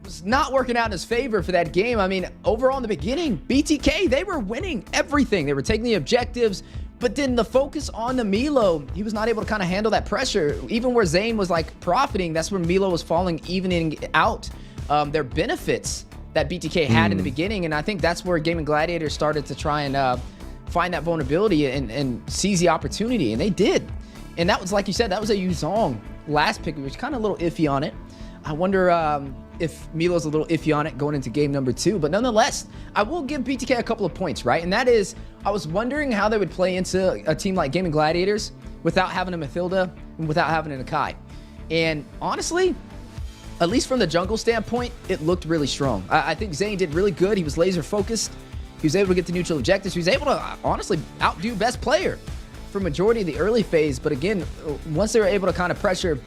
was not working out in his favor for that game. I mean, overall in the beginning, BTK, they were winning everything. They were taking the objectives, but then the focus on the Milo, he was not able to kind of handle that pressure. Even where Zane was like profiting, that's where Milo was falling, evening out their benefits that BTK had in the beginning. And I think that's where Gaimin Gladiators started to try and find that vulnerability and seize the opportunity. And they did. And that was, like you said, that was a Yuzong last pick, which kind of a little iffy on it. I wonder if Milo's a little iffy on it going into game number 2. But nonetheless, I will give BTK a couple of points, right? And that is, I was wondering how they would play into a team like Gaimin Gladiators without having a Mathilda and without having an Akai. And honestly, at least from the jungle standpoint, it looked really strong. I think Zane did really good. He was laser focused. He was able to get the neutral objectives. He was able to honestly outdo best player for majority of the early phase. But again, once they were able to kind of pressure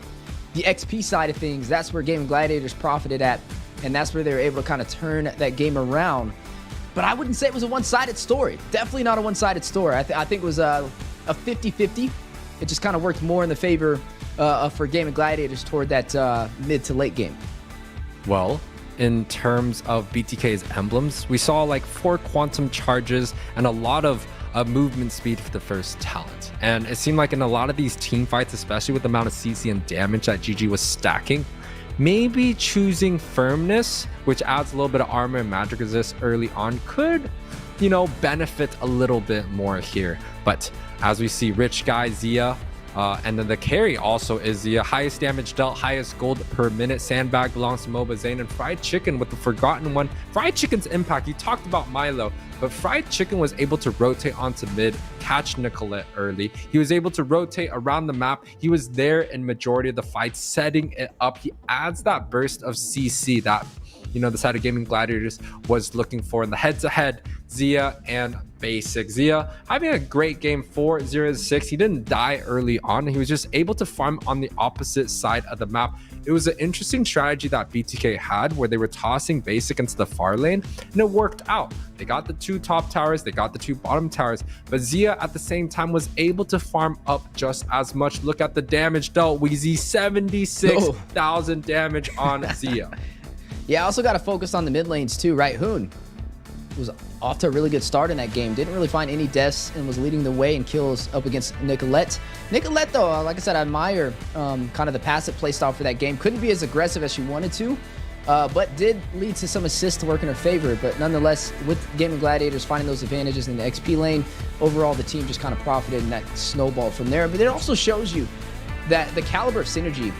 the XP side of things, that's where Gaimin Gladiators profited at, and that's where they were able to kind of turn that game around. But I wouldn't say it was a one-sided story. Definitely not a one-sided story. I think it was a 50-50. It just kind of worked more in the favor for Gaimin Gladiators toward that mid to late game. Well, in terms of BTK's emblems, we saw like 4 quantum charges and a lot of movement speed for the first talent. And it seemed like in a lot of these team fights, especially with the amount of CC and damage that GG was stacking, maybe choosing firmness, which adds a little bit of armor and magic resist early on, could, you know, benefit a little bit more here. But as we see Rich Guy Zia And then the carry also is the highest damage dealt, highest gold per minute. Sandbag belongs to Moba Zane, and Fried Chicken with the forgotten one. Fried Chicken's impact, you talked about Milo, but Fried Chicken was able to rotate onto mid, catch Nicolette early. He was able to rotate around the map. He was there in majority of the fights, setting it up. He adds that burst of CC that, you know, the side of Gaming Gladiators was looking for in the head-to-head. Zia and Basic. Zia having a great game, 4-0-6. He didn't die early on. He was just able to farm on the opposite side of the map. It was an interesting strategy that BTK had where they were tossing Basic into the far lane, and it worked out. They got the 2 top towers, they got the 2 bottom towers, but Zia at the same time was able to farm up just as much. Look at the damage dealt. Weezy, 76,000 damage on Zia. Yeah, I also got to focus on the mid lanes too, right? Hoon was off to a really good start in that game. Didn't really find any deaths and was leading the way in kills up against Nicolette. Nicolette, though, like I said, I admire kind of the passive playstyle for that game. Couldn't be as aggressive as she wanted to, but did lead to some assists to work in her favor. But nonetheless, with Gaming Gladiators finding those advantages in the XP lane, overall the team just kind of profited and that snowballed from there. But it also shows you that the caliber of synergy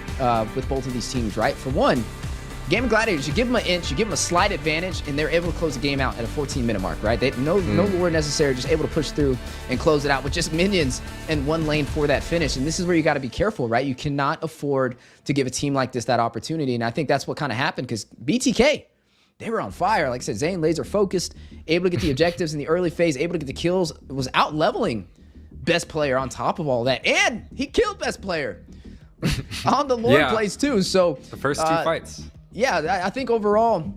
with both of these teams, right? For one, Gaming Gladiators, you give them an inch, you give them a slight advantage, and they're able to close the game out at a 14-minute mark, right? They no lure necessary, just able to push through and close it out with just minions in one lane for that finish. And this is where you got to be careful, right? You cannot afford to give a team like this that opportunity. And I think that's what kind of happened because BTK, they were on fire. Like I said, Zane laser focused, able to get the objectives in the early phase, able to get the kills, was out leveling best player on top of all that. And he killed best player on the Lord plays too. So the first 2 fights. Yeah, I think overall,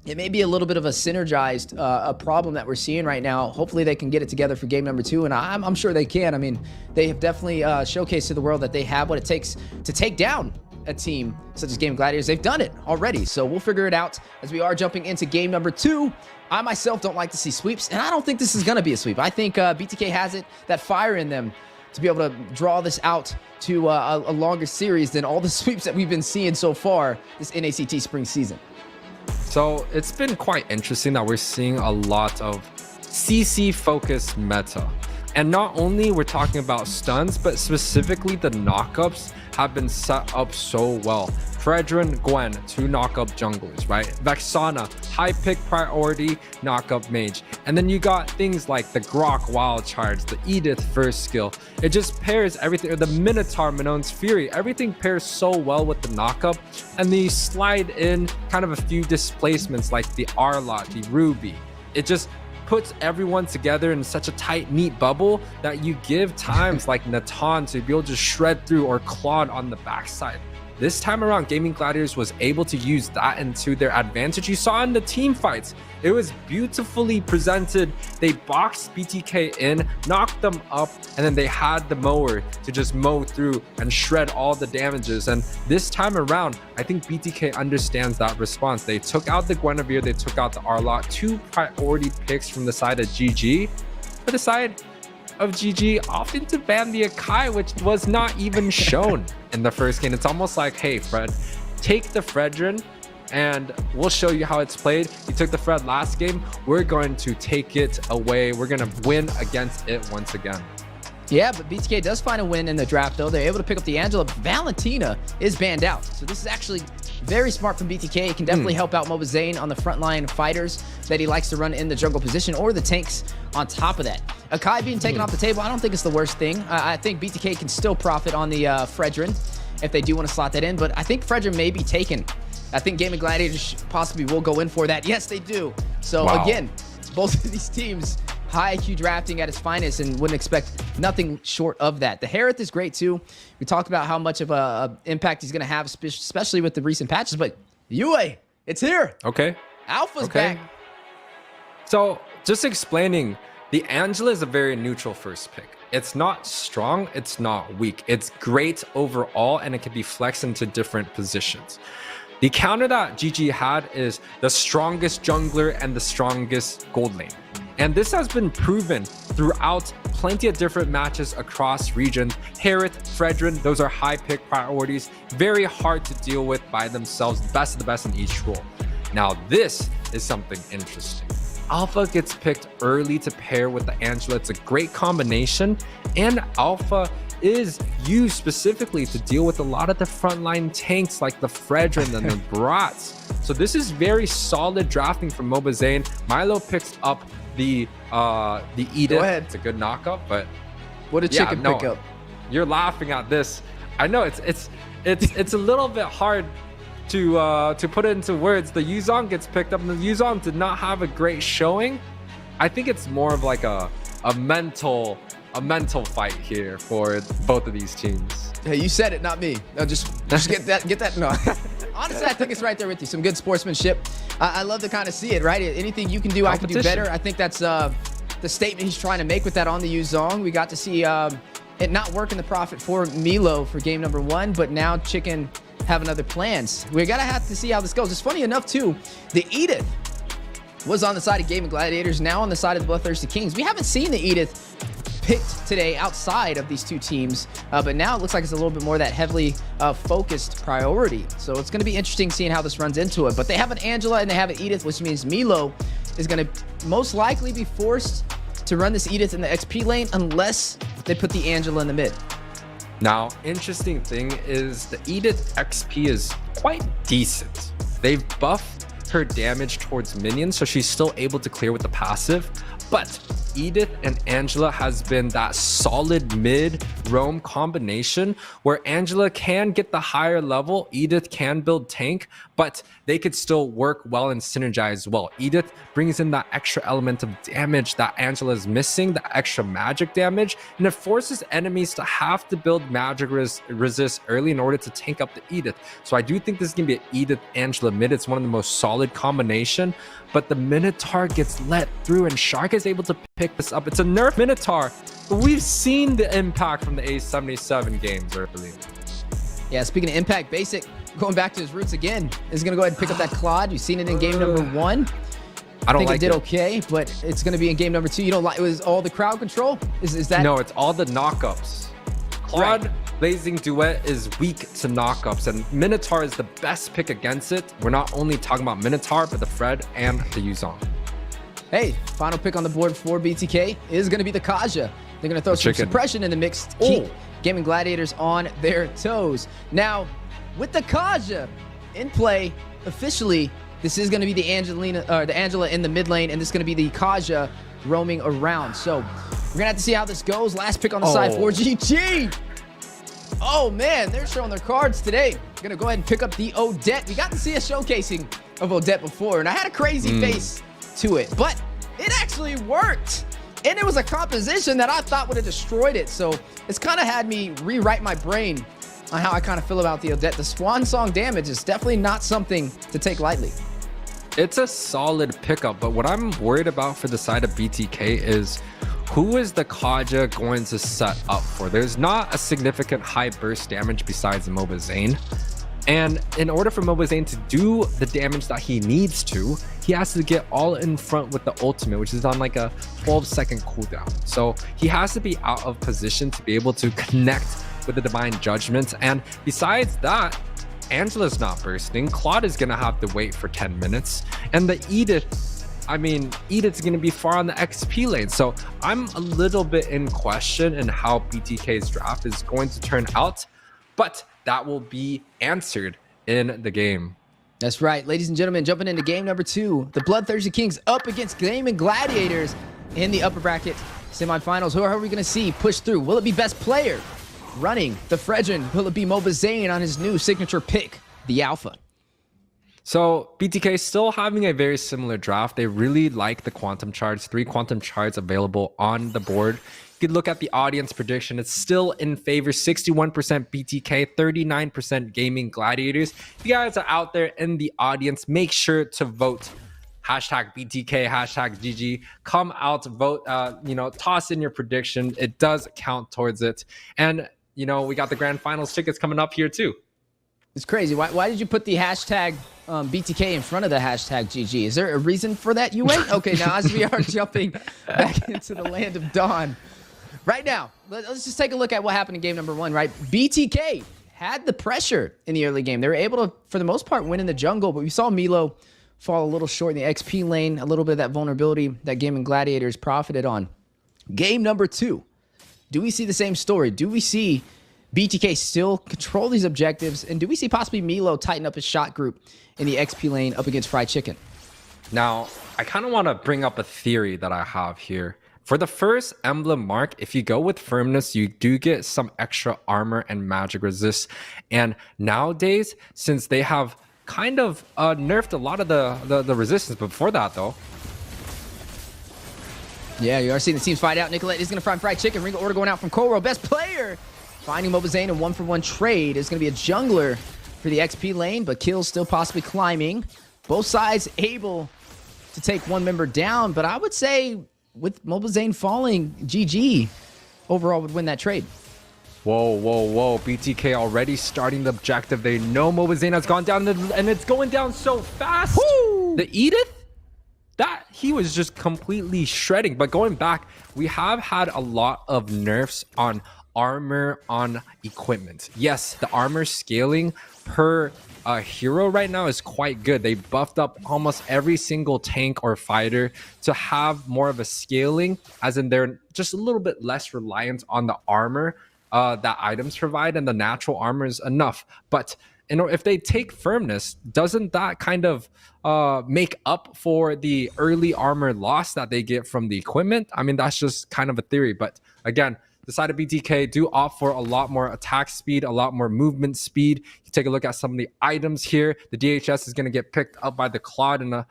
it may be a little bit of a synergized a problem that we're seeing right now. Hopefully they can get it together for game number 2, and I'm sure they can. I mean, they have definitely showcased to the world that they have what it takes to take down a team such as Gaming Gladiators. They've done it already, so we'll figure it out as we are jumping into game number 2. I myself don't like to see sweeps, and I don't think this is going to be a sweep. I think BTK has it, that fire in them, to be able to draw this out to a longer series than all the sweeps that we've been seeing so far this NACT spring season. So it's been quite interesting that we're seeing a lot of CC focused meta. And not only we're talking about stuns, but specifically the knockups have been set up so well. Fredrin, Gwen, 2 knockup junglers, right? Vexana, high pick priority knockup mage. And then you got things like the Grok wild charge, the Edith first skill. It just pairs everything, or the Minotaur Minone's Fury. Everything pairs so well with the knockup. And then you slide in kind of a few displacements like the Arlot, the Ruby. It just puts everyone together in such a tight, neat bubble that you give times like Natan to be able to shred through, or Claude on the backside. This time around, Gaming Gladiators was able to use that into their advantage. You saw in the team fights, it was beautifully presented. They boxed BTK in, knocked them up, and then they had the mower to just mow through and shred all the damages. And this time around, I think BTK understands that response. They took out the Guinevere, they took out the Arlot, 2 priority picks from the side of GG. For the side of GG, opting to ban the Akai, which was not even shown in the first game. It's almost like, hey, Fred, take the Fredrin and we'll show you how it's played. You took the Fred last game. We're going to take it away. We're going to win against it once again. Yeah, but BTK does find a win in the draft, though. They're able to pick up the Angela. Valentina is banned out. So this is actually very smart from BTK. It can definitely help out Moba Zane on the frontline fighters that he likes to run in the jungle position, or the tanks on top of that. Akai being taken off the table, I don't think it's the worst thing. I think BTK can still profit on the Fredrin if they do want to slot that in, but I think Fredrin may be taken. I think Gaming Gladiators possibly will go in for that. Yes, they do. So again, both of these teams, high IQ drafting at its finest, and wouldn't expect nothing short of that. The Harith is great too. We talked about how much of a impact he's going to have, especially with the recent patches, but Yue, it's here. Okay. Alpha's back. So just explaining, the Angela is a very neutral first pick. It's not strong, it's not weak. It's great overall, and it can be flexed into different positions. The counter that GG had is the strongest jungler and the strongest gold lane. And this has been proven throughout plenty of different matches across regions. Harith, Fredrin, those are high pick priorities. Very hard to deal with by themselves. Best of the best in each role. Now this is something interesting. Alpha gets picked early to pair with the Angela. It's a great combination, and Alpha is used specifically to deal with a lot of the frontline tanks like the Fredrin and the Brats. So this is very solid drafting from Mobazane. Milo picks up the Edith. Go ahead. It's a good knockup, but what did Chicken pick up? You're laughing at this. I know it's a little bit hard to put it into words. The Yuzong gets picked up, and the Yuzong did not have a great showing. I think it's more of like a mental fight here for both of these teams. Hey, you said it, not me. No, just get that. No. Honestly, I think it's right there with you. Some good sportsmanship. I love to kind of see it, right? Anything you can do, I can do better. I think that's the statement he's trying to make with that on the Yuzong. We got to see it not work in the profit for Milo for game number 1, but now Chicken having other plans. We're gonna have to see how this goes. It's funny enough too, the Edith was on the side of Gaimin Gladiators, now on the side of the Bloodthirsty Kings. We haven't seen the Edith picked today outside of these two teams, but now it looks like it's a little bit more that heavily focused priority. So it's going to be interesting seeing how this runs into it. But they have an Angela and they have an Edith, which means Milo is going to most likely be forced to run this Edith in the XP lane unless they put the Angela in the mid. Now, interesting thing is the Edith XP is quite decent. They've buffed her damage towards minions, so she's still able to clear with the passive. But Edith and Angela has been that solid mid roam combination where Angela can get the higher level, Edith can build tank, but they could still work well and synergize well. Edith brings in that extra element of damage that Angela is missing, the extra magic damage, and it forces enemies to have to build magic resist early in order to tank up the Edith. So I do think this is going to be an Edith Angela mid. It's one of the most solid combination, but the Minotaur gets let through and Shark is able to pick this up. It's a nerf Minotaur, but we've seen the impact from the A77 games early. Yeah, speaking of impact, Basic, going back to his roots again, is going to go ahead and pick up that Claude. You've seen it in game number 1. I don't think like it did okay, but it's going to be in game number 2. You don't like it was all the crowd control? Is that? No, it's all the knockups. Claude Blazing Duet is weak to knockups, and Minotaur is the best pick against it. We're not only talking about Minotaur, but the Fred and the Yuzong. Hey, final pick on the board for BTK is going to be the Kaja. They're going to throw some suppression in the mix to keep Gaimin Gladiators on their toes. Now, with the Kaja in play, officially, this is going to be the Angela in the mid lane, and this is going to be the Kaja roaming around. So we're going to have to see how this goes. Last pick on the side for GG. Oh, man, they're showing their cards today. Going to go ahead and pick up the Odette. We got to see a showcasing of Odette before, and I had a crazy face to it, but it actually worked. And it was a composition that I thought would have destroyed it. So it's kind of had me rewrite my brain on how I kind of feel about the Odette. The Swan Song damage is definitely not something to take lightly. It's a solid pickup, but what I'm worried about for the side of BTK is who is the Kaja going to set up for? There's not a significant high burst damage besides Mobazane. And in order for Mobazane to do the damage that he needs to, he has to get all in front with the ultimate, which is on like a 12-second cooldown. So he has to be out of position to be able to connect with the Divine Judgment. And besides that, Angela's not bursting. Claude is going to have to wait for 10 minutes. And the Edith, I mean, Edith's going to be far on the XP lane. So I'm a little bit in question in how BTK's draft is going to turn out. But that will be answered in the game. That's right, ladies and gentlemen, jumping into game number 2. The Bloodthirsty Kings up against Gaimin Gladiators in the upper bracket semifinals. Who are we going to see push through? Will it be best player running the Fredrin? Will it be Mobazane on his new signature pick, the Alpha? So BTK still having a very similar draft. They really like the quantum charts, 3 quantum charts available on the board. You could look at the audience prediction. It's still in favor, 61% BTK, 39% Gaimin Gladiators. If you guys are out there in the audience, make sure to vote. Hashtag BTK, hashtag GG. Come out, vote, toss in your prediction. It does count towards it. And, we got the grand finals tickets coming up here too. It's crazy. Why did you put the hashtag BTK in front of the hashtag GG? Is there a reason for that, you wait? Okay, now as we are jumping back into the land of Dawn, right now, let's just take a look at what happened in game number 1, right? BTK had the pressure in the early game. They were able to, for the most part, win in the jungle, but we saw Milo fall a little short in the XP lane, a little bit of that vulnerability that Gaimin Gladiators profited on. Game number 2. Do we see the same story? Do we see BTK still control these objectives? And do we see possibly Milo tighten up his shot group in the XP lane up against Fried Chicken? Now, I kind of want to bring up a theory that I have here. For the first emblem mark, if you go with firmness, you do get some extra armor and magic resist. And nowadays, since they have kind of nerfed a lot of the resistance before that, though. Yeah, you are seeing the teams fight out. Nicolette is going to find Fried Chicken. Ringo order going out from Koro. Best player finding Mobazane in 1-for-1 trade. Is going to be a jungler for the XP lane, but kills still possibly climbing. Both sides able to take one member down, but I would say with Mobazane falling, GG overall would win that trade. Whoa. BTK already starting the objective. They know Mobazane has gone down, and it's going down so fast. Woo! The Edith? That he was just completely shredding. But going back, we have had a lot of nerfs on armor, on equipment. Yes, the armor scaling per hero right now is quite good. They buffed up almost every single tank or fighter to have more of a scaling, as in they're just a little bit less reliant on the armor that items provide, and the natural armor is enough. But you know, if they take firmness, doesn't that kind of make up for the early armor loss that they get from the equipment? I mean, that's just kind of a theory. But again, the side of BTK do opt for a lot more attack speed, a lot more movement speed. You take a look at some of the items here. The DHS is going to get picked up by the Claude in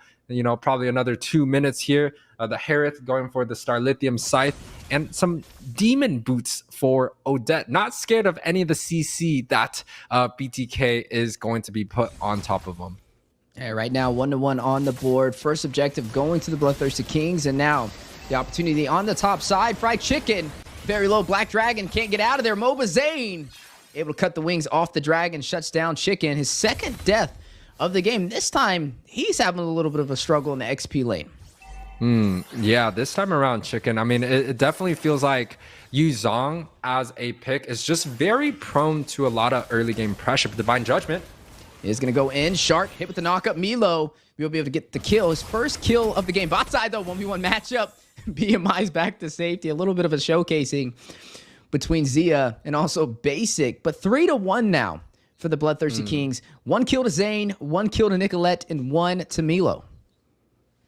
probably another 2 minutes here. The Harith going for the Star Lithium Scythe, and some Demon Boots for Odette. Not scared of any of the CC that BTK is going to be put on top of them. Yeah, right now 1-1 on the board. First objective going to the Bloodthirsty Kings, and now the opportunity on the top side. Fried Chicken, very low. Black Dragon can't get out of there. Mobazane able to cut the wings off the dragon, shuts down Chicken. His second death of the game. This time, he's having a little bit of a struggle in the XP lane. Yeah, this time around, Chicken, I mean, it definitely feels like Yu Zhong as a pick is just very prone to a lot of early game pressure. But Divine Judgment is going to go in. Shark hit with the knockup. Milo will be able to get the kill. His first kill of the game. Bot side, though, 1v1 matchup. BMI's back to safety. A little bit of a showcasing between Zia and also Basic. But 3-1 now for the Bloodthirsty Kings. 1 kill to Zane, 1 kill to Nicolette, and 1 to Milo.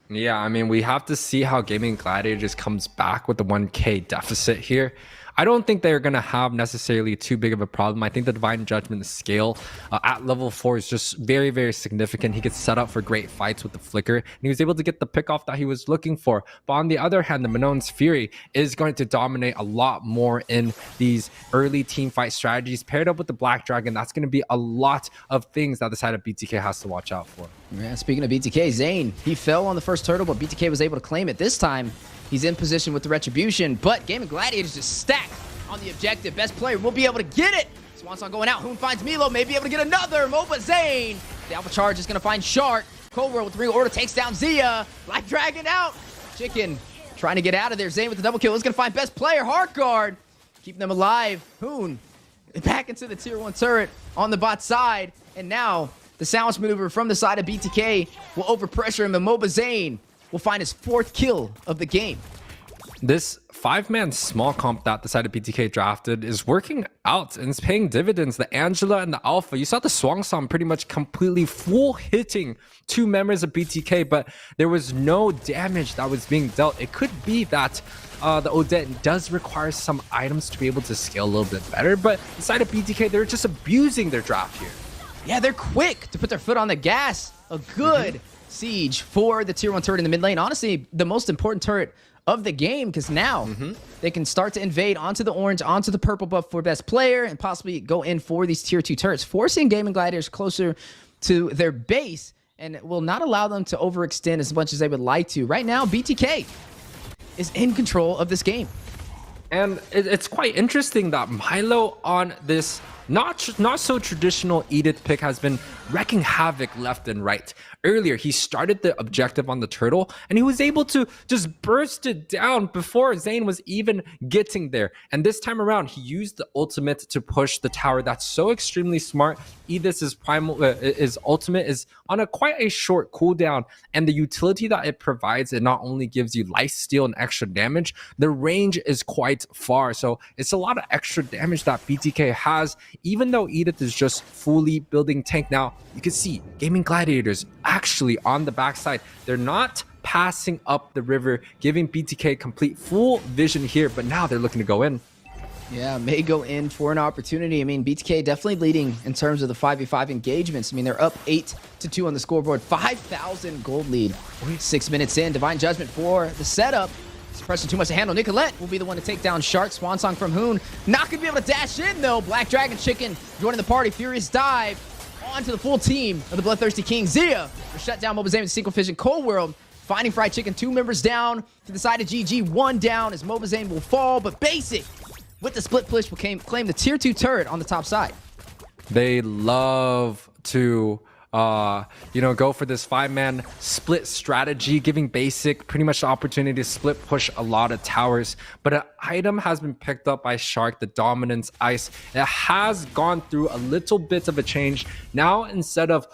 Yeah, I mean, we have to see how Gaimin Gladiators comes back with the 1K deficit here. I don't think they're going to have necessarily too big of a problem. I think the Divine Judgment scale at level 4 is just very, very significant. He gets set up for great fights with the Flicker, and he was able to get the pick off that he was looking for. But on the other hand, the Minon's Fury is going to dominate a lot more in these early team fight strategies. Paired up with the Black Dragon, that's going to be a lot of things that the side of BTK has to watch out for. Yeah, speaking of BTK, Zane, he fell on the first turtle, but BTK was able to claim it. This time, he's in position with the Retribution, but Gaimin Gladiators just stacked on the objective. Best player will be able to get it. Swansong going out. Hoon finds Milo, may be able to get another. Mobazane. The Alpha Charge is going to find Shark. Cold World with the Ring Order takes down Zia. Black Dragon out. Chicken trying to get out of there. Zane with the double kill is going to find best player. Heartguard keeping them alive. Hoon back into the tier 1 turret on the bot side. And now the silence maneuver from the side of BTK will overpressure him, and Mobazane will find his 4th kill of the game. This 5-man small comp that the side of BTK drafted is working out and it's paying dividends. The Angela and the Alpha, you saw the Swangsong pretty much completely full hitting 2 members of BTK, but there was no damage that was being dealt. It could be that the Odette does require some items to be able to scale a little bit better, but the side of BTK, they're just abusing their draft here. Yeah, they're quick to put their foot on the gas. A good siege for the tier 1 turret in the mid lane. Honestly, the most important turret of the game, because now they can start to invade onto the orange, onto the purple buff for best player, and possibly go in for these tier 2 turrets, forcing Gaimin Gladiators closer to their base, and it will not allow them to overextend as much as they would like to. Right now, BTK is in control of this game. And it's quite interesting that Milo on this not so traditional Edith pick has been wrecking havoc left and right. Earlier, he started the objective on the turtle, and he was able to just burst it down before Zane was even getting there. And this time around, he used the ultimate to push the tower. That's so extremely smart. Edith's his ultimate is on quite a short cooldown, and the utility that it provides, it not only gives you lifesteal and extra damage, the range is quite far. So it's a lot of extra damage that BTK has, even though Edith is just fully building tank. Now, you can see Gaimin Gladiators actually on the backside. They're not passing up the river, giving BTK complete full vision here, but now they're looking to go in. Yeah, may go in for an opportunity. I mean, BTK definitely leading in terms of the 5v5 engagements. I mean, they're up 8-2 on the scoreboard. 5,000 gold lead. 6 minutes in. Divine Judgment for the setup. Suppressing too much to handle. Nicolette will be the one to take down Shark. Swan Song from Hoon. Not going to be able to dash in, though. Black Dragon Chicken joining the party. Furious Dive onto the full team of the Bloodthirsty Kings. Zia will shut down Moba's aim with Single Fission. Cold World finding Fried Chicken. 2 members down to the side of GG. 1 down as Moba's aim will fall, but Basic with the split push will claim the tier 2 turret on the top side. They love to go for this 5-man split strategy, giving Basic pretty much the opportunity to split push a lot of towers. But an item has been picked up by Shark, the Dominance Ice. It has gone through a little bit of a change. Now, instead of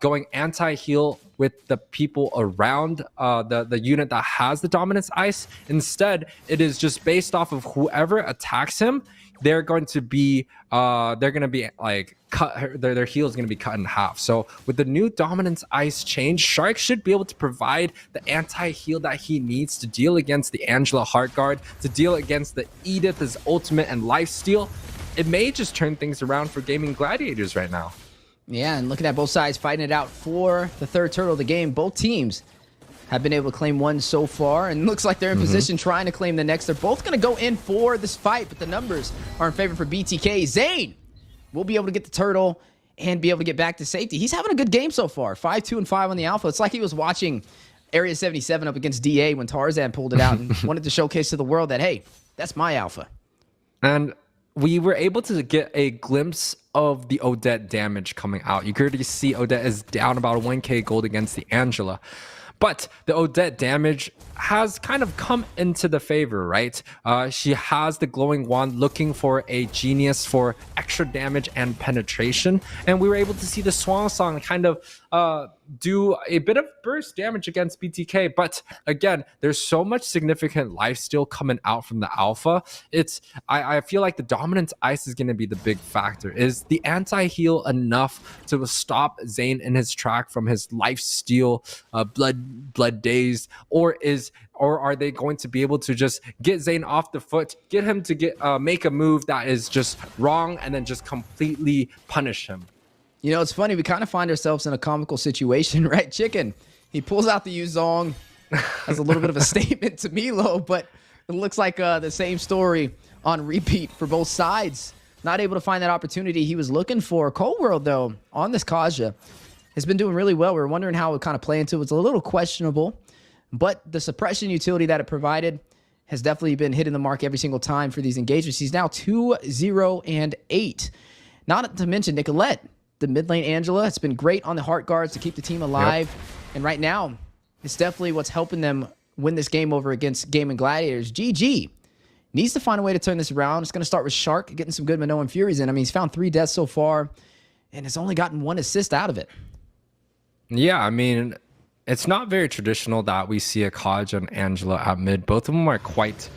going anti-heal with the people around the unit that has the Dominance Ice, instead, it is just based off of whoever attacks him. They're going to be like cut. Their heal is going to be cut in half. So with the new Dominance Ice change, Shark should be able to provide the anti-heal that he needs to deal against the Angela Heartguard, to deal against the Edith's ultimate and lifesteal. It may just turn things around for Gaimin Gladiators right now. Yeah, and looking at both sides fighting it out for the third turtle of the game. Both teams have been able to claim one so far, and looks like they're in position trying to claim the next. They're both going to go in for this fight, but the numbers are in favor for BTK. Zane will be able to get the turtle and be able to get back to safety. He's having a good game so far. 5-2-5 on the alpha. It's like he was watching Area 77 up against DA when Tarzan pulled it out and wanted to showcase to the world that, hey, that's my alpha. And we were able to get a glimpse of the Odette damage coming out. You could already see Odette is down about 1k gold against the Angela. But the Odette damage has kind of come into the favor, right? She has the glowing wand looking for a genius for extra damage and penetration. And we were able to see the Swan Song kind of do a bit of burst damage against BTK. But again, there's so much significant life still coming out from the alpha. I feel like the Dominance Ice is going to be the big factor. Is the anti-heal enough to stop Zane in his track from his life steal, blood dazed, or are they going to be able to just get Zane off the foot, get him to make a move that is just wrong, and then just completely punish him? You know, it's funny. We kind of find ourselves in a comical situation, right? Chicken, he pulls out the Yuzong as a little bit of a statement to Milo, but it looks like the same story on repeat for both sides. Not able to find that opportunity he was looking for. Cold World, though, on this Kaja, has been doing really well. We were wondering how it would kind of play into it. It's a little questionable, but the suppression utility that it provided has definitely been hitting the mark every single time for these engagements. He's now 2-0-8. Not to mention Nicolette, the mid lane Angela. It's been great on the heart guards to keep the team alive. Yep. And right now, it's definitely what's helping them win this game over against Gaimin Gladiators. GG needs to find a way to turn this around. It's going to start with Shark getting some good Minoan Furies in. I mean, he's found 3 deaths so far and has only gotten 1 assist out of it. Yeah, I mean, it's not very traditional that we see a Kaj and Angela at mid. Both of them are quite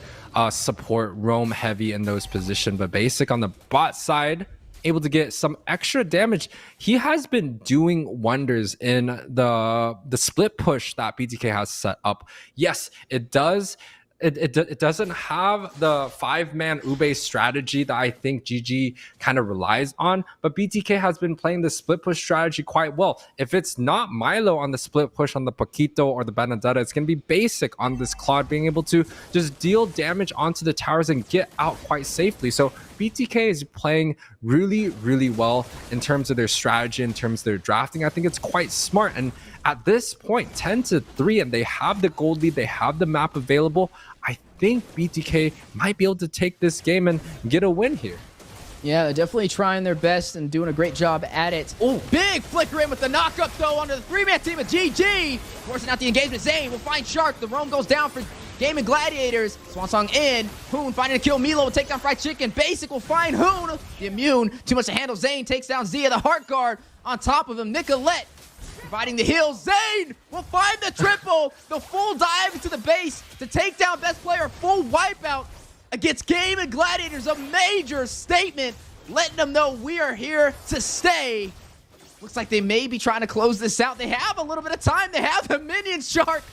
support, roam heavy in those positions, but Basic on the bot side, able to get some extra damage. He has been doing wonders in the split push that BTK has set up. Yes, it does. It doesn't have the 5-man Ube strategy that I think GG kind of relies on, but BTK has been playing the split push strategy quite well. If it's not Milo on the split push on the Paquito or the Benedetta, it's going to be Basic on this Claude, being able to just deal damage onto the towers and get out quite safely. So BTK is playing really, really well in terms of their strategy, in terms of their drafting. I think it's quite smart. And at this point, 10-3, and they have the gold lead, they have the map available. I think BTK might be able to take this game and get a win here. Yeah, they're definitely trying their best and doing a great job at it. Oh, big flicker in with the knock-up, though, onto the three-man team of GG. Forcing out the engagement. Zane will find Shark. The roam goes down for Gaimin Gladiators. Swansong in. Hoon finding a kill. Milo will take down Fried Chicken. Basic will find Hoon. The immune. Too much to handle. Zane takes down Zia, the heart guard. On top of him, Nicolette providing the heal. Zane will find the triple. The full dive into the base to take down best player. Full wipeout against Gaimin Gladiators. A major statement, letting them know we are here to stay. Looks like they may be trying to close this out. They have a little bit of time. They have the minion Shark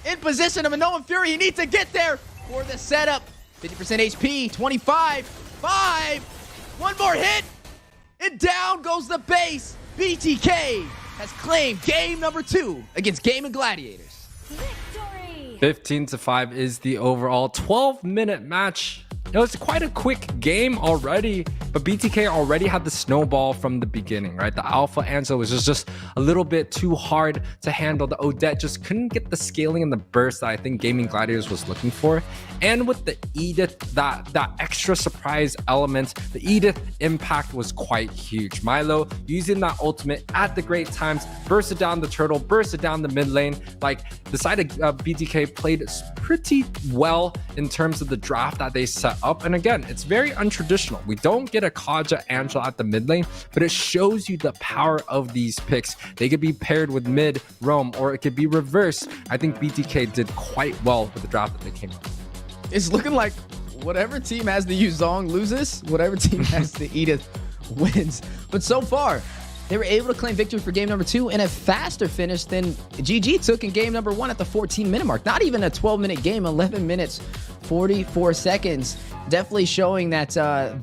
in position of Minoan Fury. He needs to get there for the setup. 50% HP, 25, 5. One more hit, and down goes the base. BTK has claimed game number 2 against Gaimin Gladiators. 15-5 is the overall 12-minute match. It was quite a quick game already, but BTK already had the snowball from the beginning, right? The Alpha Angela was just a little bit too hard to handle. The Odette just couldn't get the scaling and the burst that I think Gaimin Gladiators was looking for. And with the Edith, that extra surprise element, the Edith impact was quite huge. Milo using that ultimate at the great times, bursted down the turtle, bursted down the mid lane. Like, the side of BTK played pretty well in terms of the draft that they set up. And again, it's very untraditional. We don't get a Kaja Angela at the mid lane, but it shows you the power of these picks. They could be paired with mid, roam, or it could be reversed. I think BTK did quite well with the draft that they came up. It's looking like whatever team has the Yuzong loses, whatever team has the Edith wins. But so far, they were able to claim victory for game number 2 in a faster finish than GG took in game number 1 at the 14-minute mark. Not even a 12-minute game, 11 minutes, 44 seconds. Definitely showing that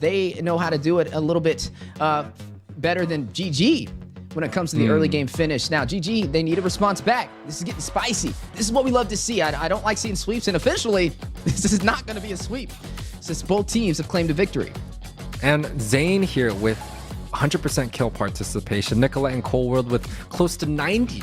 they know how to do it a little bit better than GG when it comes to the early game finish. Now, GG, they need a response back. This is getting spicy. This is what we love to see. I don't like seeing sweeps, and officially, this is not going to be a sweep since both teams have claimed a victory. And Zane here with 100% kill participation. Nicolette and Coldworld with close to 90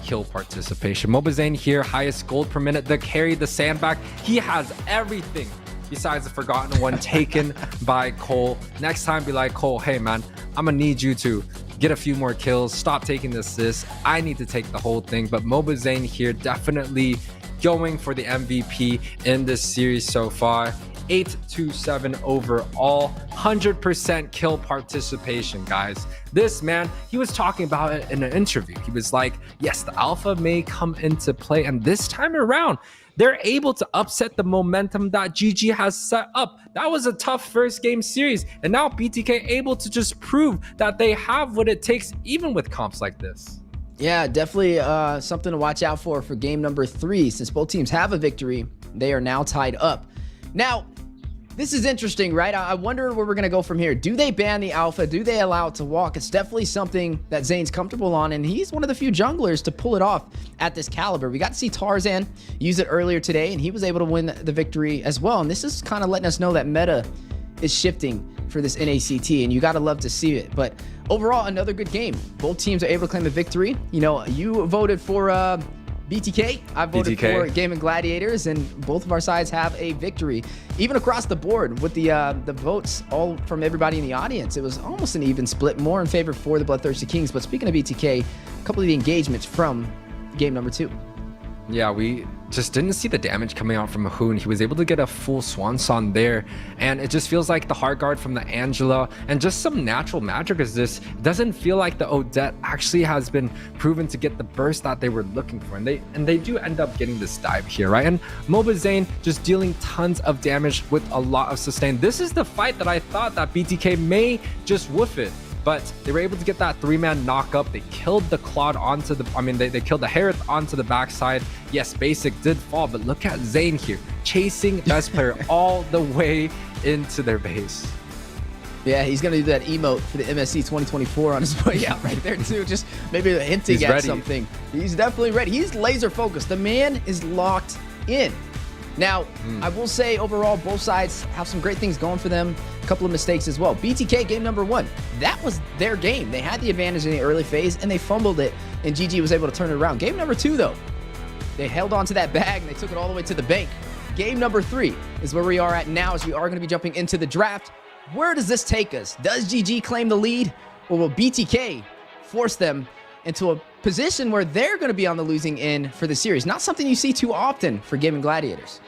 kill participation. Mobazane here, highest gold per minute. The carry, the sandbag. He has everything besides the Forgotten One taken by Cole. Next time, be like, Cole, hey man, I'm gonna need you to get a few more kills. Stop taking the assists. I need to take the whole thing. But Mobazane here definitely going for the MVP in this series so far. 8-7 overall, 100% kill participation, guys. This man, he was talking about it in an interview. He was like, yes, the alpha may come into play, and this time around, they're able to upset the momentum that GG has set up. That was a tough first game series, and now BTK able to just prove that they have what it takes, even with comps like this. Yeah, definitely something to watch out for game number 3. Since both teams have a victory, they are now tied up. Now, this is interesting, right? I wonder where we're going to go from here. Do they ban the alpha? Do they allow it to walk? It's definitely something that Zane's comfortable on, and he's one of the few junglers to pull it off at this caliber. We got to see Tarzan use it earlier today, and he was able to win the victory as well. And this is kind of letting us know that meta is shifting for this NACT, and you got to love to see it. But overall, another good game. Both teams are able to claim a victory. You know, you voted for BTK. I voted for Gaimin Gladiators, and both of our sides have a victory. Even across the board with the votes all from everybody in the audience, it was almost an even split, more in favor for the Bloodthirsty Kings. But speaking of BTK, a couple of the engagements from game number 2. Yeah, we just didn't see the damage coming out from Hoon. He was able to get a full Swanson there, and it just feels like the hard guard from the Angela and just some natural magic as this. It doesn't feel like the Odette actually has been proven to get the burst that they were looking for, and they do end up getting this dive here, right? And Mobazane just dealing tons of damage with a lot of sustain. This is the fight that I thought that BTK may just woof it, but they were able to get that 3-man knock up. They killed the Claude onto the, they killed the Harith onto the backside. Yes, Basic did fall, but look at Zane here, chasing best player all the way into their base. Yeah, he's going to do that emote for the MSC 2024 on his way out right there too. Just maybe hinting at something. He's definitely ready. He's laser focused. The man is locked in. Now, I will say overall, both sides have some great things going for them. A couple of mistakes as well. BTK, game number 1, that was their game. They had the advantage in the early phase, and they fumbled it, and GG was able to turn it around. Game number 2, though, they held on to that bag, and they took it all the way to the bank. Game number 3 is where we are at now, as we are going to be jumping into the draft. Where does this take us? Does GG claim the lead, or will BTK force them into a position where they're going to be on the losing end for the series? Not something you see too often for Gaimin Gladiators.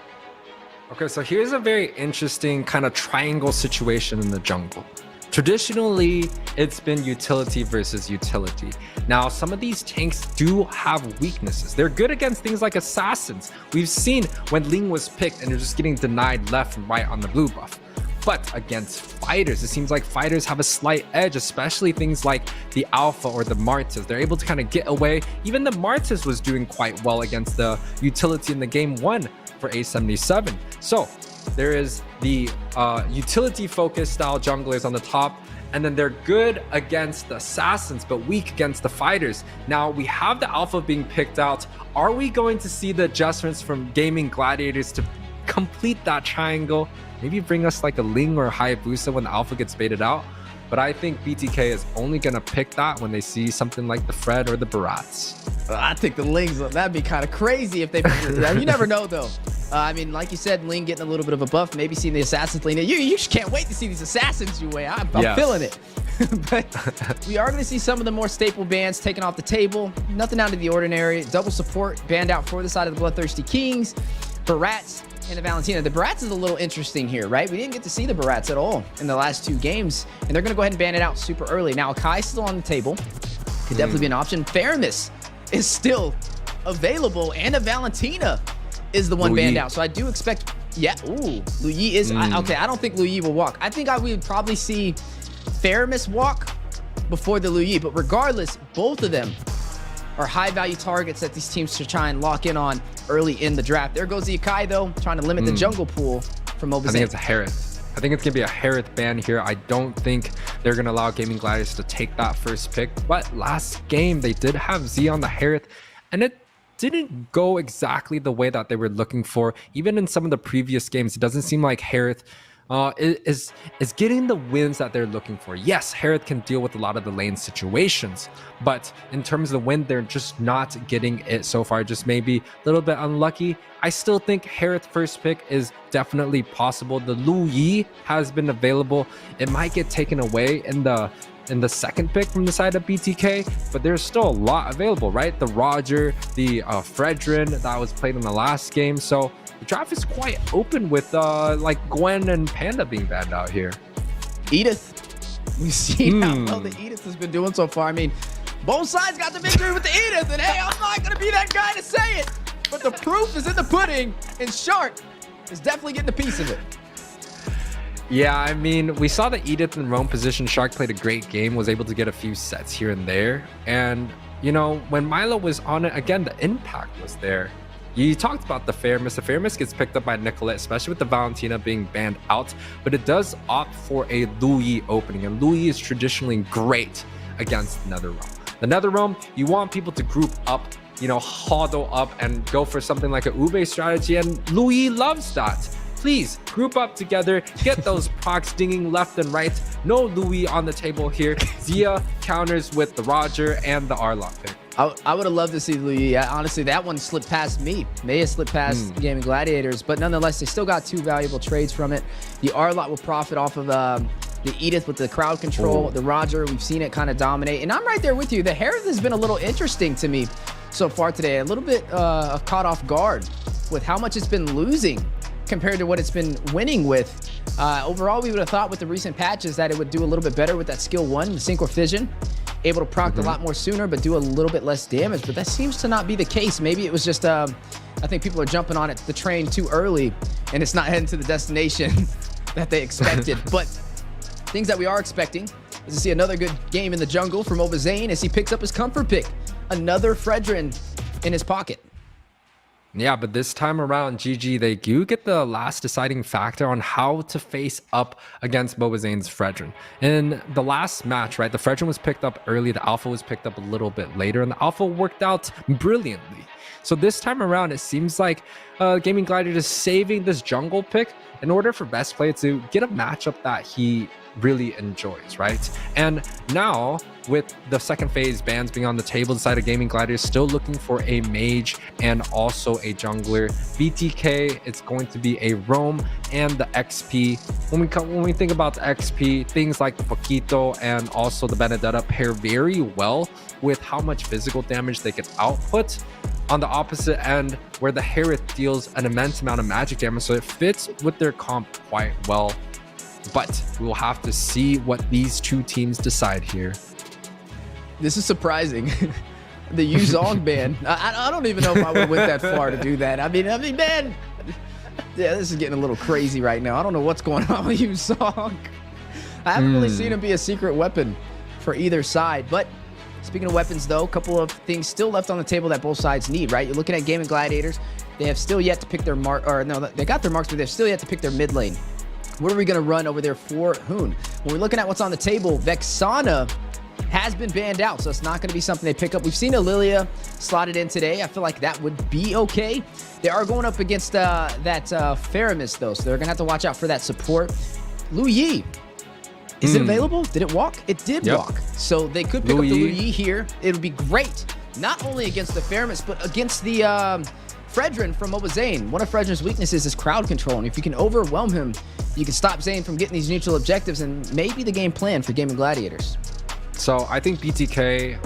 Okay, so here's a very interesting kind of triangle situation in the jungle. Traditionally, it's been utility versus utility. Now, some of these tanks do have weaknesses. They're good against things like assassins. We've seen when Ling was picked and they're just getting denied left and right on the blue buff. But against fighters, it seems like fighters have a slight edge, especially things like the Alpha or the Martis. They're able to kind of get away. Even the Martis was doing quite well against the utility in the game 1 for A77. So there is the utility focused style junglers on the top, and then they're good against the assassins but weak against the fighters. Now we have the Alpha being picked out. Are we going to see the adjustments from Gaimin Gladiators to complete that triangle? Maybe bring us like a Ling or a Hayabusa when the Alpha gets baited out. But I think BTK is only going to pick that when they see something like the Fred or the Barats. I think the Lings, that'd be kind of crazy if they... You never know, though. I mean, like you said, Ling getting a little bit of a buff, maybe seeing the Assassins lean in. You just can't wait to see these Assassins, Yue. I'm feeling it. But we are going to see some of the more staple bans taken off the table. Nothing out of the ordinary. Double support banned out for the side of the Bloodthirsty Kings. Barats and the Valentina. The Barats is a little interesting here, right? We didn't get to see the Barats at all in the last 2 games, and they're going to go ahead and ban it out super early. Now, Akai's still on the table. Could definitely be an option. Faramis is still available, and a Valentina is the one banned out. So I do expect, Lu Yi is, okay, I don't think Lu Yi will walk. I think we would probably see Faramis walk before the Lu Yi, but regardless, both of them are high-value targets that these teams should try and lock in on early in the draft. There goes the Akai, though, trying to limit the jungle pool from Mobazane. I think it's a Harith. I think it's going to be a Harith ban here. I don't think they're going to allow Gaimin Gladiators to take that first pick. But last game, they did have Z on the Harith, and it didn't go exactly the way that they were looking for. Even in some of the previous games, it doesn't seem like Harith is getting the wins that they're looking for. Yes, Harith can deal with a lot of the lane situations, but in terms of the win, they're just not getting it so far. Just maybe a little bit unlucky. I still think Harith first pick is definitely possible. The Lu Yi has been available. It might get taken away in the second pick from the side of BTK, but there's still a lot available, right? The Roger, the Fredrin that was played in the last game. So the draft is quite open with like Gwen and Panda being banned out here. Edith, we've seen how well the Edith has been doing so far. I mean, both sides got the victory with the Edith, and hey, I'm not gonna be that guy to say it, but the proof is in the pudding, and Shark is definitely getting a piece of it. Yeah, I mean, we saw the Edith in roam position. Shark played a great game, was able to get a few sets here and there. And, you know, when Milo was on it, again, the impact was there. You talked about the Faramis. The Faramis gets picked up by Nicolette, especially with the Valentina being banned out. But it does opt for a Lu Yi opening. And Lu Yi is traditionally great against NetherRealm. The NetherRealm, you want people to group up, you know, huddle up and go for something like a Ube strategy. And Lu Yi loves that. Please group up together, get those procs dinging left and right. No Louis on the table here. Zia counters with the Roger and the Arlot pick. I would have loved to see Louis. Honestly, that one slipped past me. May have slipped past Gaimin Gladiators, but nonetheless, they still got 2 valuable trades from it. The Arlot will profit off of the Edith with the crowd control. The Roger, we've seen it kind of dominate. And I'm right there with you. The Harith has been a little interesting to me so far today. A little bit caught off guard with how much it's been losing compared to what it's been winning with. Overall, we would have thought with the recent patches that it would do a little bit better with that skill 1, the Synchro Fission. Able to proc a lot more sooner, but do a little bit less damage. But that seems to not be the case. Maybe it was just, I think people are jumping on the train too early, and it's not heading to the destination that they expected. But things that we are expecting is to see another good game in the jungle from Mobazane as he picks up his comfort pick. Another Fredrin in his pocket. Yeah, but this time around, GG, they do get the last deciding factor on how to face up against Mobazane's Fredrin. In the last match, right, the Fredrin was picked up early, the Alpha was picked up a little bit later, and the Alpha worked out brilliantly. So this time around, it seems like Gaimin Gladiators is saving this jungle pick in order for Best Play to get a matchup that he really enjoys, right? And now with the second phase bans being on the table, the side of Gaming Gladiators still looking for a mage and also a jungler. BTK, it's going to be a roam and the XP. When we think about the XP, things like the Paquito and also the Benedetta pair very well with how much physical damage they can output. On the opposite end, where the Harith deals an immense amount of magic damage, so it fits with their comp quite well. But we will have to see what these two teams decide here. This is surprising. The Yuzong ban. I don't even know if I would went that far to do that. I mean, man. Yeah, this is getting a little crazy right now. I don't know what's going on with Yuzong. I haven't really seen him be a secret weapon for either side. But speaking of weapons, though, a couple of things still left on the table that both sides need, right? You're looking at Gaimin Gladiators. They have still yet to pick their mark. Or no, they got their marks, but they've still yet to pick their mid lane. What are we going to run over there for Hoon? When we're looking at what's on the table, Vexana has been banned out, so it's not going to be something they pick up. We've seen Lilia slotted in today. I feel like that would be okay. They are going up against that Faramis, though, so they're going to have to watch out for that support. Lu Yi, is it available? Did it walk? It did walk. So they could pick up the Lu Yi here. It would be great, not only against the Faramis, but against the Fredrin from Mobile Zane. One of Fredrin's weaknesses is crowd control, and if you can overwhelm him, you can stop Zane from getting these neutral objectives, and maybe the game plan for Gaming Gladiators. So I think BTK,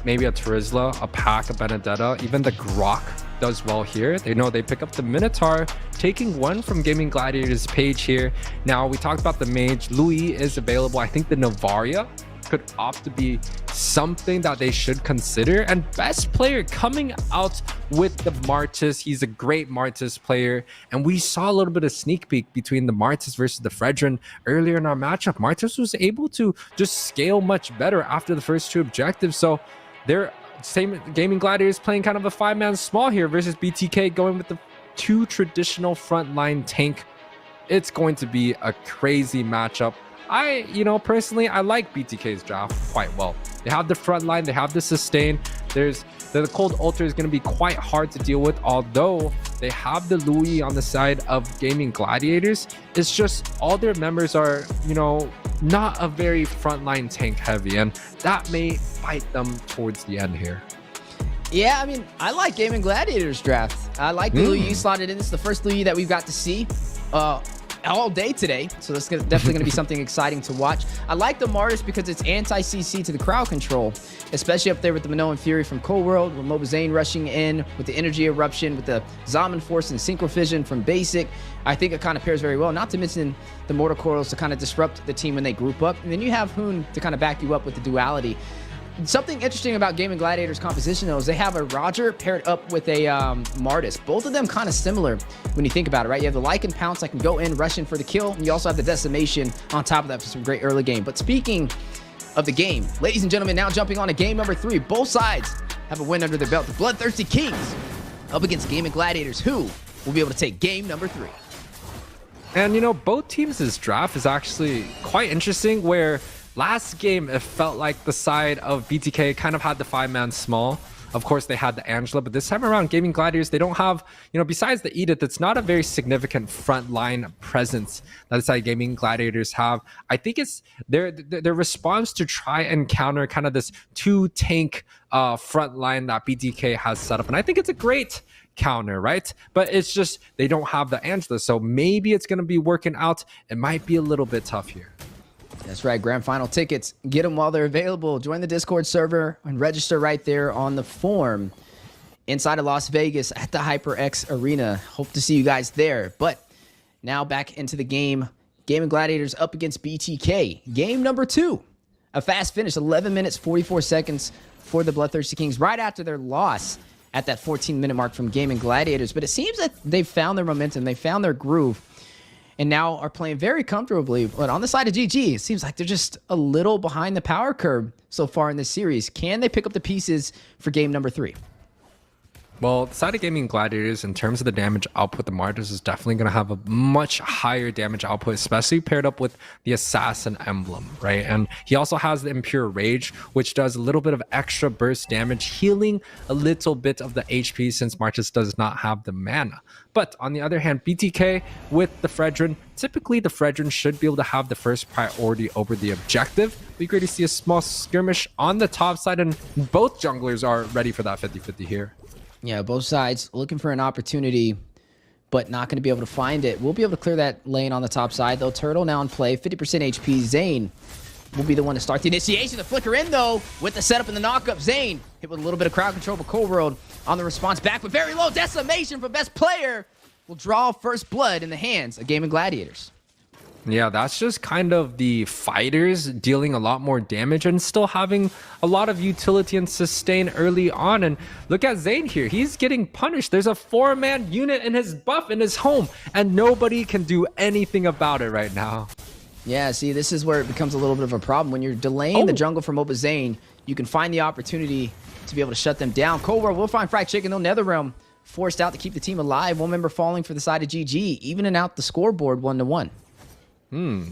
maybe a Terizla, a Pack, a Benedetta, even the Grok does well here. They know they pick up the Minotaur, taking one from Gaming Gladiators' page here. Now, we talked about the Mage. Louis is available. I think the Navaria could opt to be something that they should consider. And best player coming out with the Martis. He's a great Martis player. And we saw a little bit of sneak peek between the Martis versus the Fredrin earlier in our matchup. Martis was able to just scale much better after the first two objectives. So they're same Gaming Gladiators playing kind of a 5-man small here versus BTK going with the two traditional frontline tank. It's going to be a crazy matchup. Personally, I like BTK's draft quite well. They have the front line, they have the sustain. The cold ultra is going to be quite hard to deal with, although they have the Louis on the side of Gaming Gladiators. It's just all their members are, not a very frontline tank heavy, and that may fight them towards the end here. Yeah, I mean, I like Gaming Gladiators draft. I like the Louis slotted in. It's the first Louis that we've got to see all day today, so that's definitely going to be something exciting to watch. I like the Martis because it's anti-CC to the crowd control, especially up there with the Minoan Fury from Cold World, with Mobazane rushing in, with the Energy Eruption, with the Zaman Force and Synchrophission from Basic. I think it kind of pairs very well, not to mention the Mortar Coils to kind of disrupt the team when they group up, and then you have Hoon to kind of back you up with the duality. Something interesting about Gaming Gladiators composition, though, is they have a Roger paired up with a Martis. Both of them kind of similar when you think about it, right? You have the Lycan Pounce that can go in, rush in for the kill, and you also have the Decimation on top of that for some great early game. But speaking of the game, ladies and gentlemen, now jumping on to game number 3. Both sides have a win under their belt. The Bloodthirsty Kings up against Gaming Gladiators, who will be able to take game number 3. And, both teams' draft is actually quite interesting, where last game, it felt like the side of BTK kind of had the 5-man small. Of course, they had the Angela, but this time around, Gaming Gladiators, they don't have, besides the Edith, it's not a very significant frontline presence that the side Gaming Gladiators have. I think it's their response to try and counter kind of this 2-tank front line that BTK has set up. And I think it's a great counter, right? But it's just they don't have the Angela, so maybe it's going to be working out. It might be a little bit tough here. That's right. Grand Final tickets. Get them while they're available. Join the Discord server and register right there on the form inside of Las Vegas at the HyperX Arena. Hope to see you guys there. But now back into the game. Gaming Gladiators up against BTK. Game number 2. A fast finish. 11 minutes, 44 seconds for the Bloodthirsty Kings right after their loss at that 14-minute mark from Gaming Gladiators. But it seems that they've found their momentum. They found their groove, and now are playing very comfortably. But on the side of GG, it seems like they're just a little behind the power curve so far in this series. Can they pick up the pieces for game number 3? Well, the side of Gaming Gladiators, in terms of the damage output, the Martyrs is definitely going to have a much higher damage output, especially paired up with the Assassin emblem, right? And he also has the Impure Rage, which does a little bit of extra burst damage, healing a little bit of the HP since Martyrs does not have the mana. But on the other hand, BTK with the Fredrin, typically the Fredrin should be able to have the first priority over the objective. Be great to see a small skirmish on the top side, and both junglers are ready for that 50-50 here. Yeah, both sides looking for an opportunity, but not going to be able to find it. We'll be able to clear that lane on the top side, though. Turtle now in play, 50% HP. Zane will be the one to start the initiation. The flicker in, though, with the setup and the knockup. Zane hit with a little bit of crowd control, but Cold World on the response back with very low decimation for best player. Will draw first blood in the hands of Gaimin Gladiators. Yeah, that's just kind of the fighters dealing a lot more damage and still having a lot of utility and sustain early on. And look at Zane here. He's getting punished. There's a 4-man unit in his buff in his home, and nobody can do anything about it right now. Yeah, see, this is where it becomes a little bit of a problem. When you're delaying the jungle from Moba Zane, you can find the opportunity to be able to shut them down. Cold War will find Fried Chicken, though. NetherRealm forced out to keep the team alive. One member falling for the side of GG, evening out the scoreboard 1-1.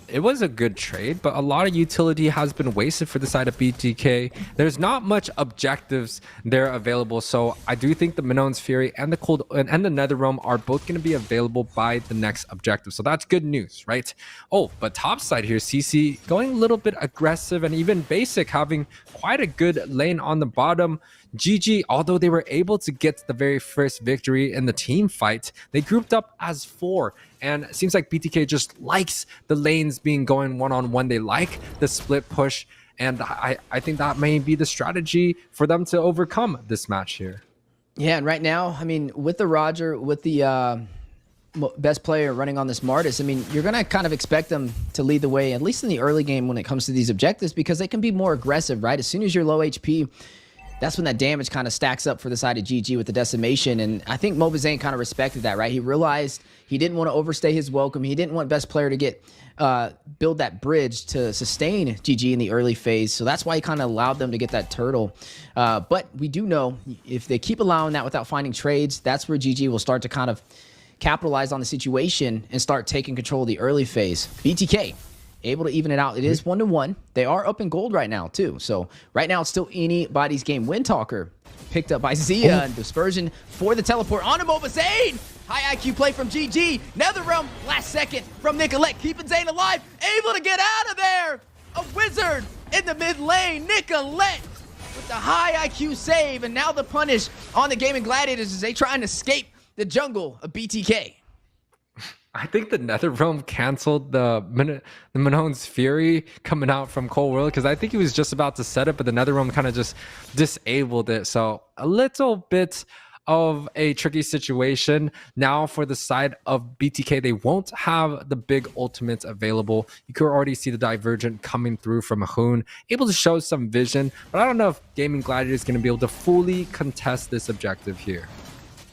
It was a good trade, but a lot of utility has been wasted for the side of BTK. There's not much objectives there available, so I do think the Minoan's Fury and the NetherRealm are both going to be available by the next objective, so that's good news, right? Oh, but top side here, CC going a little bit aggressive, and even Basic having quite a good lane on the bottom. GG, although they were able to get the very first victory in the team fight, they grouped up as 4. And it seems like BTK just likes the lanes being going one-on-one. They like the split push. And I think that may be the strategy for them to overcome this match here. Yeah, and right now, I mean, with the Roger, with the best player running on this Martis, I mean, you're going to kind of expect them to lead the way, at least in the early game when it comes to these objectives, because they can be more aggressive, right? As soon as you're low HP, that's when that damage kind of stacks up for the side of GG with the decimation. And I think Moba Zane kind of respected that, right? He realized he didn't want to overstay his welcome. He didn't want best player to get build that bridge to sustain GG in the early phase. So that's why he kind of allowed them to get that turtle. But we do know if they keep allowing that without finding trades, that's where GG will start to kind of capitalize on the situation and start taking control of the early phase. BTK able to even it out. It is 1-1. They are up in gold right now, too. So right now, it's still anybody's game. Windtalker picked up by Zia and Dispersion for the teleport onto Moba Zane. High IQ play from GG. NetherRealm, last second from Nicolette, keeping Zane alive. Able to get out of there. A wizard in the mid lane. Nicolette with the high IQ save. And now the punish on the Gaimin Gladiators as they try and escape the jungle of BTK. I think the NetherRealm canceled the Minoan's Fury coming out from Cold World, because I think he was just about to set it, but the NetherRealm kind of just disabled it. So a little bit of a tricky situation. Now for the side of BTK, they won't have the big ultimates available. You could already see the Divergent coming through from Hoon, able to show some vision, but I don't know if Gaming Gladiator is going to be able to fully contest this objective here.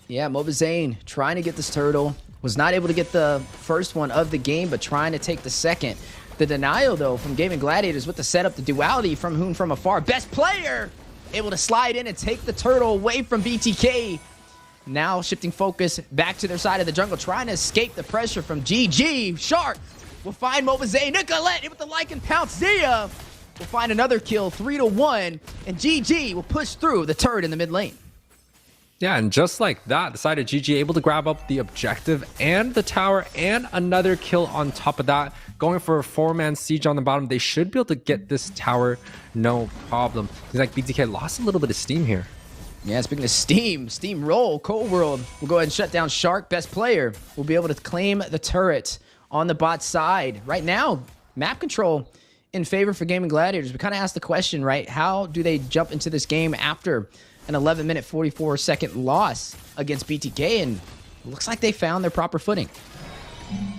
Yeah, Moba Zane trying to get this turtle. Was not able to get the first one of the game, but trying to take the second. The denial, though, from Gaimin Gladiators with the setup, the duality from Hoon from afar. Best player able to slide in and take the turtle away from BTK. Now shifting focus back to their side of the jungle, trying to escape the pressure from GG. Shark will find Moba Zane. Nicolette with the Lycan pounce. Zia will find another kill, 3-1. And GG will push through the turret in the mid lane. Yeah, and just like that, the side of GG able to grab up the objective and the tower and another kill on top of that. Going for a 4-man siege on the bottom. They should be able to get this tower, no problem. Seems like BTK lost a little bit of steam here. Yeah, speaking of steam roll, Cold World will go ahead and shut down Shark. Best player will be able to claim the turret on the bot side. Right now, map control in favor for Gaimin Gladiators. We kind of asked the question, right? How do they jump into this game after an 11-minute, 44-second loss against BTK, and it looks like they found their proper footing.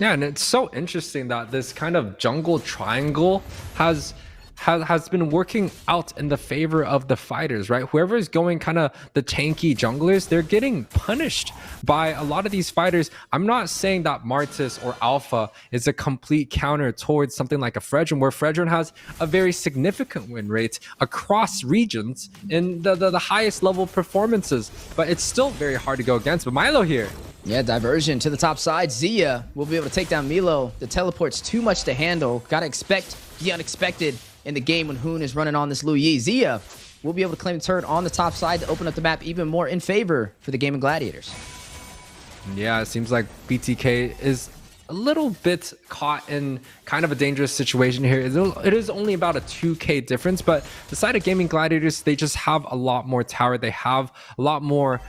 Yeah, and it's so interesting that this kind of jungle triangle has has been working out in the favor of the fighters, right? Whoever is going kind of the tanky junglers, they're getting punished by a lot of these fighters. I'm not saying that Martis or Alpha is a complete counter towards something like a Fredrin, where Fredrin has a very significant win rate across regions in the highest level performances, but it's still very hard to go against. But Milo here. Yeah, diversion to the top side. Zia will be able to take down Milo. The teleport's too much to handle. Gotta expect the unexpected in the game when Hoon is running on this Lu Yi. Zia will be able to claim the turret on the top side to open up the map even more in favor for the Gaimin Gladiators. Yeah, it seems like BTK is a little bit caught in kind of a dangerous situation here. It is only about a 2k difference, but the side of Gaimin Gladiators, they just have a lot more tower. They have a lot more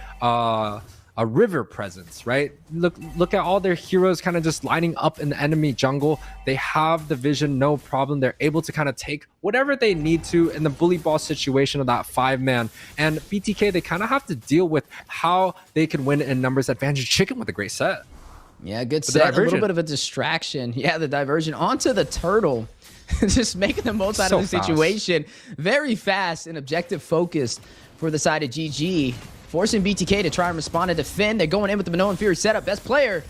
a river presence, right? Look at all their heroes kind of just lining up in the enemy jungle. They have the vision, no problem. They're able to kind of take whatever they need to in the bully ball situation of that 5-man. And BTK, they kind of have to deal with how they can win in numbers advantage. Chicken with a great set. Yeah, good set. A little bit of a distraction. Yeah, the diversion onto the turtle. Just making the most out of the situation. Very fast and objective focused for the side of GG. Forcing BTK to try and respond and defend. They're going in with the Minoan Fury setup. Best player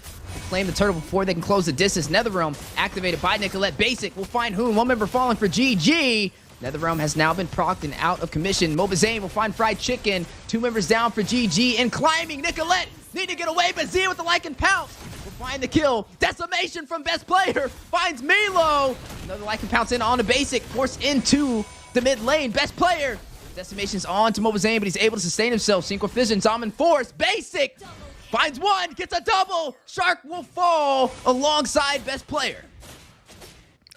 claim the turtle before they can close the distance. Netherrealm activated by Nicolette. Basic will find Hoon. One member falling for GG. Netherrealm has now been procced and out of commission. Mobazane will find Fried Chicken. 2 members down for GG. And climbing Nicolette. Need to get away, but Zia with the like and pounce will find the kill. Decimation from best player. Finds Milo. Another like and pounce in on a Basic. Forced into the mid lane. Best player. Decimation's on to Mobazane, but he's able to sustain himself. Synchro Fission, Zalman Force, Basic! Finds one, gets a double! Shark will fall alongside best player.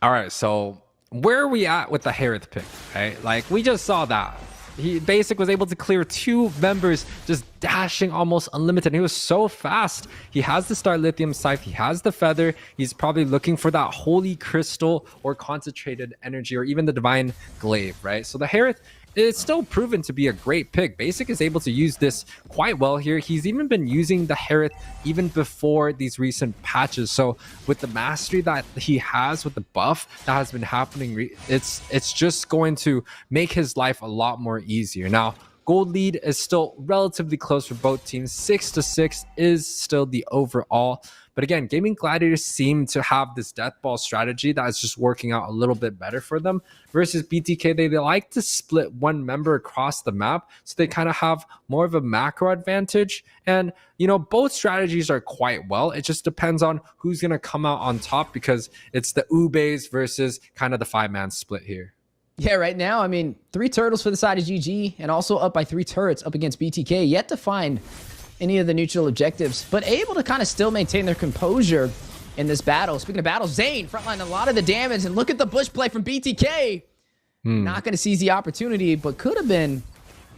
All right, so where are we at with the Harith pick, right? Like, we just saw that. Basic was able to clear 2 members, just dashing almost unlimited. He was so fast. He has the Star Lithium Scythe. He has the Feather. He's probably looking for that Holy Crystal or Concentrated Energy or even the Divine Glaive, right? So the Harith, it's still proven to be a great pick. Basic is able to use this quite well here. He's even been using the Harith even before these recent patches. So with the mastery that he has, with the buff that has been happening, it's just going to make his life a lot more easier. Now, gold lead is still relatively close for both teams. 6-6 is still the overall. But again, Gaimin Gladiators seem to have this death ball strategy that is just working out a little bit better for them. Versus BTK, they like to split one member across the map, so they kind of have more of a macro advantage. And, you know, both strategies are quite well. It just depends on who's going to come out on top, because it's the Ubes versus kind of the 5-man split here. Yeah, right now, I mean, 3 turtles for the side of GG, and also up by 3 turrets up against BTK. Yet to find any of the neutral objectives, but able to kind of still maintain their composure in this battle. Speaking of battle, Zane frontline a lot of the damage, and look at the bush play from BTK. Not going to seize the opportunity, but could have been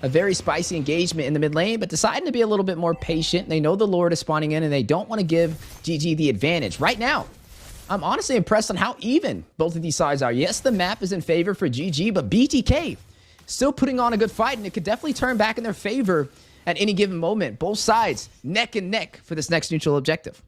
a very spicy engagement in the mid lane, but deciding to be a little bit more patient. They know the Lord is spawning in, and they don't want to give GG the advantage. Right now, I'm honestly impressed on how even both of these sides are. Yes, the map is in favor for GG, but BTK still putting on a good fight, and it could definitely turn back in their favor at any given moment. Both sides neck and neck for this next neutral objective.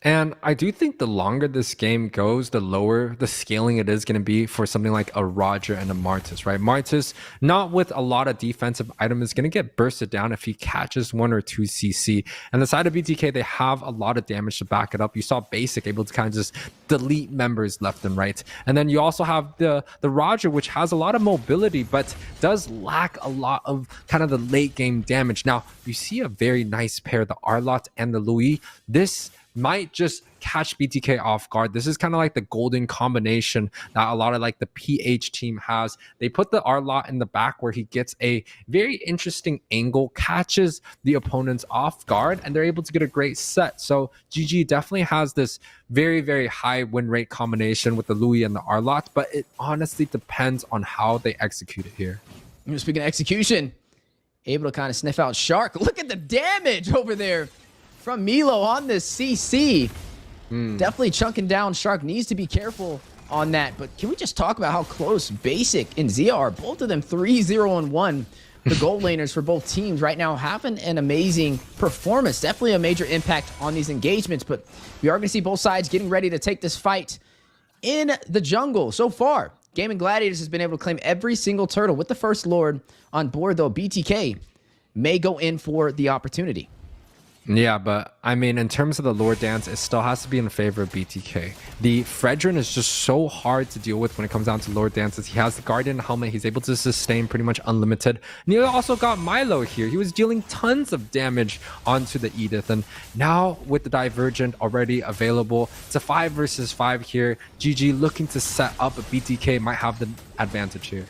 And I do think the longer this game goes, the lower the scaling it is going to be for something like a Roger and a Martis, right? Martis, not with a lot of defensive item, is going to get bursted down if he catches 1 or 2 CC. And the side of BTK, they have a lot of damage to back it up. You saw Basic able to kind of just delete members left and right. And then you also have the Roger, which has a lot of mobility, but does lack a lot of kind of the late game damage. Now, you see a very nice pair, the Arlott and the Louis. This might just catch BTK off guard. This is kind of like the golden combination that a lot of like the PH team has. They put the Arlott in the back where he gets a very interesting angle, catches the opponents off guard, and they're able to get a great set. So GG definitely has this very, very high win rate combination with the Louis and the Arlott, but it honestly depends on how they execute it here. Speaking of execution, able to kind of sniff out Shark. Look at the damage over there from Milo on this CC. Definitely chunking down Shark. Needs to be careful on that. But can we just talk about how close Basic and Zia are? Both of them 3-0-1. The gold laners for both teams right now having an amazing performance. Definitely a major impact on these engagements. But we are going to see both sides getting ready to take this fight in the jungle. So far, Gaimin Gladiators has been able to claim every single turtle with the first Lord on board, though. BTK may go in for the opportunity. Yeah, but I mean, in terms of the lore dance, it still has to be in favor of BTK. The Fredrin is just so hard to deal with when it comes down to lore dances. He has the Guardian helmet. He's able to sustain pretty much unlimited. And he also got Milo here. He was dealing tons of damage onto the Edith. And now with the Divergent already available, it's a 5 versus 5 here. GG looking to set up, but BTK might have the advantage here.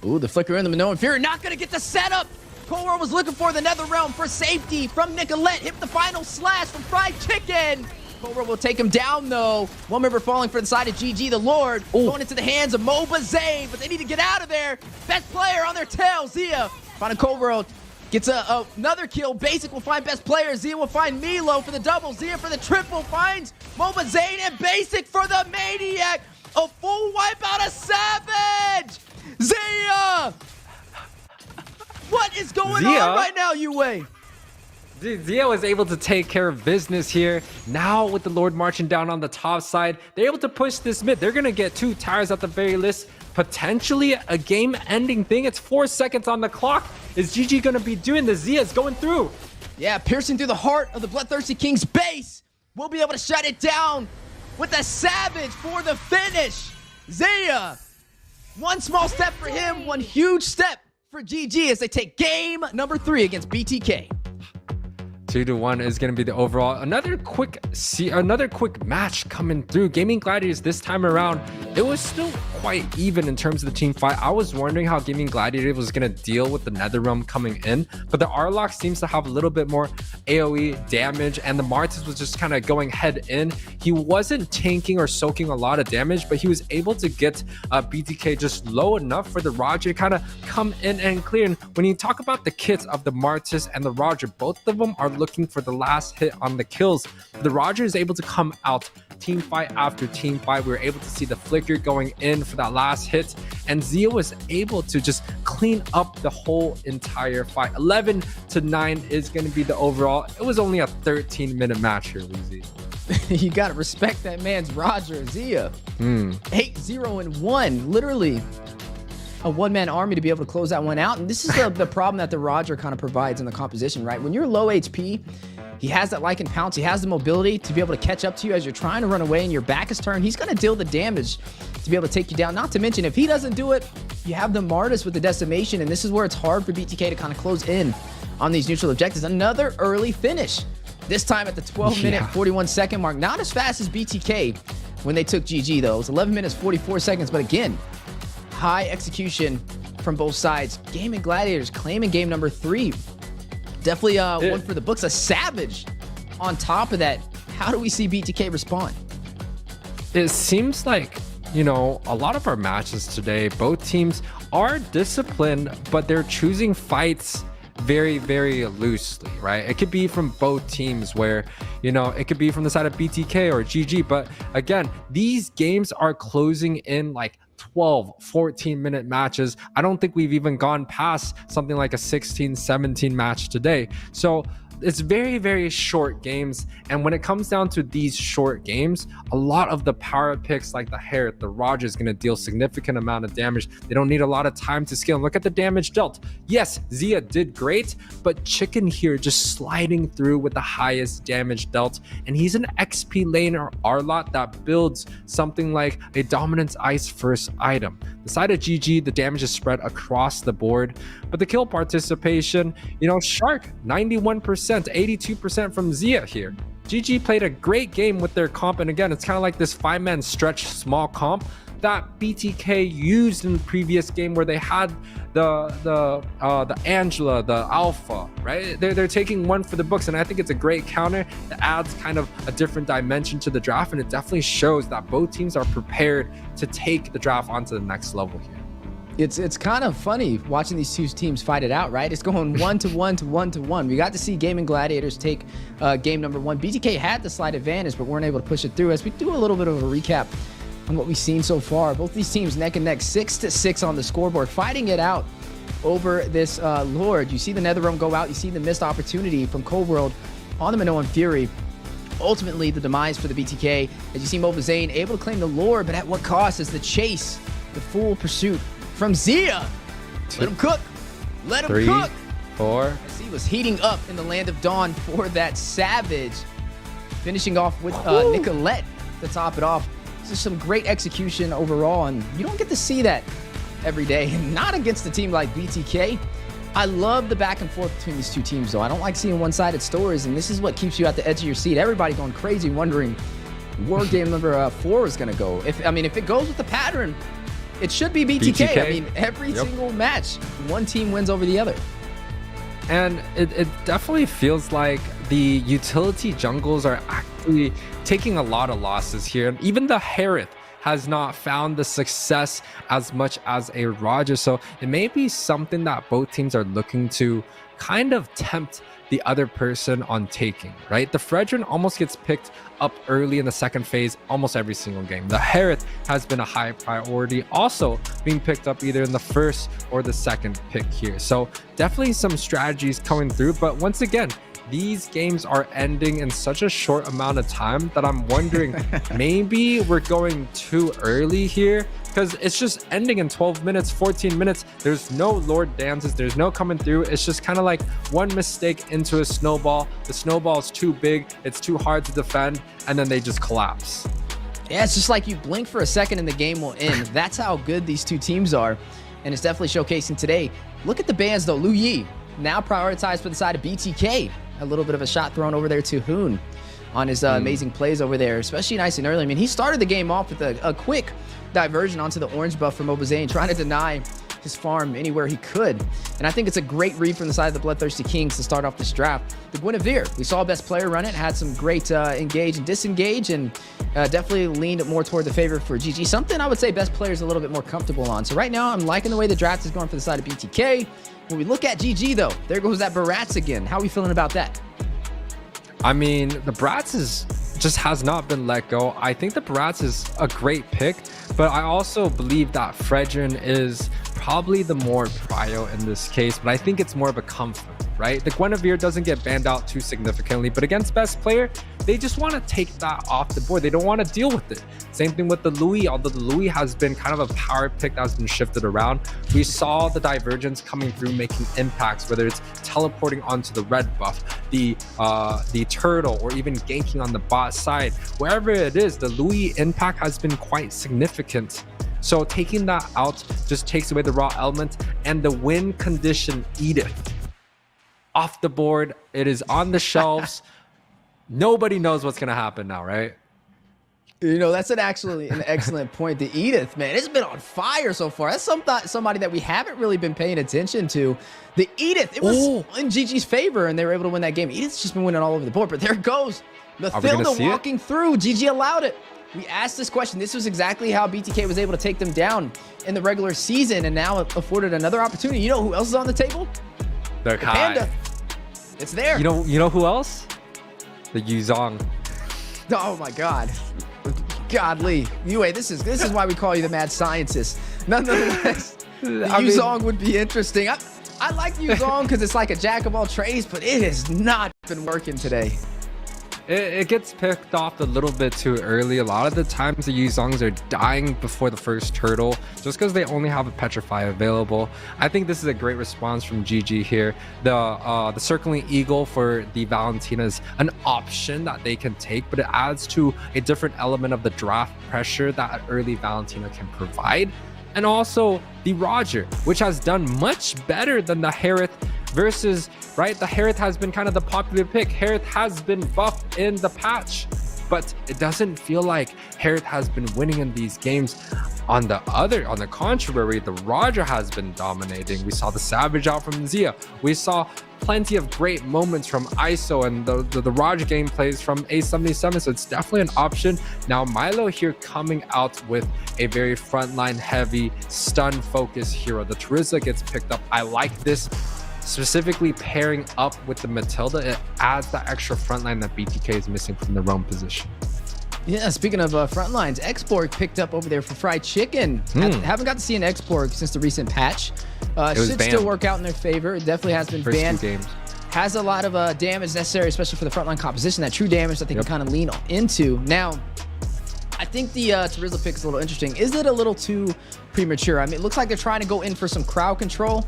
Ooh, the flicker in the Minoan Fury. Not going to get the setup. Cold was looking for the Netherrealm for safety from Nicolette. Hit the final slash from Fried Chicken. Cold will take him down, though. One member falling for the side of GG, the Lord. Going into the hands of Moba Zane, but they need to get out of there. Best player on their tail, Zia. Finding Cold gets another kill. Basic will find best player. Zia will find Milo for the double. Zia for the triple. Finds Moba Zane and Basic for the Maniac. A full wipeout of Savage. Zia! What is going on right now, Yue? Zia was able to take care of business here. Now with the Lord marching down on the top side, they're able to push this mid. They're going to get 2 tires at the very least. Potentially a game-ending thing. It's 4 seconds on the clock. Is GG going to be doing this? Zia's going through. Yeah, piercing through the heart of the BloodThirstyKings base. We'll be able to shut it down with a Savage for the finish. Zia, one small step for him, one huge step for GG as they take game number 3 against BTK. 2-1 is going to be the overall. Another quick match coming through. Gaimin Gladiators this time around, it was still quite even in terms of the team fight. I was wondering how Gaimin Gladiators was going to deal with the Netherrealm coming in, but the Arlok seems to have a little bit more AoE damage, and the Martis was just kind of going head in. He wasn't tanking or soaking a lot of damage, but he was able to get BTK just low enough for the Roger to kind of come in and clear. And when you talk about the kits of the Martis and the Roger, both of them are looking for the last hit on the kills. The Roger is able to come out team fight after team fight. We were able to see the flicker going in for that last hit, and Zia was able to just clean up the whole entire fight. 11-9 is going to be the overall. It was only a 13-minute match here, Luzi. You gotta respect that man's Roger. Zia 8-0-1, literally a one-man army to be able to close that one out. And this is the problem that the Roger kind of provides in the composition, right? When you're low HP, he has that Lycan Pounce. He has the mobility to be able to catch up to you as you're trying to run away and your back is turned. He's going to deal the damage to be able to take you down. Not to mention, if he doesn't do it, you have the Martis with the decimation, and this is where it's hard for BTK to kind of close in on these neutral objectives. Another early finish. This time at the 12-minute, 41-second mark. Not as fast as BTK when they took GG, though. It was 11 minutes, 44 seconds. But again, high execution from both sides. Gaimin Gladiators claiming game number 3. Definitely one for the books. A Savage on top of that. How do we see BTK respond? It seems like, you know, a lot of our matches today, both teams are disciplined, but they're choosing fights very, very loosely, right? It could be from both teams where, you know, it could be from the side of BTK or GG. But again, these games are closing in like 12, 14-minute matches. I don't think we've even gone past something like a 16, 17 match today. So it's very, very short games. And when it comes down to these short games, a lot of the power picks like the Herod, the Roger is going to deal significant amount of damage. They don't need a lot of time to scale. And look at the damage dealt. Yes, Zia did great, but Chicken here just sliding through with the highest damage dealt. And he's an XP laner Arlot that builds something like a Dominance Ice first item. The side of GG, the damage is spread across the board, but the kill participation, you know, Shark, 91%, 82% from Zia here. GG played a great game with their comp, and again, it's kind of like this 5-man stretch small comp that BTK used in the previous game where they had the Angela, the Alpha, right? They're taking one for the books, and I think it's a great counter that adds kind of a different dimension to the draft, and it definitely shows that both teams are prepared to take the draft onto the next level here. It's kind of funny watching these two teams fight it out, right? It's going 1-1 to 1 to 1. We got to see Gaimin Gladiators take game number 1. BTK had the slight advantage, but weren't able to push it through. As we do a little bit of a recap on what we've seen so far, both these teams neck and neck, 6-6 on the scoreboard, fighting it out over this Lord. You see the Netherrealm go out. You see the missed opportunity from Cold World on the Minoan Fury. Ultimately, the demise for the BTK. As you see Moba Zane able to claim the Lord, but at what cost? As the chase the full pursuit from Zia. Let him cook. Let him 3, cook. 4. As he was heating up in the Land of Dawn for that Savage. Finishing off with Nicolette to top it off. This is some great execution overall, and you don't get to see that every day, and not against a team like BTK. I love the back and forth between these two teams, though. I don't like seeing one-sided stories, and this is what keeps you at the edge of your seat. Everybody going crazy, wondering where game number 4 is going to go. If it goes with the pattern, it should be BTK. I mean, every single match, one team wins over the other. And it definitely feels like the utility jungles are actually taking a lot of losses here. And even the Harith has not found the success as much as a Roger. So it may be something that both teams are looking to kind of tempt the other person on taking, right? The Fredrin almost gets picked up early in the second phase almost every single game. The Harith has been a high priority, also being picked up either in the first or the second pick here. So definitely some strategies coming through, but once again, these games are ending in such a short amount of time that I'm wondering maybe we're going too early here, because it's just ending in 12 minutes, 14 minutes. There's no Lord dances. There's no coming through. It's just kind of like one mistake into a snowball. The snowball is too big. It's too hard to defend. And then they just collapse. Yeah, it's just like you blink for a second and the game will end. That's how good these two teams are. And it's definitely showcasing today. Look at the bans, though. Lu Yi now prioritized for the side of BTK. A little bit of a shot thrown over there to Hoon on his amazing plays over there, especially nice and early. I mean, he started the game off with a quick diversion onto the orange buff from Obazane, trying to deny his farm anywhere he could. And I think it's a great read from the side of the Bloodthirsty Kings to start off this draft. The Guinevere, we saw best player run it, had some great engage and disengage, and definitely leaned more toward the favor for GG. Something I would say best player is a little bit more comfortable on. So right now, I'm liking the way the draft is going for the side of BTK. When we look at GG, though, there goes that Barats again. How are we feeling about that? I mean, the Barats just has not been let go. I think the Barats is a great pick, but I also believe that Fredrin is probably the more prio in this case, but I think it's more of a comfort, right? The Guinevere doesn't get banned out too significantly, but against best player, they just want to take that off the board. They don't want to deal with it. Same thing with the Louis, although the Louis has been kind of a power pick that's been shifted around. We saw the divergence coming through, making impacts, whether it's teleporting onto the red buff, the turtle, or even ganking on the bot side. Wherever it is, the Louis impact has been quite significant. So taking that out just takes away the raw element, and the win condition Edith off the board. It is on the shelves. Nobody knows what's going to happen now, right? You know, that's actually an excellent point. The Edith, man, it's been on fire so far. That's somebody that we haven't really been paying attention to. The Edith, it was in GG's favor, and they were able to win that game. Edith's just been winning all over the board, but there goes Mathilda walking through. GG allowed it. We asked this question. This was exactly how BTK was able to take them down in the regular season, and now it afforded another opportunity. You know who else is on the table? The Panda. It's there. You know who else? The Yuzong. Oh my God. Godly. Anyway, this is why we call you the mad scientist. Nonetheless, the Yuzong would be interesting. I like Yuzong because it's like a jack of all trades, but it has not been working today. It gets picked off a little bit too early. A lot of the times the Yuzongs are dying before the first turtle just because they only have a Petrify available. I think this is a great response from GG here. The Circling Eagle for the Valentina is an option that they can take, but it adds to a different element of the draft pressure that early Valentina can provide. And also the Roger, which has done much better than the Harith versus, right? The Harith has been kind of the popular pick. Harith has been buffed in the patch, but it doesn't feel like Harith has been winning in these games. On the contrary, the Roger has been dominating. We saw the Savage out from Zia. We saw plenty of great moments from ISO, and the Roger gameplays from A77, so it's definitely an option. Now Milo here coming out with a very frontline heavy stun focus hero. The Terizla gets picked up. I like this, specifically pairing up with the Matilda. It adds that extra frontline that BTK is missing from the roam position. Yeah, speaking of front lines, Xborg picked up over there for fried chicken. Haven't got to see an Xborg since the recent patch. Should still work out in their favor. It definitely has been banned. 2 games. Has a lot of damage necessary, especially for the frontline composition. That true damage that they can kind of lean into. Now, I think the Terizla pick is a little interesting. Is it a little too premature? I mean, it looks like they're trying to go in for some crowd control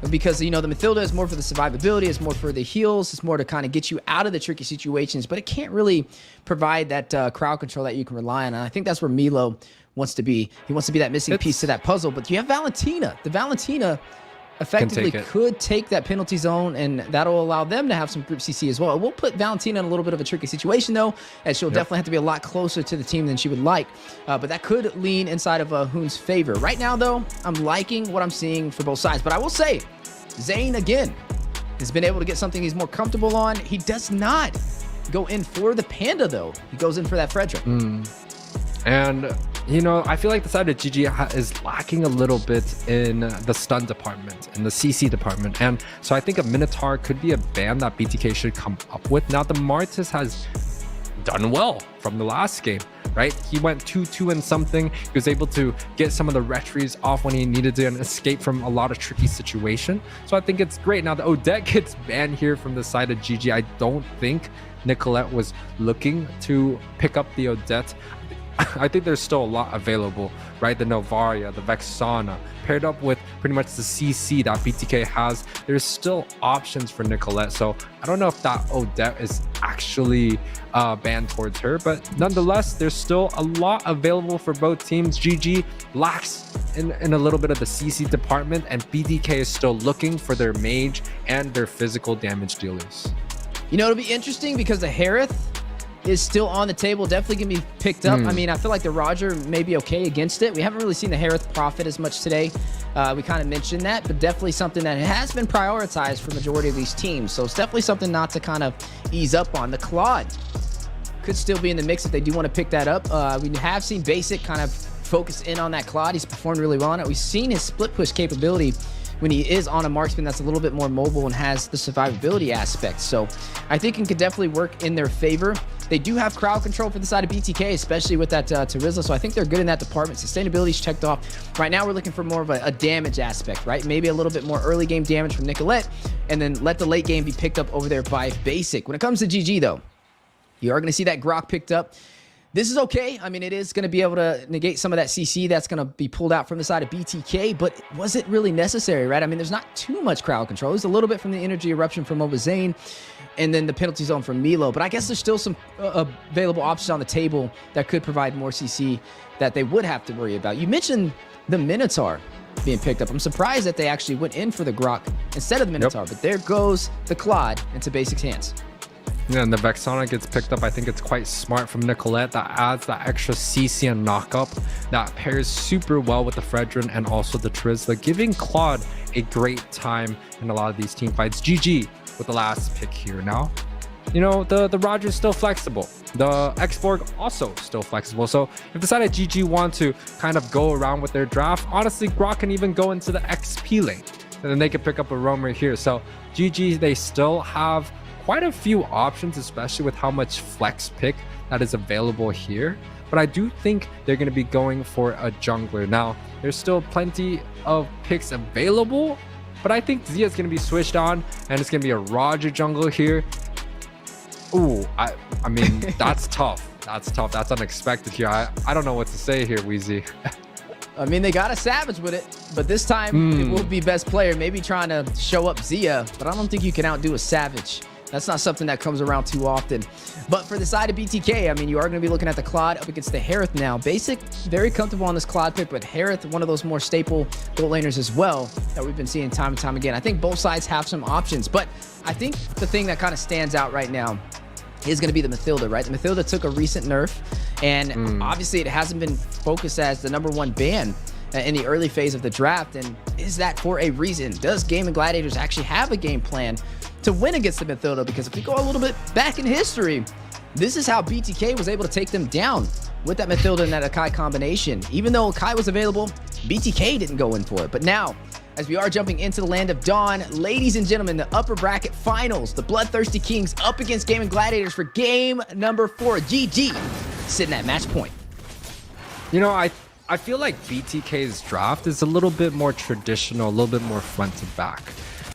because, you know, the Mathilda is more for the survivability, it's more for the heals, it's more to kind of get you out of the tricky situations, but it can't really provide that crowd control that you can rely on. And I think that's where Milo wants to be. He wants to be that missing piece to that puzzle. But you have Valentina. The Valentina effectively could take that penalty zone, and that'll allow them to have some group CC as well. It will put Valentina in a little bit of a tricky situation, though, as she'll definitely have to be a lot closer to the team than she would like. But that could lean inside of Hoon's favor. Right now, though, I'm liking what I'm seeing for both sides. But I will say, Zayn, again, has been able to get something he's more comfortable on. He does not go in for the Panda, though. He goes in for that Frederick. And, you know, I feel like the side of GG is lacking a little bit in the stun department, in the CC department. And so I think a Minotaur could be a ban that BTK should come up with. Now, the Martis has done well from the last game, right? He went 2-2 and something. He was able to get some of the retries off when he needed to and escape from a lot of tricky situation. So I think it's great. Now, the Odette gets banned here from the side of GG. I don't think Nicolette was looking to pick up the Odette. I think there's still a lot available, right? The Novaria, the Vexana, paired up with pretty much the CC that BTK has. There's still options for Nicolette. So I don't know if that Odette is actually banned towards her, but nonetheless, there's still a lot available for both teams. GG lacks in a little bit of the CC department, and BTK is still looking for their mage and their physical damage dealers. You know, it'll be interesting because the Harith is still on the table, definitely gonna be picked up. I mean, I feel like the Roger may be okay against it. We haven't really seen the Harith profit as much today. We kind of mentioned that, but definitely something that has been prioritized for majority of these teams. So it's definitely something not to kind of ease up on. The Claude could still be in the mix if they do want to pick that up. We have seen Basic kind of focus in on that Claude. He's performed really well on it. We've seen his split push capability when he is on a marksman that's a little bit more mobile and has the survivability aspect. So I think it could definitely work in their favor. They do have crowd control for the side of BTK, especially with that Terizla, so I think they're good in that department. Sustainability's checked off. Right now, we're looking for more of a damage aspect, right? Maybe a little bit more early game damage from Nicolette, and then let the late game be picked up over there by Basic. When it comes to GG, though, you are going to see that Grok picked up. This is okay. I mean, it is going to be able to negate some of that CC that's going to be pulled out from the side of BTK, but was it really necessary, right? I mean, there's not too much crowd control. There's a little bit from the energy eruption from Zayn, and then the penalty zone from Milo. But I guess there's still some available options on the table that could provide more CC that they would have to worry about. You mentioned the Minotaur being picked up. I'm surprised that they actually went in for the Grok instead of the Minotaur, but there goes the Claude into Basic's hands. Yeah, and the Vexana gets picked up. I think it's quite smart from Nicolette. That adds that extra CC and knockup that pairs super well with the Fredrin and also the Terizla, giving Claude a great time in a lot of these team fights. GG with the last pick here. Now, you know, the Roger's still flexible. The X-Borg also still flexible. So if the side of GG want to kind of go around with their draft, honestly, Grok can even go into the XP lane. And then they can pick up a roamer here. So GG, they still have quite a few options, especially with how much flex pick that is available here. But I do think they're going to be going for a jungler. Now, there's still plenty of picks available, but I think Zia is going to be switched on, and it's going to be a Roger jungle here. Ooh, I mean, that's tough. That's tough. That's unexpected here. I don't know what to say here, Wheezy. I mean, they got a Savage with it, but this time it will be best player. Maybe trying to show up Zia, but I don't think you can outdo a Savage. That's not something that comes around too often. But for the side of BTK, I mean, you are going to be looking at the Claude up against the Harith now. Basic, very comfortable on this Claude pick, but Harith, one of those more staple gold laners as well that we've been seeing time and time again. I think both sides have some options, but I think the thing that kind of stands out right now is going to be the Mathilda, right? The Mathilda took a recent nerf, and obviously it hasn't been focused as the #1 ban in the early phase of the draft. And is that for a reason? Does Gaimin Gladiators actually have a game plan to win against the Mathilda? Because if we go a little bit back in history, this is how BTK was able to take them down with that Mathilda and that Akai combination. Even though Akai was available, BTK didn't go in for it. But now, as we are jumping into the Land of Dawn, ladies and gentlemen, the upper bracket finals, the BloodThirstyKings up against Gaimin Gladiators for game number 4. GG sitting at match point. You know, I feel like BTK's draft is a little bit more traditional, a little bit more front to back.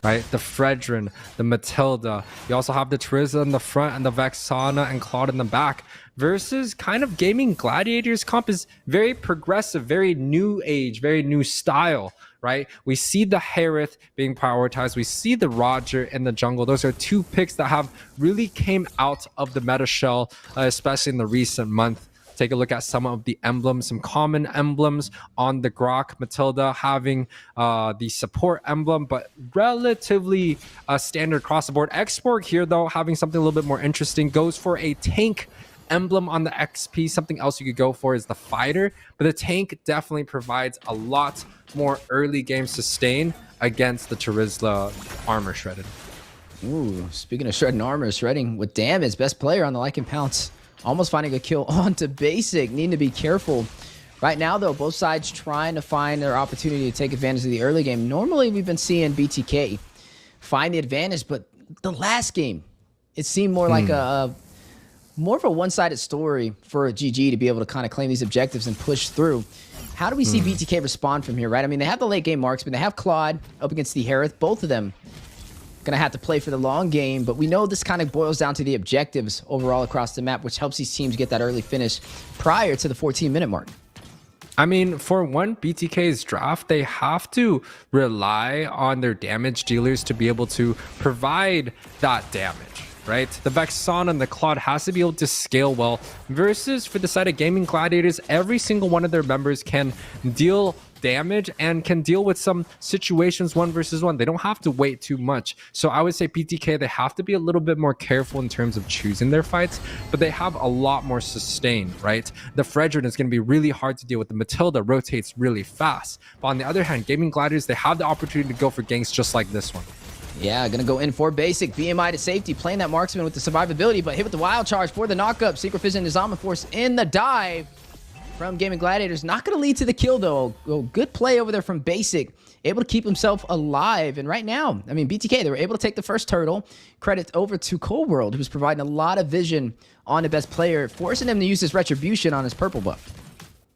right? The Fredrin, the Matilda. You also have the Terizla in the front and the Vexana and Claude in the back. Versus kind of Gaimin Gladiators comp is very progressive, very new age, very new style, right? We see the Harith being prioritized. We see the Roger in the jungle. Those are two picks that have really came out of the meta shell, especially in the recent month. Take a look at some of the emblems, some common emblems on the Grok. Matilda having the support emblem, but relatively standard across the board. Xborg here, though, having something a little bit more interesting, goes for a tank emblem on the XP. Something else you could go for is the fighter, but the tank definitely provides a lot more early game sustain against the Terizla armor shredded. Ooh, speaking of shredding armor, shredding with damage, best player on the Lycan Pounce. Almost finding a kill onto basic. Needing to be careful. Right now, though, both sides trying to find their opportunity to take advantage of the early game. Normally, we've been seeing BTK find the advantage, but the last game, it seemed more like more of a one-sided story for GG to be able to kind of claim these objectives and push through. How do we see BTK respond from here, right? I mean, they have the late game marksman, they have Claude up against the Harith, both of them gonna have to play for the long game, but we know this kind of boils down to the objectives overall across the map, which helps these teams get that early finish prior to the 14-minute mark. I mean, for one BTK's draft, they have to rely on their damage dealers to be able to provide that damage, right? The Vexana and the Claude has to be able to scale well, versus for the side of Gaimin Gladiators, every single one of their members can deal damage and can deal with some situations 1 versus 1. They don't have to wait too much. So I would say BTK, they have to be a little bit more careful in terms of choosing their fights, but they have a lot more sustain, right? The Fredrin is going to be really hard to deal with. The Matilda rotates really fast. But on the other hand, Gaimin Gladiators, they have the opportunity to go for ganks just like this one. Yeah, gonna go in for basic. BMI to safety, playing that marksman with the survivability, but hit with the wild charge for the knockup. Secret Vision is Zama Force in the dive from Gaimin Gladiators. Not going to lead to the kill, though. Good play over there from Basic. Able to keep himself alive. And right now, I mean, BTK, they were able to take the first turtle. Credit over to Cold World, who's providing a lot of vision on the best player, forcing him to use his retribution on his purple buff.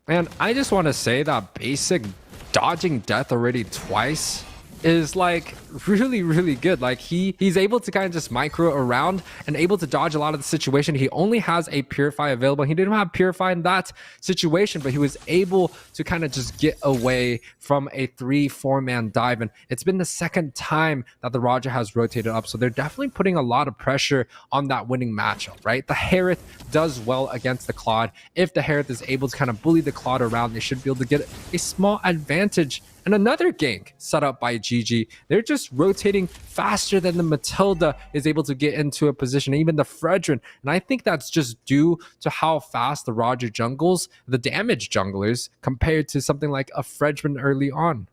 And I just want to say that Basic dodging death already twice is like really, really good. Like he's able to kind of just micro around and able to dodge a lot of the situation. He only has a Purify available. He didn't have Purify in that situation, but he was able to kind of just get away from a 3-4 man dive. And it's been the second time that the Roger has rotated up. So they're definitely putting a lot of pressure on that winning matchup, right? The Harith does well against the Claude. If the Harith is able to kind of bully the Claude around, they should be able to get a small advantage. And another gank set up by GG. They're just rotating faster than the Matilda is able to get into a position, even the Fredrin. And I think that's just due to how fast the Roger jungles, the damage junglers, compared to something like a Fredrin early on.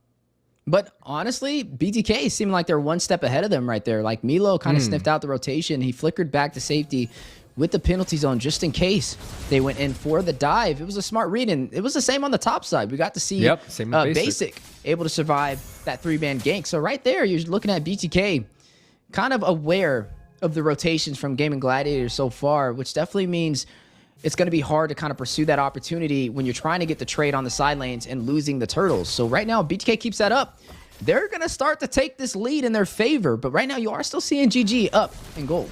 But honestly, BTK seemed like they're one step ahead of them right there. Like Milo kind of sniffed out the rotation. He flickered back to safety with the penalty zone just in case they went in for the dive. It was a smart read, and it was the same on the top side. We got to see Basic able to survive that 3-man gank. So right there, you're looking at BTK kind of aware of the rotations from Gaimin Gladiators so far, which definitely means it's going to be hard to kind of pursue that opportunity when you're trying to get the trade on the side lanes and losing the turtles. So right now, BTK keeps that up. They're going to start to take this lead in their favor, but right now you are still seeing GG up in gold.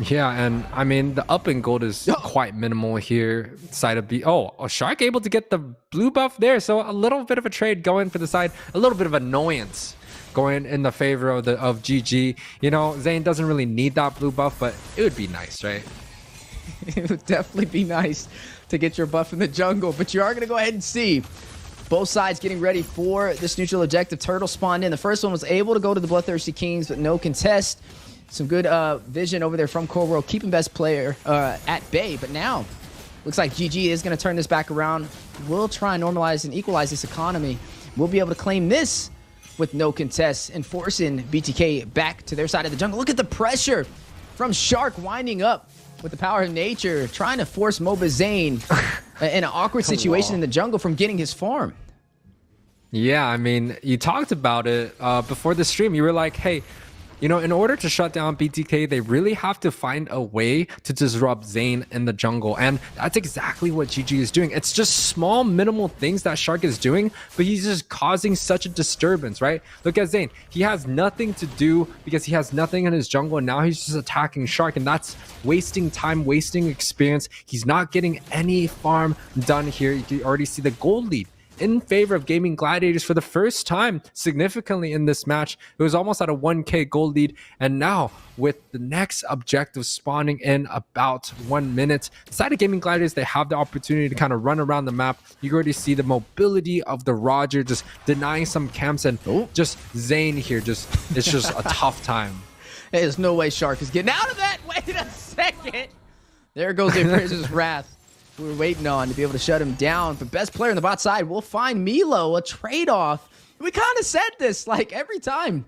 Yeah, and I mean, the up in gold is quite minimal here. Side of B. Oh, a Shark able to get the blue buff there. So a little bit of a trade going for the side. A little bit of annoyance going in the favor of GG. You know, Zane doesn't really need that blue buff, but it would be nice, right? It would definitely be nice to get your buff in the jungle. But you are going to go ahead and see both sides getting ready for this neutral objective. Turtle spawned in. The first one was able to go to the BloodThirstyKings, but no contest. Some good vision over there from Core World, keeping best player at bay. But now, looks like GG is going to turn this back around. We'll try and normalize and equalize this economy. We'll be able to claim this with no contest and forcing BTK back to their side of the jungle. Look at the pressure from Shark winding up with the power of nature, trying to force Moba Zane in an awkward situation in the jungle from getting his farm. Yeah, I mean, you talked about it before the stream. You were like, hey, You know, in order to shut down BTK, they really have to find a way to disrupt Zayn in the jungle. And that's exactly what GG is doing. It's just small, minimal things that Shark is doing, but he's just causing such a disturbance, right? Look at Zayn. He has nothing to do because he has nothing in his jungle, and now he's just attacking Shark, and that's wasting time, wasting experience. He's not getting any farm done here. You can already see the gold lead in favor of Gaimin Gladiators for the first time significantly in this match. It was almost at a 1k gold lead, and now with the next objective spawning in about 1 minute, the side of Gaimin Gladiators, they have the opportunity to kind of run around the map. You already see the mobility of the Roger just denying some camps, and just Zayn here, it's just a tough time. There's no way Shark is getting out of that. Wait a second. There goes the Appraiser's Wrath. We were waiting on to be able to shut him down. But best player on the bot side will find Milo, a trade-off. We kind of said this like every time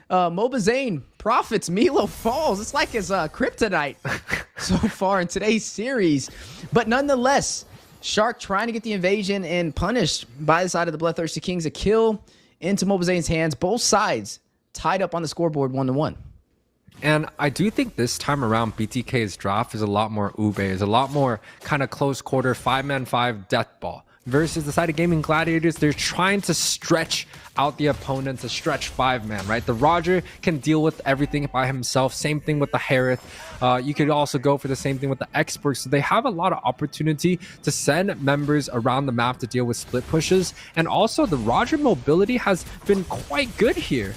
MOBA Zayn profits, Milo falls. It's like his kryptonite so far in today's series. But nonetheless, Shark trying to get the invasion and punished by the side of the Bloodthirsty Kings. A kill into MOBA Zayn's hands. Both sides tied up on the scoreboard 1-1. And I do think this time around, BTK's draft is a lot more ube, is a lot more kind of close quarter, 5-man-5 death ball. Versus the side of Gaimin Gladiators, they're trying to stretch out the opponent to stretch 5-man, right? The Roger can deal with everything by himself. Same thing with the Harith. You could also go for the same thing with the experts. So they have a lot of opportunity to send members around the map to deal with split pushes. And also the Roger mobility has been quite good here.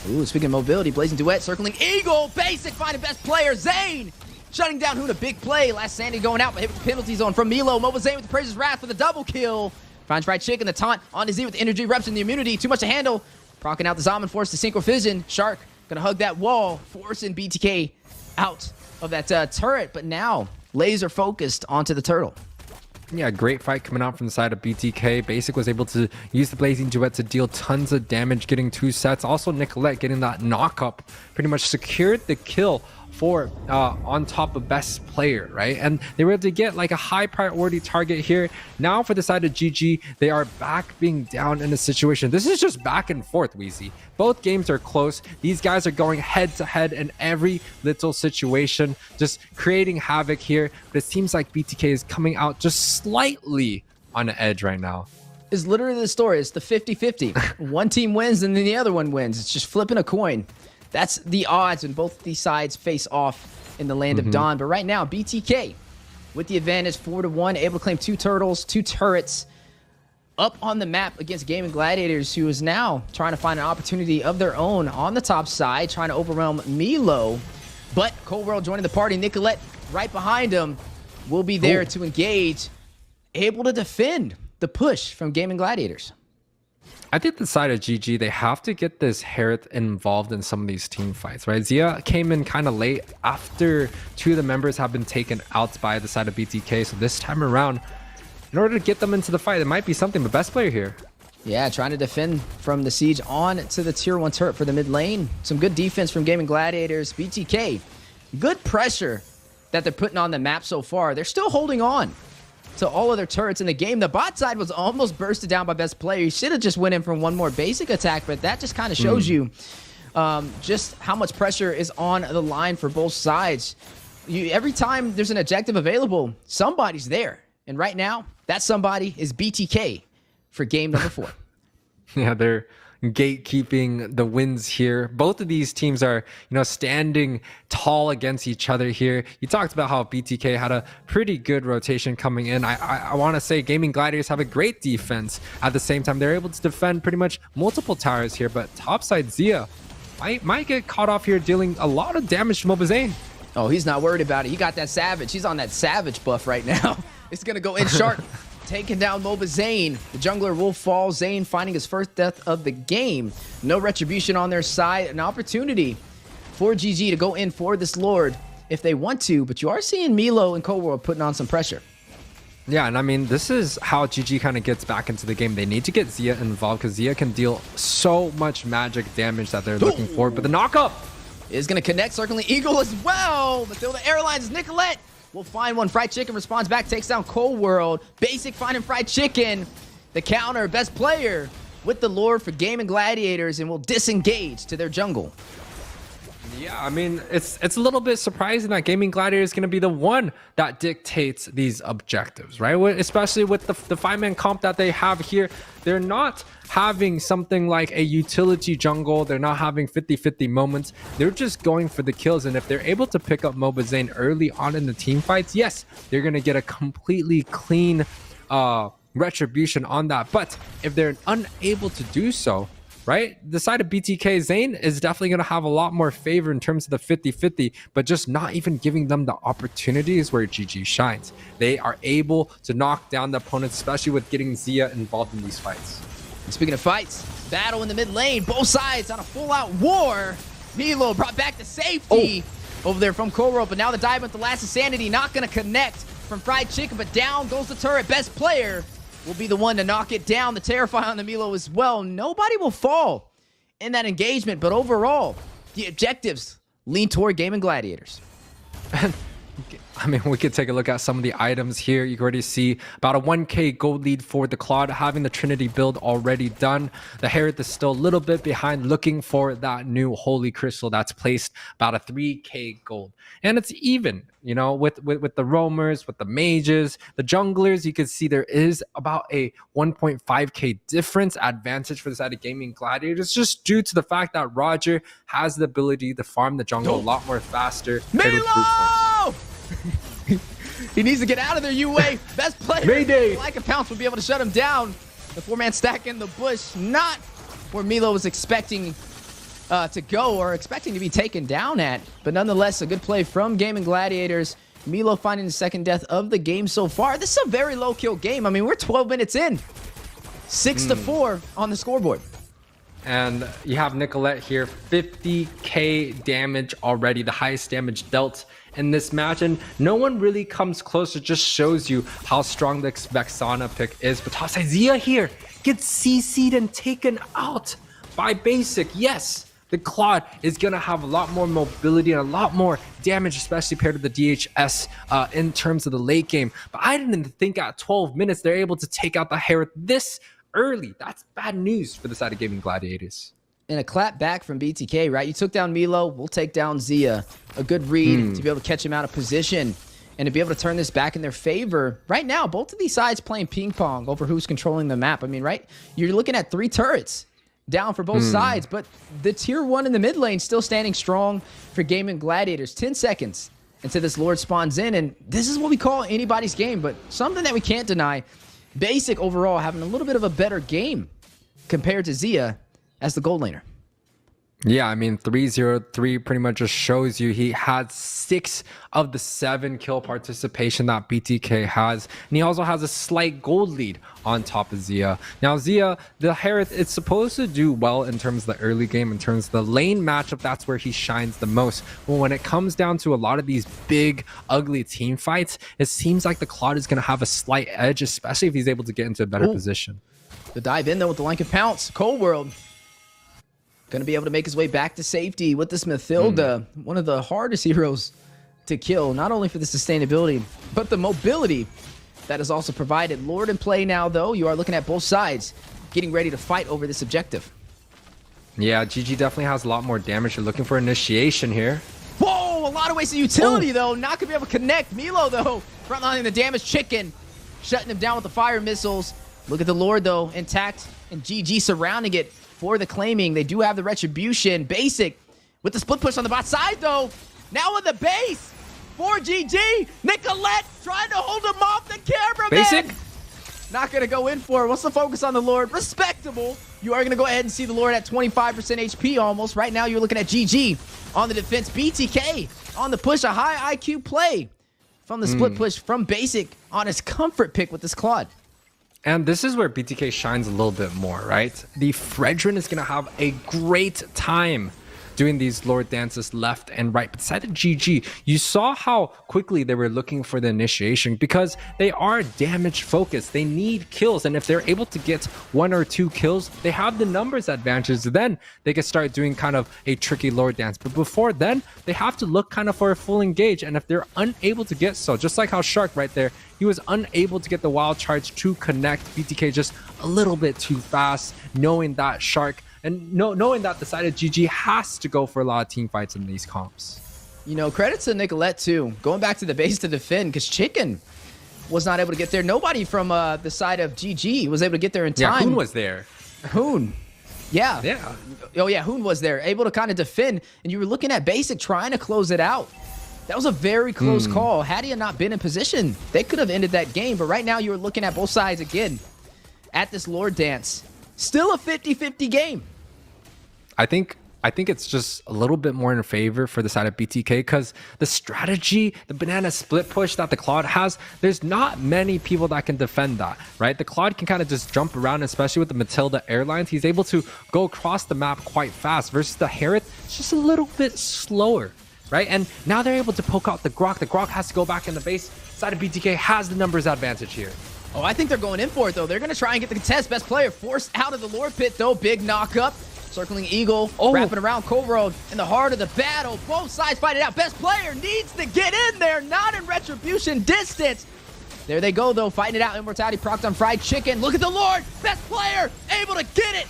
Ooh, speaking of mobility, Blazing Duet circling Eagle. Basic finding best player, Zayn. Shutting down Huna, big play. Last Sandy going out, but hit with the penalty zone from Milo. MOBA Zayn with the Praise's Wrath for the double kill. Finds Fried Chicken, the taunt on his Z with the energy, reps in the immunity. Too much to handle. Procking out the Zaman, forced to Synchro Fission. Shark gonna hug that wall, forcing BTK out of that turret. But now, laser focused onto the turtle. Yeah, great fight coming out from the side of BTK. Basic was able to use the Blazing Duet to deal tons of damage, getting 2 sets. Also, Nicolette getting that knock-up pretty much secured the kill for on top of best player, right? And they were able to get like a high priority target here. Now for the side of GG, they are back being down in a situation. This is just back and forth, Weezy. Both games are close. These guys are going head to head in every little situation, just creating havoc here. But it seems like BTK is coming out just slightly on the edge right now. It's literally the story. It's the 50-50. One team wins and then the other one wins. It's just flipping a coin. That's the odds when both these sides face off in the land of Dawn. But right now, BTK with the advantage, 4-1, able to claim 2 turtles, 2 turrets up on the map against Gaimin Gladiators, who is now trying to find an opportunity of their own on the top side, trying to overwhelm Milo. But Cold World joining the party. Nicolette right behind him will be there to engage, able to defend the push from Gaimin Gladiators. I think the side of GG, they have to get this Harith involved in some of these team fights, right? Zia came in kind of late after 2 of the members have been taken out by the side of BTK. So this time around, in order to get them into the fight, it might be something. But best player here. Yeah, trying to defend from the siege on to the tier 1 turret for the mid lane. Some good defense from Gaimin Gladiators. BTK, good pressure that they're putting on the map so far. They're still holding on to all of their turrets in the game. The bot side was almost bursted down by best player. He should have just went in for one more basic attack, but that just kind of shows you just how much pressure is on the line for both sides. Every time there's an objective available, somebody's there. And right now, that somebody is BTK for game number 4. Yeah, they're gatekeeping the wins here. Both of these teams are, standing tall against each other here. You talked about how BTK had a pretty good rotation coming in. I want to say Gaimin Gladiators have a great defense. At the same time, they're able to defend pretty much multiple towers here, but topside Zia might get caught off here dealing a lot of damage to MOBA Zayn. Oh, he's not worried about it. He got that Savage. He's on that Savage buff right now. It's going to go in sharp. Taking down MOBA Zayn. The jungler will fall. Zayn finding his first death of the game. No retribution on their side. An opportunity for GG to go in for this Lord if they want to. But you are seeing Milo and Cold World putting on some pressure. Yeah, and I mean, this is how GG kind of gets back into the game. They need to get Zia involved because Zia can deal so much magic damage that they're looking for. But the knock-up is going to connect. Circling Eagle as well. But still the airlines. Nicolette will find one. Fried Chicken responds back, takes down Cold World. Basic finding Fried Chicken. The counter, best player with the Lord for Gaimin Gladiators, and will disengage to their jungle. Yeah, I mean, it's a little bit surprising that Gaming Gladiator is going to be the one that dictates these objectives, right? Especially with the 5-man comp that they have here. They're not having something like a utility jungle. They're not having 50-50 moments. They're just going for the kills. And if they're able to pick up Mobazane early on in the team fights, yes, they're going to get a completely clean retribution on that. But if they're unable to do so, right, the side of BTK Zane is definitely going to have a lot more favor in terms of the 50-50, but just not even giving them the opportunities where GG shines. They are able to knock down the opponents, especially with getting Zia involved in these fights. And speaking of fights, battle in the mid lane, both sides on a full-out war. Milo brought back to safety over there from Koro, but now the dive with the last insanity, not going to connect from Fried Chicken, but down goes the turret. Best player will be the one to knock it down. The Terrify on the Milo as well. Nobody will fall in that engagement, but overall, the objectives lean toward Gaimin Gladiators. I mean, we could take a look at some of the items here. You can already see about a 1k gold lead for the Claude, having the Trinity build already done. The Herod is still a little bit behind, looking for that new Holy Crystal that's placed about a 3k gold. And it's even, you know, with the roamers, with the mages, the junglers. You can see there is about a 1.5k difference advantage for the side of Gaming Gladiators, just due to the fact that Roger has the ability to farm the jungle a lot more faster. Milo! He needs to get out of there, UA. Best player. Mayday. Like a pounce would be able to shut him down. The 4-man stack in the bush, not where Milo was expecting to go or expecting to be taken down at. But nonetheless, a good play from Gaming Gladiators. Milo finding the second death of the game so far. This is a very low kill game. I mean, we're 12 minutes in. 6-4 on the scoreboard. And you have Nicolette here, 50k damage already, the highest damage dealt in this match, and no one really comes close. It just shows you how strong the Vexana pick is. But topside Zia here gets CC'd and taken out by Basic. Yes, the Claude is gonna have a lot more mobility and a lot more damage, especially paired with the DHS in terms of the late game. But I didn't think at 12 minutes they're able to take out the Herod this early. That's bad news for the side of Gaming Gladiators. And a clap back from BTK, right? You took down Milo, we'll take down Zia. A good read to be able to catch him out of position and to be able to turn this back in their favor. Right now, both of these sides playing ping pong over who's controlling the map. I mean, right? You're looking at 3 turrets down for both sides, but the tier 1 in the mid lane still standing strong for Gaming Gladiators. 10 seconds until this Lord spawns in, and this is what we call anybody's game, but something that we can't deny. Basic overall having a little bit of a better game compared to Zia as the gold laner. Yeah, I mean, 3-0-3 pretty much just shows you he had 6 of the 7 kill participation that BTK has. And he also has a slight gold lead on top of Zia. Now, Zia, the Herod, it's supposed to do well in terms of the early game, in terms of the lane matchup. That's where he shines the most. But when it comes down to a lot of these big, ugly team fights, it seems like the Claude is going to have a slight edge, especially if he's able to get into a better position. The dive in, though, with the Lanka Pounce. Cold World going to be able to make his way back to safety with this Mathilda, one of the hardest heroes to kill, not only for the sustainability, but the mobility that is also provided. Lord in play now, though. You are looking at both sides getting ready to fight over this objective. Yeah, GG definitely has a lot more damage. You're looking for initiation here. Whoa, a lot of ways of utility, though. Not going to be able to connect. Milo, though, frontlining the damage chicken, shutting him down with the fire missiles. Look at the Lord, though, intact, and GG surrounding it for the claiming. They do have the retribution. Basic with the split push on the bot side, though. Now on the base for GG. Nicolette trying to hold him off the camera. Basic. Not going to go in for it. What's the focus on the Lord? Respectable. You are going to go ahead and see the Lord at 25% HP almost. Right now, you're looking at GG on the defense. BTK on the push. A high IQ play from the split push from Basic on his comfort pick with this Claude. And this is where BTK shines a little bit more, right? The Fredrin is going to have a great time doing these Lord dances left and right. But beside the GG, you saw how quickly they were looking for the initiation because they are damage focused. They need kills. And if they're able to get 1 or 2 kills, they have the numbers advantage. Then they can start doing kind of a tricky Lord dance. But before then, they have to look kind of for a full engage. And if they're unable to get so, just like how Shark right there, he was unable to get the wild charge to connect. BTK just a little bit too fast, knowing that Shark and knowing that the side of GG has to go for a lot of team fights in these comps. You know, credit to Nicolette too, going back to the base to defend, because Chicken was not able to get there. Nobody from the side of GG was able to get there in time. Yeah, Hoon was there. Hoon. Yeah. Yeah. Oh, yeah, Hoon was there, able to kind of defend, and you were looking at Basic trying to close it out. That was a very close call. Had he not been in position, they could have ended that game. But right now, you were looking at both sides again at this Lord dance. Still a 50-50 game. I think it's just a little bit more in favor for the side of BTK because the strategy, the banana split push that the Claude has, there's not many people that can defend that, right? The Claude can kind of just jump around, especially with the Matilda Airlines. He's able to go across the map quite fast versus the Harith, it's just a little bit slower, right? And now they're able to poke out the Grok. The Grok has to go back in the base. Side of BTK has the numbers advantage here. Oh, I think they're going in for it, though. They're going to try and get the contest. Best player forced out of the Lord Pit, though. Big knock-up. Circling Eagle, wrapping around Cole in the heart of the battle. Both sides fight it out. Best player needs to get in there, not in retribution distance. There they go, though, fighting it out. Immortality procced on Fried Chicken. Look at the Lord. Best player able to get it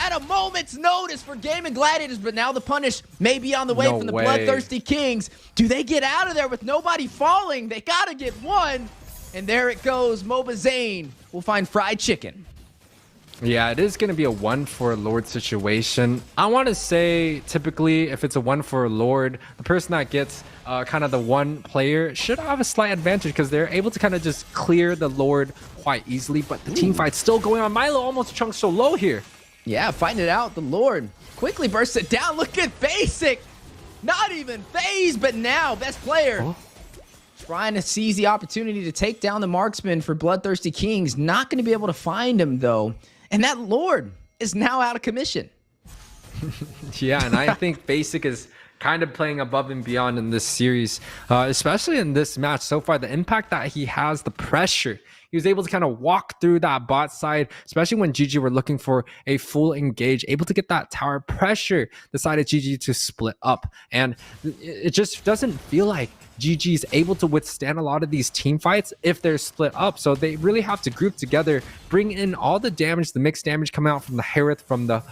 at a moment's notice for Gaimin Gladiators. But now the punish may be on the way from the Bloodthirsty Kings. Do they get out of there with nobody falling? They got to get one. And there it goes. Moba Zane will find Fried Chicken. Yeah, it is going to be a 1 for Lord situation. I want to say typically if it's a 1 for Lord, the person that gets kind of the one player should have a slight advantage because they're able to kind of just clear the Lord quite easily. But the team fight's still going on. Milo almost chunks so low here. Yeah, fighting it out. The Lord quickly bursts it down. Look at Basic. Not even phased, but now best player. Trying to seize the opportunity to take down the marksman for Bloodthirsty Kings. Not going to be able to find him, though. And that Lord is now out of commission. Yeah, and I think Basic is kind of playing above and beyond in this series, especially in this match so far. The impact that he has, the pressure. He was able to kind of walk through that bot side, especially when GG were looking for a full engage, able to get that tower pressure, decided GG to split up. And it just doesn't feel like GG is able to withstand a lot of these team fights if they're split up. So they really have to group together, bring in all the damage, the mixed damage coming out from the Harith, from the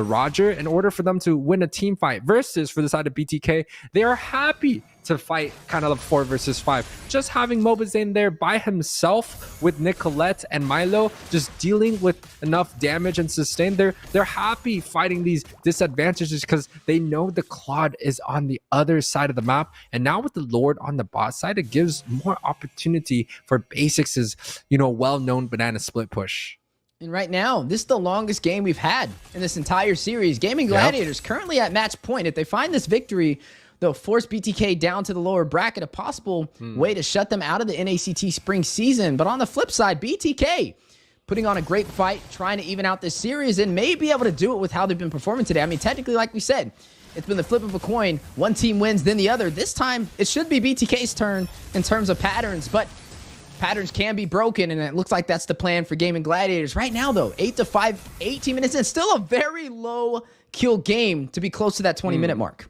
Roger, in order for them to win a team fight. Versus for the side of BTK, they are happy to fight kind of 4 versus 5. Just having Mobazane there by himself with Nicolette and Milo just dealing with enough damage and sustain, they're happy fighting these disadvantages because they know the Claude is on the other side of the map. And now with the Lord on the bot side, it gives more opportunity for Basics' well-known banana split push. And right now, this is the longest game we've had in this entire series. Gaimin Gladiators currently at match point. If they find this victory, they'll force BTK down to the lower bracket, a possible way to shut them out of the NACT spring season. But on the flip side, BTK putting on a great fight, trying to even out this series, and may be able to do it with how they've been performing today. I mean, technically, like we said, it's been the flip of a coin. One team wins, then the other. This time, it should be BTK's turn in terms of patterns, but patterns can be broken, and it looks like that's the plan for Gaimin Gladiators. Right now, though, 8-5, 18 minutes in, still a very low kill game to be close to that 20-minute mark.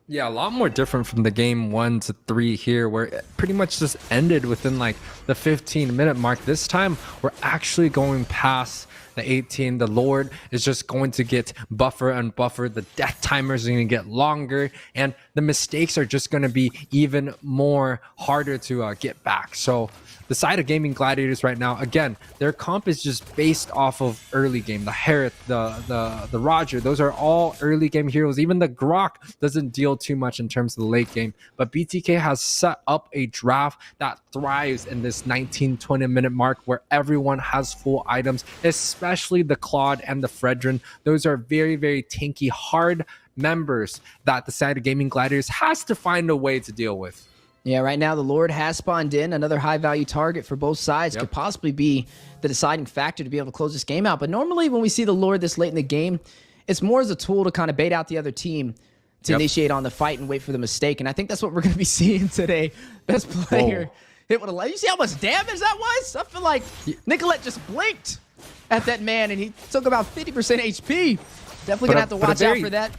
Yeah, a lot more different from the game 1 to 3 here, where it pretty much just ended within like the 15-minute mark. This time, we're actually going past the 18. The Lord is just going to get buffer and buffer. The death timers are going to get longer, and the mistakes are just going to be even more harder to get back. So the side of Gaimin Gladiators right now, again, their comp is just based off of early game. The Harith, the Roger, those are all early game heroes. Even the Grok doesn't deal too much in terms of the late game. But BTK has set up a draft that thrives in this 19-20 minute mark where everyone has full items, especially the Claude and the Fredrin. Those are very, very tanky, hard members that the side of Gaimin Gladiators has to find a way to deal with. Yeah, right now the Lord has spawned in. Another high-value target for both sides could possibly be the deciding factor to be able to close this game out. But normally when we see the Lord this late in the game, it's more as a tool to kind of bait out the other team to initiate on the fight and wait for the mistake. And I think that's what we're going to be seeing today. Best player hit with a light. You see how much damage that was? I feel like Nicolette just blinked at that man, and he took about 50% HP. Definitely going to have to watch out for that.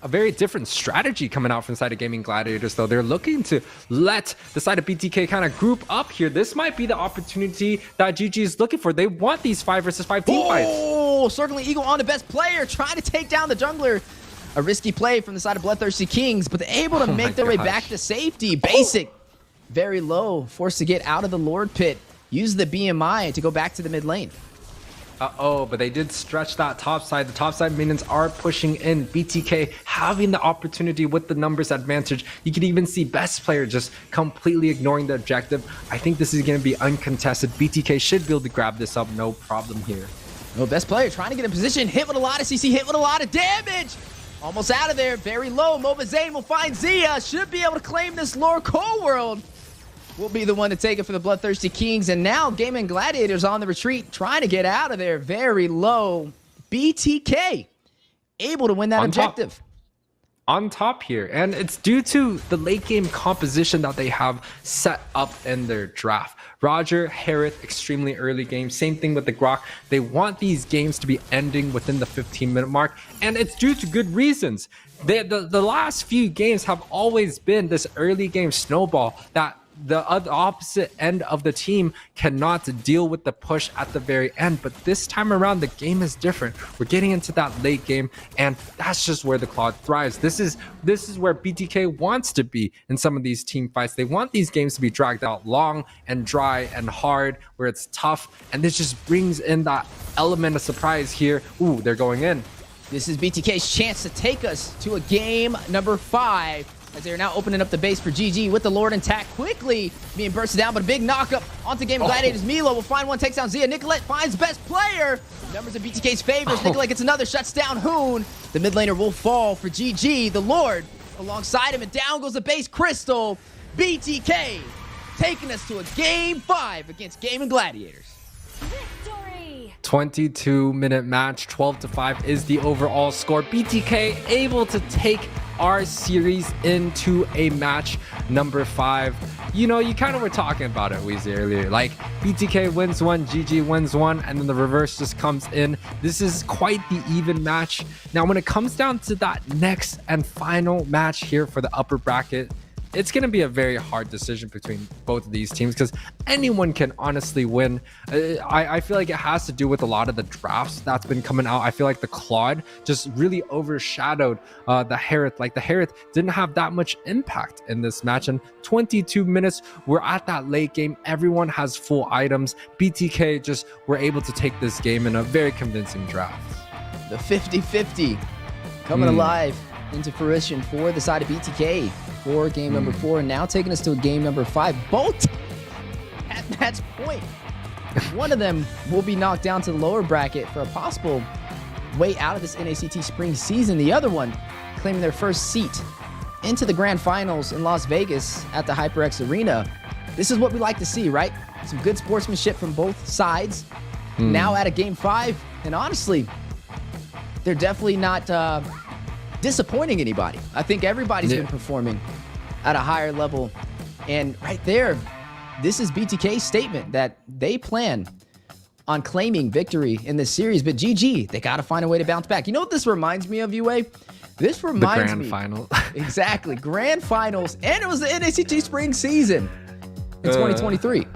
A very different strategy coming out from the side of Gaimin Gladiators, though. They're looking to let the side of BTK kind of group up here. This might be the opportunity that GG is looking for. They want these 5 versus 5 team fights. Oh, circling eagle on the best player, trying to take down the jungler. A risky play from the side of BloodThirstyKings, but they're able to make their way back to safety. Basic, very low, forced to get out of the Lord Pit. Use the BMI to go back to the mid lane. But they did stretch that top side. The top side minions are pushing in. BTK having the opportunity with the numbers advantage. You can even see best player just completely ignoring the objective. I think this is going to be uncontested. BTK should be able to grab this up, no problem here. Oh, best player trying to get in position. Hit with a lot of CC, hit with a lot of damage. Almost out of there, very low. Mobazane will find Zia. Should be able to claim this lore. Cold World will be the one to take it for the BloodThirstyKings. And now Gaimin Gladiators on the retreat, trying to get out of there. Very low. BTK able to win that objective. On top here, and it's due to the late game composition that they have set up in their draft. Roger, Harith, extremely early game. Same thing with the Grok. They want these games to be ending within the 15-minute mark, and it's due to good reasons. The last few games have always been this early game snowball that the opposite end of the team cannot deal with the push at the very end. But this time around, the game is different. We're getting into that late game, and that's just where the Claude thrives. This is where BTK wants to be in some of these team fights. They want these games to be dragged out long and dry and hard, where it's tough, and this just brings in that element of surprise here. Ooh, they're going in. This is BTK's chance to take us to a game number 5. As they are now opening up the base for GG with the Lord intact, quickly being bursted down, but a big knockup onto Gaimin Gladiators. Milo will find one, takes down Zia. Nicolette finds best player. Numbers in BTK's favors. Nicolette gets another, shuts down Hoon. The mid laner will fall for GG. The Lord alongside him, and down goes the base Crystal. BTK taking us to a game 5 against Gaimin Gladiators. 22-minute match, 12-5 is the overall score. BTK able to take our series into a match number 5. You know, you kind of were talking about it, Weezy, earlier. Like, BTK wins one, GG wins one, and then the reverse just comes in. This is quite the even match. Now, when it comes down to that next and final match here for the upper bracket, it's going to be a very hard decision between both of these teams because anyone can honestly win. I feel like it has to do with a lot of the drafts that's been coming out. I feel like the Claude just really overshadowed the Harith. Like, the Harith didn't have that much impact in this match. And 22 minutes, we're at that late game. Everyone has full items. BTK just were able to take this game in a very convincing draft. The 50-50 coming alive into fruition for the side of BTK for game number 4, and now taking us to a game number 5. Both at match point. One of them will be knocked down to the lower bracket for a possible way out of this NACT spring season. The other one claiming their first seat into the grand finals in Las Vegas at the HyperX Arena. This is what we like to see, right? Some good sportsmanship from both sides. Now at a game 5, and honestly, they're definitely not disappointing anybody. I think everybody's been performing at a higher level. And right there, this is BTK's statement that they plan on claiming victory in this series. But GG, they got to find a way to bounce back. You know what this reminds me of, UA? This reminds me. The grand final. Exactly. Grand finals. And it was the NACT spring season in 2023.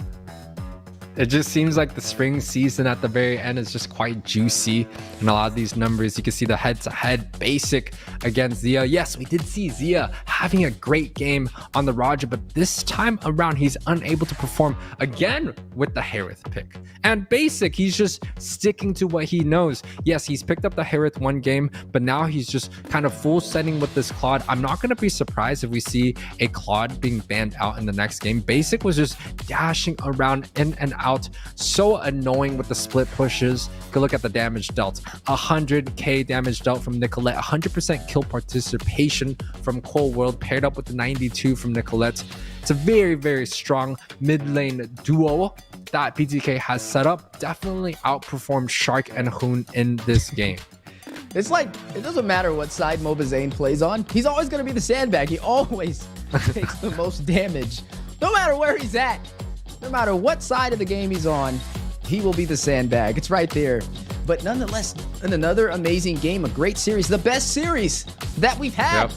It just seems like the spring season at the very end is just quite juicy. And a lot of these numbers, you can see the head-to-head basic against Zia. Yes, we did see Zia having a great game on the Roger, but this time around, he's unable to perform again with the Harith pick. And basic, he's just sticking to what he knows. Yes, he's picked up the Harith one game, but now he's just kind of full setting with this Claude. I'm not going to be surprised if we see a Claude being banned out in the next game. Basic was just dashing around in and out, so annoying with the split pushes. Go look at the damage dealt. 100k damage dealt from Nicolette, 100% kill participation from Cold World paired up with the 92 from Nicolette. It's a very, very strong mid lane duo that BTK has set up. Definitely outperformed Shark and Hoon in this game. It's like, it doesn't matter what side Mobazane plays on. He's always going to be the sandbag. He always takes the most damage. No matter where he's at. No matter what side of the game he's on, he will be the sandbag. It's right there. But nonetheless, in another amazing game, a great series, the best series that we've had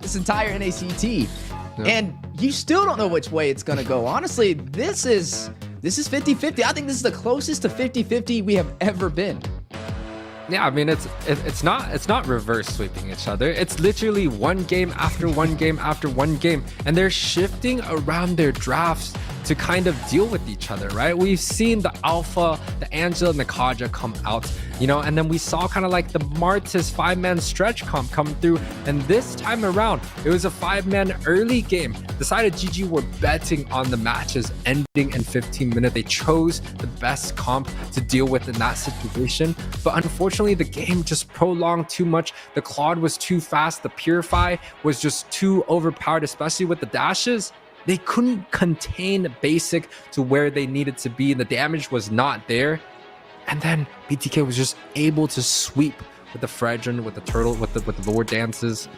this entire NACT. And you still don't know which way it's going to go. Honestly, this is 50-50. I think this is the closest to 50-50 we have ever been. Yeah, I mean it's not reverse sweeping each other. It's literally one game after one game after one game, and they're shifting around their drafts to kind of deal with each other, right? We've seen the Alpha, the Angela, and the Kaja come out, you know, and then we saw kind of like the Martis 5-man stretch comp come through, and this time around, it was a 5-man early game. Decided GG were betting on the matches ending in 15 minutes. They chose the best comp to deal with in that situation, but unfortunately, the game just prolonged too much. The Claude was too fast. The Purify was just too overpowered, especially with the dashes. They couldn't contain Basic to where they needed to be. The damage was not there. And then BTK was just able to sweep with the Fredrin, with the Turtle, with the Lord Dances.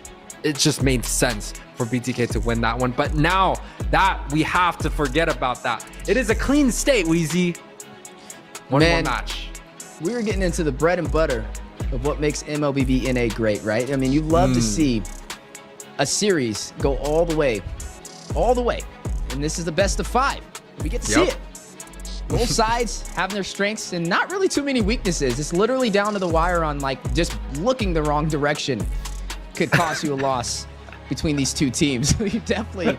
It just made sense for BTK to win that one. But now that we have to forget about that. It is a clean state, Wheezy. One more match. We were getting into the bread and butter of what makes MLBB NA great, right? I mean, you love to see a series go all the way. And this is the best of 5. We get to see it. Both sides having their strengths and not really too many weaknesses. It's literally down to the wire on like just looking the wrong direction could cost you a loss between these two teams. You definitely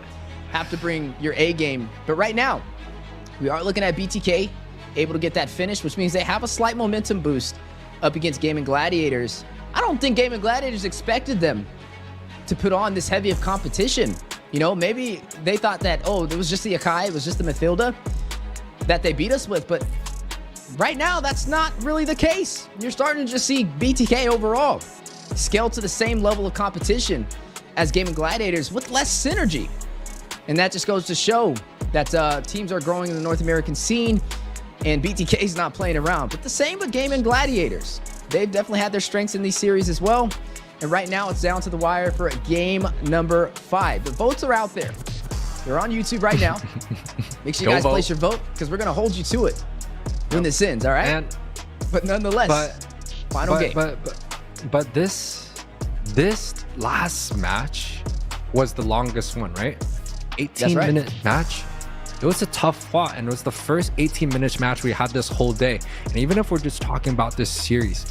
have to bring your A game. But right now, we are looking at BTK able to get that finish, which means they have a slight momentum boost up against Gaimin Gladiators. I don't think Gaimin Gladiators expected them to put on this heavy of competition. You know, maybe they thought that, oh, it was just the Akai, it was just the Mathilda that they beat us with, but right now, that's not really the case. You're starting to just see BTK overall scale to the same level of competition as Gaimin Gladiators with less synergy. And that just goes to show that teams are growing in the North American scene, and BTK is not playing around. But the same with Gaimin Gladiators. They've definitely had their strengths in these series as well. And right now, it's down to the wire for game number 5. The votes are out there. They're on YouTube right now. Make sure you guys place your vote, because we're going to hold you to it when this ends, all right? But nonetheless, final game. But this last match was the longest one, right? 18-minute match. It was a tough fought, and it was the first 18-minute match we had this whole day. And even if we're just talking about this series,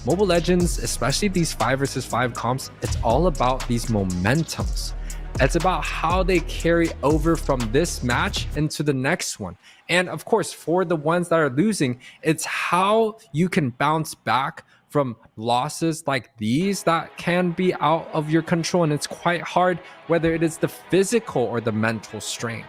Mobile Legends, especially these 5 versus 5 comps, it's all about these momentums. It's about how they carry over from this match into the next one. And of course, for the ones that are losing, it's how you can bounce back from losses like these that can be out of your control. And it's quite hard, whether it is the physical or the mental strain,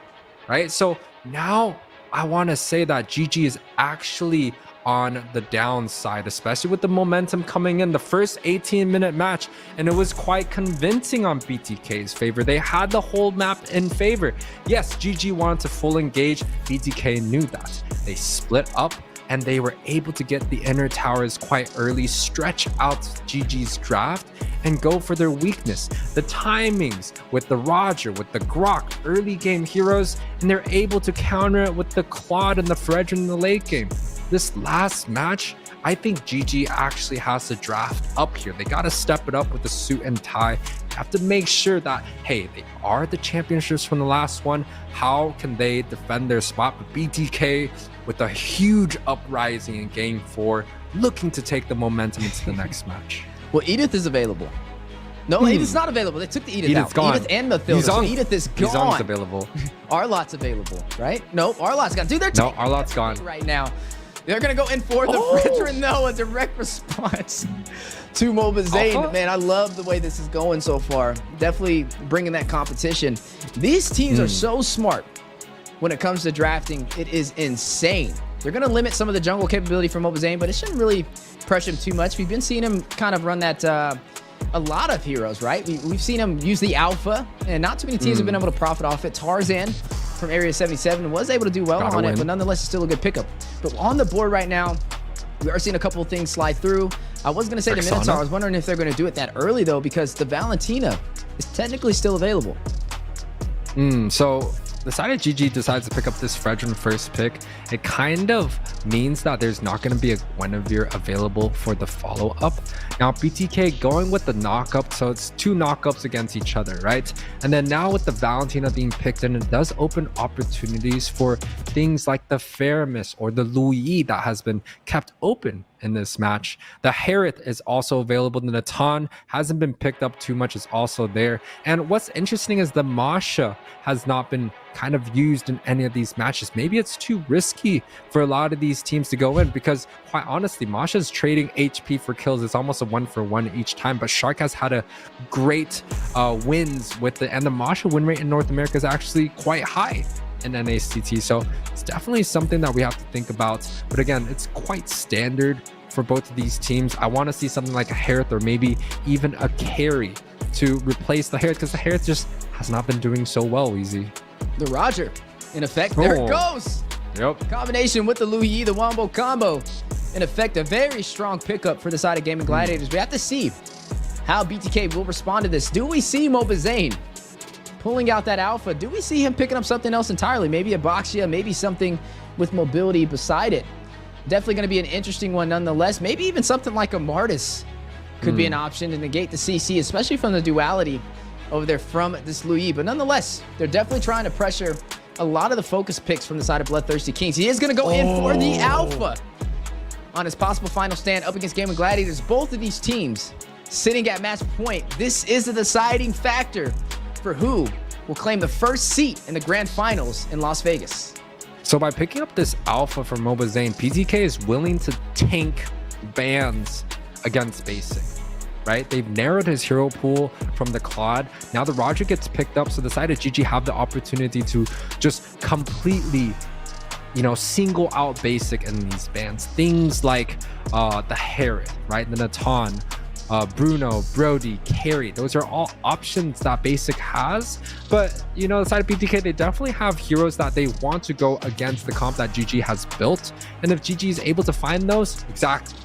right? So now I want to say that GG is actually on the downside, especially with the momentum coming in the first 18-minute match, and it was quite convincing on BTK's favor. They had the whole map in favor. Yes, GG wanted to full engage. BTK knew that. They split up, and they were able to get the inner towers quite early, stretch out GG's draft, and go for their weakness. The timings with the Roger, with the Grok, early game heroes, and they're able to counter it with the Claude and the Fredrin in the late game. This last match, I think GG actually has to draft up here. They got to step it up with the suit and tie. They have to make sure that, hey, they are the championships from the last one. How can they defend their spot? But BTK with a huge uprising in game 4, looking to take the momentum into the next match. Well, Edith is available. No, Edith's not available. They took the Edith out. Gone. Edith and Mathilda. So Edith is gone. Yuzong's available. Arlot's available, right? No, Arlot's gone. Dude, they're no, Arlot's gone right now. They're going to go in for the Fredrin, though, a direct response to Mobazane. Man, I love the way this is going so far. Definitely bringing that competition. These teams are so smart when it comes to drafting. It is insane. They're going to limit some of the jungle capability for Mobazane, but it shouldn't really pressure him too much. We've been seeing him kind of run that a lot of heroes, right? We've seen him use the Alpha, and not too many teams have been able to profit off it. Tarzan from Area 77 was able to do well on it, but nonetheless, it's still a good pickup. But on the board right now, we are seeing a couple of things slide through. I was going to say the Minotaur. I was wondering if they're going to do it that early, though, because the Valentina is technically still available. So the side of GG decides to pick up this Fredrin first pick. It kind of means that there's not going to be a Guinevere available for the follow-up. Now BTK going with the knock-up, so it's 2 knock-ups against each other, right? And then now with the Valentina being picked in, it does open opportunities for things like the Faramis or the Louis that has been kept open in this match. The Harith is also available. The Natan hasn't been picked up too much, is also there. And what's interesting is the Masha has not been kind of used in any of these matches. Maybe it's too risky for a lot of these teams to go in, because quite honestly, Masha's trading HP for kills. It's almost a 1-for-1 each time, but Shark has had a great wins with it, and the Masha win rate in North America is actually quite high in NACT. So it's definitely something that we have to think about. But again, it's quite standard for both of these teams. I want to see something like a Harith or maybe even a carry to replace the Harith, because the Harith just has not been doing so well, Easy. The Roger, in effect, there it goes. Yep. Combination with the Lu Yi, the Wombo combo. In effect, a very strong pickup for the side of Gaimin Gladiators. We have to see how BTK will respond to this. Do we see Mobazane pulling out that alpha? Do we see him picking up something else entirely? Maybe a Boxia, maybe something with mobility beside it. Definitely going to be an interesting one nonetheless. Maybe even something like a Martis could be an option to negate the CC, especially from the duality over there from this Lu Yi. But nonetheless, they're definitely trying to pressure a lot of the focus picks from the side of BloodThirstyKings. He is going to go in for the alpha on his possible final stand up against Gaimin Gladiators. Both of these teams sitting at match point. This is the deciding factor for who will claim the first seat in the grand finals in Las Vegas. So by picking up this alpha from Mobazane, PTK is willing to tank bans against basic, right? They've narrowed his hero pool from the Claude. Now the Roger gets picked up, so the side of GG have the opportunity to just completely, you know, single out basic in these bans. Things like the Harith, right? The Natan, Bruno, Brody, Carry. Those are all options that basic has. But, you know, the side of BTK, they definitely have heroes that they want to go against the comp that GG has built. And if GG is able to find those, exactly,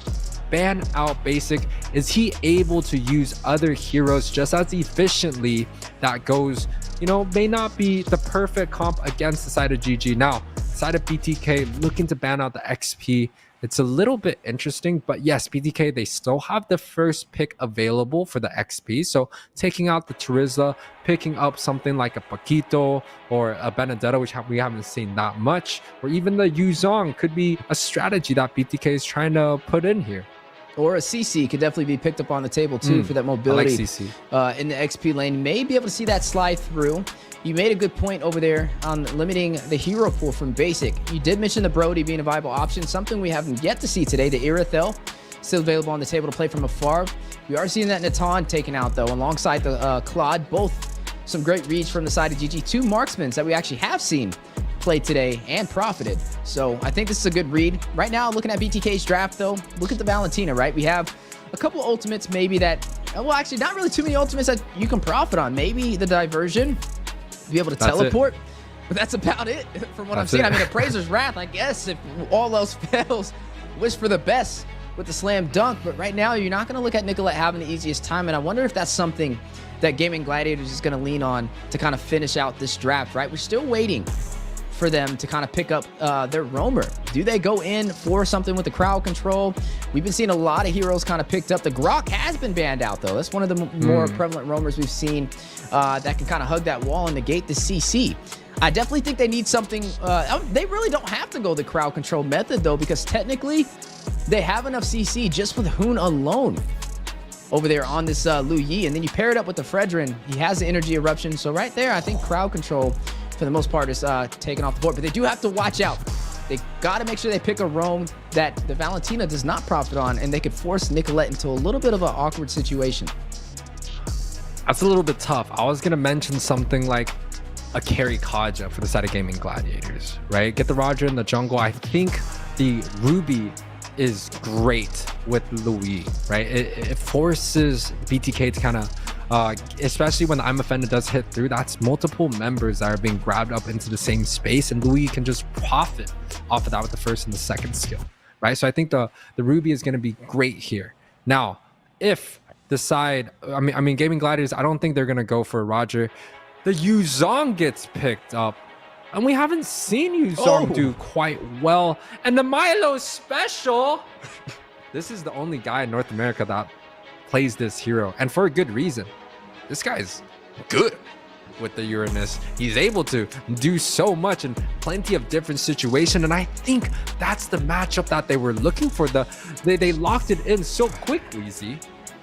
ban out basic. Is he able to use other heroes just as efficiently? That goes, you know, may not be the perfect comp against the side of GG. Now, side of BTK looking to ban out the XP. It's a little bit interesting, but yes, BTK, they still have the first pick available for the XP. So taking out the Terizla, picking up something like a Paquito or a Benedetto, which we haven't seen that much, or even the Yuzong could be a strategy that BTK is trying to put in here. Or a CC could definitely be picked up on the table too for that mobility. I like CC. In the XP lane. May be able to see that slide through. You made a good point over there on limiting the hero pool from basic. You did mention the Brody being a viable option, something we haven't yet to see today. The Irithel still available on the table to play from afar. We are seeing that Natan taken out though, alongside the Claude. Both some great reads from the side of GG. Two marksmen that we actually have seen play today and profited. So I think this is a good read. Right now, looking at BTK's draft though, look at the Valentina, right? We have a couple ultimates maybe that, well, actually not really too many ultimates that you can profit on. Maybe the diversion, be able to teleport, but that's about it from what I'm seeing. I mean, Appraiser's Wrath, I guess, if all else fails, wish for the best with the slam dunk. But right now, you're not going to look at Nicolette having the easiest time. And I wonder if that's something that Gaimin Gladiators is going to lean on to kind of finish out this draft, right? We're still waiting for them to kind of pick up their roamer. Do they go in for something with the crowd control? We've been seeing a lot of heroes kind of picked up. The Grok has been banned out though. That's one of the more prevalent roamers we've seen that can kind of hug that wall and negate the CC. I definitely think they need something. They really don't have to go the crowd control method though, because technically they have enough CC just with Hoon alone over there on this Lu Yi. And then you pair it up with the Fredrin. He has the energy eruption. So right there, I think crowd control for the most part is taken off the board, but they do have to watch out. They got to make sure they pick a roam that the Valentina does not profit on, and they could force Nicolette into a little bit of an awkward situation. That's a little bit tough. I was going to mention something like a carry Kaja for the side of Gaimin Gladiators, right? Get the Roger in the jungle. I think the Ruby is great with Louis, right? It forces BTK to kind of especially when the I'm Offended does hit through, that's multiple members that are being grabbed up into the same space, and Louis can just profit off of that with the first and the second skill, right? So I think the Ruby is going to be great here. Now, if the side, I mean, Gaimin Gladiators, I don't think they're going to go for Roger. The Yuzong gets picked up, and we haven't seen Yuzong do quite well. And the Milo special, this is the only guy in North America that plays this hero, and for a good reason. This guy's good. with the Uranus. He's able to do so much in plenty of different situations, and I think that's the matchup that they were looking for. They locked it in so quickly, Z.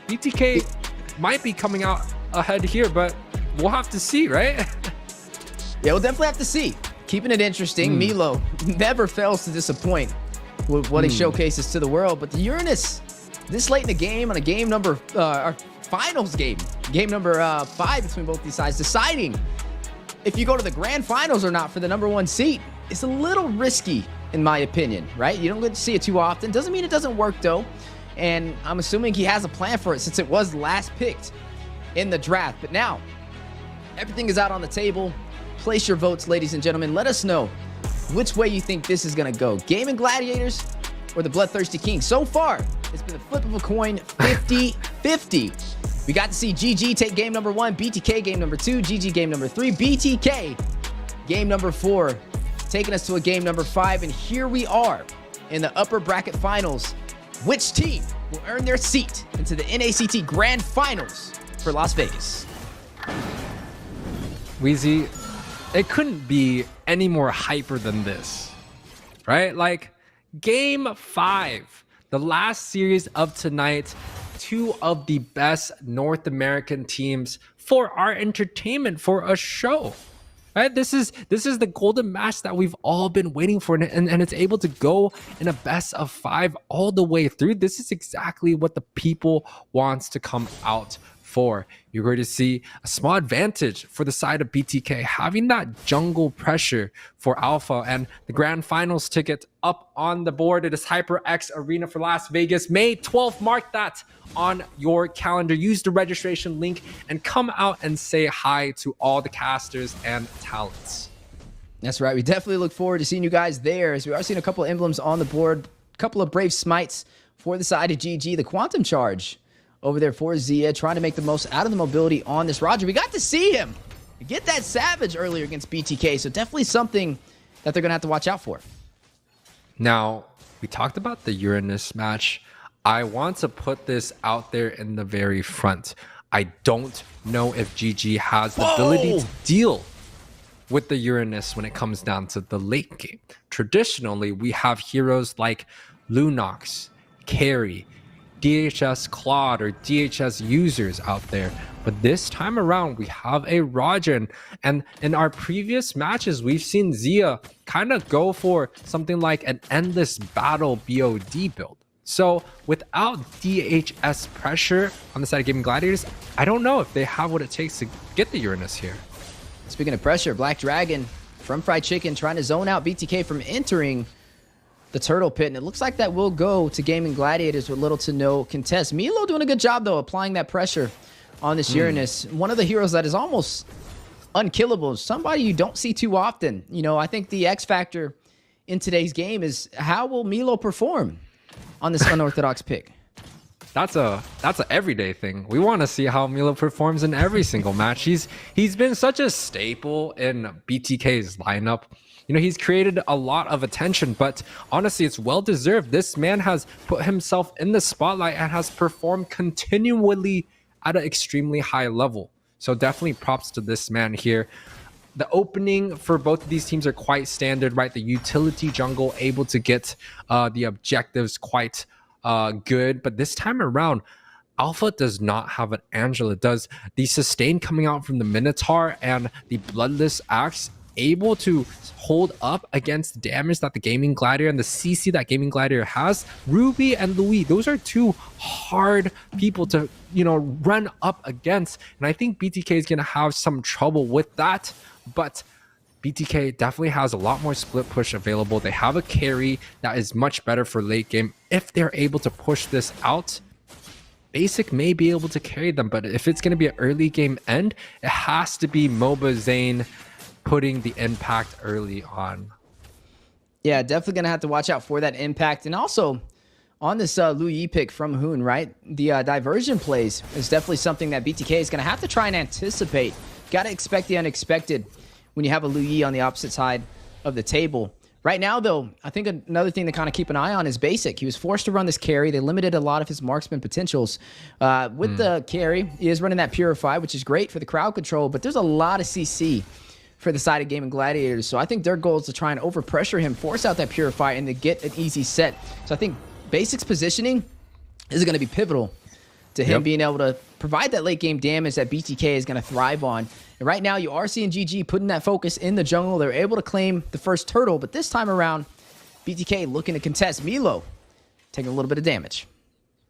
BTK might be coming out ahead here, but we'll have to see, right? Yeah, we'll definitely have to see. Keeping it interesting. Milo never fails to disappoint with what he showcases to the world, but the Uranus this late in the game on a game number our finals game number 5 between both these sides, deciding if you go to the grand finals or not for the #1 seat is a little risky in my opinion, right? You don't get to see it too often. Doesn't mean it doesn't work though, and I'm assuming he has a plan for it since it was last picked in the draft. But now everything is out on the table. Place your votes, ladies and gentlemen. Let us know which way you think this is gonna go, Gaimin Gladiators or the Bloodthirsty Kings. So far it's been a flip of a coin, 50-50. We got to see GG take game number 1, BTK game number 2, GG game number 3, BTK game number 4, taking us to a game number 5. And here we are in the upper bracket finals. Which team will earn their seat into the NACT Grand Finals for Las Vegas? Weezy, it couldn't be any more hyper than this, right? Like game 5, the last series of tonight, 2 of the best North American teams for our entertainment, for a show, right? This is the golden match that we've all been waiting for, and it's able to go in a best of 5 all the way through. This is exactly what the people wants to come out for. You're going to see a small advantage for the side of BTK, having that jungle pressure for Alpha, and the grand finals ticket up on the board. It is HyperX Arena for Las Vegas, May 12th. Mark that on your calendar. Use the registration link and come out and say hi to all the casters and talents. That's right. We definitely look forward to seeing you guys there, as we are seeing a couple of emblems on the board, a couple of brave smites for the side of GG. The Quantum Charge over there for Zia, trying to make the most out of the mobility on this Roger. We got to see him get that Savage earlier against BTK, so definitely something that they're going to have to watch out for. Now, we talked about the Uranus match. I want to put this out there in the very front. I don't know if GG has the ability to deal with the Uranus when it comes down to the late game. Traditionally, we have heroes like Lunox, Carry, DHS Claude, or DHS users out there. But this time around, we have a Roger. And in our previous matches, we've seen Zia kind of go for something like an endless battle BOD build. So without DHS pressure on the side of Gaimin Gladiators, I don't know if they have what it takes to get the Uranus here. Speaking of pressure, Black Dragon from Fried Chicken trying to zone out BTK from entering the Turtle Pit, and it looks like that will go to Gaimin Gladiators with little to no contest. Milo doing a good job, though, applying that pressure on this Uranus. One of the heroes that is almost unkillable, somebody you don't see too often. You know, I think the X factor in today's game is how will Milo perform on this unorthodox pick? That's a everyday thing. We want to see how Milo performs in every single match. He's been such a staple in BTK's lineup. You know, he's created a lot of attention, but honestly, it's well deserved. This man has put himself in the spotlight and has performed continually at an extremely high level. So definitely props to this man here. The opening for both of these teams are quite standard, right? The utility jungle able to get the objectives quite good, but this time around, Alpha does not have an Angela. It does the sustain coming out from the Minotaur and the Bloodless Axe, able to hold up against the damage that the Gaimin Gladiator and the CC that Gaimin Gladiator has. Ruby and Louis, those are 2 hard people to, you know, run up against, and I think BTK is going to have some trouble with that. But BTK definitely has a lot more split push available. They have a carry that is much better for late game. If they're able to push this out, Basic may be able to carry them, but if it's going to be an early game end, it has to be MOBA Zane putting the impact early on. Yeah, definitely going to have to watch out for that impact. And also, on this Lu Yi pick from Hoon, right? The diversion plays is definitely something that BTK is going to have to try and anticipate. Got to expect the unexpected when you have a Lu Yi on the opposite side of the table. Right now, though, I think another thing to kind of keep an eye on is Basic. He was forced to run this carry. They limited a lot of his marksman potentials. With the carry, he is running that Purify, which is great for the crowd control, but there's a lot of CC for the side of Gaimin Gladiators. So I think their goal is to try and overpressure him, force out that Purify, and to get an easy set. So I think Basic's positioning is going to be pivotal to him being able to provide that late game damage that BTK is going to thrive on. And right now, you are seeing GG putting that focus in the jungle. They're able to claim the first turtle, but this time around, BTK looking to contest. Milo taking a little bit of damage.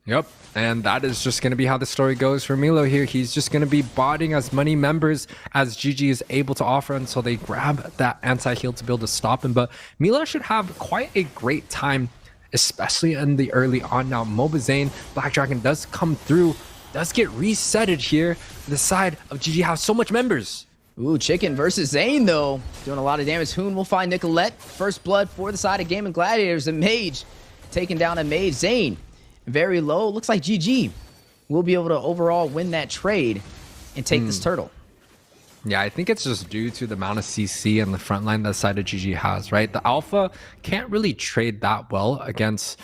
Yep, and that is just going to be how the story goes for Milo here. He's just going to be botting as many members as GG is able to offer until they grab that anti-heal to be able to stop him. But Milo should have quite a great time, especially in the early on. Now, Mobazane, Black Dragon does come through, does get resetted here. The side of GG has so much members. Ooh, Chicken versus Zane, though. Doing a lot of damage. Hoon will find Nicolette. First blood for the side of Gaimin Gladiators. A Mage taking down a Mage. Zane very low. Looks like GG will be able to overall win that trade and take this turtle. Yeah, I think it's just due to the amount of CC and the front line that side of GG has, right? The Alpha can't really trade that well against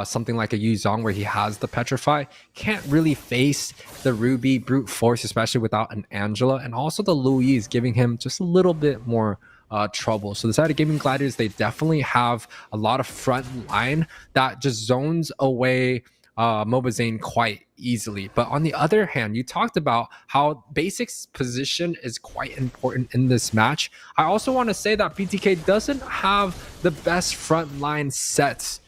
something like a Yuzong where he has the Petrify. Can't really face the Ruby brute force, especially without an Angela. And also the Louise giving him just a little bit more trouble. So the side of Gaimin Gladiators, they definitely have a lot of front line that just zones away Mobazane quite easily. But on the other hand, you talked about how Basic's position is quite important in this match. I also want to say that BTK doesn't have the best front line sets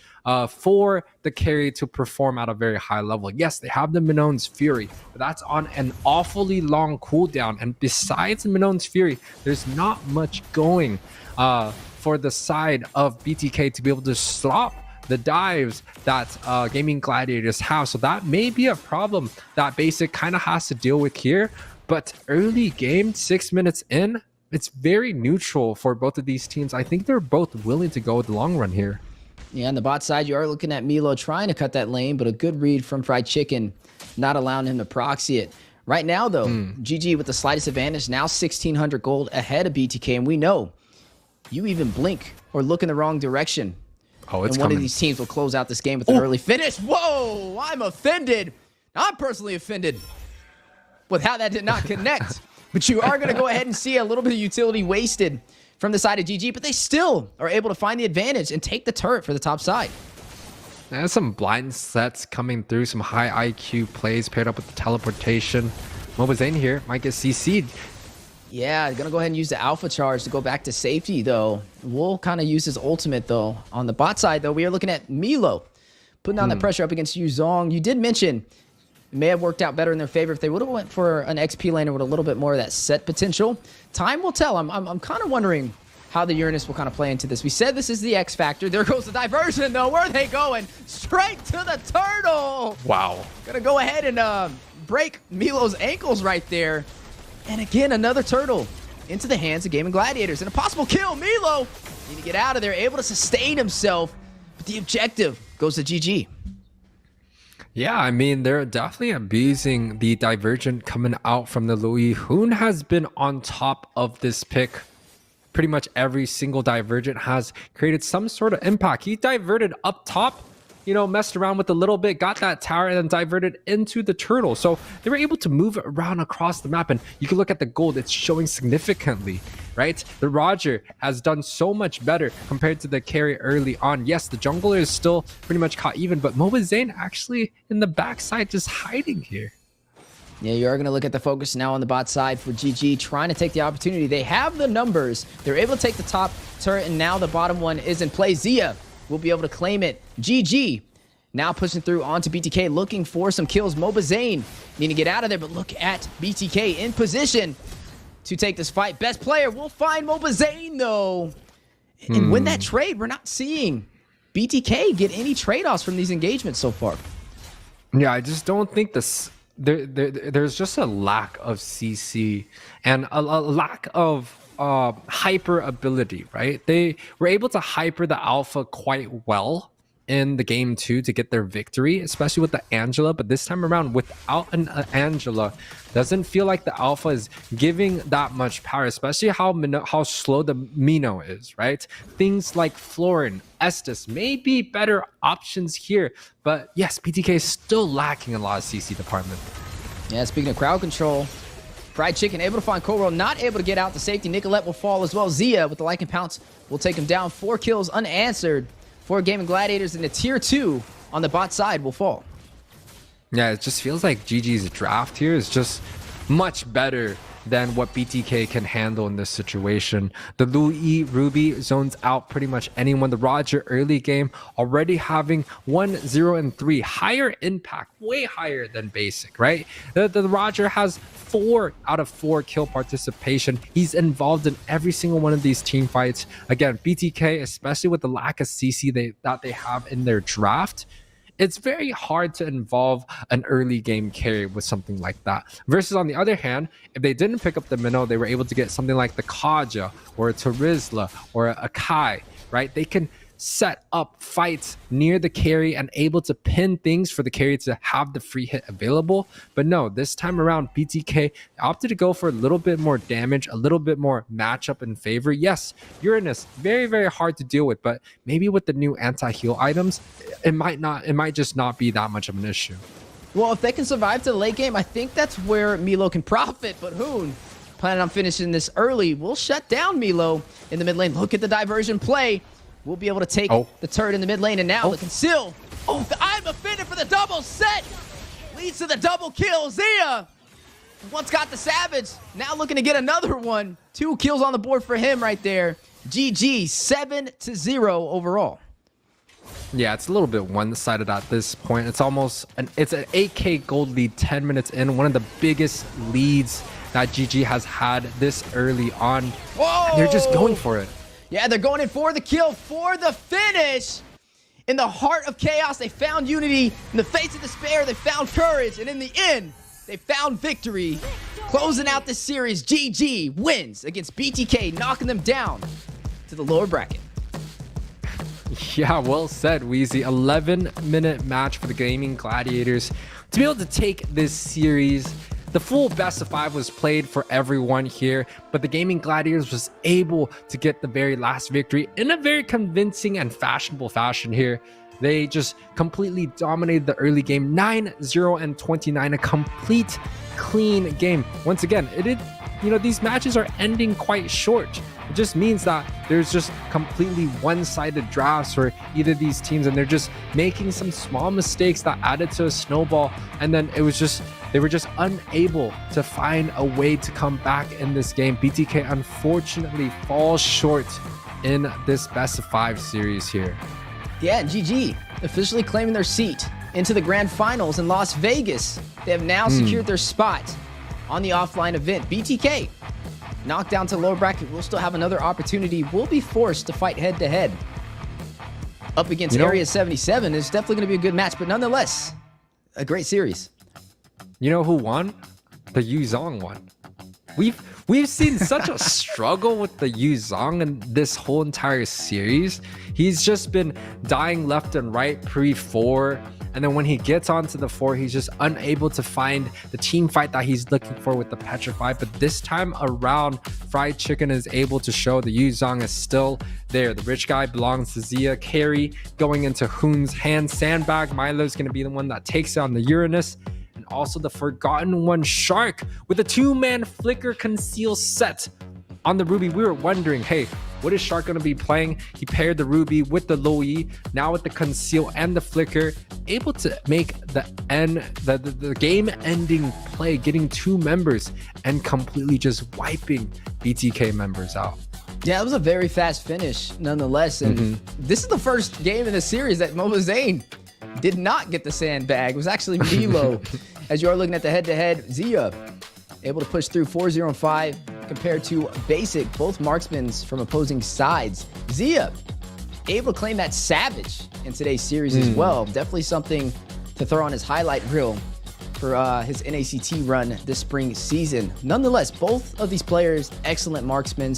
for the carry to perform at a very high level. Yes, they have the Minon's Fury, but that's on an awfully long cooldown. And besides Minon's Fury, there's not much going for the side of BTK to be able to stop the dives that Gaimin Gladiators have. So that may be a problem that Basic kind of has to deal with here. But early game, 6 minutes in, it's very neutral for both of these teams. I think they're both willing to go with the long run here. Yeah, on the bot side, you are looking at Milo trying to cut that lane, but a good read from Fried Chicken, not allowing him to proxy it. Right now, though, GG with the slightest advantage, now 1,600 gold ahead of BTK, and we know you even blink or look in the wrong direction, it's and one of these teams will close out this game with an early finish. Whoa, I'm offended. I'm personally offended with how that did not connect. But you are going to go ahead and see a little bit of utility wasted from the side of GG, but they still are able to find the advantage and take the turret for the top side. There's some blind sets coming through, some high IQ plays paired up with the teleportation. Mobazane here might get CC'd. Yeah, gonna go ahead and use the alpha charge to go back to safety, though. We'll kind of use his ultimate, though. On the bot side, though, we are looking at Milo putting down that pressure up against Yuzong. You did mention it may have worked out better in their favor if they would have went for an XP laner with a little bit more of that set potential. Time will tell. I'm kind of wondering how the Uranus will kind of play into this. We said this is the X factor. There goes the diversion, though. Where are they going? Straight to the turtle. Wow. Gonna go ahead and break Milo's ankles right there. And again, another turtle into the hands of Gaimin Gladiators. And a possible kill. Milo need to get out of there, able to sustain himself. But the objective goes to GG. Yeah, I mean, they're definitely abusing the divergent coming out from the Louis. Hoon has been on top of this pick. Pretty much every single divergent has created some sort of impact. He diverted up top, you know, messed around with a little bit, got that tower, and then diverted into the turtle. So they were able to move around across the map, and you can look at the gold, it's showing significantly, right? The Roger has done so much better compared to the carry early on. Yes, the jungler is still pretty much caught even, but Mobazane actually in the backside just hiding here. Yeah, you are going to look at the focus now on the bot side for GG, trying to take the opportunity. They have the numbers. They're able to take the top turret, and now the bottom one is in play. Zia will be able to claim it. GG now pushing through onto BTK, looking for some kills. Mobazane need to get out of there, but look at BTK in position to take this fight. Best player will find Mobazane, though, and win that trade. We're not seeing BTK get any trade-offs from these engagements so far. Yeah, I just don't think this... There's just a lack of CC and a lack of hyper ability, right? They were able to hyper the alpha quite well in the game 2 to get their victory, especially with the Angela. But this time around, without an Angela, doesn't feel like the Alpha is giving that much power, especially how slow the Mino is, right? Things like Florin, Estes may be better options here. But yes, BTK is still lacking a lot of CC department. Yeah, speaking of crowd control, Fried Chicken able to find Koro, not able to get out to safety. Nicolette will fall as well. Zia with the Lycan Pounce will take him down. 4 kills unanswered for Gaimin Gladiators, and the tier 2 on the bot side will fall. Yeah, it just feels like GG's draft here is just much better than what BTK can handle in this situation. The Louis Ruby zones out pretty much anyone. The Roger early game already having 1, 0, and 3. Higher impact, way higher than basic, right? The Roger has 4 out of 4 kill participation. He's involved in every single one of these team fights. Again, BTK, especially with the lack of CC that they have in their draft, it's very hard to involve an early game carry with something like that. Versus on the other hand, if they didn't pick up the minnow, they were able to get something like the Kaja or a Terizla or a Kai, right? They can set up fights near the carry and able to pin things for the carry to have the free hit available. But no, this time around, BTK opted to go for a little bit more damage, a little bit more matchup in favor. Yes, Uranus, very, very hard to deal with, but maybe with the new anti-heal items, it might just not be that much of an issue. Well, if they can survive to the late game, I think that's where Milo can profit. But Hoon, planning on finishing this early, will shut down Milo in the mid lane. Look at the diversion play. We'll be able to take the turret in the mid lane, and now the conceal. I'm offended for the double set. Leads to the double kill. Zia once got the Savage. Now looking to get another one. 2 kills on the board for him right there. GG, 7-0 overall. Yeah, it's a little bit one-sided at this point. It's almost an 8k gold lead 10 minutes in. One of the biggest leads that GG has had this early on. Whoa! And they're just going for it. Yeah, they're going in for the kill, for the finish. In the heart of chaos, they found unity. In the face of despair, they found courage. And in the end, they found victory. Closing out this series, GG wins against BTK, knocking them down to the lower bracket. Yeah, well said, Weezy. 11-minute match for the Gaimin Gladiators to be able to take this series. The full best of 5 was played for everyone here, but the Gaimin Gladiators was able to get the very last victory in a very convincing and fashionable fashion here. They just completely dominated the early game, 9-0 and 29, a complete clean game. Once again, these matches are ending quite short. It just means that there's just completely one-sided drafts for either of these teams, and they're just making some small mistakes that added to a snowball, and then they were just unable to find a way to come back in this game. BTK unfortunately falls short in this best of 5 series here. Yeah, GG officially claiming their seat into the grand finals in Las Vegas. They have now secured their spot on the offline event. BTK knocked down to lower bracket. We'll still have another opportunity. We'll be forced to fight head-to-head up against Area 77. It's definitely going to be a good match, but nonetheless, a great series. You know who won? The Yuzong won. We've seen such a struggle with the Yuzong in this whole entire series. He's just been dying left and right pre-4. And then when he gets onto the 4, he's just unable to find the team fight that he's looking for with the Petrify. But this time around, Fried Chicken is able to show the Yuzong is still there. The rich guy belongs to Zia. Carry going into Hoon's hand. Sandbag, Milo's going to be the one that takes on the Uranus. And also the Forgotten One, Shark, with a 2-man flicker conceal set on the Ruby. We were wondering, hey, what is Shark going to be playing? He paired the Ruby with the Loe, now with the conceal and the flicker, able to make the game-ending play, getting 2 members and completely just wiping BTK members out. Yeah, it was a very fast finish nonetheless. And this is the first game in the series that Momo Zane did not get the sandbag. It was actually Milo. As you are looking at the head-to-head, Zia able to push through 4-0 and 5 compared to Basic, both marksmen from opposing sides. Zia able to claim that Savage in today's series as well. Definitely something to throw on his highlight reel for his NACT run this spring season. Nonetheless, both of these players, excellent marksmen.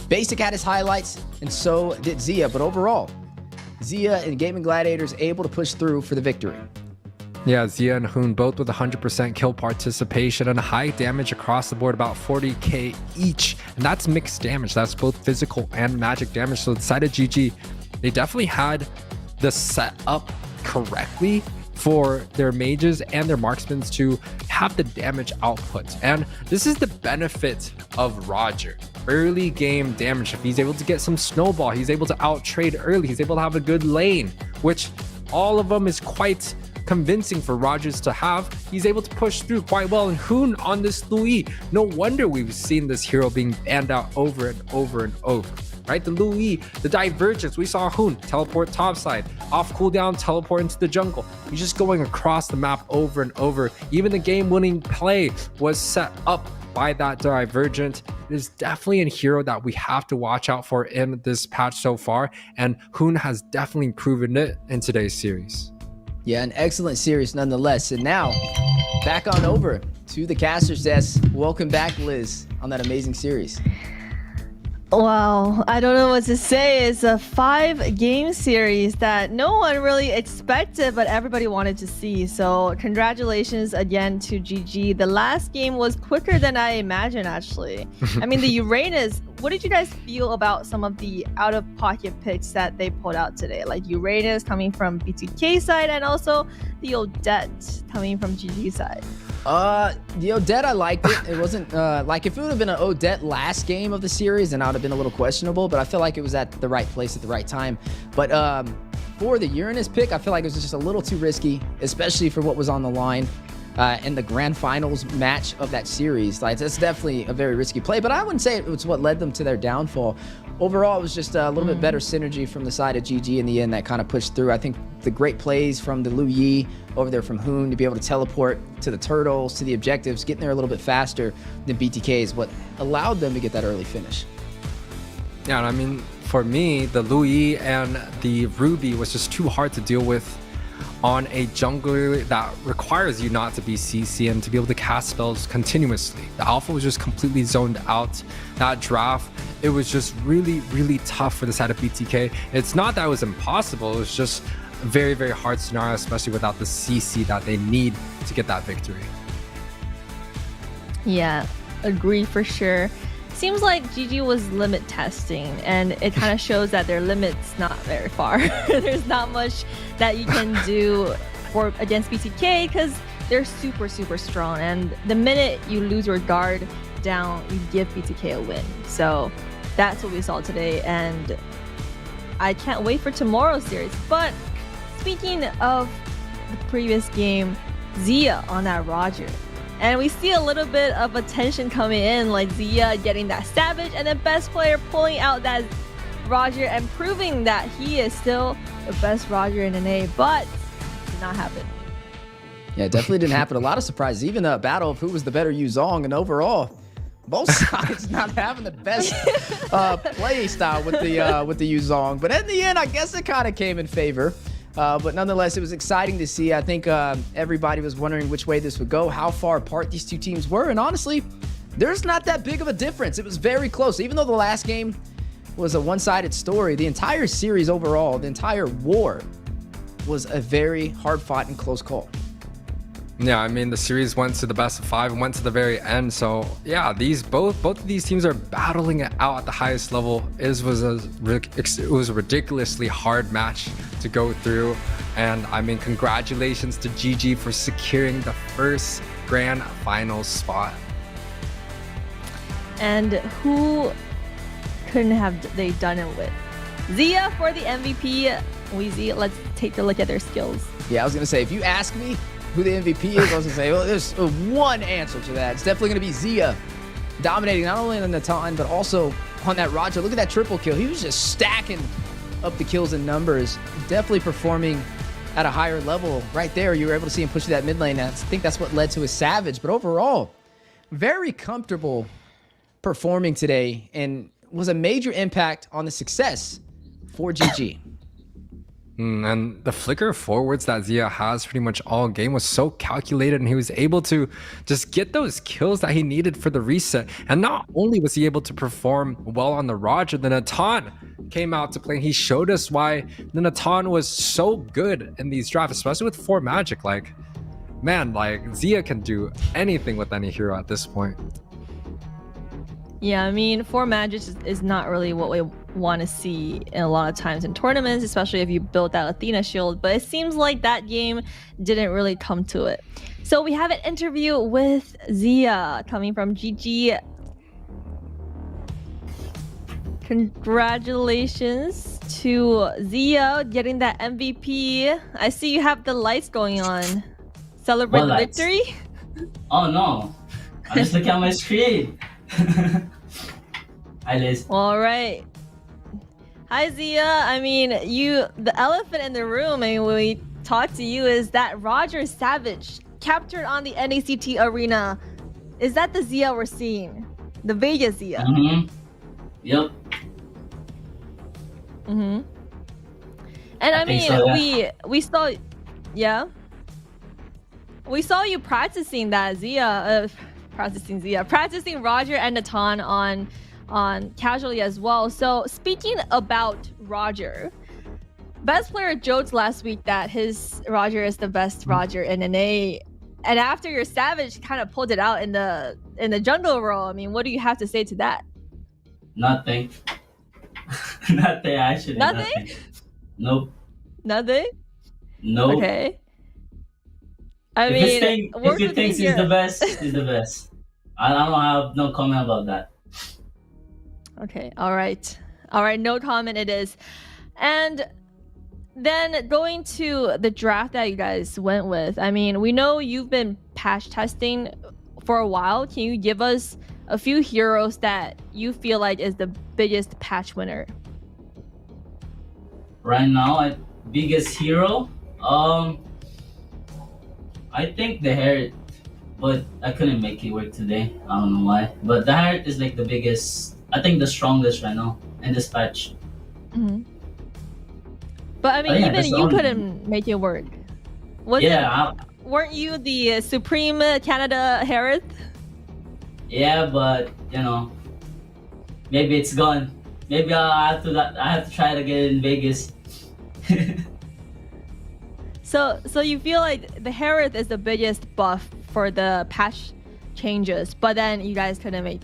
Basic had his highlights, and so did Zia. But overall, Zia and Gaimin Gladiators able to push through for the victory. Yeah, Zia and Hoon both with 100% kill participation and high damage across the board, about 40k each. And that's mixed damage. That's both physical and magic damage. So the side of GG, they definitely had the setup correctly for their mages and their marksmen to have the damage output. And this is the benefit of Roger. Early game damage. If he's able to get some snowball, he's able to out trade early, he's able to have a good lane, which all of them is quite convincing for Rogers to have. He's able to push through quite well. And Hoon on this Louis, no wonder we've seen this hero being banned out over and over and over. Right, the Louis, the divergence. We saw Hoon teleport topside, off cooldown, teleport into the jungle. He's just going across the map over and over. Even the game-winning play was set up by that divergent. It is definitely a hero that we have to watch out for in this patch so far, and Hoon has definitely proven it in today's series. Yeah, an excellent series nonetheless. And now, back on over to the caster's desk. Welcome back, Liz, on that amazing series. Wow, I don't know what to say. It's a 5-game series that no one really expected, but everybody wanted to see. So congratulations again to GG. The last game was quicker than I imagined, actually. I mean, the Uranus, what did you guys feel about some of the out-of-pocket picks that they pulled out today? Like Uranus coming from BTK side and also the Odette coming from GG side. The Odette, I liked it. It wasn't like if it would have been an Odette last game of the series, then I would have been a little questionable, but I feel like it was at the right place at the right time. But for the Uranus pick, I feel like it was just a little too risky, especially for what was on the line in the grand finals match of that series. Like, that's definitely a very risky play, but I wouldn't say it was what led them to their downfall. Overall, it was just a little bit better synergy from the side of GG in the end that kind of pushed through. I think the great plays from the Lu Yi over there from Hoon to be able to teleport to the turtles, to the objectives, getting there a little bit faster than BTK is what allowed them to get that early finish. Yeah, and I mean, for me, the Louis and the Ruby was just too hard to deal with on a jungler that requires you not to be CC and to be able to cast spells continuously. The alpha was just completely zoned out. That draft, it was just really, really tough for the side of BTK. It's not that it was impossible, it was just a very, very hard scenario, especially without the CC that they need to get that victory. Yeah, agree for sure. Seems like GG was limit testing, and it kind of shows that their limit's not very far. There's not much that you can do against BTK because they're super, super strong. And the minute you lose your guard down, you give BTK a win. So that's what we saw today, and I can't wait for tomorrow's series. But speaking of the previous game, Zia on that Roger. And we see a little bit of attention coming in, like Zia getting that Savage, and then best player pulling out that Roger and proving that he is still the best Roger in NA, but it did not happen. Yeah, it definitely didn't happen. A lot of surprises, even the battle of who was the better Yuzong, and overall, both sides not having the best play style with the Yuzong. But in the end, I guess it kind of came in favor. But nonetheless, it was exciting to see. I think everybody was wondering which way this would go, how far apart these two teams were. And honestly, there's not that big of a difference. It was very close. Even though the last game was a one-sided story, the entire series overall, the entire war, was a very hard-fought and close call. Yeah, I mean, the series went to the best of 5 and went to the very end. So yeah, both of these teams are battling it out at the highest level. It was a ridiculously hard match to go through. And I mean, congratulations to GG for securing the first grand finals spot. And who couldn't have they done it with? Zia for the MVP. Weezy, let's take a look at their skills. Yeah, I was going to say, if you ask me who the MVP is, I was going to say, well, there's one answer to that. It's definitely going to be Zia, dominating not only on the time, but also on that Roger. Look at that triple kill. He was just stacking up the kills and numbers. Definitely performing at a higher level right there. You were able to see him push through that mid lane. I think that's what led to his Savage. But overall, very comfortable performing today and was a major impact on the success for GG. And the flicker forwards that Zia has pretty much all game was so calculated, and he was able to just get those kills that he needed for the reset. And not only was he able to perform well on the Roger, the Natan came out to play. He showed us why the Natan was so good in these drafts, especially with 4 magic. Like, man, like Zia can do anything with any hero at this point. Yeah, I mean, 4 magic is not really what we want to see in a lot of times in tournaments, especially if you build that Athena shield, but it seems like that game didn't really come to it. So we have an interview with Zia coming from GG. Congratulations to Zia getting that MVP. I see you have the lights going on. Celebrate the victory? Oh no, I'm just looking at my screen. Hi Liz. All right. Hi Zia. I mean, the elephant in the room, I mean, when we talk to you, is that Roger Savage captured on the NACT arena. Is that the Zia we're seeing? The Vegas Zia? Yep. And I mean, so, yeah. we saw, yeah. We saw you practicing that Zia, practicing Roger and Natan on casually as well. So speaking about Roger, best player joked last week that his Roger is the best Roger in NA, and after your Savage kind of pulled it out in the jungle role. I mean, what do you have to say to that? Nothing. Nothing actually. Nothing? Nope. Nothing? Nope. Okay. I if mean, if you think he's the best, he's the best. I don't have no comment about that. Okay, all right, no comment it is. And then going to the draft that you guys went with, I mean, we know you've been patch testing for a while. Can you give us a few heroes that you feel like is the biggest patch winner? Right now, biggest hero, I think the Herald, but I couldn't make it work today. I don't know why. But the Herald is like the biggest, I think the strongest right now in this patch. But I mean, even you couldn't make it work. Weren't you the Supreme Canada Herald? Yeah, but you know, maybe it's gone. Maybe I have to try to get it in Vegas. So you feel like the Herald is the biggest buff for the patch changes, but then you guys couldn't make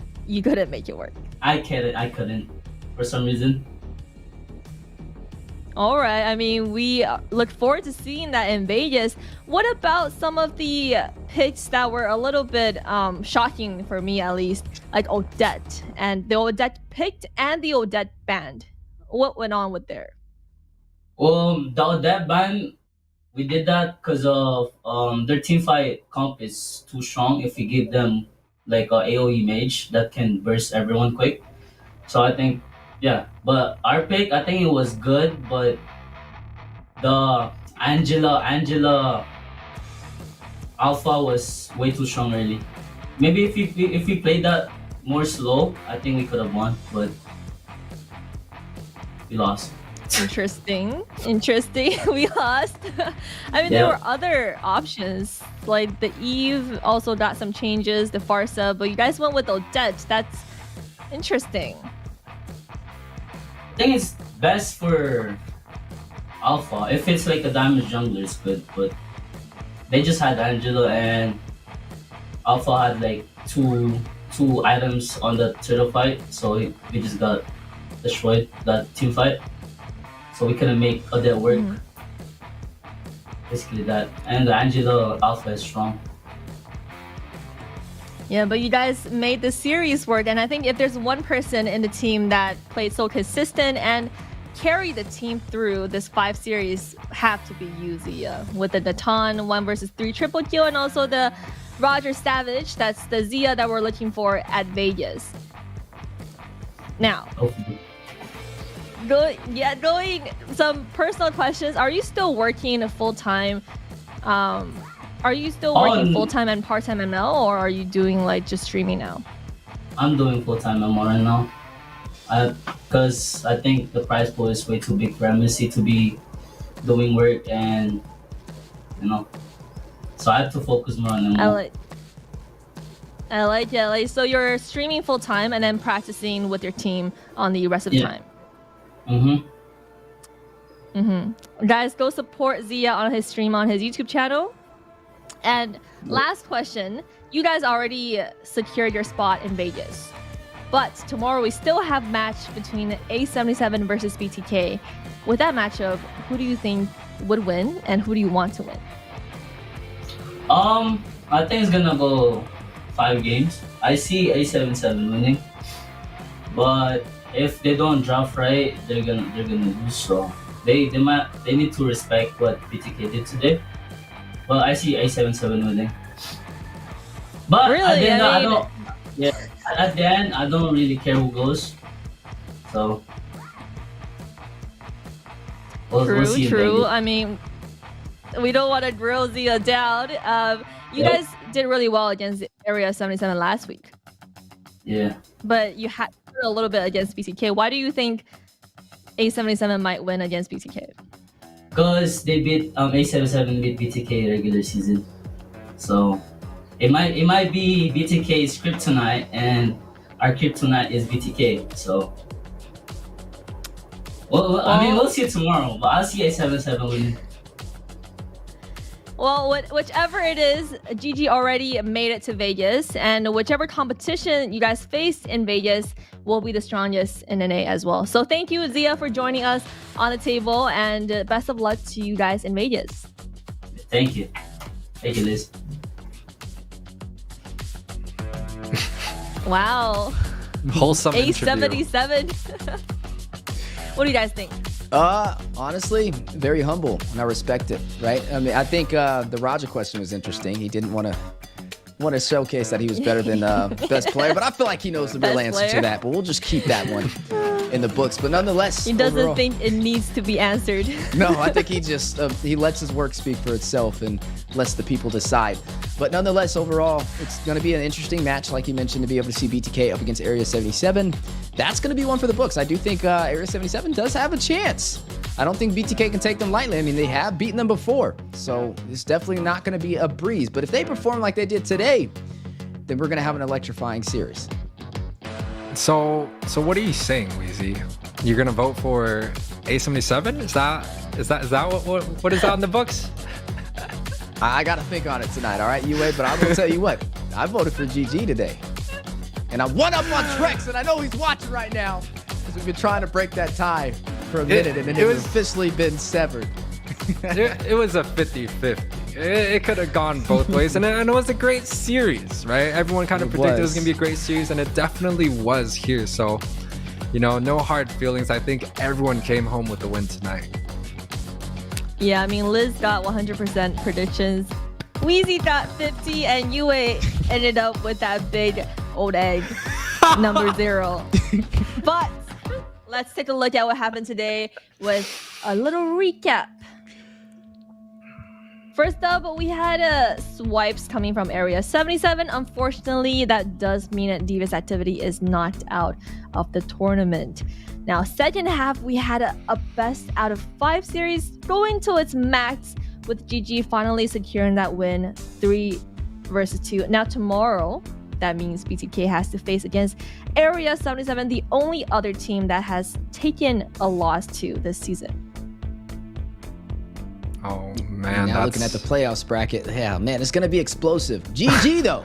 it work. I couldn't for some reason. All right, I mean, we look forward to seeing that in Vegas. What about some of the picks that were a little bit shocking for me, at least, like Odette and the Odette picked and the Odette banned? What went on with there? The Odette ban, we did that because of their team fight comp is too strong. If you give them like a AoE mage that can burst everyone quick, so I think. Yeah, but our pick, I think it was good, but the Angela Alpha was way too strong early. Maybe if we played that more slow, I think we could have won, but we lost. Interesting. We lost. I mean, there were other options, like the Eve also got some changes, the Farsa, but you guys went with Odette. That's interesting. I think it's best for Alpha. If it's like a damage jungler, it's good, but they just had Angela and Alpha had like two items on the turtle fight, so we just got destroyed that team fight. So we couldn't make Odette work. Basically that. And the Angela Alpha is strong. Yeah, but you guys made the series work, and I think if there's one person in the team that played so consistent and carried the team through this 5 series, have to be you, Zia, with the Natan 1 versus 3 triple kill, and also the Roger Savage. That's the Zia that we're looking for at Vegas. Now, going some personal questions. Are you still working full time? Are you still working full-time and part-time ML, or are you doing like just streaming now? I'm doing full-time ML right now. Because I think the prize pool is way too big for MSC to be doing work, and so I have to focus more on them. I like it. So you're streaming full time and then practicing with your team on the rest of the time. Guys, go support Zia on his stream on his YouTube channel. And last question, you guys already secured your spot in Vegas, but tomorrow we still have match between A77 versus BTK. With that matchup, who do you think would win and who do you want to win? I think it's gonna go 5 games. I see A77 winning, but if they don't draft right, they're gonna lose strong. They need to respect what BTK did today. But I see A77 winning. But really? at the end, at the end, I don't really care who goes. So we'll see. True. I mean, we don't want to grill Zia down. You guys did really well against Area 77 last week. Yeah. But you had a little bit against BTK. Why do you think A77 might win against BTK? Because they beat A77 beat BTK regular season, so it might be BTK's kryptonite, and our kryptonite is BTK. So, I mean, we'll see tomorrow, but I'll see A77 winning. Well, whichever it is, GG already made it to Vegas, and whichever competition you guys face in Vegas will be the strongest in NA as well. So thank you, Zia, for joining us on the table, and best of luck to you guys in Vegas. Thank you. Thank you, Liz. Wow. Wholesome A77. What do you guys think? Honestly, very humble, and I respect it, right? I mean, I think the Roger question was interesting. He didn't want to showcase that he was better than best player, but I feel like he knows the real answer to that. But we'll just keep that one in the books. But nonetheless, he doesn't think it needs to be answered. No, I think he just he lets his work speak for itself and lets the people decide. But nonetheless, overall, it's going to be an interesting match, like you mentioned, to be able to see BTK up against Area 77. That's going to be one for the books. I do think Area 77 does have a chance. I don't think BTK can take them lightly. I mean, they have beaten them before, so it's definitely not going to be a breeze. But if they perform like they did today, then we're going to have an electrifying series. So what are you saying, Weezy? You're going to vote for A77? Is that what is on the books? I got to think on it tonight, all right, UA? But I'm going to tell you what, I voted for GG today. And I'm one up on Trex, and I know he's watching right now because we've been trying to break that tie for a minute, and then it was officially been severed. It was a 50-50. It could have gone both ways, and it was a great series, right? Everyone kind of predicted it was going to be a great series, and it definitely was here. So, no hard feelings. I think everyone came home with the win tonight. Yeah, I mean, Liz got 100% predictions. Weezy got 50, and Yue ended up with that big old egg, number 0. But let's take a look at what happened today with a little recap. First up, we had swipes coming from Area 77. Unfortunately, that does mean that Devious activity is knocked out of the tournament. Now, second half, we had a best out of 5 series going to its max, with GG finally securing that win, 3 versus 2. Now, tomorrow, that means BTK has to face against Area 77, the only other team that has taken a loss to this season. Oh, man. Now looking at the playoffs bracket, yeah, man, it's going to be explosive. GG, though,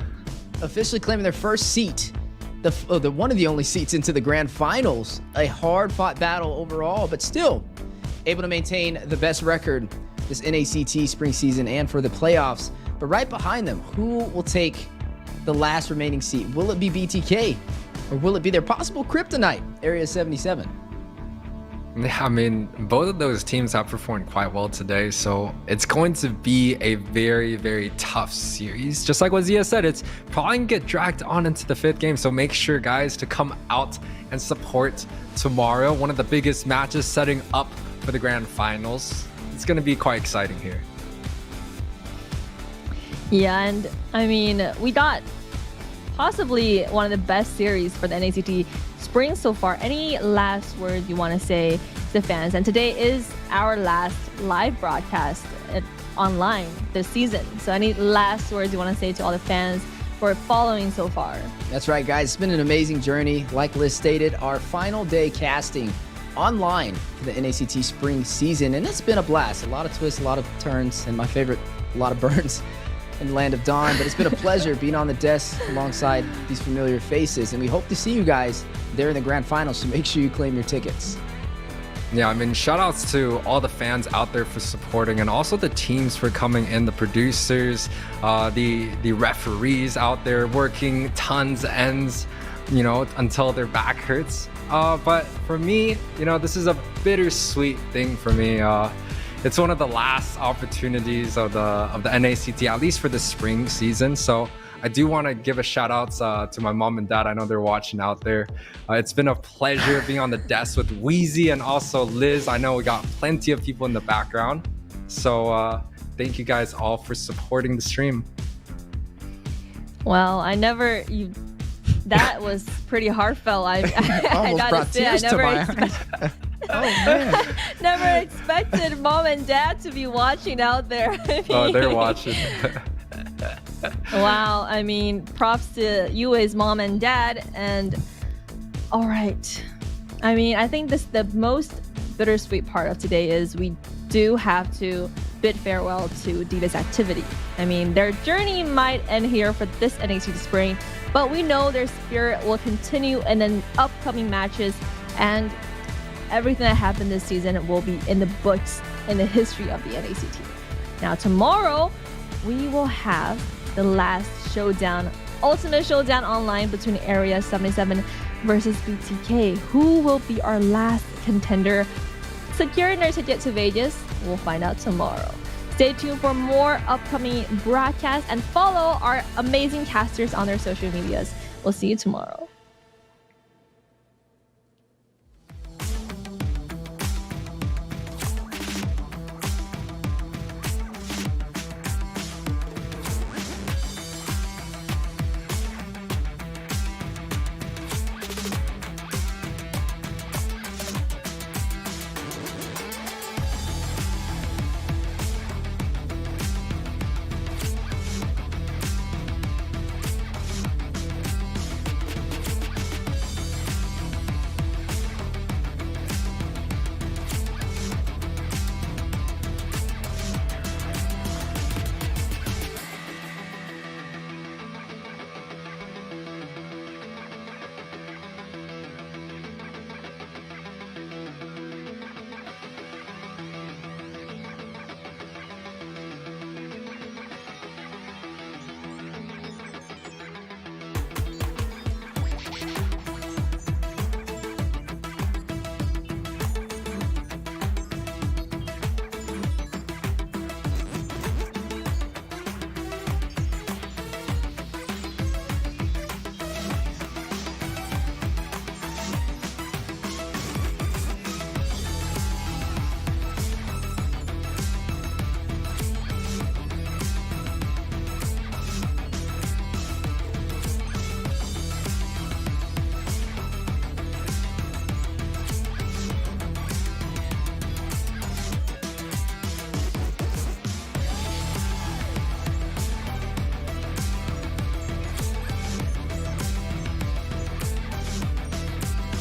officially claiming their first seat, the one of the only seats into the grand finals. A hard-fought battle overall, but still able to maintain the best record this NACT spring season and for the playoffs. But right behind them, who will take the last remaining seat? Will it be BTK, or will it be their possible kryptonite, Area 77? I mean, both of those teams have performed quite well today, so it's going to be a very, very tough series. Just like what Zia said, it's probably going to get dragged on into the 5th game, so make sure, guys, to come out and support tomorrow. One of the biggest matches setting up for the grand finals. It's going to be quite exciting here. Yeah, and I mean, we got possibly one of the best series for the NACT spring so far. Any last words you want to say to fans. And today is our last live broadcast online this season. So any last words you want to say to all the fans for following so far? That's right, guys. It's been an amazing journey. Like Liz stated, our final day casting online for the NACT spring season, and it's been a blast. A lot of twists, a lot of turns, and my favorite, a lot of burns in the Land of Dawn. But it's been a pleasure being on the desk alongside these familiar faces, and we hope to see you guys there in the grand final, so make sure you claim your tickets. Yeah, I mean, shout outs to all the fans out there for supporting, and also the teams for coming in, the producers, the referees out there working tons ends, you know, until their back hurts. But for me, you know, this is a bittersweet thing for me. It's one of the last opportunities of the NACT, at least for the spring season. So I do want to give a shout out to my mom and dad. I know they're watching out there. It's been a pleasure being on the desk with Wheezy and also Liz. I know we got plenty of people in the background. So thank you guys all for supporting the stream. Well, that was pretty heartfelt. I gotta say, I never expected mom and dad to be watching out there. Oh, they're watching. Wow, I mean, props to you as mom and dad. And all right, I mean, I think the most bittersweet part of today is we do have to bid farewell to Devious Activity. I mean, their journey might end here for this NACT spring, but we know their spirit will continue in the upcoming matches, and everything that happened this season will be in the books in the history of the NACT. Now tomorrow, we will have the last showdown, ultimate showdown online between Area 77 versus BTK. Who will be our last contender securing their ticket to Vegas? We'll find out tomorrow. Stay tuned for more upcoming broadcasts and follow our amazing casters on their social medias. We'll see you tomorrow.